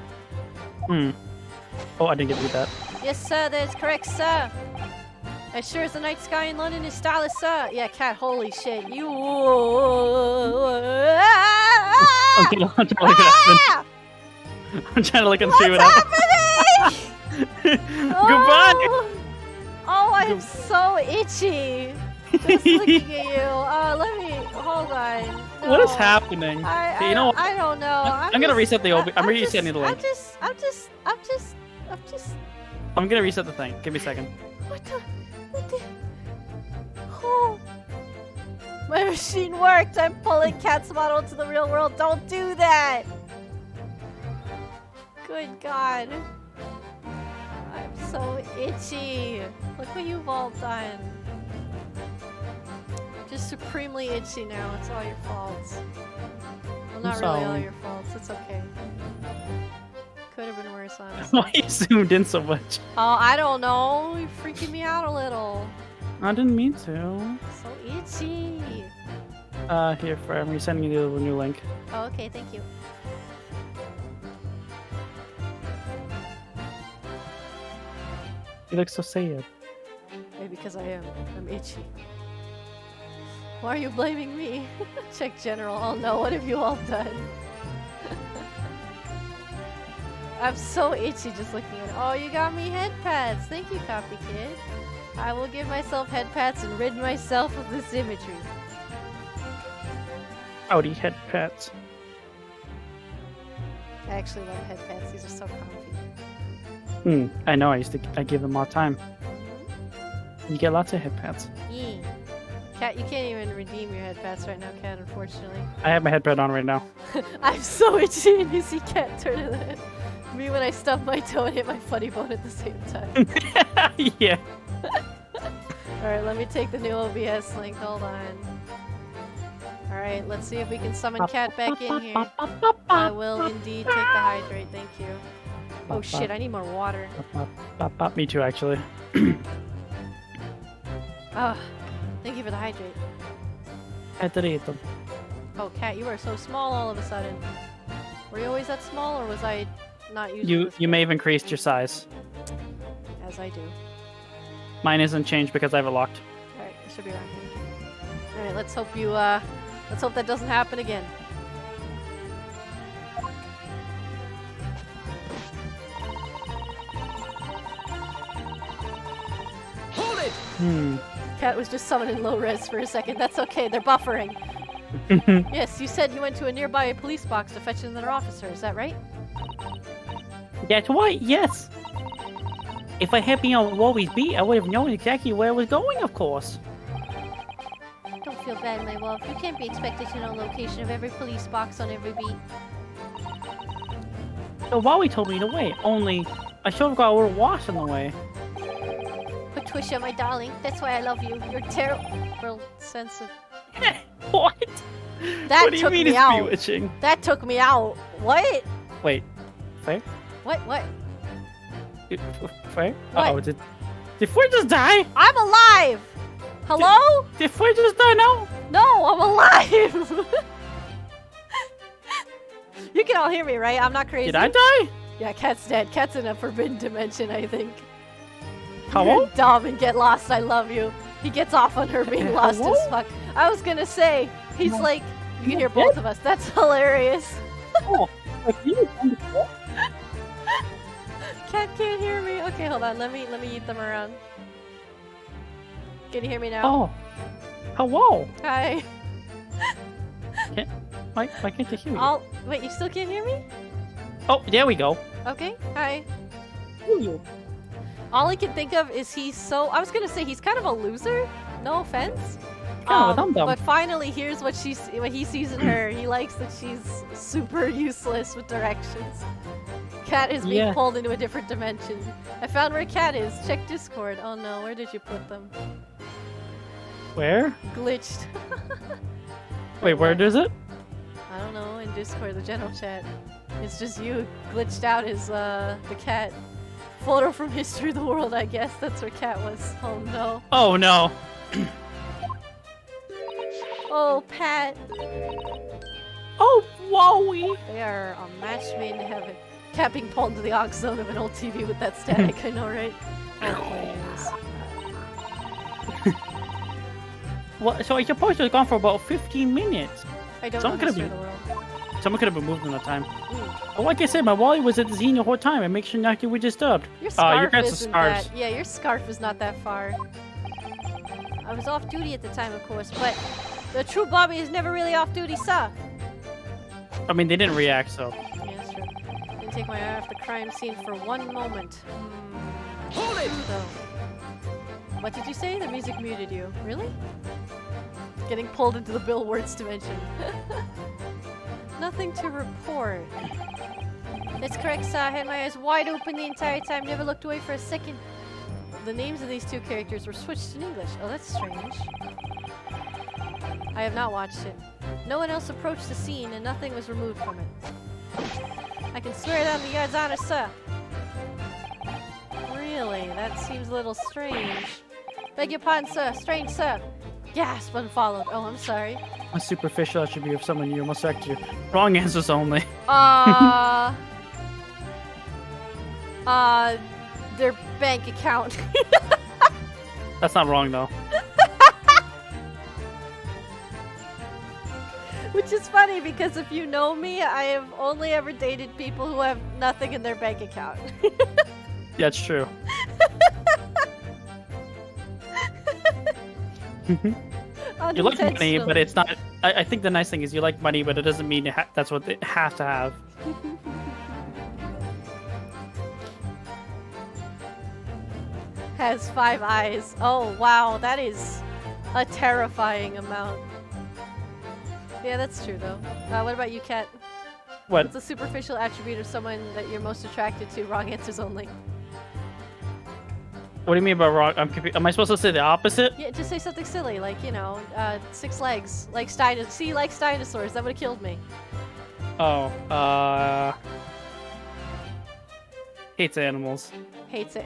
Oh, I didn't get to read that. Yes, sir, that is correct, sir. As sure as the night sky in London is starless, sir. Yeah, Cat, holy shit. You. I'm trying to look at it. I'm trying to look and see what happened. Goodbye. Oh, I'm so itchy. Just looking at you. Let me. Hold on. What is No. happening? I You know what? I don't know. I'm gonna reset the I'm resetting the link. I'm just. I'm gonna reset the thing. Give me a second. What the? Oh. My machine worked. I'm pulling Cat's model into the real world. Don't do that. Good God. I'm so itchy. Look what you've all done. Just supremely itchy now. It's all your faults. Well, not really all sorry. your faults. It's okay. Could have been worse, honestly. Why you zoomed in so much? Oh, I don't know. You're freaking me out a little. I didn't mean to. So itchy. Here, I'm resending you the new link. Oh, okay, thank you. You look so sad. Maybe because I am. I'm itchy. Why are you blaming me? Check general. Oh no, what have you all done? I'm so itchy just looking at it. Oh, you got me head pats. Thank you, Copy Kid. I will give myself head pats and rid myself of this imagery. Howdy, head pats. I actually love head pats. These are so comfy. I know. I give them all the time. You get lots of head pats. Yeah. Cat, you can't even redeem your head pats right now, Cat, unfortunately. I have my head pad on right now. I'm so itchy and you see Cat turn to the me when I stub my toe and hit my funny bone at the same time. Yeah. Alright, let me take the new OBS link. Hold on. Alright, let's see if we can summon Cat back in here. I will indeed take the hydrate, thank you. Oh shit, I need more water. Me too, actually. Oh, thank you for the hydrate. Had to eat them. Oh, Cat, you are so small all of a sudden. Were you always that small, or was I not using You this may have increased your size. as I do? Mine isn't changed because I have it locked. Alright, it should be around here. Alright, let's hope you, let's hope that doesn't happen again. Hold it! Cat was just summoning low res for a second. That's okay, they're buffering. Yes, you said you went to a nearby police box to fetch another officer, is that right? That's right, yes. If I had been on Wally's beat, I would have known exactly where I was going, of course. Don't feel bad, my love. You can't be expected to know location of every police box on every beat. So Wally told me to wait, only I should have got a little wash on the way. Patricia, my darling, that's why I love you. Your terrible sense of... What? That What do you took mean me it's out. bewitching? That took me out. What? Wait. Fair? What? Fair? What? Uh-oh, did Ford just die? I'm alive! Hello? Did Ford just die now? No, I'm alive! You can all hear me, right? I'm not crazy. Did I die? Yeah, Cat's dead. Cat's in a forbidden dimension, I think. Hello? You're dumb and get lost, I love you. He gets off on her being lost Hello? as fuck. I was gonna say, he's like, you can hear both of us. That's hilarious. Cat can't hear me. Okay, hold on. Let me eat them around. Can you hear me now? Oh. Hello. Hi. Why can't you hear me? Wait, you still can't hear me? Oh, there we go. Okay. Hi. All I can think of is I was gonna say he's kind of a loser. No offense. Kind of a dum-dum. But finally, here's what he sees in her. He likes that she's super useless with directions. Cat is being Yeah. pulled into a different dimension. I found where Cat is. Check Discord. Oh no, where did you put them? Where? Glitched. Wait, where is it? I don't know. In Discord, the general chat. It's just you glitched out as the cat. Photo from history of the world, I guess. That's where Cat was. Oh no. Oh no. Oh, Pat. Oh, Wowie. They are a match made in heaven. Cat being pulled into the aux zone of an old TV with that static, I know, right? Oh, please. Well, so I supposed to have gone for about 15 minutes. I don't Someone know could've history of been- the world. Someone could have been moved in that time. But like I said, my Wally was at the scene the whole time and make sure not to be disturbed. Your your scarf guys' isn't scarves. that... Yeah, your scarf is not that far. I was off duty at the time, of course, but the true Bobby is never really off duty, sir. I mean, they didn't react, so. Yeah, that's true. Didn't take my eye off the crime scene for one moment. Hold it! Though. What did you say? The music muted you. Really? Getting pulled into the Bill Wirtz dimension. Nothing to report. That's correct, sir. I had my eyes wide open the entire time, never looked away for a second. The names of these two characters were switched in English. Oh, that's strange. I have not watched it. No one else approached the scene and nothing was removed from it. I can swear it on the yard's honor, sir. Really? That seems a little strange. Beg your pardon, sir. Strange, sir. Gasp unfollowed. Oh, I'm sorry. A superficial attribute of someone you must act you. Wrong answers only. Their bank account. That's not wrong, though. Which is funny because if you know me, I have only ever dated people who have nothing in their bank account. Yeah, it's true. You like money, but it's not. I think the nice thing is you like money, but it doesn't mean that's what they have to have. Has 5 eyes. Oh, wow, that is a terrifying amount. Yeah, that's true, though. What about you, Kat? What? What's a superficial attribute of someone that you're most attracted to? Wrong answers only. What do you mean by wrong? I'm confused. Am I supposed to say the opposite? Yeah, just say something silly, like, 6 legs. Like dinosaurs. That would have killed me. Oh, Hates animals. Hates it.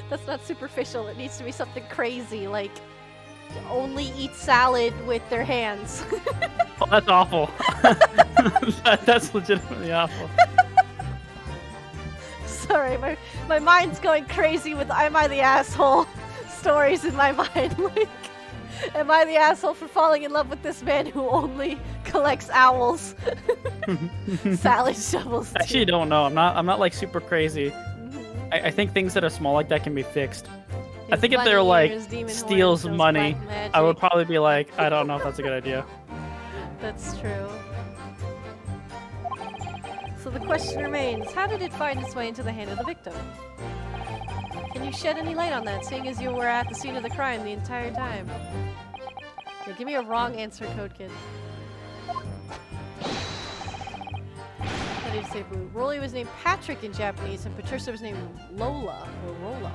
That's not superficial. It needs to be something crazy, like only eat salad with their hands. Oh, that's awful. That's legitimately awful. Sorry, my mind's going crazy with "Am I the asshole?" stories in my mind. Like, am I the asshole for falling in love with this man who only collects owls? Salad shovels. I actually don't know. I'm not like super crazy. Mhm. I think things that are small like that can be fixed. I His think if bunny they're like ears, demon steals horns, those money, black I would magic. probably be like, I don't know if that's a good idea. That's true. So the question remains, how did it find its way into the hand of the victim? Can you shed any light on that, seeing as you were at the scene of the crime the entire time? Yeah, give me a wrong answer, Code Kid. How did you say Boo? Rolly was named Patrick in Japanese, and Patricia was named Lola, or Rolla.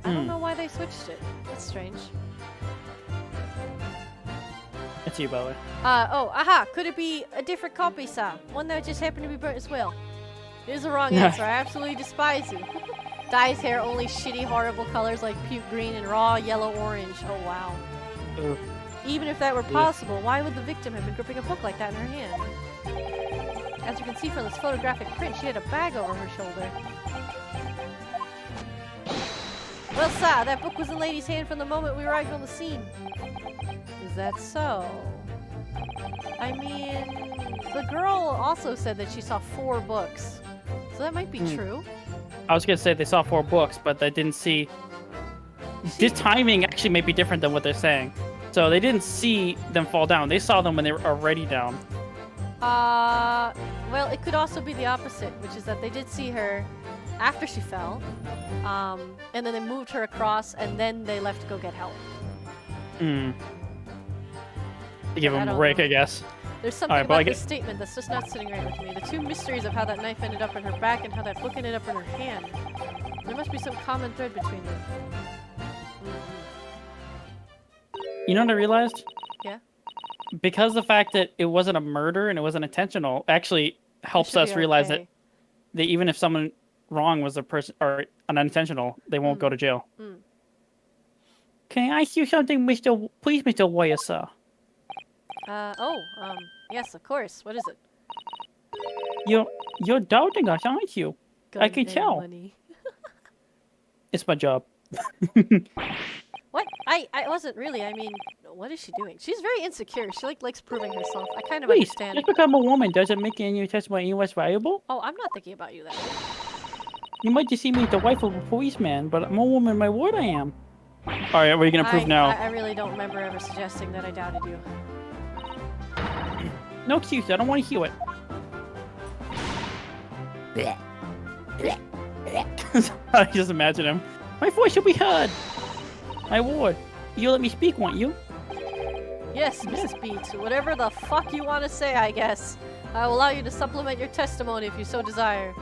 I don't know why they switched it. That's strange. It's you, by the way. Aha! Could it be a different copy, sir? One that just happened to be burnt as well? It is a wrong answer. I absolutely despise you. Dye his hair only shitty, horrible colors like puke green and raw yellow orange. Oh, wow. Ugh. Even if that were possible, why would the victim have been gripping a book like that in her hand? As you can see from this photographic print, she had a bag over her shoulder. Well, sir, that book was in Lady's hand from the moment we arrived on the scene. Is that so? I mean, the girl also said that she saw 4 books. So that might be true. I was gonna say they saw 4 books, but they didn't see. This timing actually may be different than what they're saying. So they didn't see them fall down. They saw them when they were already down. Well, it could also be the opposite, which is that they did see her after she fell, and then they moved her across, and then they left to go get help. Hmm. To give I them a don't break, know. I guess. There's something Alright, but I about this get- statement that's just not sitting right with me. The 2 mysteries of how that knife ended up in her back and how that book ended up in her hand. There must be some common thread between them. You know what I realized? Yeah? Because the fact that it wasn't a murder and it wasn't intentional actually helps should us be realize okay. that even if someone wrong was a person or unintentional, they won't go to jail. Mm. Can I ask you something, Please, Mr. Warrior, sir? Yes, of course. What is it? You're doubting us, aren't you? I can Gun and tell. money. It's my job. What? I wasn't really. I mean, what is she doing? She's very insecure. She likes proving herself. I kind of Please, understand. just because I'm a woman doesn't make any testimony any less valuable. Oh, I'm not thinking about you that way. You might just see me as the wife of a policeman, but I'm a woman, my word I am. Alright, what are you gonna prove now? I really don't remember ever suggesting that I doubted you. No excuse, I don't want to hear it. I just imagine him. My voice will be heard. My ward, you'll let me speak, won't you? Yes, Mrs. Beat. Whatever the fuck you want to say, I guess. I will allow you to supplement your testimony if you so desire.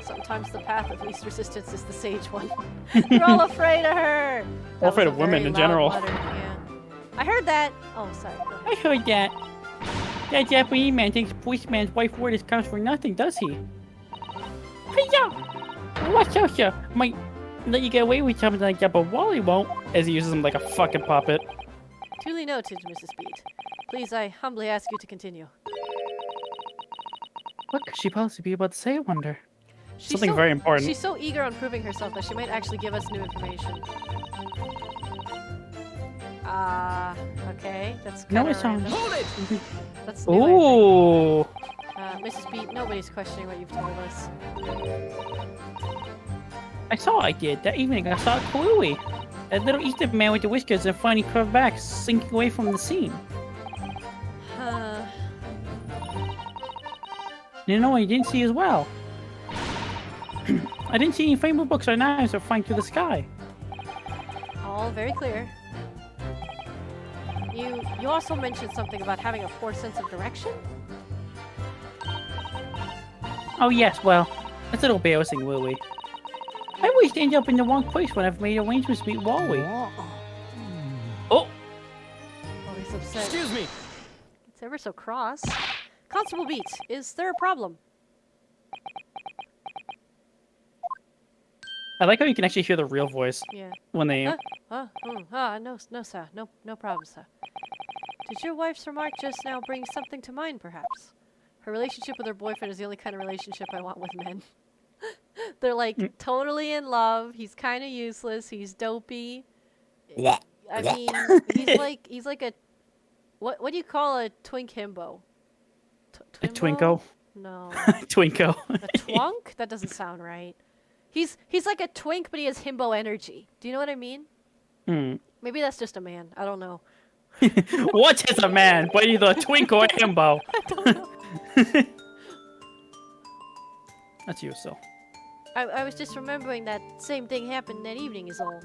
Sometimes the path of least resistance is the sage one. You're all afraid of her! That afraid was of a women very in loud general. mutter, yeah. I heard that! Oh, sorry. Go ahead. I heard that. That Japanese man thinks policeman's wife word counts for nothing, does he? Hiya! Watch out, sir. Might let you get away with something like that, but Wally won't. As he uses him like a fucking puppet. Duly noted, Mrs. Beat. Please, I humbly ask you to continue. What could she possibly be about to say, I wonder? She's Something so- very important. She's so eager on proving herself that she might actually give us new information. Okay. That's No, kinda it's on. random. Hold it! That's new, I think. Ooh. Mrs. Beat, nobody's questioning what you've told us. I saw I did. That evening I saw Chloe. That little Eastern man with the whiskers and funny curved back sinking away from the scene. Huh. You know what I didn't see as well? I didn't see any famous books or knives or flying through the sky. All very clear. You also mentioned something about having a poor sense of direction? Oh yes, well, that's a little embarrassing, Lily. I always end up in the wrong place when I've made arrangements to meet Wally. Oh, Oh, he's upset. Excuse me! It's ever so cross. Constable Beat, is there a problem? I like how you can actually hear the real voice Yeah. when they. No, sir. No problem, sir. Did your wife's remark just now bring something to mind, perhaps? Her relationship with her boyfriend is the only kind of relationship I want with men. They're like totally in love. He's kind of useless. He's dopey. I mean, he's like a what do you call a twink himbo? A twinko? No. Twinko. A twunk? That doesn't sound right. He's like a twink, but he has himbo energy. Do you know what I mean? Hmm. Maybe that's just a man. I don't know. What is a man but either a twink or a himbo? That's you, so. I was just remembering that same thing happened that evening is all.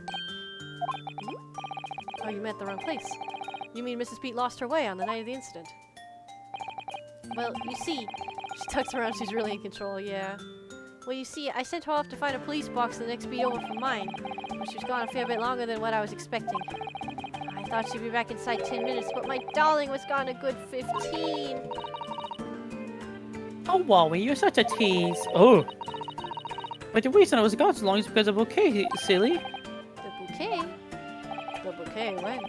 Oh, you meant the wrong place. You mean Mrs. Pete lost her way on the night of the incident? Well, you see, she tucks around, she's really in control, yeah. Well, you see, I sent her off to find a police box the next beat over from mine. But she was gone a fair bit longer than what I was expecting. I thought she'd be back inside 10 minutes, but my darling was gone a good 15. Oh, Wally, you're such a tease. Oh. But the reason I was gone so long is because of bouquet, silly. The bouquet? The bouquet, when?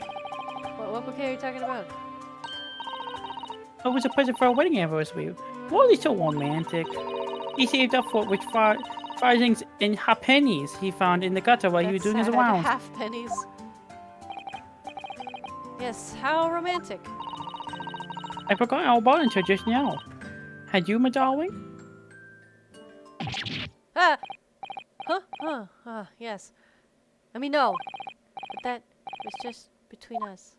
What bouquet are you talking about? It was a present for our wedding anniversary. Wally's so romantic. He saved up for it with farthings and half pennies he found in the gutter while he was doing his That's rounds. half pennies. Yes, how romantic. I forgot all about it until just now. Had you, my darling? Ah! Yes. I mean, no. But that was just between us.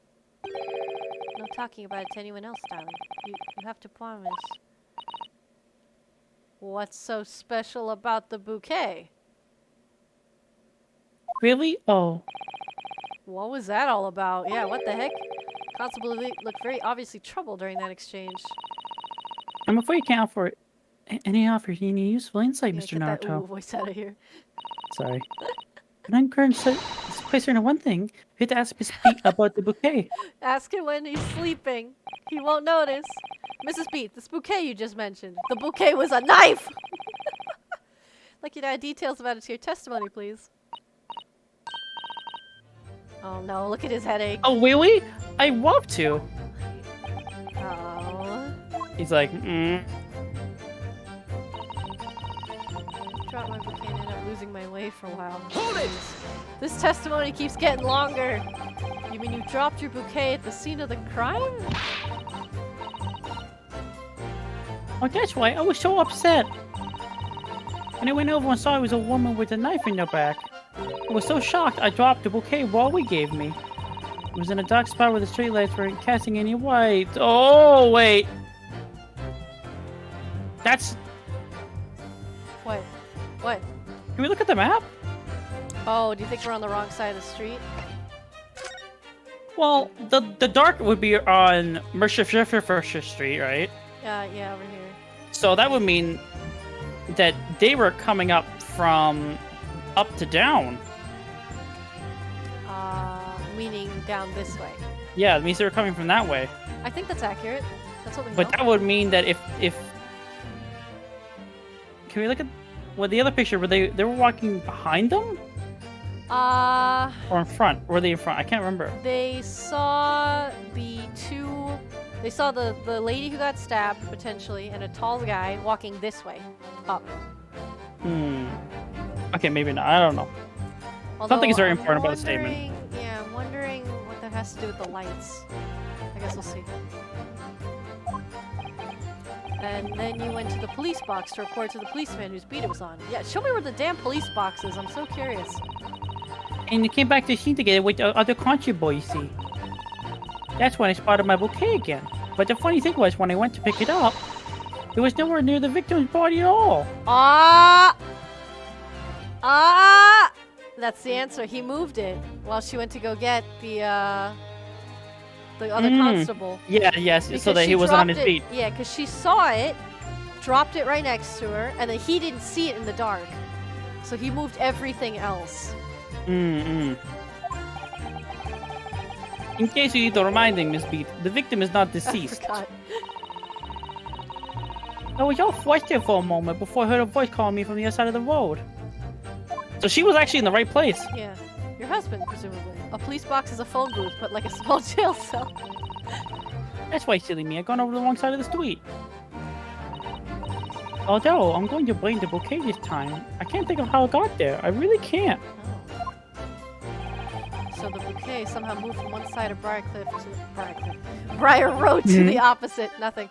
No talking about it to anyone else, darling. You have to promise. What's so special about the bouquet? Really? Oh. What was that all about? Yeah, what the heck? Constable looked very obviously troubled during that exchange. I'm afraid you can't offer any useful insight, Yeah, Mr. get that Naruto. ooh voice out of here. Sorry. But I'm current place her in one thing. You have to ask Miss Pete about the bouquet. Ask him when he's sleeping. He won't notice. Mrs. Pete, this bouquet you just mentioned. The bouquet was a knife! Like you to add details about it to your testimony, please. Oh no, look at his headache. Oh, really? I love to. Oh. He's like, Dropped my bouquet and ended up losing my way for a while. Hold it! This testimony keeps getting longer. You mean you dropped your bouquet at the scene of the crime? Oh, that's why I was so upset. When I went over and saw it was a woman with a knife in her back. I was so shocked I dropped the bouquet Wally gave me. It was in a dark spot where the streetlights weren't casting any light. oh, wait. That's... What? What? Can we look at the map? Oh, do you think we're on the wrong side of the street? Well, the dark would be on Mercer Street, right? Yeah, over here. So that would mean that they were coming up from up to down. Meaning down this way. Yeah, it means they were coming from that way. I think that's accurate. That's what we But know. that would mean that if can we look at the other picture? Were they were walking behind them or in front? Were they in front? I can't remember. They saw They saw the lady who got stabbed, potentially, and a tall guy walking this way. Up. Okay, maybe not. I don't know. Something is very important about the statement. Yeah, I'm wondering what that has to do with the lights. I guess we'll see. And then you went to the police box to report to the policeman whose beat it was on. Yeah, show me where the damn police box is. I'm so curious. And they came back to the scene together with the other country boy, you see. That's when I spotted my bouquet again. But the funny thing was, when I went to pick it up, it was nowhere near the victim's body at all. That's the answer. He moved it while she went to go get the other constable. Yeah, yes, Because so that he she wasn't on dropped his it- feet. Yeah, because she saw it, dropped it right next to her, and then he didn't see it in the dark. So he moved everything else. In case you need a reminding, Miss Beat, the victim is not I deceased. forgot. I was all flushed there for a moment before I heard a voice calling me from the other side of the road. So she was actually in the right place. Yeah. Your husband, presumably. A police box is a phone booth, but like a small jail cell. That's why, silly me, I gone over the wrong side of the street. Although, I'm going to blame the bouquet this time. I can't think of how it got there. I really can't. Oh. So the bouquet somehow moved from one side of Briar Road to the opposite. Nothing.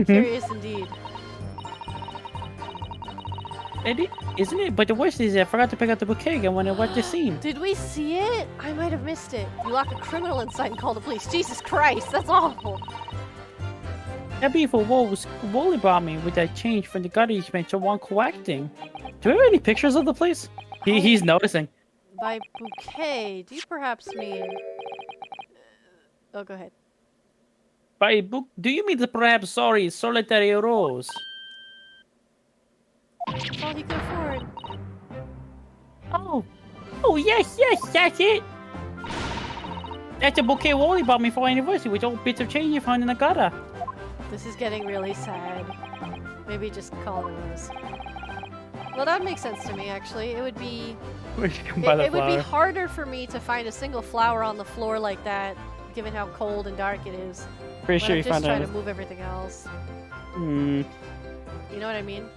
Curious indeed. Isn't it? But the worst is I forgot to pick up the bouquet again when I went to scene. Did we see it? I might have missed it. You lock a criminal inside and call the police. Jesus Christ, that's awful. That beautiful Wooly brought me with that change from the gutter you spent so long collecting. Do we have any pictures of the place? He's noticing. By bouquet, do you perhaps mean... Oh, go ahead. Do you mean the perhaps sorry solitary rose? That's all he could afford. Oh yes, that's it. That's a bouquet Wooly bought me for anniversary with all bits of change you found in the gutter. This is getting really sad. Maybe just call it a rose. Well, that makes sense to me, actually. It would be... It would be harder for me to find a single flower on the floor like that, given how cold and dark it is. Pretty sure you found I'm just trying it. to move everything else. Hmm. You know what I mean?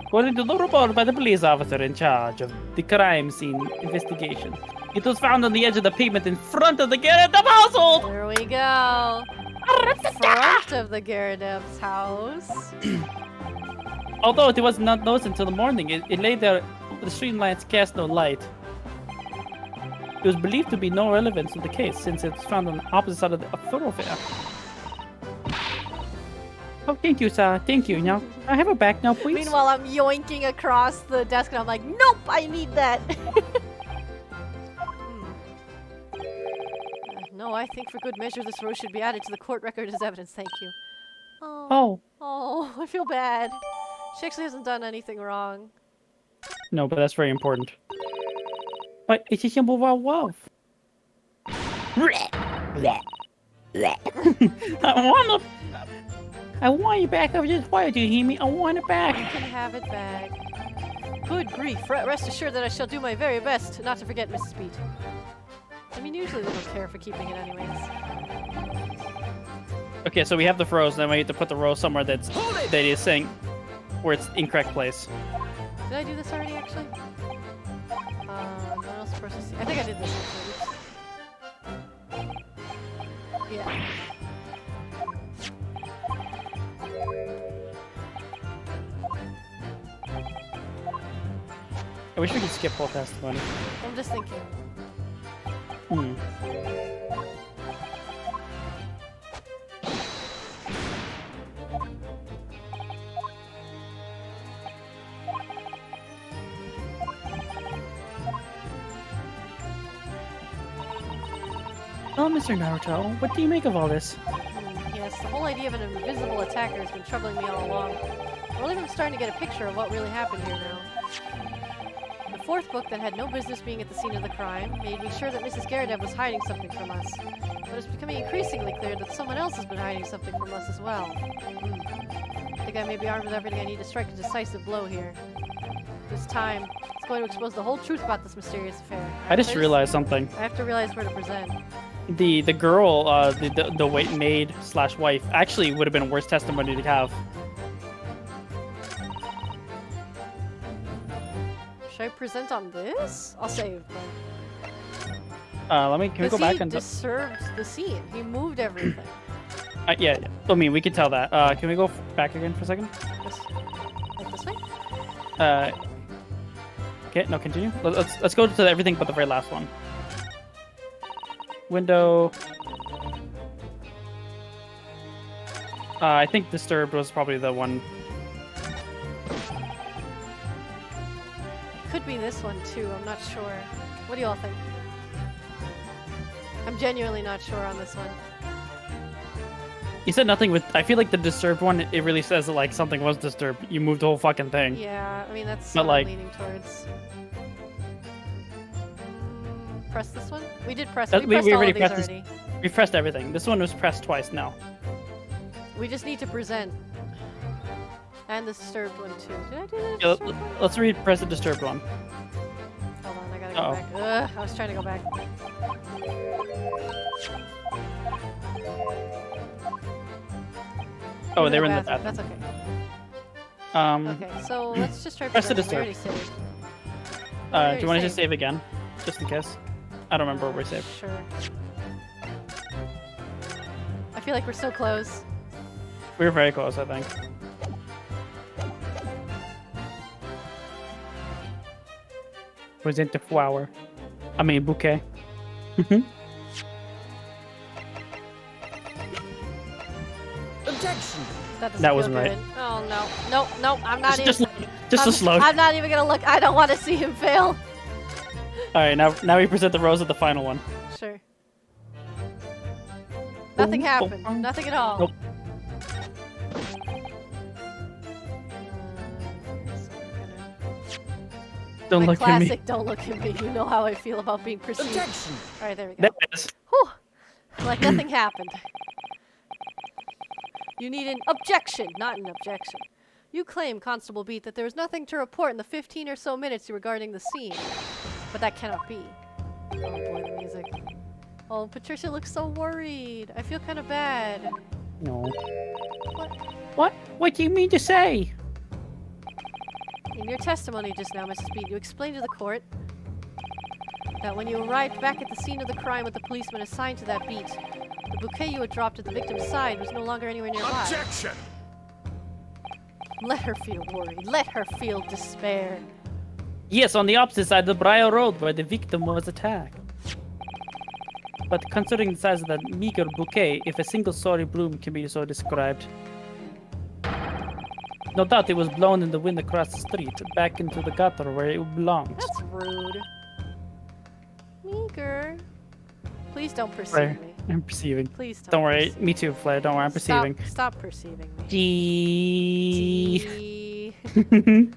According to the report by the police officer in charge of the crime scene investigation, it was found on the edge of the pavement in front of the Garrett household. There we go. Front of the Gyarados house. Although it was not noticed until the morning, it lay there. The street lights cast no light. It was believed to be no relevance to the case since it was found on the opposite side of the thoroughfare. Oh, thank you, sir. Thank you. Now, I have it back now, please. Meanwhile, I'm yoinking across the desk and I'm like, nope, I need that. No, I think for good measure this rose should be added to the court record as evidence. Thank you. Oh. Oh, I feel bad. She actually hasn't done anything wrong. No, but that's very important. But it's a symbol of our love. I want it back. I was just why do you hear me? I want it back. You can have it back. Good grief. Rest assured that I shall do my very best not to forget Mrs. Beat. I mean, usually they don't care for keeping it anyways. Okay, so we have the rose, then we have to put the rose somewhere that is saying where it's incorrect place. Did I do this already, actually? What else supposed to see? I think I did this actually. Yeah. I wish we could skip whole testimony. I'm just thinking. Oh, Mr. Naruto, what do you make of all this? Yes, the whole idea of an invisible attacker has been troubling me all along. I'm even starting to get a picture of what really happened here now. The fourth book that had no business being at the scene of the crime made me sure that Mrs. Garradev was hiding something from us. But it's becoming increasingly clear that someone else has been hiding something from us as well. I think I may be armed with everything I need to strike a decisive blow here. This time, it's going to expose the whole truth about this mysterious affair. I just realized something. I have to realize where to present. The girl, the wait maid / wife, actually would have been worse testimony to have. Should I present on this? I'll save. Can we go back and... He disturbed the scene. He moved everything. yeah, I mean, we can tell that. Can we go back again for a second? Like this way? Okay, no, continue. Let's go to everything but the very last one. Window. I think disturbed was probably the one. Could be this one too, I'm not sure. What do you all think? I'm genuinely not sure on this one. You said nothing with... I feel like the disturbed one, it really says that, like, something was disturbed. You moved the whole fucking thing. Yeah, I mean, that's But, what like... I'm leaning towards. Press this one? We did press... we pressed all already of these pressed already. We pressed everything. This one was pressed twice now. We just need to present. And the disturbed one too. Did I do the Yeah, disturbed one? let's read press the disturbed one. Hold on, I gotta go Uh-oh. back. I was trying to go back. Oh, they were in the bathroom. bathroom. That's okay. Okay, Um, so let's just try Press the progressing. We already disturbed. saved. do you want to just save again? Just in case? I don't remember where we saved. Sure. I feel like we're so close. We were very close, I think. Present the flower. I mean, bouquet. Objection! That doesn't That feel wasn't right. good. Oh no. No, I'm not Just even. a slow. I'm not even gonna look. I don't want to see him fail. All right, now we present the rose of the final one. Sure. Nothing Boom, happened. boom. Nothing at all. Nope. So we're Don't My look at me. classic, don't look at me. You know how I feel about being perceived. Objection! Alright, there we go. That is. Whew. Like nothing happened. You need an objection, not an objection. You claim, Constable Beat, that there was nothing to report in the 15 or so minutes regarding the scene. But that cannot be. Oh boy, the music. Oh, Patricia looks so worried. I feel kind of bad. No. What? What do you mean to say? In your testimony just now, Mrs. Beat, you explained to the court that when you arrived back at the scene of the crime with the policeman assigned to that beat, the bouquet you had dropped at the victim's side was no longer anywhere nearby. Objection! Let her feel worried. Let her feel despair. Yes, on the opposite side of the Briar Road where the victim was attacked. But considering the size of that meager bouquet, if a single sorry bloom can be so described. No doubt it was blown in the wind across the street, back into the gutter where it belongs. That's rude. Meager. Please don't perceive Flair, me. I'm perceiving. Please don't. Don't worry, perceive me too, Flair. Don't worry, I'm perceiving. Stop perceiving me. Gee. Gee.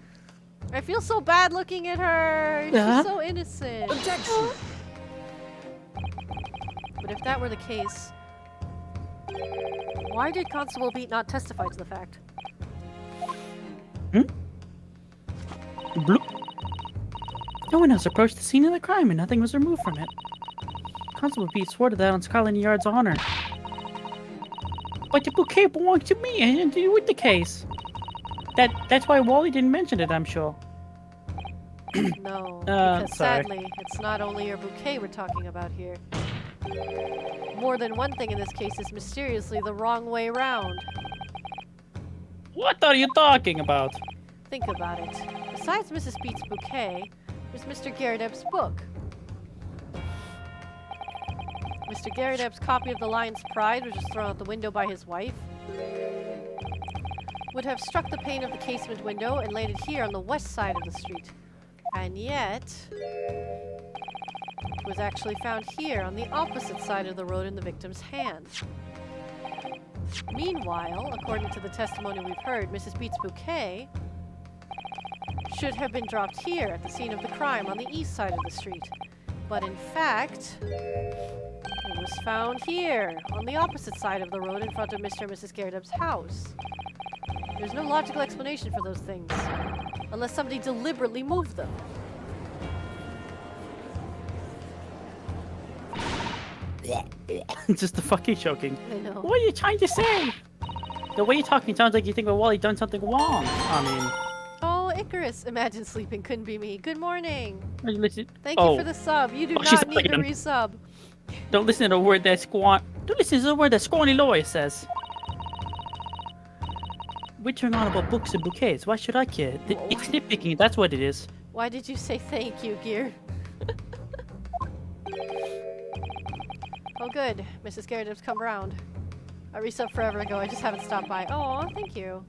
I feel so bad looking at her. She's Uh-huh. so innocent. Objection! But if that were the case, why did Constable Beat not testify to the fact? Bloop. No one else approached the scene of the crime and nothing was removed from it. Constable Pete swore to that on Scotland Yard's honor. But the bouquet belonged to me and had to do with the case. That's why Wally didn't mention it, I'm sure. No, because sorry. sadly, it's not only your bouquet we're talking about here. More than one thing in this case is mysteriously the wrong way round. What are you talking about? Think about it. Besides Mrs. Beat's bouquet, there's Mr. Garrideb's book. Mr. Garrideb's copy of The Lion's Pride, which was thrown out the window by his wife, would have struck the pane of the casement window and landed here on the west side of the street. And yet, it was actually found here on the opposite side of the road in the victim's hand. Meanwhile, according to the testimony we've heard, Mrs. Beat's bouquet should have been dropped here at the scene of the crime on the east side of the street. But in fact, it was found here on the opposite side of the road in front of Mr. and Mrs. Garrideb's house. There's no logical explanation for those things, unless somebody deliberately moved them. Just the fucking choking. I know. What are you trying to say? The way you're talking sounds like you think Wally done something wrong. I mean, Oh, Icarus! Imagine sleeping couldn't be me. Good morning. listen. Thank you Oh. for the sub. You do Oh, she's not need to again. resub. Don't listen to the word that Don't listen to the word that Scrawny lawyer says. Whittering on about books and bouquets. Why should I care? It's nitpicking. That's what it is. Why did you say thank you, Gear? Oh, good. Mrs. Garrideb's come around. I resubbed forever ago. I just haven't stopped by. Oh, thank you.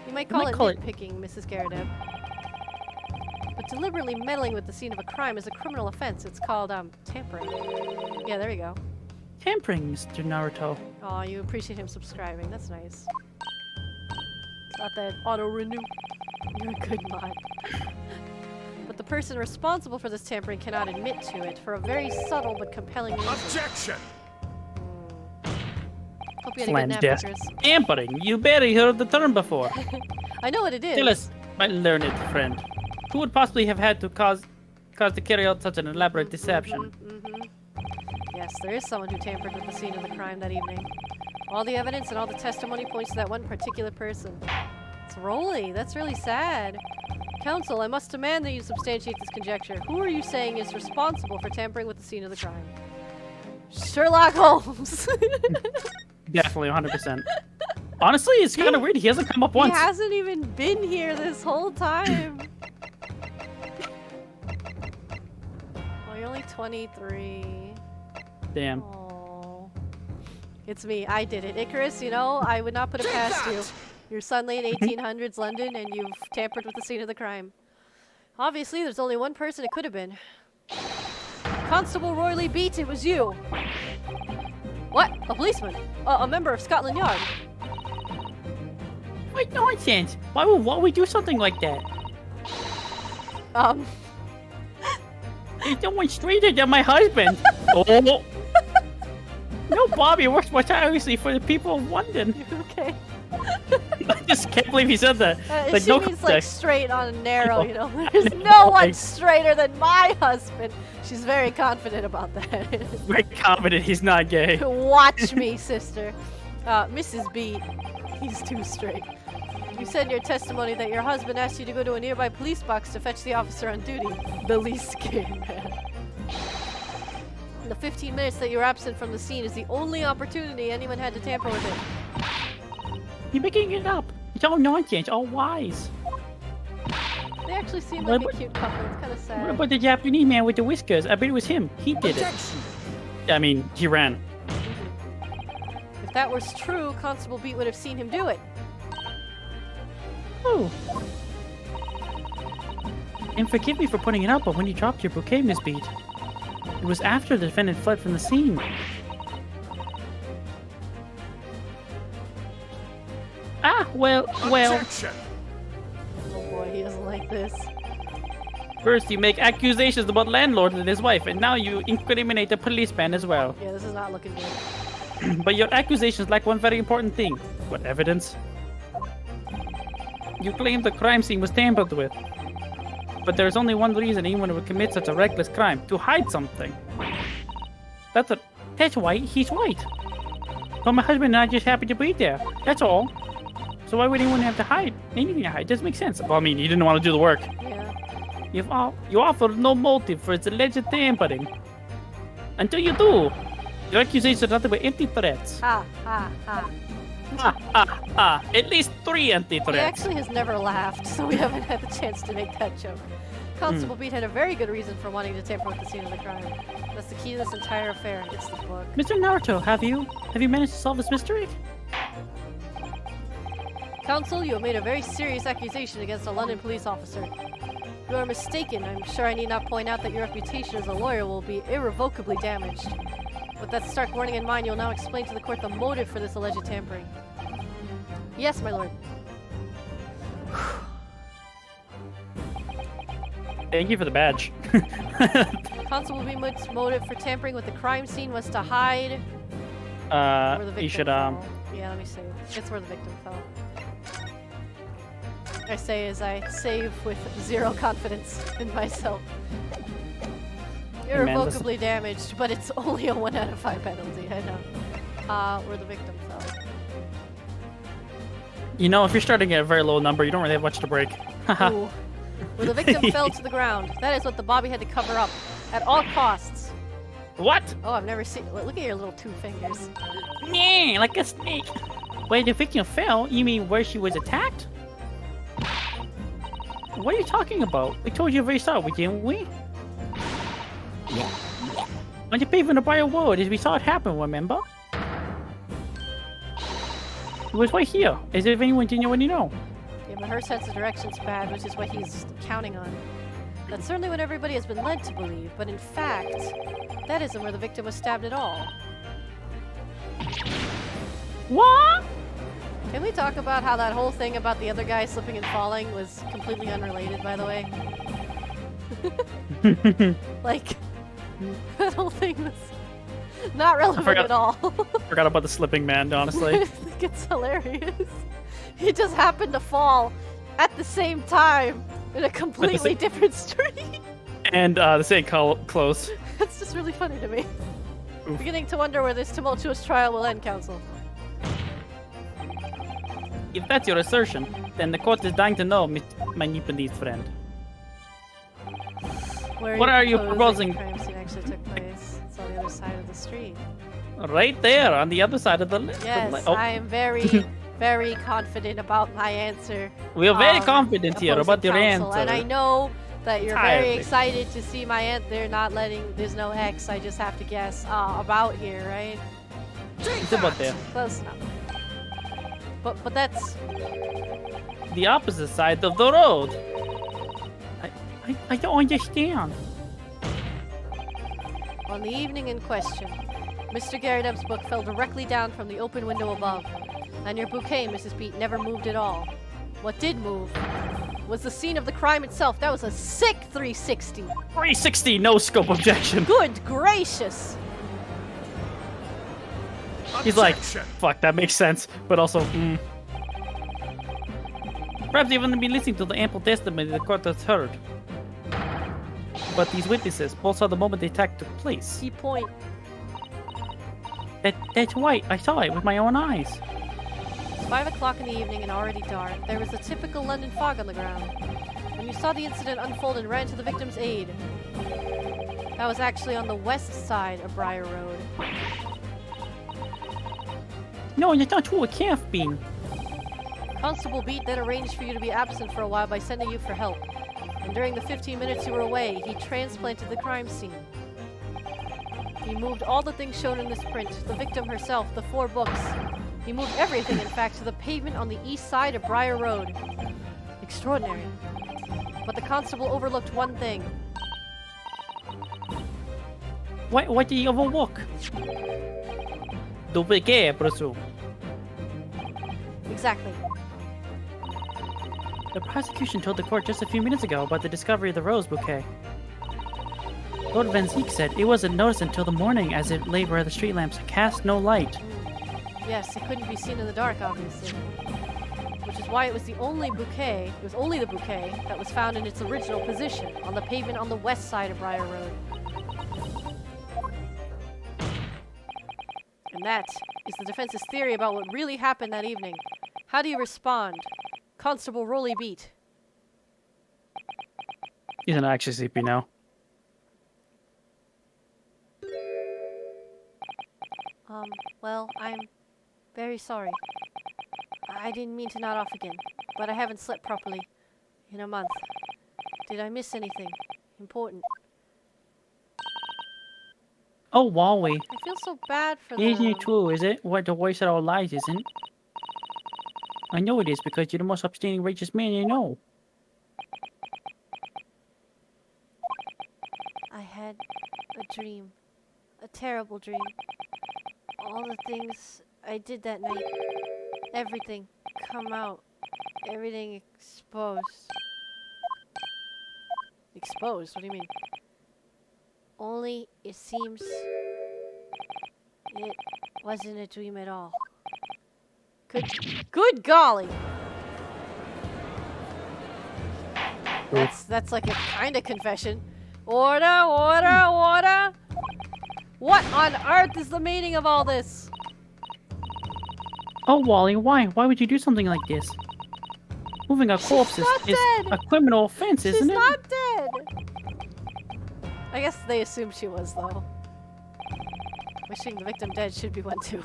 You might call it nitpicking, Mrs. Garrideb. But deliberately meddling with the scene of a crime is a criminal offense. It's called, tampering. Yeah, there you go. Tampering, Mr. Naruto. Oh, you appreciate him subscribing. That's nice. Got that auto-renew. You're a good mod. But the person responsible for this tampering cannot admit to it for a very subtle but compelling reason. Objection! Hope you had a good Flange nap, desk. Icarus. Tampering. You barely heard the term before. I know what it is. Tell us, my learned friend, who would possibly have had to cause to carry out such an elaborate deception? Yes, there is someone who tampered with the scene of the crime that evening. All the evidence and all the testimony points to that one particular person. It's Rolly. That's really sad. Counsel, I must demand that you substantiate this conjecture. Who are you saying is responsible for tampering with the scene of the crime? Sherlock Holmes! Definitely, 100%. Honestly, it's kind of weird. He hasn't come up He once. hasn't even been here this whole time. Oh, you're only 23. Damn. Oh. It's me. I did it. Icarus, you know, I would not put it past you. You're suddenly in 1800s London and you've tampered with the scene of the crime. Obviously, there's only one person it could have been. Constable Roy Lee Beat, it was you. What? A policeman? A member of Scotland Yard? What nonsense! Why would we do something like that? He's someone straighter than my husband. Oh. No, Bobby works more tirelessly for the people of London. Okay. I just can't believe he said that. Like, She no means like context. straight on and narrow, you know. There's no one straighter than my husband. She's very confident about that. Very confident he's not gay. Watch me, sister. Mrs. B, he's too straight. You said in your testimony that your husband asked you to go to a nearby police box to fetch the officer on duty. The least gay man. The 15 minutes that you were absent from the scene is the only opportunity anyone had to tamper with it. You're making it up. It's all nonsense, all lies. They actually seem What like a cute couple. It's kind of What sad. about the Japanese man with the whiskers? I bet it was him. He did it. Objection. I mean, he ran. If that was true, Constable Beat would have seen him do it. Oh. And forgive me for putting it up, but when you dropped your bouquet, Miss Beat, it was after the defendant fled from the scene. Ah, well. Objection. Oh boy, he doesn't like this. First, you make accusations about landlord and his wife, and now you incriminate the policeman as well. Yeah, this is not looking good. But your accusations lack one very important thing. What evidence? You claim the crime scene was tampered with. But there's only one reason anyone would commit such a reckless crime: to hide something. That's white. He's white. But my husband and I just happened to be there. That's all. So why would anyone have to hide? Anything to hide doesn't make sense. Well, I mean, you didn't want to do the work. Yeah. You offer no motive for its alleged tampering. Until you do. Your accusations are nothing but empty threats. Ha, ha, ha. At least 3 empty He threats. actually has never laughed, so we haven't had the chance to make that joke. Constable Beat had a very good reason for wanting to tamper with the scene of the crime. That's the key to this entire affair. It's the book. Mr. Naruto, have you managed to solve this mystery? Counsel, you have made a very serious accusation against a London police officer. You are mistaken. I'm sure I need not point out that your reputation as a lawyer will be irrevocably damaged. With that stark warning in mind, you'll now explain to the court the motive for this alleged tampering. Yes, my lord. Thank you for the badge. Constable Beat's motive for tampering with the crime scene was to hide where the victim You should, fell. Yeah, let me save. It's where the victim fell. I say as I save with 0 confidence in myself. Irrevocably damaged, but it's only a 1 out of 5 penalty, I know. Where the victim fell. You know, if you're starting at a very low number, you don't really have much to break. Ooh. Where the victim fell to the ground. That is what the Bobby had to cover up at all costs. What? Oh, I've never seen. Look at your little 2 fingers. Yeah, like a snake. Where the victim fell? You mean where she was attacked? What are you talking about? We told you very sorry, didn't we? On the pavement of Bio World, as we saw it happen, remember? It was right here, as if anyone didn't already know. Yeah, but her sense of direction's bad, which is what he's counting on. That's certainly what everybody has been led to believe, but in fact, that isn't where the victim was stabbed at all. What? Can we talk about how that whole thing about the other guy slipping and falling was completely unrelated, by the way? Like, that whole thing was... Not relevant forgot- at all. Forgot about the slipping man, I honestly. think it's hilarious. He just happened to fall at the same time in a completely different street. And the same close. That's just really funny to me. Oof. Beginning to wonder where this tumultuous trial will end, Council. If that's your assertion, then the court is dying to know, my Nipponese friend. Where What are you proposing proposing? the crime scene actually took place? It's on the other side of the street. Right there, on the other side of the list. Yes, Oh, I am very, very confident about my answer. we are very confident here opposing about your counsel, answer. And I know that you're very Entirely. excited to see my answer. They're not letting. There's no X. I just have to guess about here, right? It's about there. Close enough. But that's The opposite side of the road. I don't understand. on the evening in question. Mr. Garrideb's book fell directly down from the open window above, and your bouquet, Mrs. Beat, never moved at all. What did move was the scene of the crime itself. That was a sick 360. 360, no scope objection. Good gracious! He's like, fuck, that makes sense, but also, Perhaps you haven't been listening to the ample testimony the court has heard. But these witnesses both saw the moment the attack took place. Key point. That's right. I saw it with my own eyes. It's 5 o'clock in the evening and already dark. There was a typical London fog on the ground. When you saw the incident unfold and ran to the victim's aid, that was actually on the west side of Briar Road. No, that's not true. It can't have been. Constable Beat then arranged for you to be absent for a while by sending you for help. And during the 15 minutes you were away, he transplanted the crime scene. He moved all the things shown in this print, the victim herself, the 4 books. He moved everything, in fact, to the pavement on the east side of Briar Road. Extraordinary. But the constable overlooked one thing. What did you overlook? The bouquet, I presume. Exactly. The prosecution told the court just a few minutes ago about the discovery of the rose bouquet. Lord Van Zeek said it wasn't noticed until the morning as it lay where the street lamps cast no light. Yes, it couldn't be seen in the dark, obviously. Which is why it was the only bouquet, it was only the bouquet that was found in its original position, on the pavement on the west side of Briar Road. And that is the defense's theory about what really happened that evening. How do you respond? Constable Rolly Beat. He's not actually sleepy now. Well, I'm very sorry. I didn't mean to nod off again, but I haven't slept properly in a month. Did I miss anything important? Oh, Wally. I feel so bad for them. Isn't it true, is it? What the voice of all lies, isn't? I know it is because you're the most upstanding, righteous man you know. I had a dream. A terrible dream. All the things I did that night. Everything come out. Everything exposed. Exposed? What do you mean? Only it seems it wasn't a dream at all. Good golly! That's like a kind of confession. Order, order, order! What on earth is the meaning of all this? Oh, Wally, why? Why would you do something like this? Moving a corpse is not dead. a criminal offense, She's isn't it? not dead! I guess they assumed she was, though. Wishing the victim dead should be one too.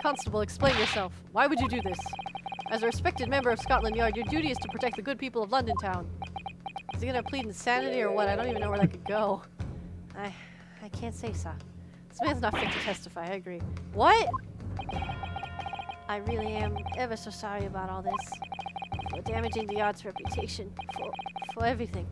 Constable, explain yourself. Why would you do this? As a respected member of Scotland Yard, your duty is to protect the good people of London Town. Is he gonna plead insanity or what? I don't even know where that could go. I can't say so. This man's not fit to testify, I agree. What? I really am ever so sorry about all this. For damaging the Yard's reputation. For everything.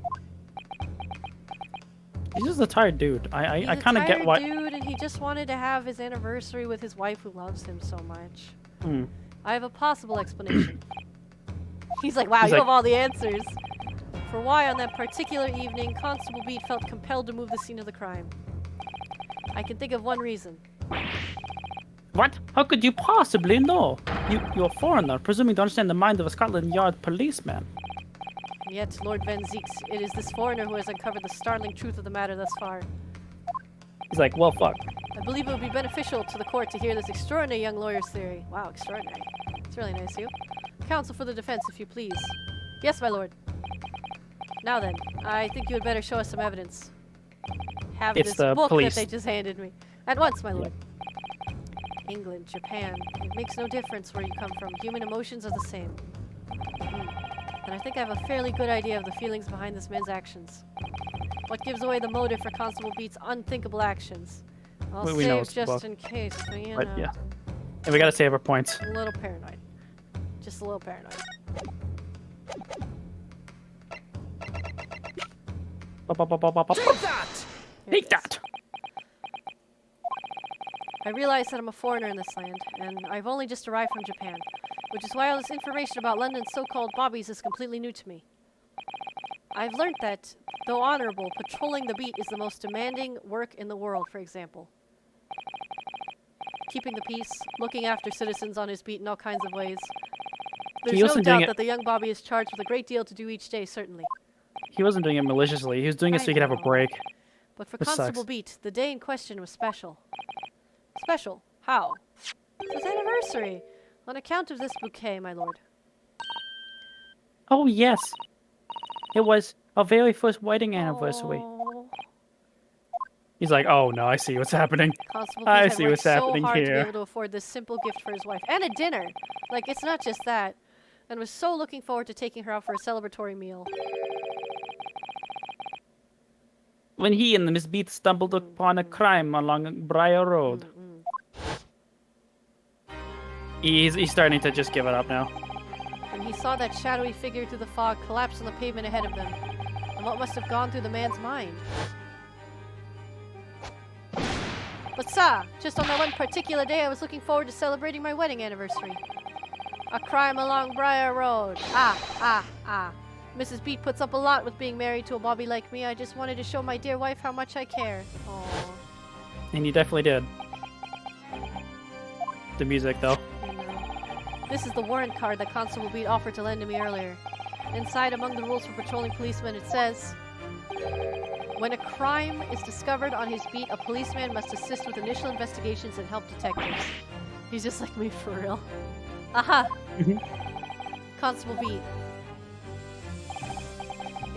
He's just a tired dude. He's I a kind of get tired why. dude, and he just wanted to have his anniversary with his wife who loves him so much. Hmm. I have a possible explanation. He's like, wow, He's you like- have all the answers. For why on that particular evening, Constable Beat felt compelled to move the scene of the crime. I can think of one reason. What? How could you possibly know? You're a foreigner, presuming to understand the mind of a Scotland Yard policeman. Yet, Lord Van Zeeks, it is this foreigner who has uncovered the startling truth of the matter thus far. He's like, well, fuck. I believe it would be beneficial to the court to hear this extraordinary young lawyer's theory. Wow, extraordinary. It's really nice of you. Counsel for the defense, if you please. Yes, my lord. Now then, I think you had better show us some evidence. Have It's this the book police. that they just handed me. At once, my lord. England, Japan. It makes no difference where you come from. Human emotions are the same. And I think I have a fairly good idea of the feelings behind this man's actions. What gives away the motive for Constable Beat's unthinkable actions? I'll We know save it's the just book. in case, but you Right, know. yeah. And we gotta save our points. A little paranoid. Just a little paranoid. Take that! Take that! I realize that I'm a foreigner in this land, and I've only just arrived from Japan, which is why all this information about London's so-called bobbies is completely new to me. I've learned that, though honorable, patrolling the beat is the most demanding work in the world, for example. Keeping the peace, looking after citizens on his beat in all kinds of ways. There's no wasn't doing doubt it- that the young Bobby is charged with a great deal to do each day, certainly. He wasn't doing it maliciously. He was doing it so he could have a know. break. But for This Constable sucks. Beat, the day in question was special. Special? How? It's his anniversary! On account of this bouquet, my lord. Oh, yes. It was our very first wedding anniversary. Oh. He's like, oh no, I see what's happening. Constable I Beat had see worked what's so happening hard to be here. able to afford this simple gift for his wife. And a dinner! Like, it's not just that. And was so looking forward to taking her out for a celebratory meal. When he and Miss Beat stumbled upon a crime along Briar Road. He's starting to just give it up now. When he saw that shadowy figure through the fog collapse on the pavement ahead of them. And what must have gone through the man's mind? But sir, just on that one particular day I was looking forward to celebrating my wedding anniversary. A crime along Briar Road. Ah. Mrs. Beat puts up a lot with being married to a bobby like me. I just wanted to show my dear wife how much I care. Aww. And he definitely did. The music, though. This is the warrant card that Constable Beat offered to lend to me earlier. Inside, among the rules for patrolling policemen, it says, when a crime is discovered on his beat, a policeman must assist with initial investigations and help detectives. He's just like me for real. Aha! Constable Beat.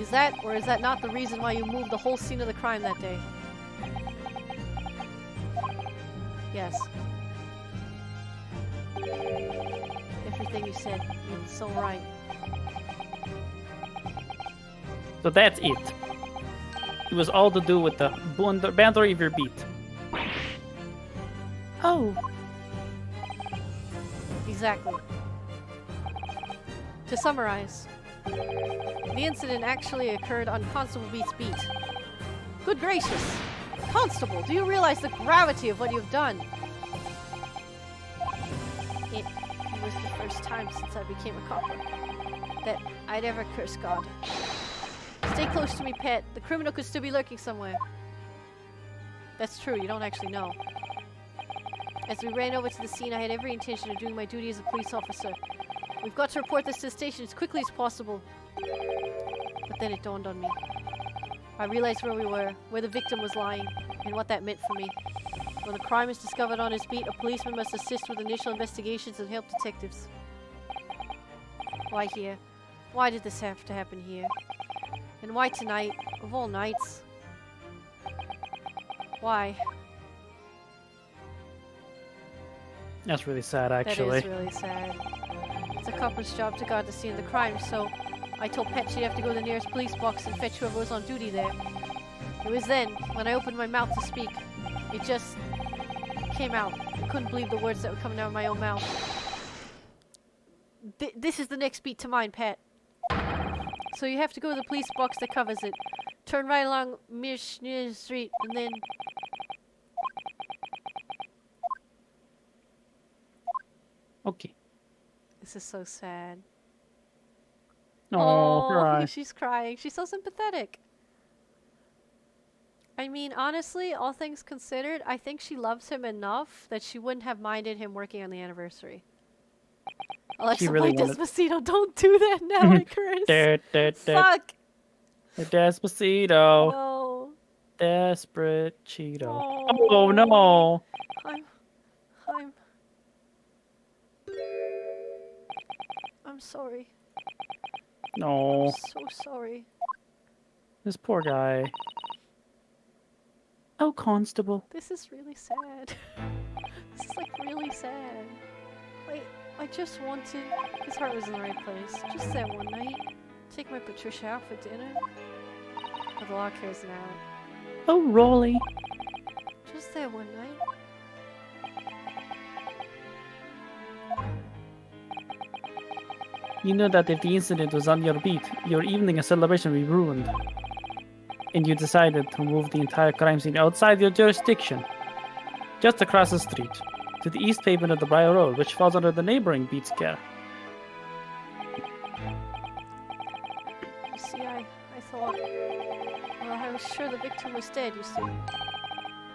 Is that, or is that not the reason why you moved the whole scene of the crime that day? Yes. Everything you said, it's so right. So that's it. It was all to do with the boundary of your beat. Oh, Exactly. To summarize, the incident actually occurred on Constable Beat's beat. Good gracious! Constable, do you realize the gravity of what you've done? It was the first time since I became a copper that I'd ever cursed God. Stay close to me, pet. The criminal could still be lurking somewhere. That's true, you don't actually know. As we ran over to the scene, I had every intention of doing my duty as a police officer. We've got to report this to the station as quickly as possible. But then it dawned on me. I realized where we were, where the victim was lying, and what that meant for me. When a crime is discovered on his beat, a policeman must assist with initial investigations and help detectives. Why here? Why did this have to happen here? And why tonight, of all nights? Why? That's really sad, actually. That is really sad. It's a copper's job to guard the scene of the crime, so I told Pet she'd have to go to the nearest police box and fetch whoever was on duty there. It was then, when I opened my mouth to speak, it just came out. I couldn't believe the words that were coming out of my own mouth. This is the next beat to mine, Pet. So you have to go to the police box that covers it. Turn right along Mirshneer Street, and then... Okay. This is so sad. Oh, cry. She's crying. She's so sympathetic. I mean, honestly, all things considered, I think she loves him enough that she wouldn't have minded him working on the anniversary. Alexa, really play wanted- Despacito. Don't do that now, Icarus. Fuck. Despacito. No. Desperate Cheeto. Oh. Oh no. I'm sorry. No. I'm so sorry. This poor guy. Oh, Constable. This is really sad. This is like really sad. I just wanted. His heart was in the right place. Just that one night. Take my Patricia out for dinner. But the law cares now. Oh, Rolly. Just that one night. You know that if the incident was on your beat, your evening and celebration would be ruined. And you decided to move the entire crime scene outside your jurisdiction. Just across the street, to the east pavement of the Briar Road, which falls under the neighboring beat scare. You see, I thought. Well, I was sure the victim was dead, you see.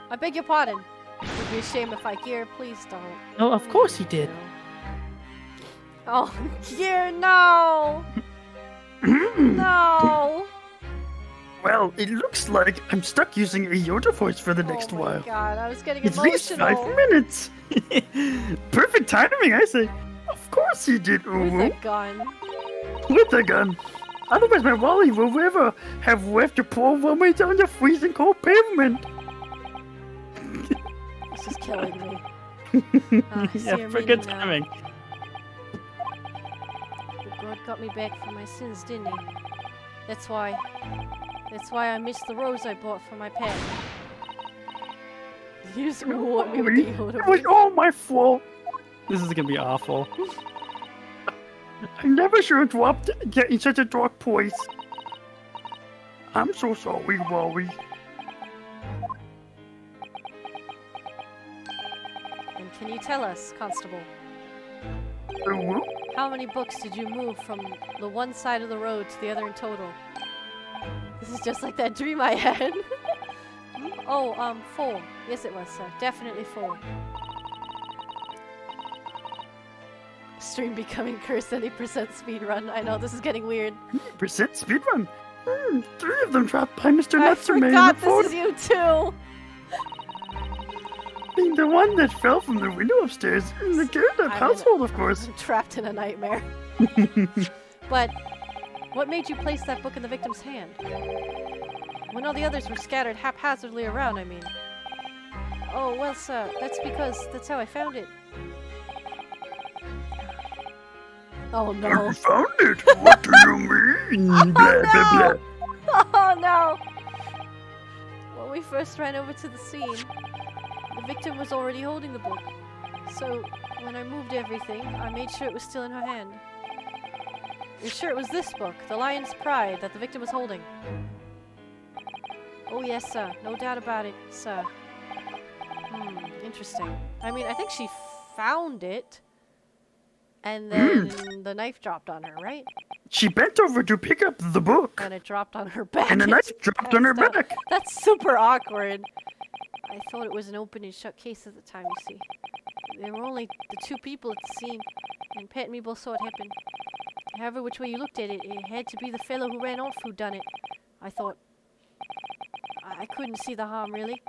I beg your pardon. It would be a shame if I gear. Please don't. Oh, of course he did. Oh, gear, no! No! Well, it looks like I'm stuck using a Yoda voice for the next Oh my while. god, I was getting At least emotional. 5 minutes. Perfect timing, I say. Of course he did, With Uwu. a gun. With a gun. Otherwise, my Wally will never have left to pour vomit on the freezing cold pavement. This is killing me. I see Yeah, your for good meaning now. timing. But God got me back for my sins, didn't he? That's why I missed the rose I bought for my pet. You just reward me with the Yoda It was voice. all my fault. This is gonna be awful. I never should have dropped getting such a dark place. I'm so sorry, Wally. And can you tell us, Constable, Uwu? how many books did you move from the one side of the road to the other in total? This is just like that dream I had. Oh, 4. Yes, it was, sir. Definitely 4. Stream becoming cursed 80% speed run. I know, this is getting weird. Percent speedrun. 3 of them dropped by Mr. I Natsume. forgot and the fourth this is you too! being the one that fell from the window upstairs in the Gerda I'm in household, of course. I'm trapped in a nightmare. But what made you place that book in the victim's hand? When all the others were scattered haphazardly around, I mean. Oh, well, sir, that's because that's how I found it. Oh, no. You found it? What do you mean? Blah, blah, blah. Oh, no! When we first ran over to the scene, the victim was already holding the book. So, when I moved everything, I made sure it was still in her hand. You're sure it was this book, The Lion's Pride, that the victim was holding? Oh, yes, sir. No doubt about it, sir. Interesting. I mean, I think she found it, and then the knife dropped on her, right? She bent over to pick up the book, And it dropped on her back. and the and knife she dropped on her passed out. back. That's super awkward. I thought it was an open and shut case at the time, you see. There were only the 2 people at the scene, and Pat and me both saw it happen. However which way you looked at it, it had to be the fellow who ran off who done it. I thought. I couldn't see the harm, really.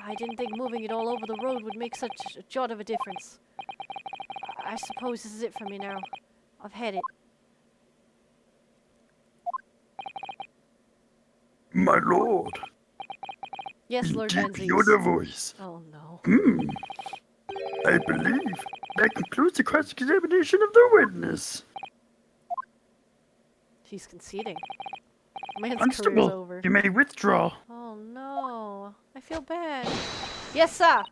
I didn't think moving it all over the road would make such a jot of a difference. I suppose this is it for me now. I've had it. My lord, Yes, Lord deep Menzies. Yoda voice. Oh no. I believe that concludes the cross-examination of the witness. She's conceding. Man's career's Constable, over. you may withdraw. Oh no. I feel bad. Yes, sir.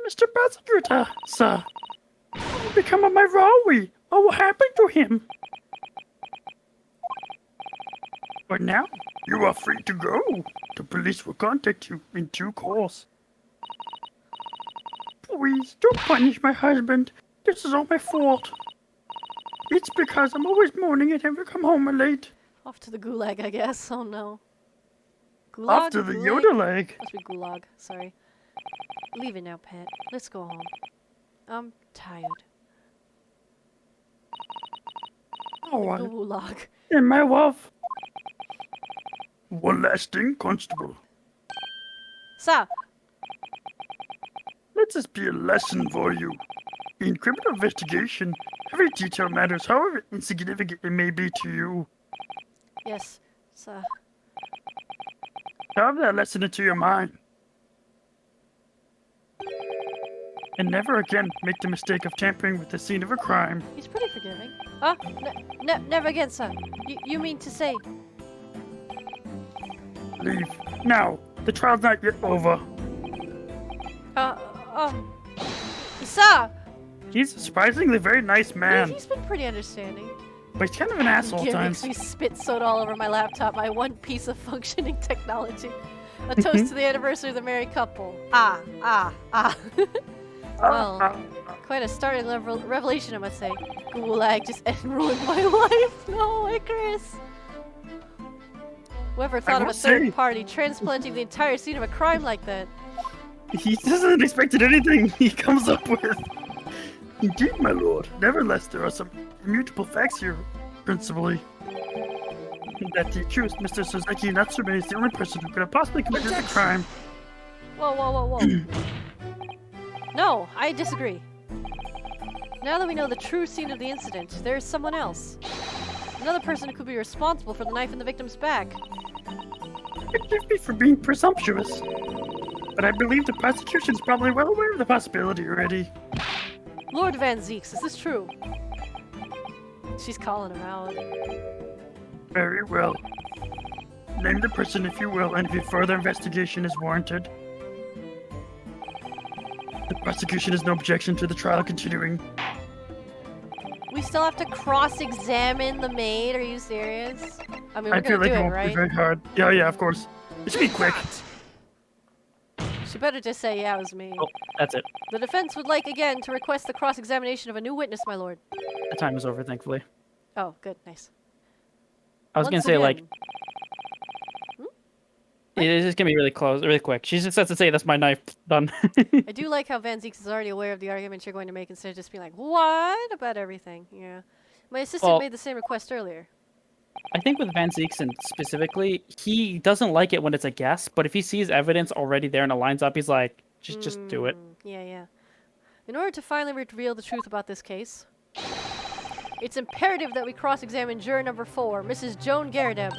Mr. Prosecutor, sir. What become of my Rawi? Oh, what happened to him? But now, you are free to go. The police will contact you in due course. Please, don't punish my husband. This is all my fault. It's because I'm always mourning and never come home late. Off to the gulag, I guess. Oh no. Gulag? Off to the Gulag? Yoda leg. Must be gulag. Sorry. Leave it now, pet. Let's go home. I'm tired. Oh, I Gulag. and my wife. One last thing, Constable. Sir! Let this be a lesson for you. In criminal investigation, every detail matters, however insignificant it may be to you. Yes, sir. Have that lesson into your mind. And never again make the mistake of tampering with the scene of a crime. He's pretty forgiving. Ah, never again, sir. You mean to say? Leave. Now, the trial's not yet over. Sir! He's a surprisingly very nice man, He's been pretty understanding. but he's kind of an asshole at Here times. makes me spit soda all over my laptop, my one piece of functioning technology. A toast to the anniversary of the married couple. Well, quite a startling revelation, I must say. Gulag just ruined my life. No, Icarus. Whoever thought of a won't third say. party transplanting the entire scene of a crime like that? He doesn't expect anything he comes up with. Indeed, my lord. Nevertheless, there are some immutable facts here, principally. That the accused, Mr. Suzuki Natsume, is the only person who could have possibly committed the crime. Whoa. No, I disagree. Now that we know the true scene of the incident, there is someone else. Another person who could be responsible for the knife in the victim's back. Forgive me for being presumptuous, but I believe the prosecution is probably well aware of the possibility already. Lord Van Zeeks, is this true? She's calling him out. Very well. Name the person if you will, and if further investigation is warranted. The prosecution has no objection to the trial continuing. We still have to cross-examine the maid. Are you serious? I mean, we're I feel gonna like do it it, won't be right? very hard. Yeah, of course. It should be quick. She better just say, yeah, it was me. Oh, that's it. The defense would like again to request the cross-examination of a new witness, my lord. The time is over, thankfully. Oh, good, nice. I was gonna Once say, like, again- it's just gonna be really close, really quick. She just has to say, "That's my knife." Done. I do like how Van Zeeks is already aware of the argument you're going to make instead of just being like, what about everything? Yeah. My assistant Well- made the same request earlier. I think with Van Zeekson specifically, he doesn't like it when it's a guess, but if he sees evidence already there and it lines up, he's like, just do it. Yeah. In order to finally reveal the truth about this case, it's imperative that we cross-examine juror number 4, Mrs. Joan Garadeb.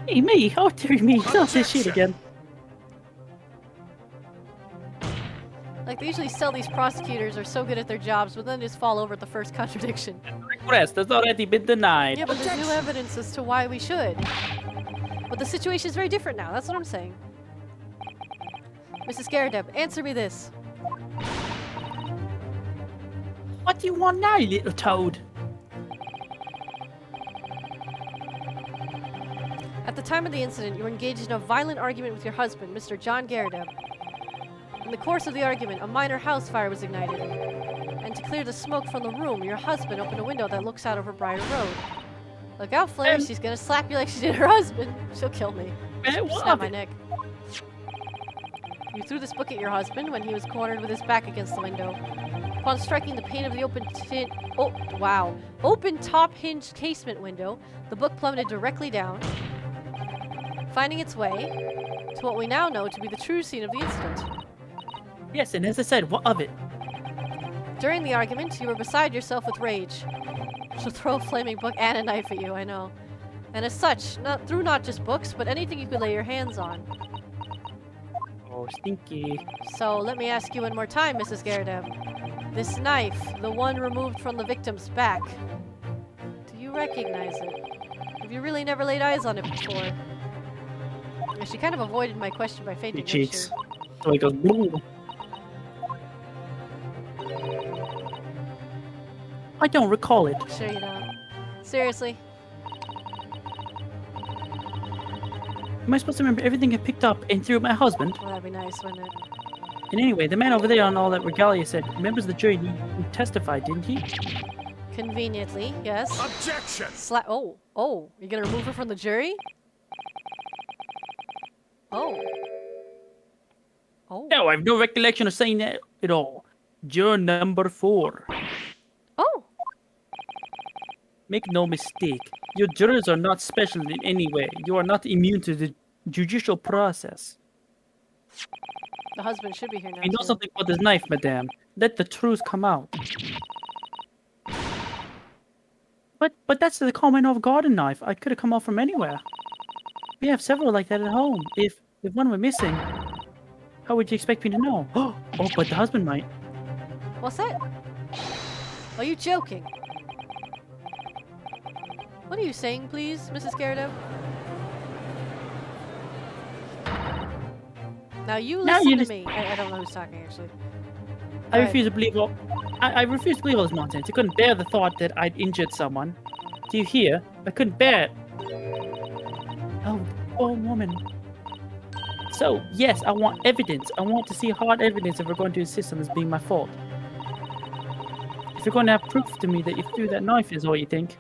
Hey, me? Oh, dear me. Not this shit again. Like, they usually sell these prosecutors are so good at their jobs, but then just fall over at the first contradiction. Request has already been denied. Yeah, but there's new evidence as to why we should. But the situation is very different now, that's what I'm saying. Mrs. Garadeb, answer me this. What do you want now, little toad? At the time of the incident, you were engaged in a violent argument with your husband, Mr. John Garadeb. In the course of the argument, a minor house fire was ignited. And to clear the smoke from the room, your husband opened a window that looks out over Briar Road. Look out, Flair, she's gonna slap you like she did her husband. She'll kill me. What Snap of my it? neck. You threw this book at your husband when he was cornered with his back against the window. Upon striking the pane of the open top hinged casement window, the book plummeted directly down, finding its way to what we now know to be the true scene of the incident. Yes, and as I said, what of it? During the argument, you were beside yourself with rage. She'll throw a flaming book and a knife at you, I know. And as such, not just books, but anything you could lay your hands on. Oh, stinky. So let me ask you one more time, Mrs. Garadeb. This knife, the one removed from the victim's back, do you recognize it? Have you really never laid eyes on it before? Yeah, she kind of avoided my question by fainting. He didn't cheats. she? So he goes, "Boo." I don't recall it. Sure you don't. Seriously? Am I supposed to remember everything I picked up and threw at my husband? Well, that'd be nice, wouldn't it? And anyway, the man over there on all that regalia said, members of the jury who testified, didn't he? Conveniently, yes. Objection! Oh, you're gonna remove her from the jury? Oh. Oh. No, I have no recollection of saying that at all. Juror number 4. Oh. Make no mistake, your jurors are not special in any way. You are not immune to the judicial process. The husband should be here now. You know too. something about this knife, madame. Let the truth come out. But that's the Komenov garden knife. I could have come out from anywhere. We have several like that at home. If one were missing, how would you expect me to know? Oh, but the husband might. What's that? Are you joking? What are you saying, please, Mrs. Gyarados? Now you Now listen you to lis- me. I don't know who's talking actually. I Alright. refuse to believe all. I refuse to believe all this nonsense. I couldn't bear the thought that I'd injured someone. Do you hear? I couldn't bear it. Oh, poor woman. So, yes, I want evidence. I want to see hard evidence if we're going to insist on this being my fault. If you're going to have proof to me that you threw that knife is all you think,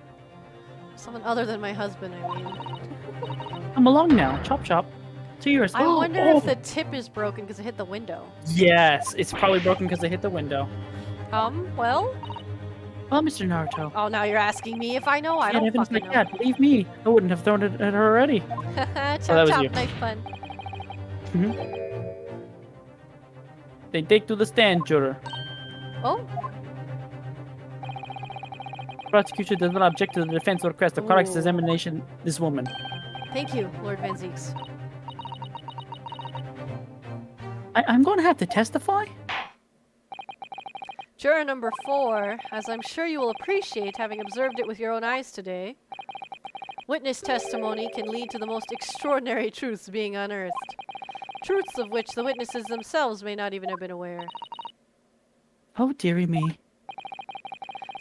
Someone other than my husband, I mean. come along now. Chop chop. To yours. I Oh, wonder oh. if the tip is broken because it hit the window. Yes, it's probably broken because it hit the window. Well? Well, Mr. Naruto. Oh, now you're asking me if I know? I If you had don't evidence fucking like know. that, believe me, I wouldn't have thrown it at her already. Chop that was chop, you. knife fun. They take to the stand, juror. Oh, Prosecution does not object to the defense request of correct Ooh. examination this woman. thank you, Lord Van Zeeks. I'm going to have to testify? Juror number 4, as I'm sure you will appreciate having observed it with your own eyes today, witness testimony can lead to the most extraordinary truths being unearthed. Truths of which the witnesses themselves may not even have been aware. Oh, dearie me.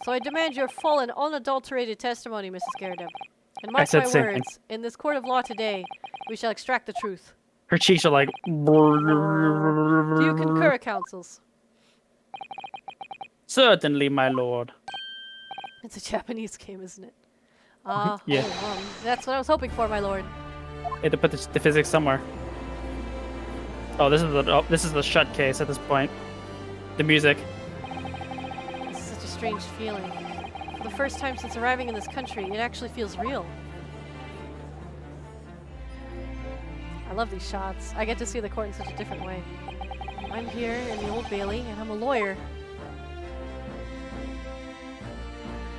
So I demand your full and unadulterated testimony, Mrs. Gyarados. And I mark said my the same thing. words, in this court of law today, we shall extract the truth. Her cheeks are like... Do you concur, counsels? Certainly, my lord. It's a Japanese game, isn't it? Yeah. That's what I was hoping for, my lord. I had to put the physics somewhere. Oh, this is the shut case at this point. The music. This is such a strange feeling. For the first time since arriving in this country, it actually feels real. I love these shots. I get to see the court in such a different way. I'm here in the Old Bailey, and I'm a lawyer.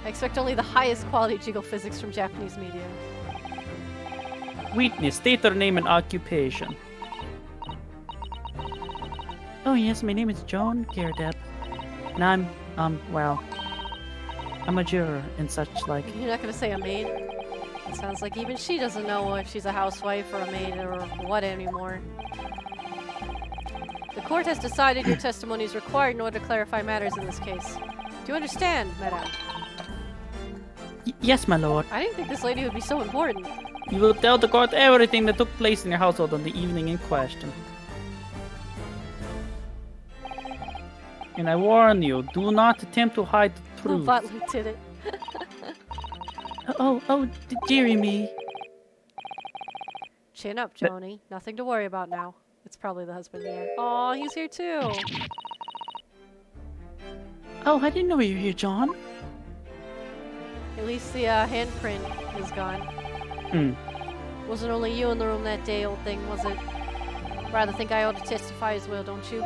I expect only the highest quality jiggle physics from Japanese media. Witness, state their name and occupation. Oh yes, my name is Joan Gyarados. And I'm a juror and such like. You're not gonna say a maid? It sounds like even she doesn't know if she's a housewife or a maid or what anymore. The court has decided your testimony is required in order to clarify matters in this case. Do you understand, madam? Yes, my lord. I didn't think this lady would be so important. You will tell the court everything that took place in your household on the evening in question. And I warn you, do not attempt to hide the The truth. butler did it. Dearie me. Chin up, Joni. Nothing to worry about now. It's probably the husband here. Aw, he's here too. Oh, I didn't know you were here, John. At least the handprint is gone. Hmm. Wasn't only you in the room that day, old thing, was it? Rather think I ought to testify as well, don't you?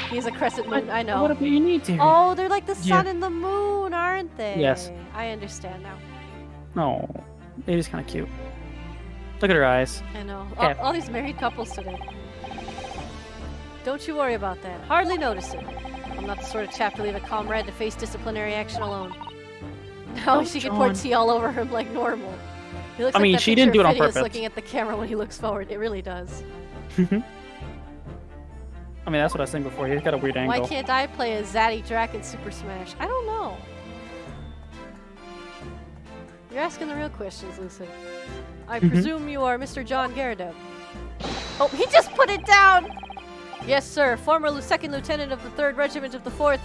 He's a crescent moon, I know. What about you need to? Oh, they're like the Yeah. sun and the moon, aren't they? Yes. I understand now. No, it is kind of cute. Look at her eyes. I know. Yeah. All these married couples today. Don't you worry about that. Hardly notice it. I'm not the sort of chap to leave a comrade to face disciplinary action alone. Now Oh, she can pour John. tea all over him like normal. He looks I like mean, that she picture didn't do of it on Phineas purpose. looking at the camera when he looks forward. It really does. I mean, that's what I was saying before. He's got a weird angle. Why can't I play as Zaddy Drac in Super Smash? I don't know. You're asking the real questions, Lucid. I presume you are Mr. John Gyarados. Oh, he just put it down! Yes, sir. Former 2nd Lieutenant of the 3rd Regiment of the 4th...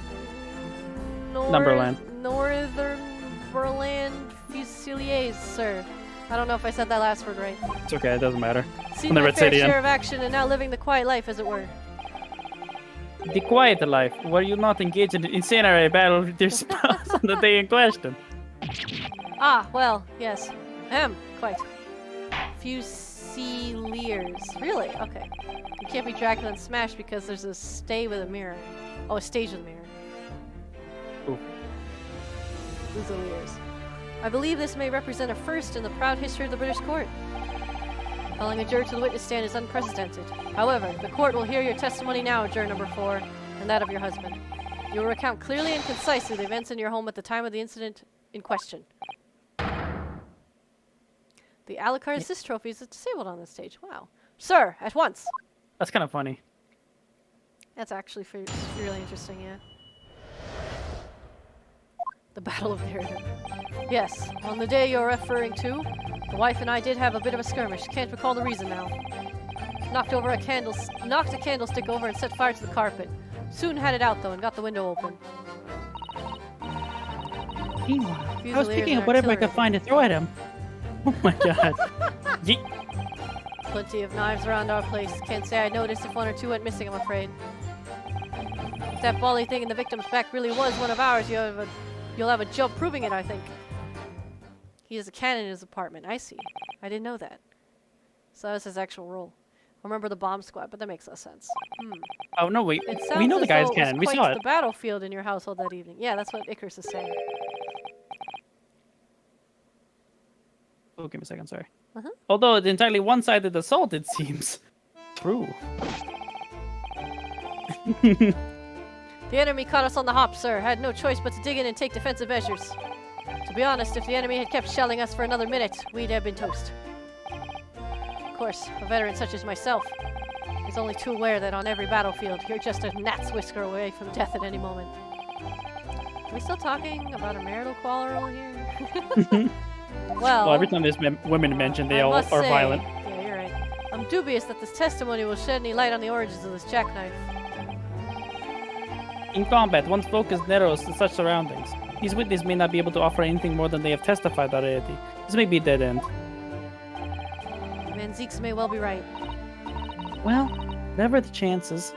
Numberland. Northumberland Fusiliers, sir. I don't know if I said that last word right. It's okay, it doesn't matter. Seen the my Red fair City, share of action and now living the quiet life, as it were. The quiet life, where you not engage in incendiary battle with your spouse on the day in question. Ah, well, yes. Quite. Fusiliers. Really? Okay. You can't be Dracula and Smash because there's a stay with a mirror. Oh, a stage with a mirror. Ooh. Fusiliers. I believe this may represent a first in the proud history of the British court. Calling a juror to the witness stand is unprecedented. However, the court will hear your testimony now, juror number 4, and that of your husband. You will recount clearly and concisely the events in your home at the time of the incident in question. The Alucard Assist trophy is disabled on this stage. Wow. Sir, at once! That's kind of funny. That's actually really interesting, yeah. The Battle of Meriden. Yes, on the day you're referring to, the wife and I did have a bit of a skirmish. Can't recall the reason now. Knocked a candlestick over and set fire to the carpet. Soon had it out though and got the window open. Meanwhile, I was Fusiliers picking and up whatever I artillery. could find to throw at him. Oh my god. Yeet. Plenty of knives around our place. Can't say I noticed if 1 or 2 went missing, I'm afraid. If that bally thing in the victim's back really was one of ours, you'll have a job proving it, I think. He has a cannon in his apartment. I see. I didn't know that. So that was his actual role. I remember the bomb squad, but that makes less sense. Oh no, It sounds we know the as guy's though it was cannon. We quite saw the it. battlefield in your household that evening. Yeah, that's what Icarus is saying. Oh, give me a second, sorry. Uh-huh. Although it's entirely one-sided assault, it seems. True. The enemy caught us on the hop, sir. Had no choice but to dig in and take defensive measures. To be honest, if the enemy had kept shelling us for another minute, we'd have been toast. Of course, a veteran such as myself is only too aware that on every battlefield, you're just a gnat's whisker away from death at any moment. Are we still talking about a marital quarrel here? Well, every time there's women mentioned, they I all must are say- violent. Yeah, you're right. I'm dubious that this testimony will shed any light on the origins of this jackknife. In combat, one's focus narrows to such surroundings. These witnesses may not be able to offer anything more than they have testified already. This may be a dead end. Manzeeks may well be right. Well, never the chances.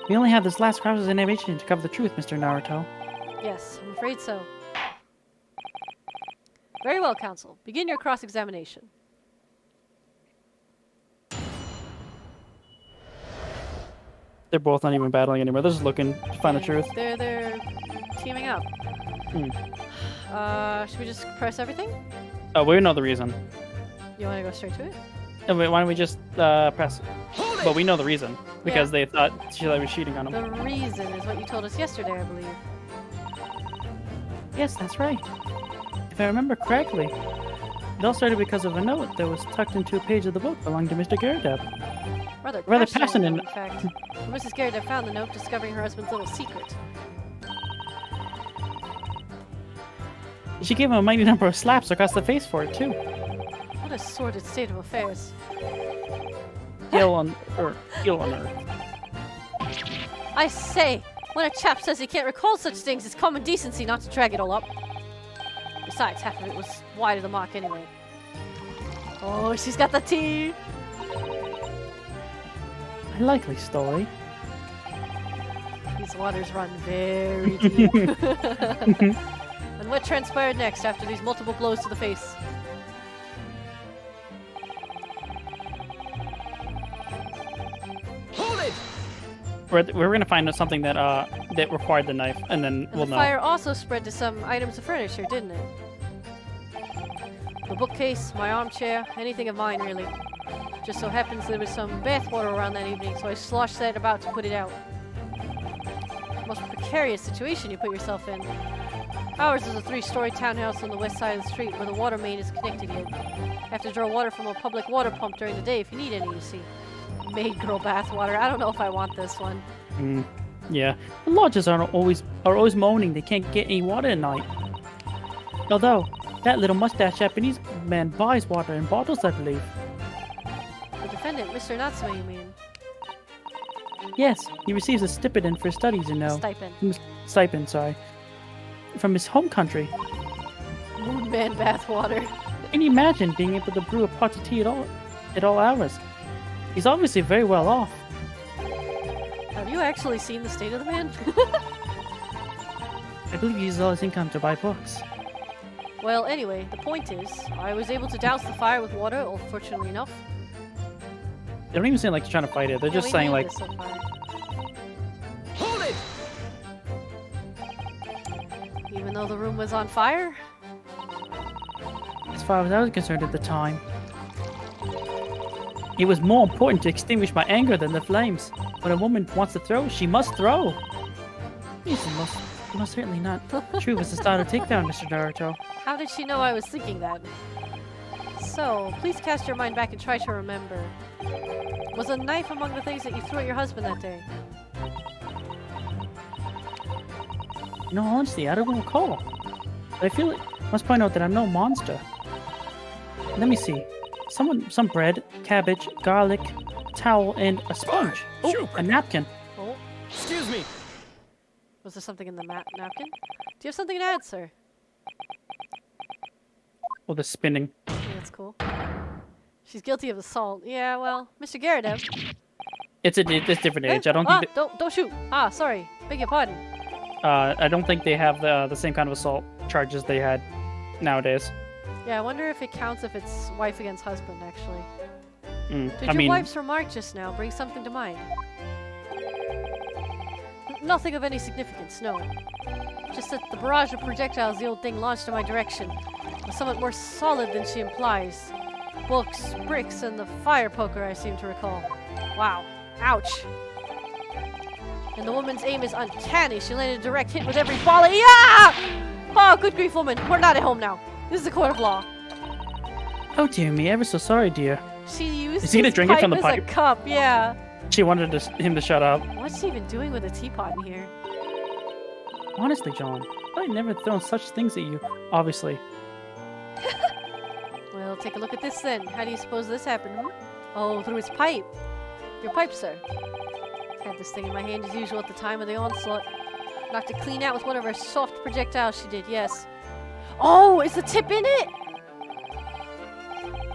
We only have this last cross animation to cover the truth, Mr. Naruto. Yes, I'm afraid so. Very well, counsel. Begin your cross-examination. They're both not even battling anymore. They're just looking to find the truth. They're teaming up. Should we just press everything? Oh, we know the reason. You want to go straight to it? Why don't we just press? But we know the reason because they thought she was cheating on him. The reason is what you told us yesterday, I believe. Yes, that's right. If I remember correctly, it all started because of a note that was tucked into a page of the book belonging to Mr. Garrett. Rather passionate. in fact. Mrs. Garrett found the note, discovering her husband's little secret. She gave him a mighty number of slaps across the face for it, too. What a sordid state of affairs. Hell on earth. Hell on earth. I say, when a chap says he can't recall such things, it's common decency not to drag it all up. Besides, half of it was wide of the mark anyway. Oh, she's got the tea! A likely story. These waters run very deep. And what transpired next after these multiple blows to the face? Hold it! We're gonna find something that that required the knife, and then And we'll the know. fire also spread to some items of furniture, didn't it? The bookcase, my armchair, anything of mine, really. Just so happens there was some bathwater around that evening, so I sloshed that about to put it out. Most precarious situation you put yourself in. Ours is a 3-story townhouse on the west side of the street where the water main is connected in. You have to draw water from a public water pump during the day if you need any, you see. Maid girl bathwater. I don't know if I want this one. Yeah. The lodgers are always moaning they can't get any water at night. Although, that little mustache Japanese man buys water in bottles, I believe. The defendant, Mr. Natsume, you mean? Yes, he receives a stipend for studies, you know. Stipend. Stipend, sorry. From his home country. Moon man bathwater. Can you imagine being able to brew a pot of tea at all hours? He's obviously very well off. Have you actually seen the state of the man? I believe he uses all his income to buy books. Well, anyway, the point is, I was able to douse the fire with water, fortunately enough. They don't even seem like they're trying to fight it. They're Yeah, just we saying need like, this so far. Hold it! Even though the room was on fire? as far as I was concerned at the time, it was more important to extinguish my anger than the flames. When a woman wants to throw, she must throw. It's most certainly not true as the style of takedown, Mr. Naruto. How did she know I was thinking that? So, please cast your mind back and try to remember. Was a knife among the things that you threw at your husband that day? No, honestly, I don't recall. But I feel it must point out that I'm no monster. Let me see. Some bread, cabbage, garlic, a towel, and a sponge. Oh, a napkin. Oh, Excuse me. was there something in the napkin? Do you have something to add, sir? Oh, the spinning. Yeah, that's cool. She's guilty of assault. Yeah, well, Mr. Gyaradev. It's different age. I don't Ah, think don't shoot. Ah, sorry. Beg your pardon. I don't think they have the same kind of assault charges they had nowadays. Yeah, I wonder if it counts if it's wife against husband, actually. Did I your mean, wife's remark just now bring something to mind? Nothing of any significance, no. Just that the barrage of projectiles the old thing launched in my direction was somewhat more solid than she implies. Books, bricks, and the fire poker, I seem to recall. Wow. Ouch. And the woman's aim is uncanny. She landed a direct hit with every volley. Yeah! Oh, good grief, woman. We're not at home now. This is a court of law. oh dear me, ever so sorry, dear. She used Is he gonna his drink it from the as pipe? a cup, yeah. She wanted him to shut up. What's she even doing with a teapot in here? Honestly, John, I've never thrown such things at you. Obviously. Well, take a look at this then. How do you suppose this happened? Hmm? Oh, through his pipe. Your pipe, sir. Had this thing in my hand as usual at the time of the onslaught. Knocked it clean out with one of her soft projectiles she did, yes. Oh, is the tip in it?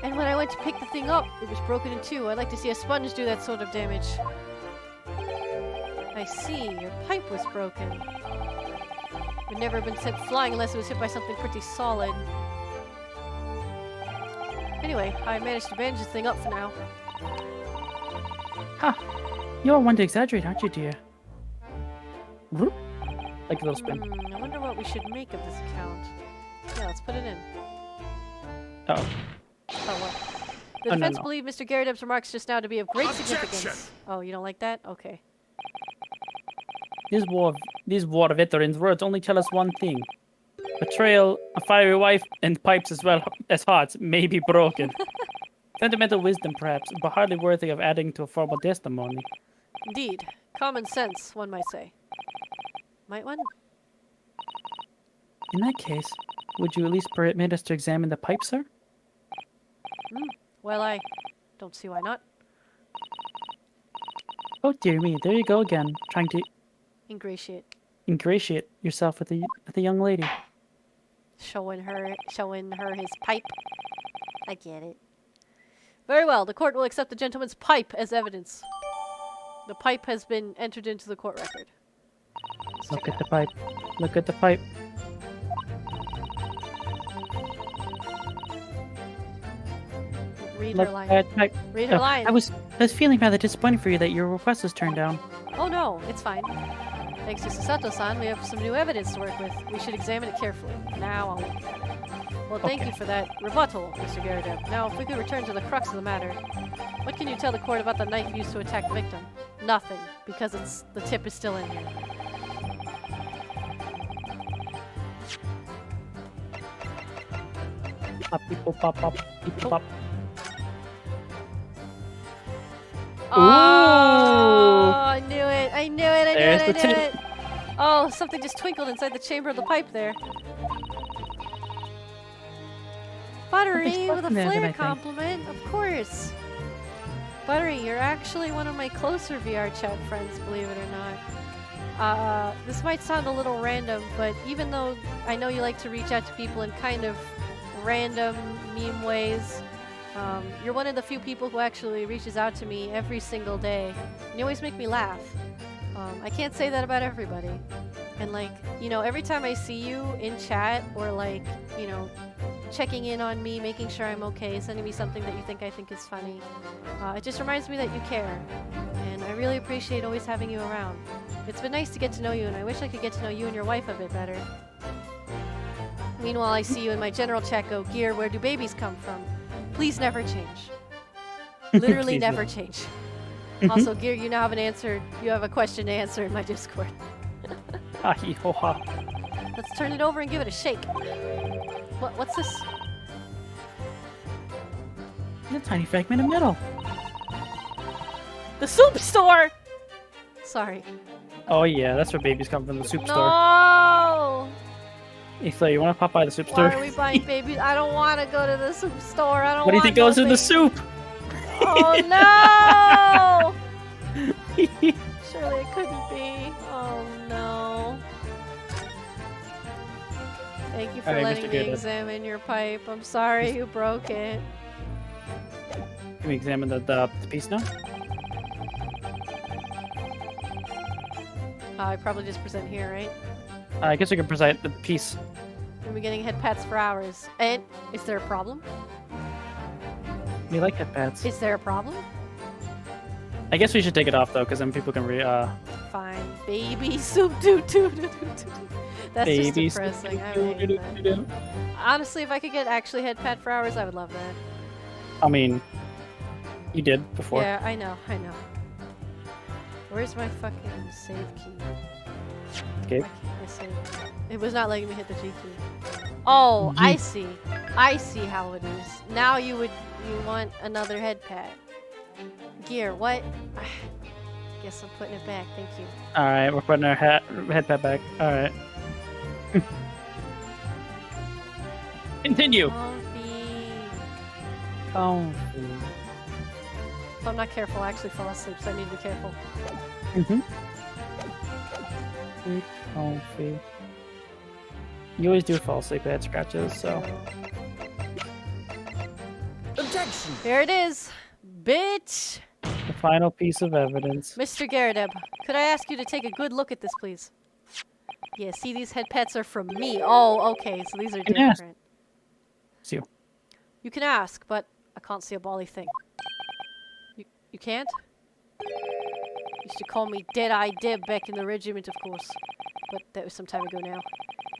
And when I went to pick the thing up, it was broken in two. I'd like to see a sponge do that sort of damage. I see, your pipe was broken. Would never have been sent flying unless it was hit by something pretty solid. Anyway, I managed to bandage this thing up for now. Ha! You're one to exaggerate, aren't you, dear? Whoop. Like a little spin. I wonder what we should make of this account. Yeah, let's put it in. Oh. Oh, what? The Oh, no, defense no. believed Mr. Gyarados' remarks just now to be of great Objection! significance. Oh, you don't like that? Okay. These war veterans' words only tell us one thing. Betrayal, a fiery wife, and pipes as well as hearts may be broken. Sentimental wisdom, perhaps, but hardly worthy of adding to a formal testimony. Indeed. Common sense, one might say. Might one? In that case, would you at least permit us to examine the pipe, sir? Well, I don't see why not. Oh dear me, there you go again, trying to Ingratiate. ingratiate yourself with the young lady. Showing her his pipe. I get it. Very well, the court will accept the gentleman's pipe as evidence. The pipe has been entered into the court record. Let's Look check at the pipe. Look at the pipe. Read Look her line. at the pipe. Read her Oh, line. I was feeling rather disappointed for you that your request was turned down. Oh no, it's fine. Thanks to Sasato-san, we have some new evidence to work with. We should examine it carefully. Now I'll... Well, thank you for that rebuttal, Mr. Gyarados. Now, if we could return to the crux of the matter. What can you tell the court about the knife used to attack the victim? Nothing, because the tip is still in here. Pop, beep, boop, pop, pop, beep, boop, pop. Oh, I knew it! I knew it! I knew There's it! I the knew tip. it! Oh, something just twinkled inside the chamber of the pipe there. Buttery Something's with a buzzing there, then, I flare think. compliment, of course. Buttery, you're actually one of my closer VR chat friends, believe it or not. This might sound a little random, but even though I know you like to reach out to people and kind of random meme ways. You're one of the few people who actually reaches out to me every single day. And you always make me laugh. I can't say that about everybody. And like, you know, every time I see you in chat or like, you know, checking in on me, making sure I'm okay, sending me something that you think I think is funny, it just reminds me that you care. And I really appreciate always having you around. It's been nice to get to know you, and I wish I could get to know you and your wife a bit better. Meanwhile, I see you in my general chat go, Gear, where do babies come from? Please never change. Literally Please never change. Also, Gear, you now have an answer. You have a question to answer in my Discord. Ha-hee-ho-ha. Let's turn it over and give it a shake. What's this? A tiny fragment of metal. The soup store! Sorry. Oh yeah, that's where babies come from, the soup store. No! Ethan, you want to pop by the soup Why store? are we buying babies? I don't want to go to the soup store. I don't What do you want think goes no in the babies. soup? Oh no! Surely it couldn't be. Oh no. Thank you for Alright, letting Mr. me Gator. examine your pipe. I'm sorry you broke it. Can we examine the piece now? I probably just present here, right? I guess we can present the piece. We'll be getting head pats for hours. And is there a problem? We like head pads. Is there a problem? I guess we should take it off though, because then people can Fine. Baby soup doo doo doo doo doo. That's just baby depressing. I hate that. Honestly, if I could get actually head pat for hours, I would love that. I mean, you did before. Yeah, I know, I know. Where's my fucking save key? Okay. Why can't I save? It was not letting me hit the G key. Oh, I see. I see how it is. Now you want another head pat. Gear, what? Guess I'm putting it back, thank you. Alright, we're putting our head pad back. Alright. Continue. Comfy. If I'm not careful, I actually fall asleep, so I need to be careful. Comfy. You always do fall asleep at scratches, so. Objection! Here it is! Bitch! The final piece of evidence. Mr. Garadeb, could I ask you to take a good look at this, please? Yeah, see, these head pets are from me. Oh, okay, so these are can ask. different. See you. You can ask, but I can't see a bally thing. You can't? Used to call me Dead-Eye Deb back in the regiment, of course. But that was some time ago now.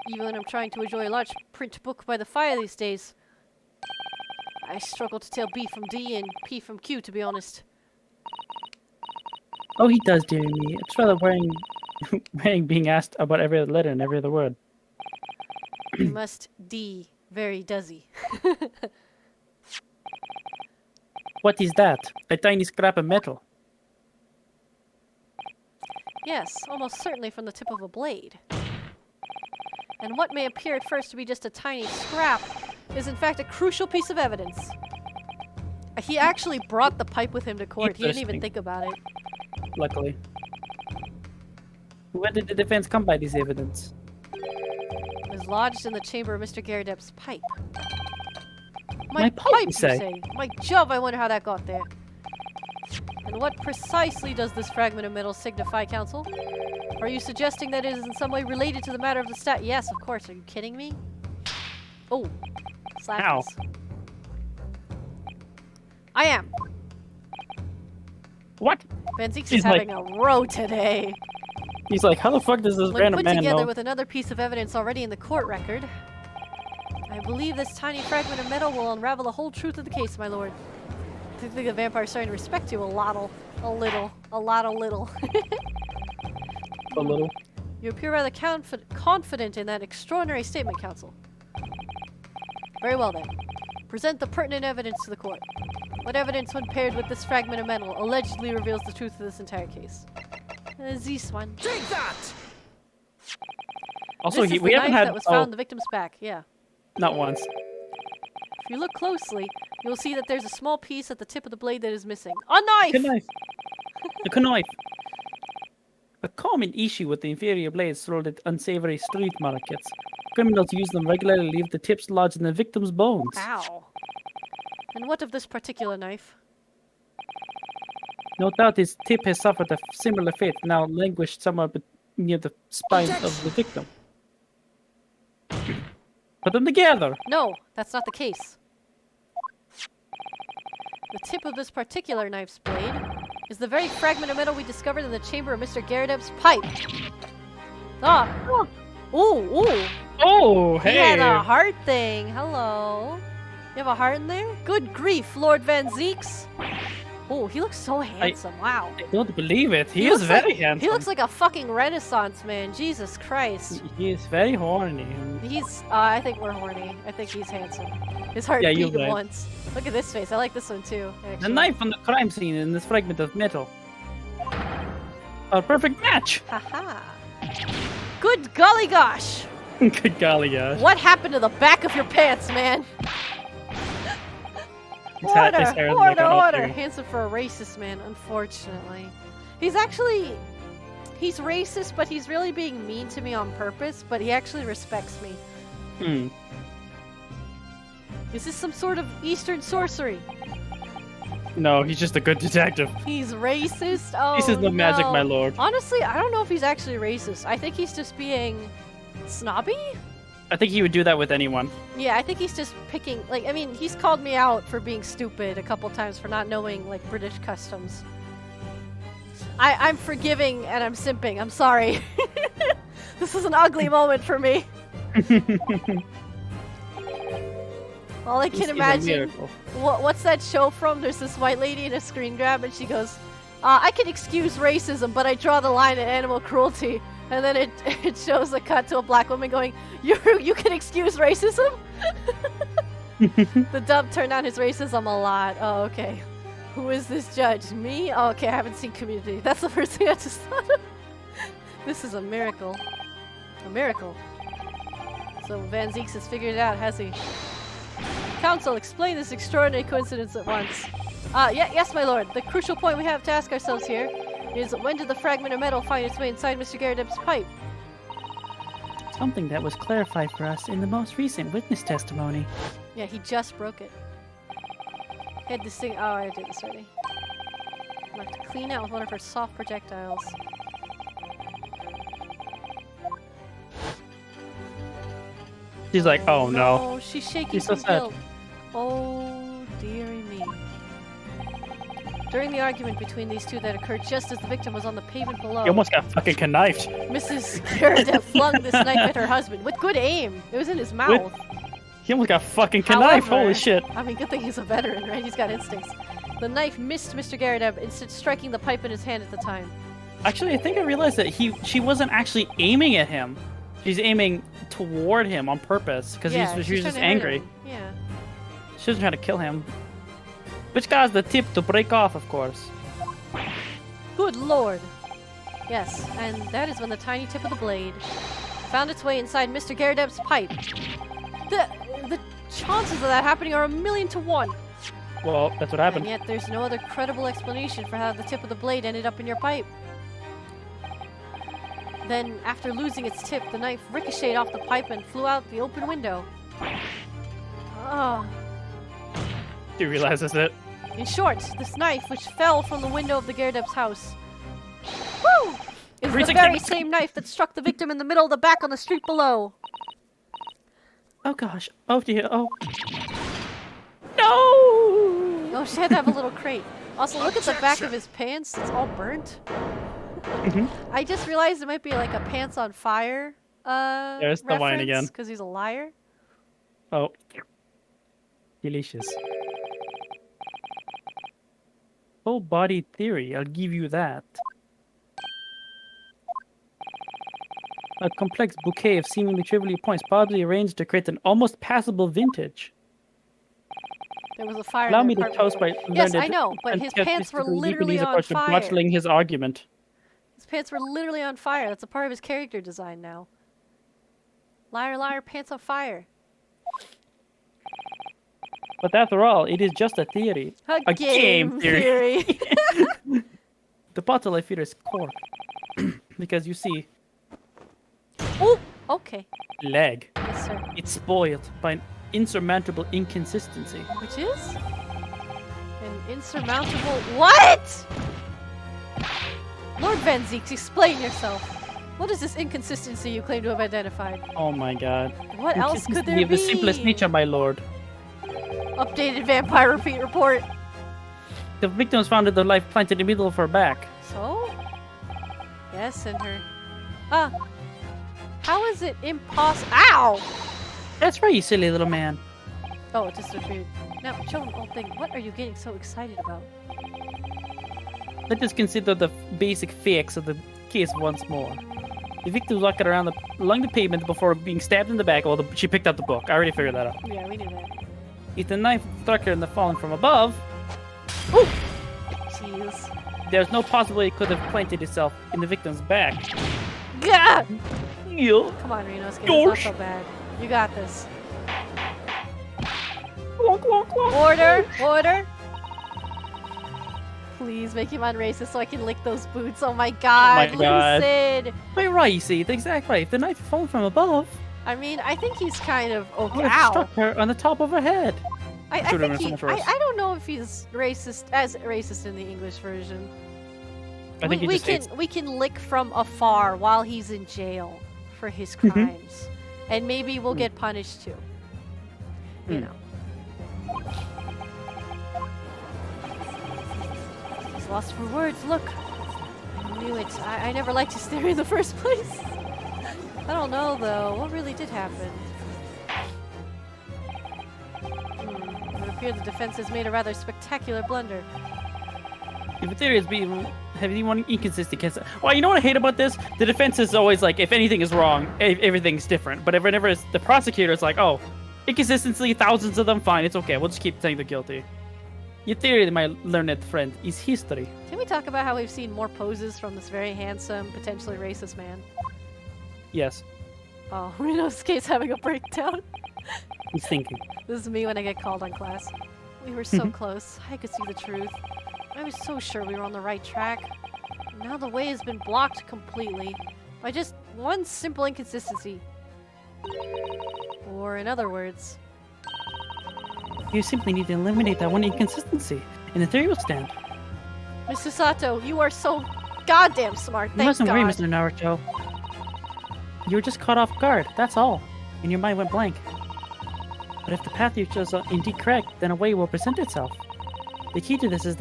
Even when I'm trying to enjoy a large print book by the fire these days, I struggle to tell B from D and P from Q, to be honest. Oh, he does, dear me. It's rather worrying being asked about every other letter and every other word. You must D very doesy. What is that? A tiny scrap of metal. Yes, almost certainly from the tip of a blade. And what may appear at first to be just a tiny scrap is in fact a crucial piece of evidence. He actually brought the pipe with him to court. He didn't even Interesting. think about it. Luckily. Where did the defense come by this evidence? It was lodged in the chamber of Mr. Garadeb's pipe. My pipe, you say? My job, I wonder how that got there. And what precisely does this fragment of metal signify, Counsel? Are you suggesting that it is in some way related to the matter of the stat? Yes, of course. Are you kidding me? Oh. Ow. Slappies. I am. What? Van Zeeks is He's like- having a row today. He's like, how the fuck does this When random put man together know? with another piece of evidence already in the court record, I believe this tiny fragment of metal will unravel the whole truth of the case, my lord. I think the vampire's starting to respect you a little. A little. You appear rather confident in that extraordinary statement, Counsel. Very well then. Present the pertinent evidence to the court. What evidence, when paired with this fragment of metal, allegedly reveals the truth of this entire case? This one. Take that! Also, This is we the haven't knife had. that was found in the victim's back. Yeah. Not once. If you look closely, you'll see that there's a small piece at the tip of the blade that is missing. A knife! A knife. A knife. A common issue with the inferior blades sold at unsavory street markets Criminals use them regularly to leave the tips lodged in the victim's bones. Ow. And what of this particular knife? No doubt his tip has suffered a similar fate, now languished somewhere near the spine of the victim. Put them together. No, that's not the case. The tip of this particular knife's blade is the very fragment of metal we discovered in the chamber of Mr. Garrideb's pipe. Ah! Ooh, ooh! Oh, He hey! had a heart thing. Hello. You have a heart in there? Good grief, Lord Van Zeeks. Oh, he looks so handsome. Wow. I don't believe it. He is looks very like, handsome. He looks like a fucking Renaissance man. Jesus Christ. He is very horny. He's, I think we're horny. I think he's handsome. His heart Yeah, you're beat right. once. Look at this face. I like this one too, The actually. knife from the crime scene and this fragment of metal. A perfect match! Haha. Good golly gosh! Good golly gosh. What happened to the back of your pants, man? His hair is like an Order! otter. Handsome for a racist man, unfortunately. He's racist, but he's really being mean to me on purpose, but he actually respects me. Hmm. Is this some sort of Eastern sorcery? No, he's just a good detective. He's racist? Oh, This is no magic, no. my lord. Honestly, I don't know if he's actually racist. I think he's just being snobby? I think he would do that with anyone. Yeah, I think he's just picking, like, I mean, he's called me out for being stupid a couple times for not knowing, like, British customs. I'm forgiving and I'm simping. I'm sorry. This is an ugly moment for me. All I This can is a imagine, miracle. what's that show from? There's this white lady in a screen grab and she goes, I can excuse racism, but I draw the line at animal cruelty. And then it shows a cut to a black woman going, you can excuse racism? The dub turned on his racism a lot. Oh, okay. Who is this judge? Me? Oh, okay, I haven't seen Community. That's the first thing I just thought of. This is a miracle. A miracle. So Van Zeeks has figured it out, has he? Counsel, explain this extraordinary coincidence at once. Yes, my lord. The crucial point we have to ask ourselves here is when did the fragment of metal find its way inside Mr. Garrideb's pipe? Something that was clarified for us in the most recent witness testimony. Yeah, he just broke it. Had this thing. Oh, I did this already. I'll have to clean out with one of her soft projectiles. She's like, oh no. She's shaking She's so from sad. guilt. Oh, dearie me. During the argument between these two that occurred just as the victim was on the pavement below, He almost got fucking knifed. Mrs. Garrideb flung this knife at her husband with good aim. It was in his mouth. He almost got fucking knifed. However- Holy shit. I mean, good thing he's a veteran, right? He's got instincts. The knife missed Mr. Garrideb, instead striking the pipe in his hand at the time. Actually, I think I realized that she wasn't actually aiming at him. She's aiming toward him on purpose because Yeah, she was she's just trying to hurt angry. him. Yeah. She was trying to kill him. Which caused the tip to break off, of course. Good lord. Yes, and that is when the tiny tip of the blade found its way inside Mr. Garrideb's pipe. The chances of that happening are 1,000,000 to 1. Well, that's what And happened. yet there's no other credible explanation for how the tip of the blade ended up in your pipe. Then, after losing its tip, the knife ricocheted off the pipe and flew out the open window. Ah. She realizes it. In short, this knife, which fell from the window of the Garrideb's house, woo, is the 360. very same knife that struck the victim in the middle of the back on the street below. Oh gosh. Oh dear. Oh. No! Oh, she had to have a little crate. Also, look at the back of his pants. It's all burnt. Mhm. I just realized it might be like a pants on fire There's the wine again. because he's a liar. Oh. Delicious. Full body theory, I'll give you that. A complex bouquet of seemingly trivial points, probably arranged to create an almost passable vintage. There was a fire. Allow in me the to apartment. toast by Yes, learned I know, but his and pants were skeptical literally Japanese on approach to fire. bottling his argument. His pants were literally on fire. That's a part of his character design now. Liar, liar, pants on fire. But after all, it is just a theory. A game theory. theory. The bottle I fear is cork. Because you see, Oh, okay. leg. Yes. answer? It's spoiled by an insurmountable inconsistency. Which is? An insurmountable. What? Lord Venzeeks, explain yourself. What is this inconsistency you claim to have identified? Oh my god. What else could there Inconsistency of be? the simplest nature, my lord. Updated vampire repeat report. The victim was found with the knife planted in the middle of her back. So? Yes, and her. How is it impossible? Ow! That's right, you silly little man. Oh, it just appeared. Now, children, old thing, what are you getting so excited about? Let us consider the basic facts of the case once more. The victim was walking around along the pavement before being stabbed in the back. Well, she picked up the book. I already figured that out. Yeah, we knew that. If the knife struck her and the falling from above, Jeez. there's no possible way it could have planted itself in the victim's back. Gah! Yeah. Come on, Renosuke, it's not so bad. You got this. Order! Order! Please make him unracist so I can lick those boots. Oh my god, God. Lucid! Wait, right, you see, the exact right. If the knife had fallen from above, I mean, I think he's kind of it would okay. have Ow! struck her on the top of her head. I Should've think been so he, much worse. I don't know if he's as racist in the English version. I think he we just hates. can we can lick from afar while he's in jail for his Mm-hmm. crimes, and maybe we'll get punished too. You Mm. know. He's lost for words. Look, I knew it. I never liked his theory in the first place. I don't know though. What really did happen? It would appear the defense has made a rather spectacular blunder. If the theory is being having one inconsistent case. Well, you know what I hate about this? The defense is always like, if anything is wrong, everything's different. But whenever it's the prosecutor, it's like, oh, inconsistency, thousands of them, fine, it's okay. We'll just keep saying they're guilty. Your theory, my learned friend, is history. Can we talk about how we've seen more poses from this very handsome, potentially racist man? Yes, Oh, Renosuke's having a breakdown. he's thinking. This is me when I get called on class. We were so close. I could see the truth. I was so sure we were on the right track. Now the way has been blocked completely by just one simple inconsistency. Or in other words, You simply need to eliminate that one inconsistency, and the theory will stand. Mr. Sato, you are so goddamn smart. You Thank mustn't God. worry, Mr. Naruto. You were just caught off guard, that's all, and your mind went blank. But if the path you chose is indeed correct, then a way will present itself. The key to this is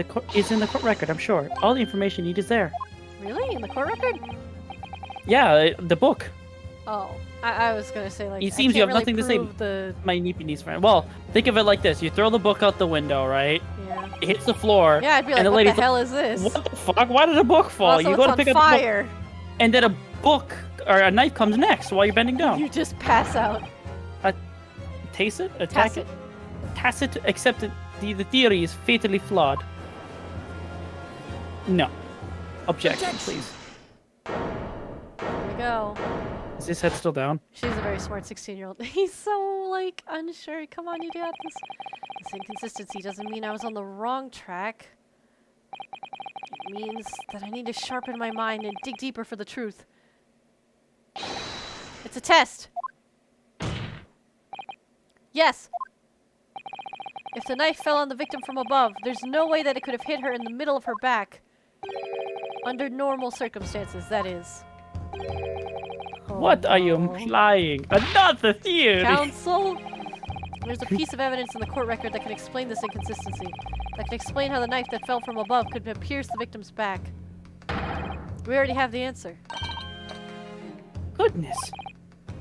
in the court record, I'm sure. All the information you need is there. Really? In the court record? Yeah, the book. Oh, I was gonna say like. It I seems you can't have nothing to say. prove The My niece niece friend. Well, think of it like this: you throw the book out the window, right? yeah. It hits the floor. Yeah, I'd be like, and the what the lady's hell is this? What the fuck? Why did a book fall? Also, you go it's to on pick up the book, fire. and then a book or a knife comes next while you're bending down. You just pass out. Taste it, attack Tacit. it, tacit, accept it. The theory is fatally flawed. No. Objection, please. There we go. Is his head still down? She's a very smart 16-year-old. He's so, like, unsure. Come on, you got this. This inconsistency doesn't mean I was on the wrong track. It means that I need to sharpen my mind and dig deeper for the truth. It's a test. Yes. If the knife fell on the victim from above, there's no way that it could have hit her in the middle of her back. Under normal circumstances, that is. What are you Oh. implying? Another theory! Counsel? There's a piece of evidence in the court record that can explain this inconsistency. That can explain how the knife that fell from above could have pierced the victim's back. We already have the answer. Goodness.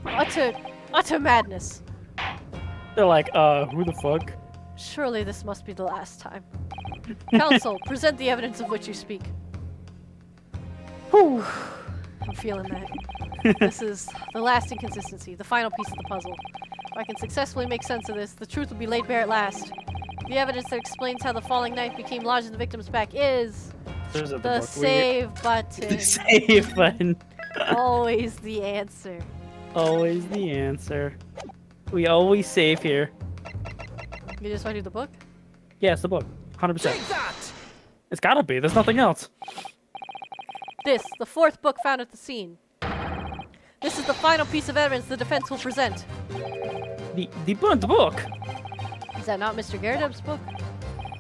Utter madness. They're like, who the fuck? Surely this must be the last time. Counsel, present the evidence of which you speak. Whew. I'm feeling that. This is the last inconsistency, the final piece of the puzzle. If I can successfully make sense of this, the truth will be laid bare at last. The evidence that explains how the falling knife became lodged in the victim's back is There's a the book. save button. Save button. Always the answer. Always the answer. We always save here. You just want to do the book? Yeah, it's the book. 100%. Take that! It's gotta be. There's nothing else. This, the fourth book found at the scene. This is the final piece of evidence the defense will present. The burnt book. Is that not Mr. Garrideb's book?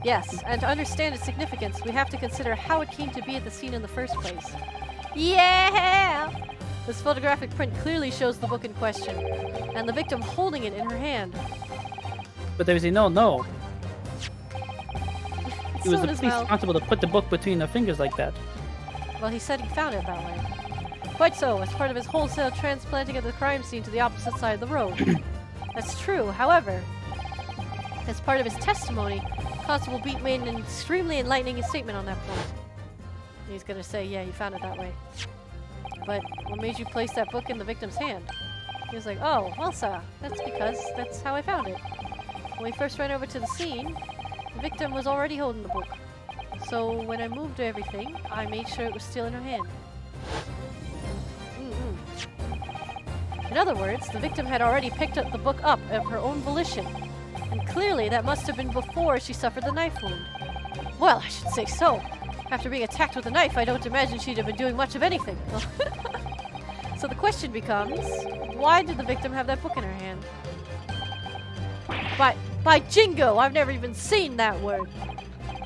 Yes, and to understand its significance, we have to consider how it came to be at the scene in the first place. Yeah! This photographic print clearly shows the book in question, and the victim holding it in her hand. But there was a no. It was Soon the as police well. constable to put the book between their fingers like that. Well, he said he found it that way. Quite so, as part of his wholesale transplanting of the crime scene to the opposite side of the road. That's true, however, as part of his testimony, Constable Beat made an extremely enlightening statement on that point. He's gonna say, yeah, you found it that way. But what made you place that book in the victim's hand? He was like, oh, well, sir, that's because that's how I found it. When we first ran over to the scene, the victim was already holding the book. So when I moved everything, I made sure it was still in her hand. In other words, the victim had already picked up the book up of her own volition. And clearly that must have been before she suffered the knife wound. Well, I should say so. After being attacked with a knife, I don't imagine she'd have been doing much of anything. So the question becomes, why did the victim have that book in her hand? By jingo, I've never even seen that word.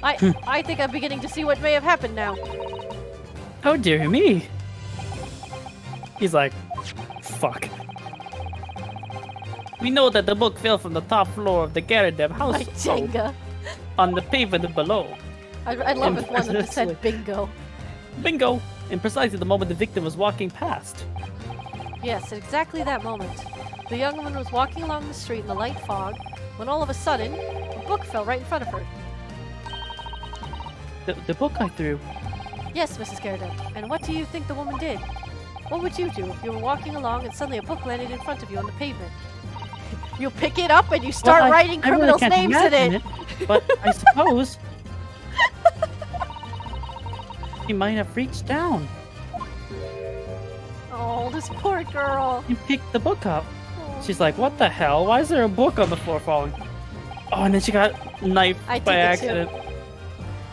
I think I'm beginning to see what may have happened now. Oh dear me. He's like, fuck. We know that the book fell from the top floor of the Garrideb house By Jenga. on the pavement below. I'd love if one of them said Precisely. bingo. Bingo! And precisely the moment the victim was walking past. Yes, at exactly that moment. The young woman was walking along the street in the light fog when all of a sudden, a book fell right in front of her. The book I threw. Yes, Mrs. Garrideb. And what do you think the woman did? What would you do if you were walking along and suddenly a book landed in front of you on the pavement? You pick it up and you start Well, writing I really criminals' can't names in imagine it. But I suppose he might have reached down Oh, this poor girl. and picked the book up. Oh. She's like, what the hell? Why is there a book on the floor falling? Oh, and then she got knifed I by did it too. accident.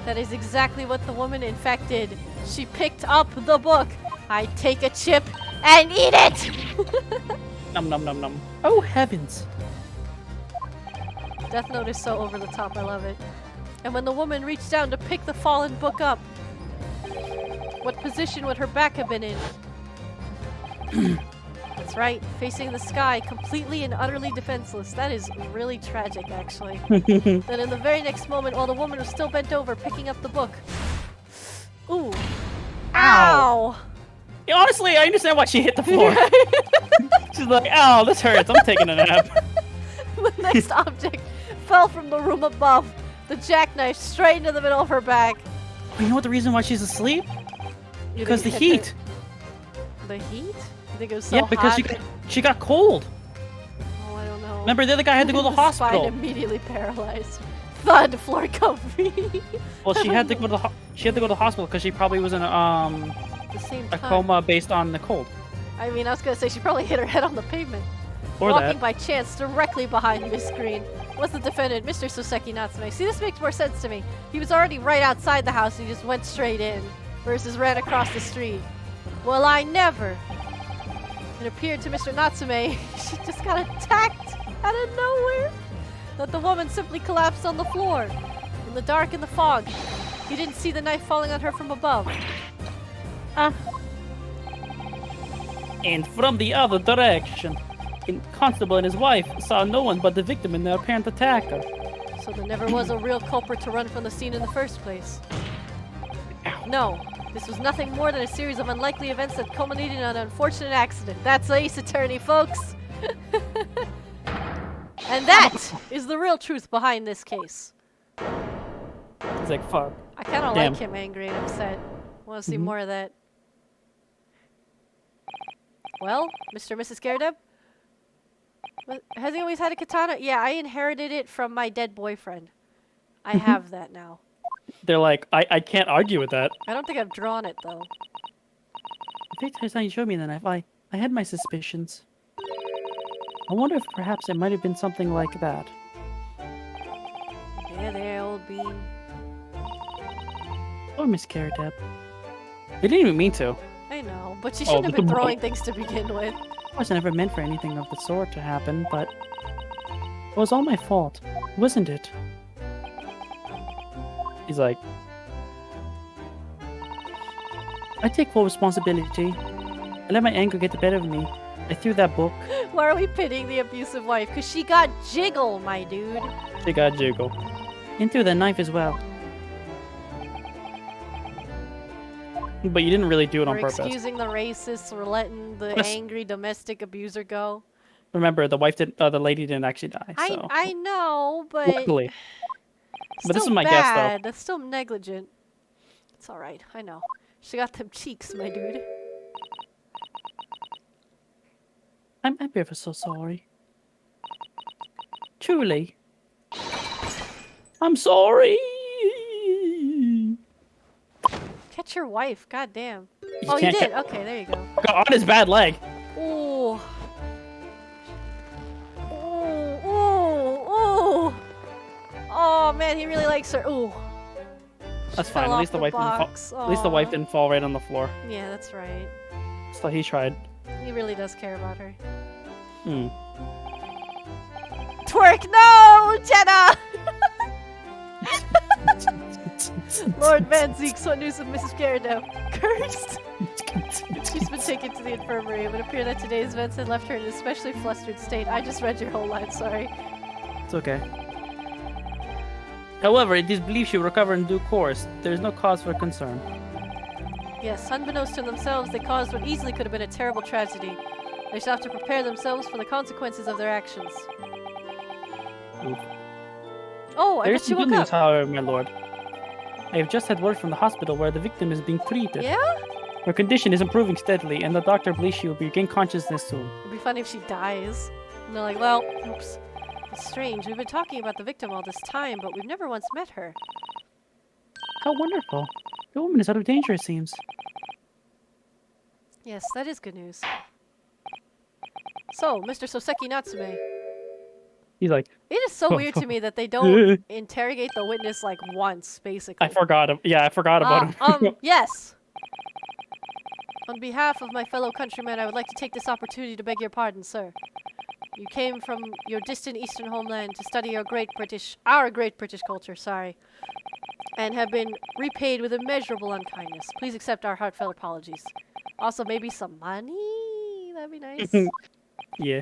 That is exactly what the woman in fact did. She picked up the book. I take a chip and eat it! Num num num num. Oh heavens. Death Note is so over the top, I love it. And when the woman reached down to pick the fallen book up, what position would her back have been in? That's right, facing the sky, completely and utterly defenseless. That is really tragic, actually. Then in the very next moment, while the woman was still bent over picking up the book. Ooh. Ow! Yeah, honestly, I understand why she hit the floor. She's like, ow, this hurts. I'm taking a nap. The next object fell from the room above, the jackknife straight into the middle of her back. You know what the reason why she's asleep? You Because the think it hit heat. her- The heat? You think it was so Yeah, because hot? she got cold. Oh, I don't know. Remember, the other guy had to go to the hospital. Spine immediately paralyzed. Thud, floor comfy. Well, she had to go to the hospital because she probably was in the same a time. coma based on the cold. I mean, I was gonna say she probably hit her head on the pavement. Or Walking that. by chance directly behind Miss Green was the defendant, Mr. Soseki Natsume. See, this makes more sense to me. He was already right outside the house and he just went straight in, versus ran across the street. Well, I never. It appeared to Mr. Natsume she just got attacked out of nowhere. That the woman simply collapsed on the floor. In the dark and the fog. He didn't see the knife falling on her from above. And from the other direction, the constable and his wife saw no one but the victim and their apparent attacker. So there never was a real culprit to run from the scene in the first place. No, this was nothing more than a series of unlikely events that culminated in an unfortunate accident. That's Ace Attorney, folks! And that is the real truth behind this case. He's like, fuck. I kind of Damn. like him angry and upset. Want to see more of that. Well, Mr. and Mrs. Garrideb? Has he always had a katana? Yeah, I inherited it from my dead boyfriend. I have that now. They're like, I can't argue with that. I don't think I've drawn it, though. The first time you showed me the knife, I had my suspicions. I wonder if perhaps it might have been something like that. There, old bean. Or Miss Garrideb. They didn't even mean to. I I know, but you Oh, shouldn't have been the throwing things to begin with. It was never meant for anything of the sort to happen, but it was all my fault, wasn't it? He's like, I take full responsibility. I let my anger get the better of me. I threw that book. Why are we pitying the abusive wife? Because she got jiggle, my dude. she got jiggle. And threw that knife as well. But you didn't really do it on We're purpose. excusing the racists. We're letting the Yes. angry domestic abuser go. Remember, the lady didn't actually die. So. I know, but Luckily. But this still is my guess, though. bad. That's still negligent. It's all right. I know. She got them cheeks, my dude. I'm ever so sorry. Truly. I'm sorry. Catch your wife. God damn. You Oh, you can't did. Okay, there you go. On his bad leg. Ooh. Ooh. Ooh. Ooh. Oh man, he really likes her. Ooh. That's She fine. fell At off least the wife box. didn't fall. At least the wife Aw. didn't fall right on the floor. Yeah, that's right. So he tried. He really does care about her. Hmm. Twerk, no, Jenna! Lord Van Zeeks, what news of Mrs. Garrido? Cursed! She's been taken to the infirmary. It would appear that today's events had left her in an especially flustered state. I just read your whole line, sorry. It's okay. However, it is believed she will recover in due course. There is no cause for concern. Yes, unbeknownst to themselves, they caused what easily could have been a terrible tragedy. They shall have to prepare themselves for the consequences of their actions. Oof. Oh, I There is bet you some good woke news, up. however, my lord. I have just had word from the hospital where the victim is being treated. Yeah? Her condition is improving steadily, and the doctor believes she will regain consciousness soon. It'd be funny if she dies. And they're like, well, oops. It's strange. We've been talking about the victim all this time, but we've never once met her. How wonderful. The woman is out of danger, it seems. Yes, that is good news. So, Mr. Soseki Natsume, He's like, it is so weird to me that they don't interrogate the witness like once, basically. I forgot him. Yeah, I forgot about him. Yes. On behalf of my fellow countrymen, I would like to take this opportunity to beg your pardon, sir. You came from your distant eastern homeland to study our great British culture, sorry, and have been repaid with immeasurable unkindness. Please accept our heartfelt apologies. Also, maybe some money? That'd be nice. Yeah.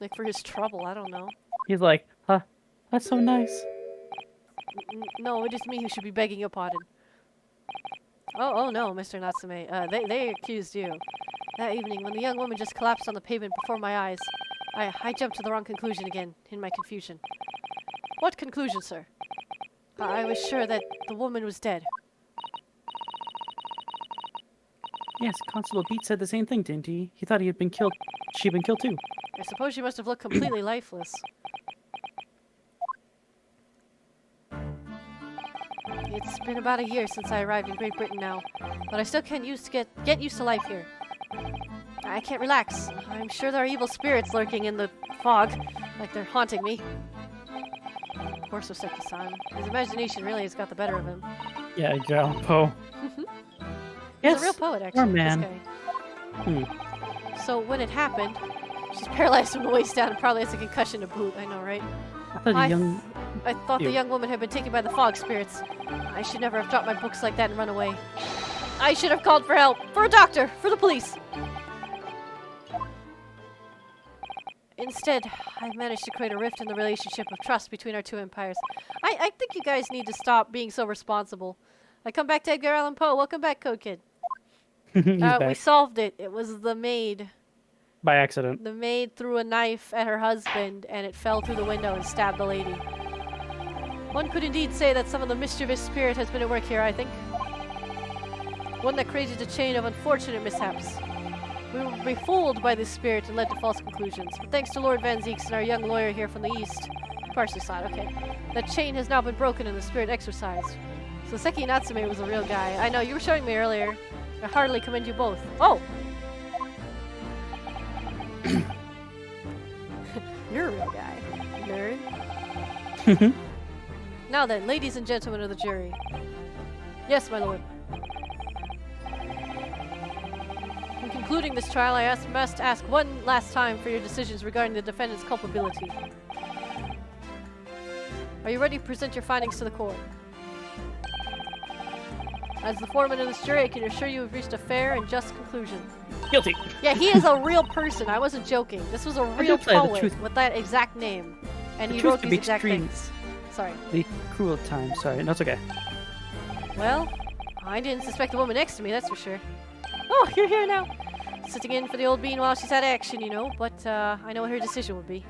Like for his trouble, I don't know. He's like, huh? That's so nice. No, it is me who should be begging your pardon. Oh no, Mr. Natsume. They accused you. That evening, when the young woman just collapsed on the pavement before my eyes, I jumped to the wrong conclusion again, in my confusion. What conclusion, sir? I was sure that the woman was dead. Yes, Constable Beat said the same thing, didn't he? He thought he had been killed. She'd been killed too. I suppose she must have looked completely lifeless. It's been about a year since I arrived in Great Britain now, but I still can't get used to life here. I can't relax. I'm sure there are evil spirits lurking in the fog, like they're haunting me. Poor Soseki-san. His imagination really has got the better of him. Yeah, John Poe. He's a real poet, actually. poor man. This guy. So when it happened, she's paralyzed from the waist down and probably has a concussion to boot. I know, right? I thought I the young... I thought the Ew. young woman had been taken by the fog spirits. I should never have dropped my books like that and run away. I should have called for help, for a doctor, for the police. Instead, I managed to create a rift in the relationship of trust between our two empires. I think you guys need to stop being so responsible. I come back to Edgar Allan Poe. Welcome back, Code Kid. He's We back solved it. It was the maid. by accident. The maid threw a knife at her husband, and it fell through the window and stabbed the lady. One could indeed say that some of the mischievous spirit has been at work here, I think. One that created a chain of unfortunate mishaps. We were befooled by this spirit and led to false conclusions. But thanks to Lord Van Zeeks and our young lawyer here from the east, partially side, okay, that chain has now been broken and the spirit exorcised. So Seki Natsume was a real guy. I know, you were showing me earlier. I heartily commend you both. Oh! You're a real guy, nerd. Now then, ladies and gentlemen of the jury. Yes, my lord. In concluding this trial, I must ask one last time for your decisions regarding the defendant's culpability. Are you ready to present your findings to the court? As the foreman of this jury, I can assure you have reached a fair and just conclusion. Guilty. Yeah, he is a real person. I wasn't joking. This was a real play the poet truth. with that exact name. And The he truth wrote can these be exact extreme. things. Sorry. The cruel time. Sorry, no, it's okay. Well, I didn't suspect the woman next to me, that's for sure. Oh, you're here now. Sitting in for the old bean while she's had action, you know, but I know what her decision would be.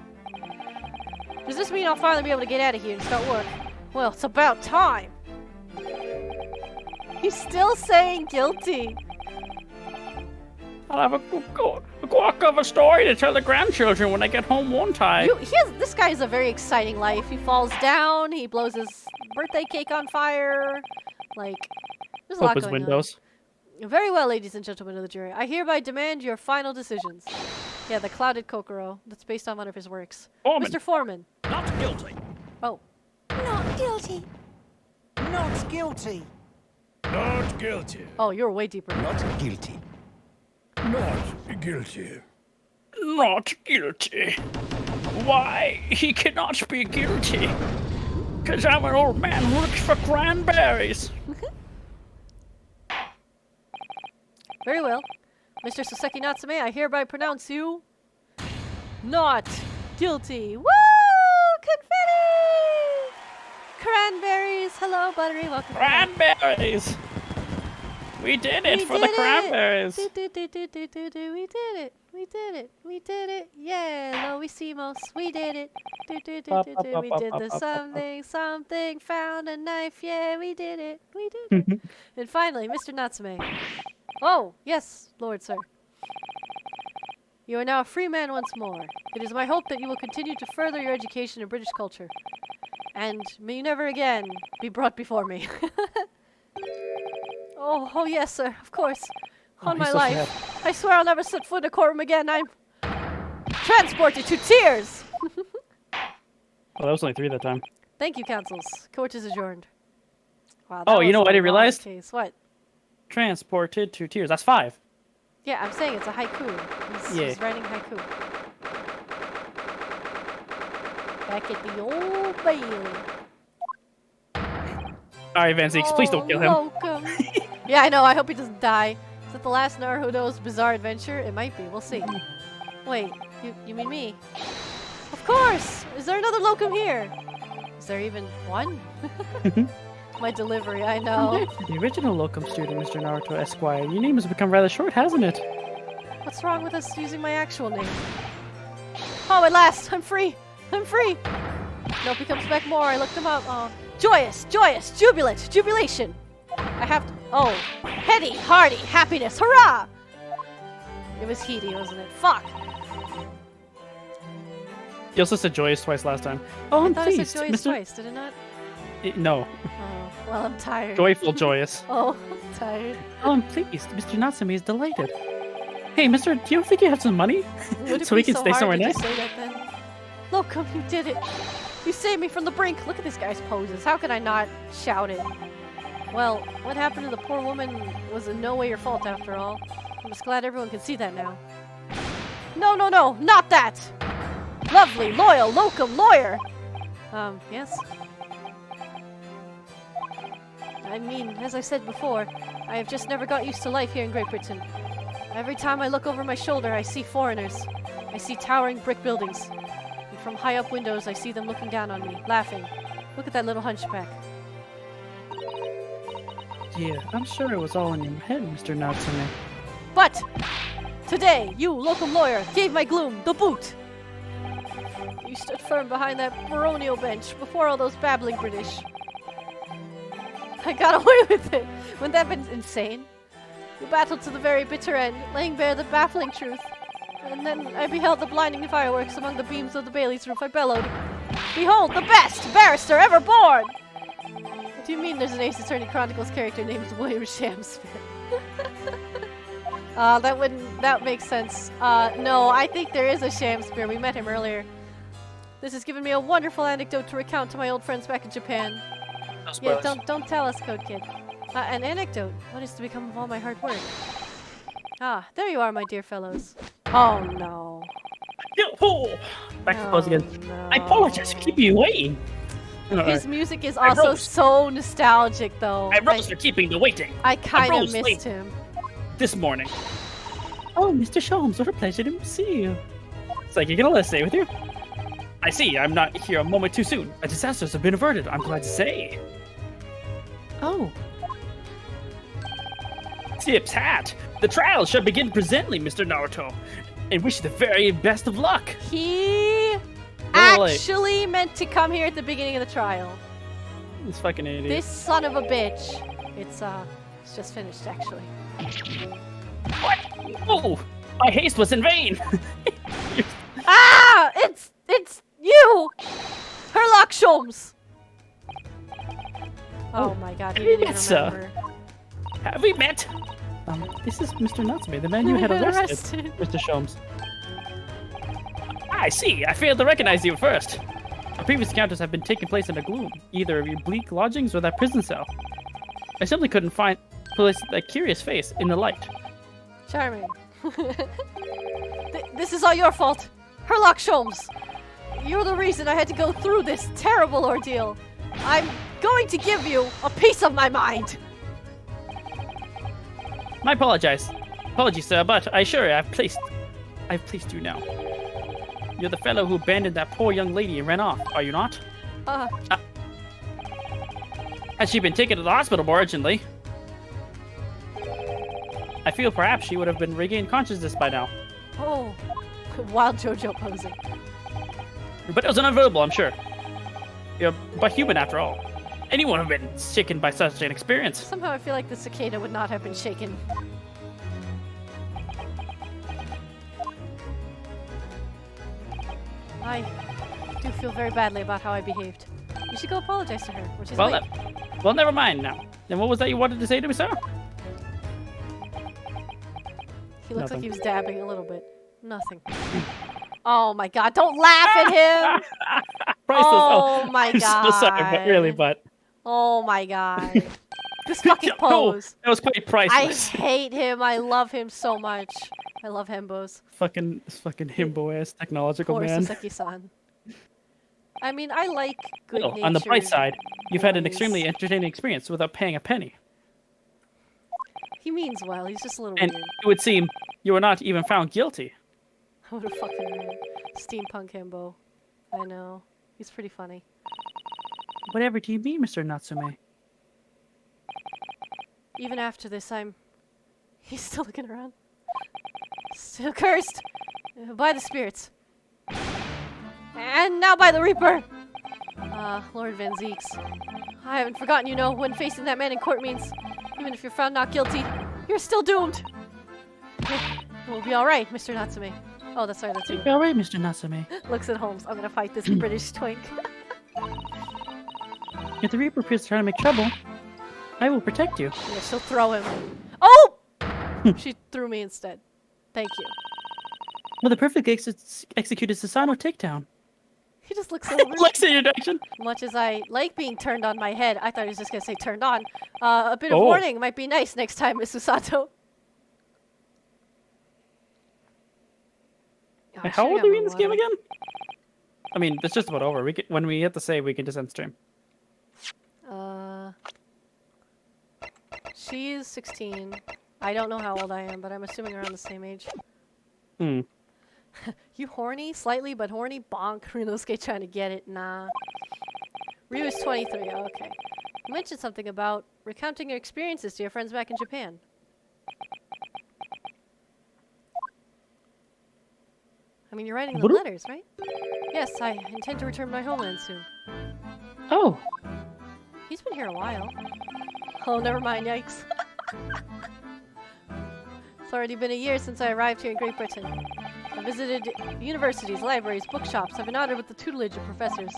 Does this mean I'll finally be able to get out of here and start work? Well, it's about time. He's still saying guilty. I'll have a guac of a story to tell the grandchildren when I get home, won't I? This guy has a very exciting life. He falls down, he blows his birthday cake on fire. Like, there's a lot Opens going windows. on. Very well, ladies and gentlemen of the jury. I hereby demand your final decisions. Yeah, the Clouded Kokoro. That's based on one of his works. Foreman. Mr. Foreman. Not guilty. Oh. Not guilty. Not guilty. Not guilty. Oh, you're way deeper. Not guilty. Not guilty. Not guilty. Why? He cannot be guilty. Because I'm an old man who looks for cranberries. Very well. Mr. Soseki Natsume, I hereby pronounce you not guilty. Woo! Confetti! Cranberries. Hello, Buttery. Welcome. Cranberries! We did it We for did the it! cranberries! We did it. We did it. We did it. Yeah, Loisimos. We did it. We did the something. Found a knife. Yeah, we did it. We did it. And finally, Mr. Natsume. Oh, yes, Lord Sir. You are now a free man once more. It is my hope that you will continue to further your education in British culture. And may you never again be brought before me. Oh, yes, sir, of course. On he's my so life. I swear I'll never set foot in a courtroom again. I'm transported to tears! Well, that was only 3 that time. Thank you, counsels. Court is adjourned. Wow, Oh, that you know was what I a long realized? case. What? Transported to tears. That's 5. Yeah, I'm saying it's a haiku. He's writing haiku. Back at the old Bailey. Alright, Vansix, please don't kill him. Locum. Yeah, I know. I hope he doesn't die. Is it the last Naruto's bizarre adventure? It might be. We'll see. Wait, you mean me? Of course! Is there another locum here? Is there even one? My delivery, I know. The original locum student, Mr. Naruto Esquire. Your name has become rather short, hasn't it? What's wrong with us using my actual name? Oh, at last! I'm free! I'm free! Nope, he comes back more. I looked him up. Oh. Joyous, joyous, jubilant, jubilation! I have to. Oh. Heady, hearty, happiness, hurrah! It was heady, wasn't it? Fuck! You also said joyous twice last time. Oh, I I'm thought I pleased, said joyous Mr. twice, did it not? No. Oh, well, I'm tired. Joyful, joyous. Oh, I'm tired. Oh, I'm pleased. Mr. Natsume is delighted. Hey, mister, do you think you have some money? Would it So be we can so stay hard somewhere to nice? just say that then? Locum, you did it! You saved me from the brink! Look at this guy's poses. How could I not shout it? Well, what happened to the poor woman was in no way your fault after all. I'm just glad everyone can see that now. No, no, no! Not that! Lovely, loyal, locum, lawyer! Yes? I mean, as I said before, I have just never got used to life here in Great Britain. Every time I look over my shoulder, I see foreigners. I see towering brick buildings. And from high up windows, I see them looking down on me, laughing. Look at that little hunchback. Yeah, I'm sure it was all in your head, Mr. Natsume. But today, you, locum lawyer, gave my gloom the boot. You stood firm behind that baronial bench before all those babbling British. I got away with it. Wouldn't that have been insane? You battled to the very bitter end, laying bare the baffling truth. And then I beheld the blinding fireworks among the beams of the Bailey's roof. I bellowed, "Behold, the best barrister ever born!" What do you mean there's an Ace Attorney Chronicles character named William Shamspeare? That makes sense. No, I think there is a Shamspeare. We met him earlier. This has given me a wonderful anecdote to recount to my old friends back in Japan. No Yeah, spoilers. don't tell us, Code Kid. An anecdote. What is to become of all my hard work? Ah, there you are, my dear fellows. Oh no. Oh, back to pose again. no. I apologize for keeping you waiting. His music is also rose. so nostalgic, though. I rose for keeping the waiting I kind of rose missed late. him. this morning. Oh, Mr. Sholmes, what a pleasure to see you. It's like, you're gonna let us stay with you? I see, I'm not here a moment too soon. A disasters have been averted, I'm glad to say. Oh. Tips hat! The trial shall begin presently, Mr. Naruto. And wish you the very best of luck. He Little late. actually meant to come here at the beginning of the trial. This fucking idiot. This son of a bitch. It's just finished, actually. What? Oh! My haste was in vain! Ah! It's you! Herlock Sholmes! Oh my god, he didn't even Yes, remember. Have we met? This is Mr. Natsume, the man you had arrested, Mr. Sholmes. I see. I failed to recognize you at first. Our previous encounters have been taking place in the gloom, either of your bleak lodgings or that prison cell. I simply couldn't place that curious face in the light. Charming. This is all your fault. Herlock Sholmes. You're the reason I had to go through this terrible ordeal. I'm going to give you a piece of my mind. My apologies, sir, but I assure you I've placed you now. You're the fellow who abandoned that poor young lady and ran off, are you not? Has she been taken to the hospital more urgently? I feel perhaps she would have been regained consciousness by now. Oh, wild JoJo posing. But it was unavoidable, I'm sure. You're but human after all. Anyone would have been shaken by such an experience. Somehow I feel like the cicada would not have been shaken. I do feel very badly about how I behaved. You should go apologize to her, which is late. Well, never mind now. Then what was that you wanted to say to me, sir? He looks like Nothing. he was dabbing a little bit. Nothing. Oh my god, don't laugh at him! Priceless. Oh my I'm so sorry, but really, God. but Oh my god. This fucking no, pose. that was quite I priceless. hate him. I love him so much. I love Hembos. This fucking himbo ass technological Poor man. Saseki-san. I mean, I like good Well, on the bright side, you've had an extremely entertaining experience without paying a penny. He means well. He's just a little And weird. it would seem you were not even found guilty. What a fucking weird. Steampunk Hembo. I know. He's pretty funny. Whatever do you mean, Mr. Natsume? Even after this, He's still looking around. Still cursed by the spirits. And now by the Reaper! Lord Van Zeeks. I haven't forgotten, you know, when facing that man in court means, even if you're found not guilty, you're still doomed! We'll be alright, Mr. Natsume. Oh, that's right, that's you. You're alright, Mr. Natsume. Looks at Holmes. I'm gonna fight this British twink. If the Reaper appears to try to make trouble, I will protect you. Yeah, she'll throw him. Oh! She threw me instead. Thank you. Well, the perfectly executed Susanoo takedown. He just looks over. Looks in your direction. Much as I like being turned on my head, I thought he was just gonna say turned on. A bit of Oh. warning might be nice next time, Miss Susato. Oh, How old are we in this game again? I mean, it's just about over. When we hit the save, we can just end stream. She's 16. I don't know how old I am, but I'm assuming around the same age. Hmm. You horny? Slightly, but horny? Bonk. Ryunosuke trying to get it. Nah. Ryu is 23. Okay. You mentioned something about recounting your experiences to your friends back in Japan. I mean, you're writing the What? letters, right? Yes, I intend to return to my homeland soon. Oh, He's been here a while. Oh, never mind, yikes. It's already been a year since I arrived here in Great Britain. I visited universities, libraries, bookshops. I've been honored with the tutelage of professors.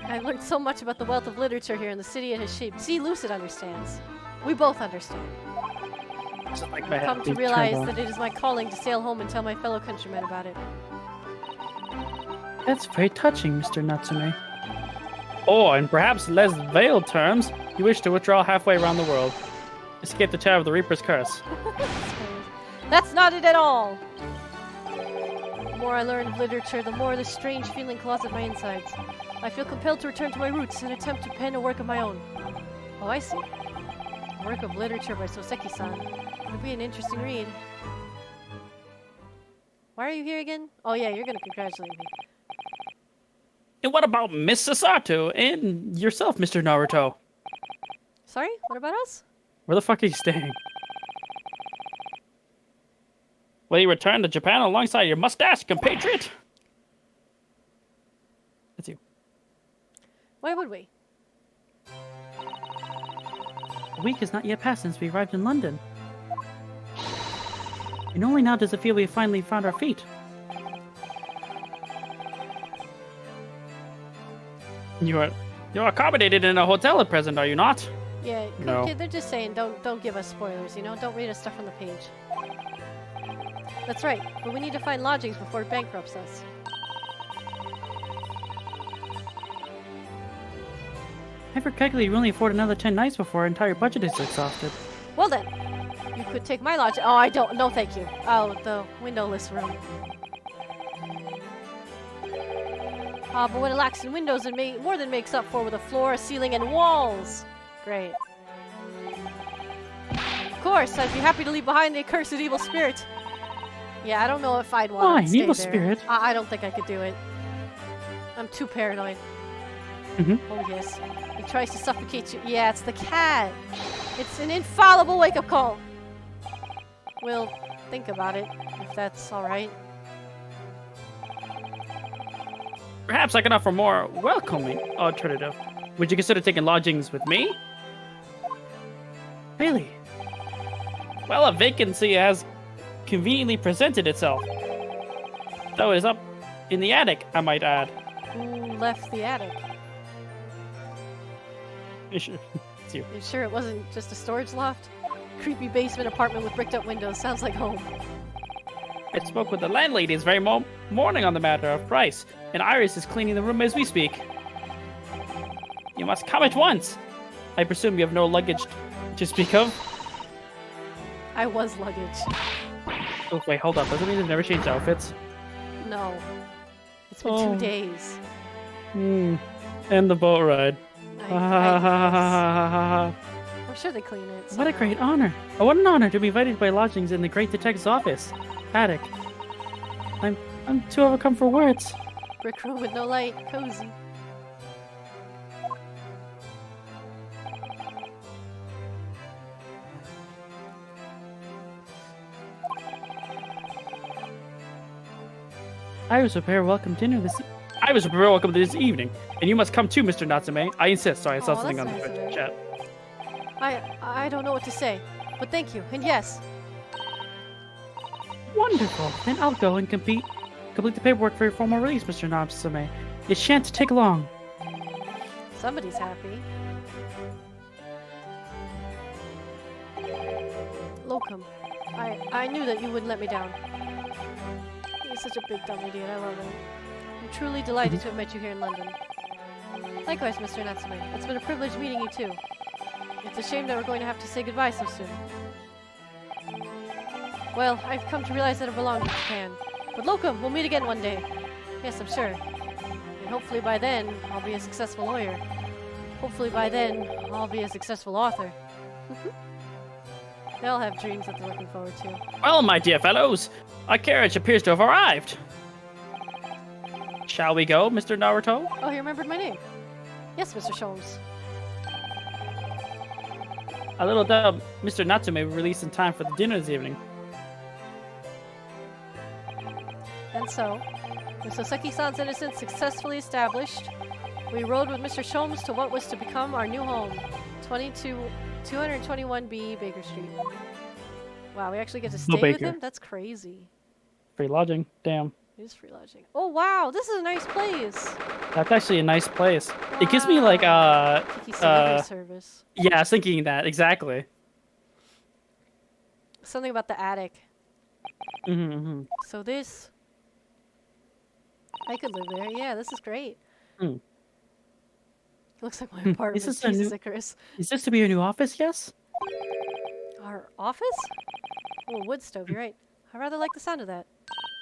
I've learned so much about the wealth of literature here in the city it has shaped. See, Lucid understands. We both understand. just like my I've head come to being realize turned on. that it is my calling to sail home and tell my fellow countrymen about it. That's very touching, Mr. Natsume. Oh, and perhaps less veiled terms, you wish to withdraw halfway around the world. Escape the Tower of the Reaper's curse. That's not it at all! The more I learn of literature, the more this strange feeling claws at my insides. I feel compelled to return to my roots and attempt to pen a work of my own. Oh, I see. A work of literature by Soseki-san. It'll be an interesting read. Why are you here again? Oh yeah, you're gonna congratulate me. And what about Miss Sasato and yourself, Mr. Naruto? Sorry? What about us? Where the fuck are you staying? Will you return to Japan alongside your mustache compatriot? That's you. Why would we? A week has not yet passed since we arrived in London. And only now does it feel we have finally found our feet. You're accommodated in a hotel at present, are you not? Yeah, cool No. kid, they're just saying don't give us spoilers, you know? Don't read us stuff on the page. That's right, but we need to find lodgings before it bankrupts us. I heard calculated we only afford another 10 nights before our entire budget is exhausted. Well then, you could take my lodge. Oh, I don't. No, thank you. Oh, the windowless room. Ah, but when it lacks in windows, it more than makes up for with a floor, a ceiling, and walls. Great. Of course, I'd be happy to leave behind the accursed evil spirit. Yeah, I don't know if I'd want Why, to stay evil there. spirit? I don't think I could do it. I'm too paranoid. Mhm. Oh yes. It tries to suffocate you. Yeah, it's the cat. It's an infallible wake-up call. We'll think about it, if that's alright. Perhaps I can offer more welcoming alternative. Would you consider taking lodgings with me? Really? Well, a vacancy has conveniently presented itself. Though it is up in the attic, I might add. Who left the attic? It's you. You sure it wasn't just a storage loft? Creepy basement apartment with bricked up windows. Sounds like home. I spoke with the landlady this very morning on the matter of price, and Iris is cleaning the room as we speak. You must come at once. I presume you have no luggage to speak of. I was luggage. Oh, wait, hold up. Doesn't mean they've never changed outfits? No. It's been Oh. 2 days. Hmm. And the boat ride. I'm sure they clean it. What a somehow. great honor. Oh, what an honor to be invited by lodgings in the great detective's office. Attic. I'm too overcome for words. Brick room with no light. Cozy. I was prepared welcome dinner this I was very welcome this evening, and you must come too, Mr. Natsume. I insist. Sorry, I saw Aw, something on that's the nice of you. chat. I don't know what to say, but thank you, and yes. Wonderful. Then I'll go and complete the paperwork for your formal release, Mr. Natsume. It shan't take long. Somebody's happy. Locum, I knew that you wouldn't let me down. You're such a big dumb idiot, I love it. I'm truly delighted to have met you here in London. Likewise, Mr. Natsume. It's been a privilege meeting you too. It's a shame that we're going to have to say goodbye so soon. Well, I've come to realize that I belong in Japan. But Locum, we'll meet again one day. Yes, I'm sure. And hopefully by then, I'll be a successful lawyer. Hopefully by then, I'll be a successful author. They all have dreams that they're looking forward to. Well, my dear fellows, our carriage appears to have arrived. Shall we go, Mr. Naruto? Oh, he remembered my name. Yes, Mr. Sholmes. A little doubt Mr. Natsume will release in time for the dinner this evening. And so, with Soseki-san's innocence successfully established, we rode with Mr. Sholmes to what was to become our new home, 221B Baker Street. Wow, we actually get to stay No with Baker. him? That's crazy. Free lodging. Damn. It is free lodging. Oh wow, this is a nice place. That's actually a nice place. It gives me like Kiki delivery service. yeah, I was thinking that exactly. Something about the attic. Mm-hmm. So this, I could live there. Yeah, this is great. Hmm. Looks like my apartment. Is this a Jesus, new- Icarus. Is this to be your new office, yes? Our office? Oh, a wood stove, you're right. I rather like the sound of that.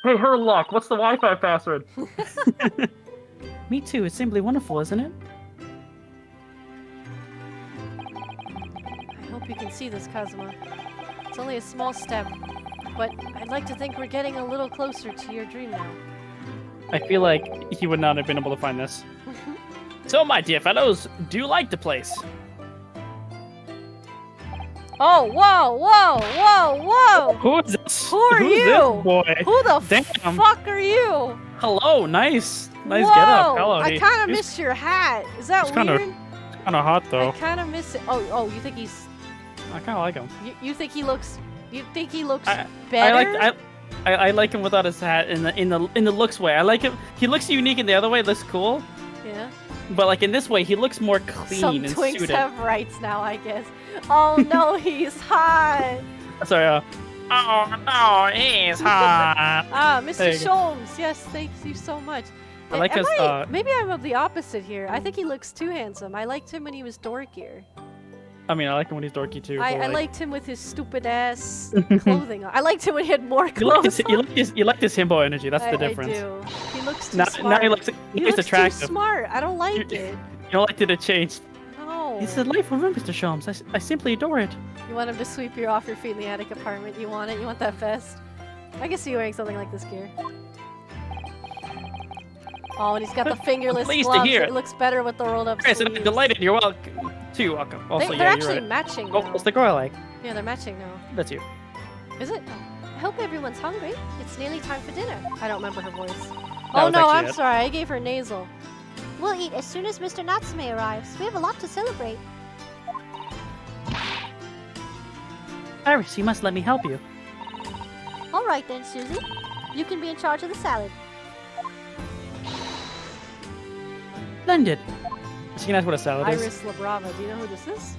Hey, Herlock, what's the Wi-Fi password? Me too. It's simply wonderful, isn't it? I hope you can see this, Kazuma. It's only a small step, but I'd like to think we're getting a little closer to your dream now. I feel like he would not have been able to find this. So, my dear fellows, do you like the place? Oh, whoa, whoa, whoa, whoa! Who is this? Who are Who's you? This boy? Who the Damn. fuck are you? Hello, nice Whoa, get up. Hello. I He- kind of he's miss your hat. Is that he's kinda- weird? kind of hot I though. kind of miss it. Oh, you think he's? I kind of like him. You think he looks? You think he looks I better? I like him without his hat in the looks way. I like him. He looks unique in the other way. Looks cool. Yeah. But like in this way, he looks more clean Some and twinks suited. have rights now, I guess. Oh no, he's hot. Sorry. Oh no, he's hot. Ah, There Mr. you go. Sholmes. Yes, thank you so much. I like Am his, maybe I'm of the opposite here. I think he looks too handsome. I liked him when he was dorkier. I mean, I like him when he's dorky too. I but, like, liked him with his stupid ass clothing on. I liked him when he had more you like clothes his, on. you like this himbo energy. That's the difference. I do. He looks too Now, smart. now he looks He attractive. too smart. I don't like You- it. You don't like it to change. No. It's a delightful room, Mr. Sholmes. I simply adore it. You want him to sweep you off your feet in the attic apartment. You want it? You want that vest? I can see you wearing something like this gear. Oh, and he's got the fingerless pleased to gloves. hear It it. looks better with the rolled up Chris, sleeves. I'm delighted. You're welcome. Too welcome. Also, They're yeah, actually you're right. matching Oh, now. what's the girl I like? Yeah, they're matching now. That's you. Is it? I hope everyone's hungry. It's nearly time for dinner. I don't remember her voice. That Oh was no, actually I'm it. sorry. I gave her nasal. We'll eat as soon as Mr. Natsume arrives. We have a lot to celebrate. Iris, you must let me help you. All right then, Susie. You can be in charge of the salad. Splendid. She can ask what a salad is. Iris LaBrava. Do you know who this is?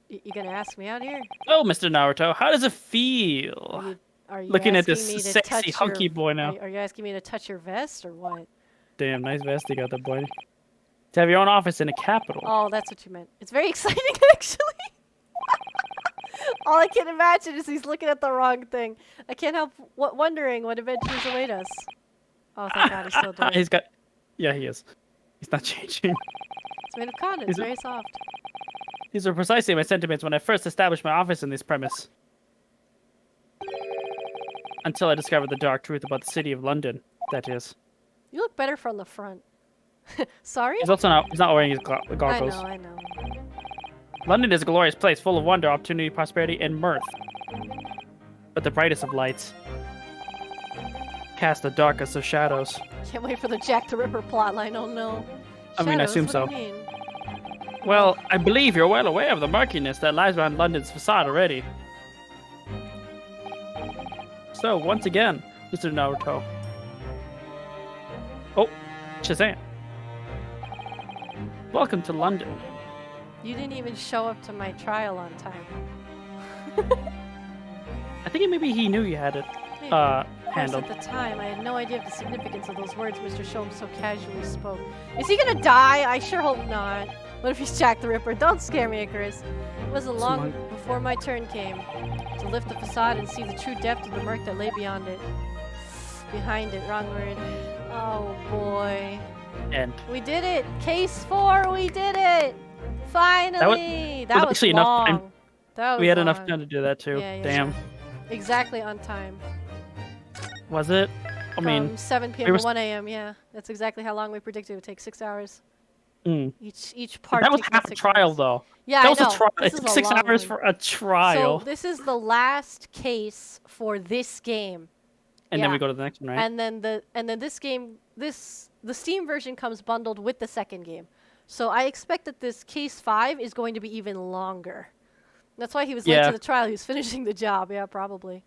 You gonna ask me out here? Oh, Mr. Naruto, how does it feel? Are you Looking at asking me this to sexy, touch your- hunky boy now. Are you asking me to touch your vest or what? Damn, nice vest you got there, boy. To have your own office in a capital. Oh, that's what you meant. It's very exciting, actually. All I can imagine is he's looking at the wrong thing. I can't help wondering what adventures await us. Oh, thank God, he's still doing it. He's got. Yeah, he is. He's not changing. It's made of cotton. It's Is it- very soft. These were precisely my sentiments when I first established my office in this premise. Until I discovered the dark truth about the city of London. That is. You look better from the front. Sorry? He's also not. He's not wearing his goggles. I know. London is a glorious place, full of wonder, opportunity, prosperity, and mirth. But the brightest of lights cast the darkest of shadows. Can't wait for the Jack the Ripper plotline. Oh no. I mean, I Shadows, assume what so. do you mean? Well, I believe you're well aware of the murkiness that lies around London's facade already. So, once again, Mr. Naruto. Oh, Shazam. Welcome to London. You didn't even show up to my trial on time. I think maybe he knew you had it Maybe. Of course, handled. at the time, I had no idea of the significance of those words Mr. Sholmes so casually spoke. Is he gonna die? I sure hope not. What if he's Jack the Ripper? Don't scare me, Icarus. It wasn't long before my turn came to lift the facade and see the true depth of the murk that lay beyond it. Behind it, wrong word. Oh boy. And We did it! Case 4, we did it! Finally! That was actually enough long. time. That was we had enough long. time to do that too. Yeah, yeah, Damn. Exactly on time. Was it? I mean, From 7 p.m. we were to 1 a.m. Yeah, that's exactly how long we predicted it would take. 6 hours. mm. Each part. that was takes half about a 6 trial, hours. though. Yeah, That was I know. a trial. This It is took a 6 long hours one. for a trial. So this is the last case for this game. And then yeah. we go to the next one, right? And then this game, the Steam version comes bundled with the second game. So I expect that this case 5 is going to be even longer. That's why he was late Yeah. to the trial. He was finishing the job. Yeah, probably.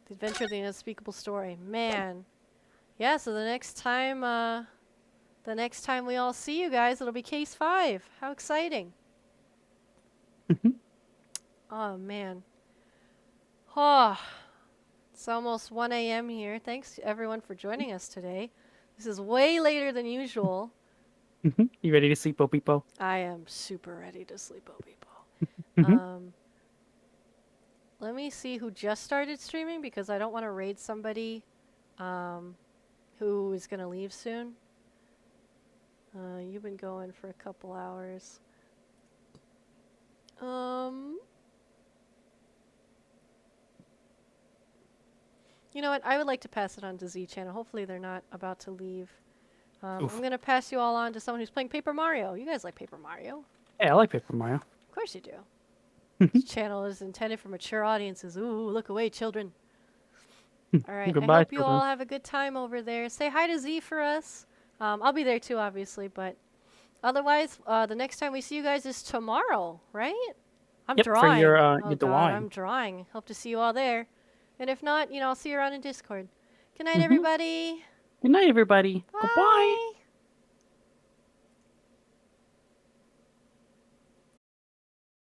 The Adventure of the Unspeakable Story. Man. Yeah, so the next time we all see you guys, it'll be case 5. How exciting. Oh, man. Oh, it's almost 1 a.m. here. Thanks to everyone for joining us today. This is way later than usual. You ready to sleep, Popo? I am super ready to sleep, oh people. Mhm. Let me see who just started streaming because I don't want to raid somebody who is going to leave soon. You've been going for a couple hours. You know what? I would like to pass it on to Z Channel. Hopefully they're not about to leave. I'm Oof. going to pass you all on to someone who's playing Paper Mario. You guys like Paper Mario? Hey, I like Paper Mario. Of course you do. This channel is intended for mature audiences. Ooh, look away, children. All right. I Goodbye, hope you children. all have a good time over there. Say hi to Z for us. I'll be there too, obviously, but otherwise, the next time we see you guys is tomorrow, right? I'm Yep, for drawing. your, oh your God, drawing. I'm drawing. Hope to see you all there. And if not, I'll see you around in Discord. Good night, Mhm. everybody. Good night, everybody. Goodbye. Bye.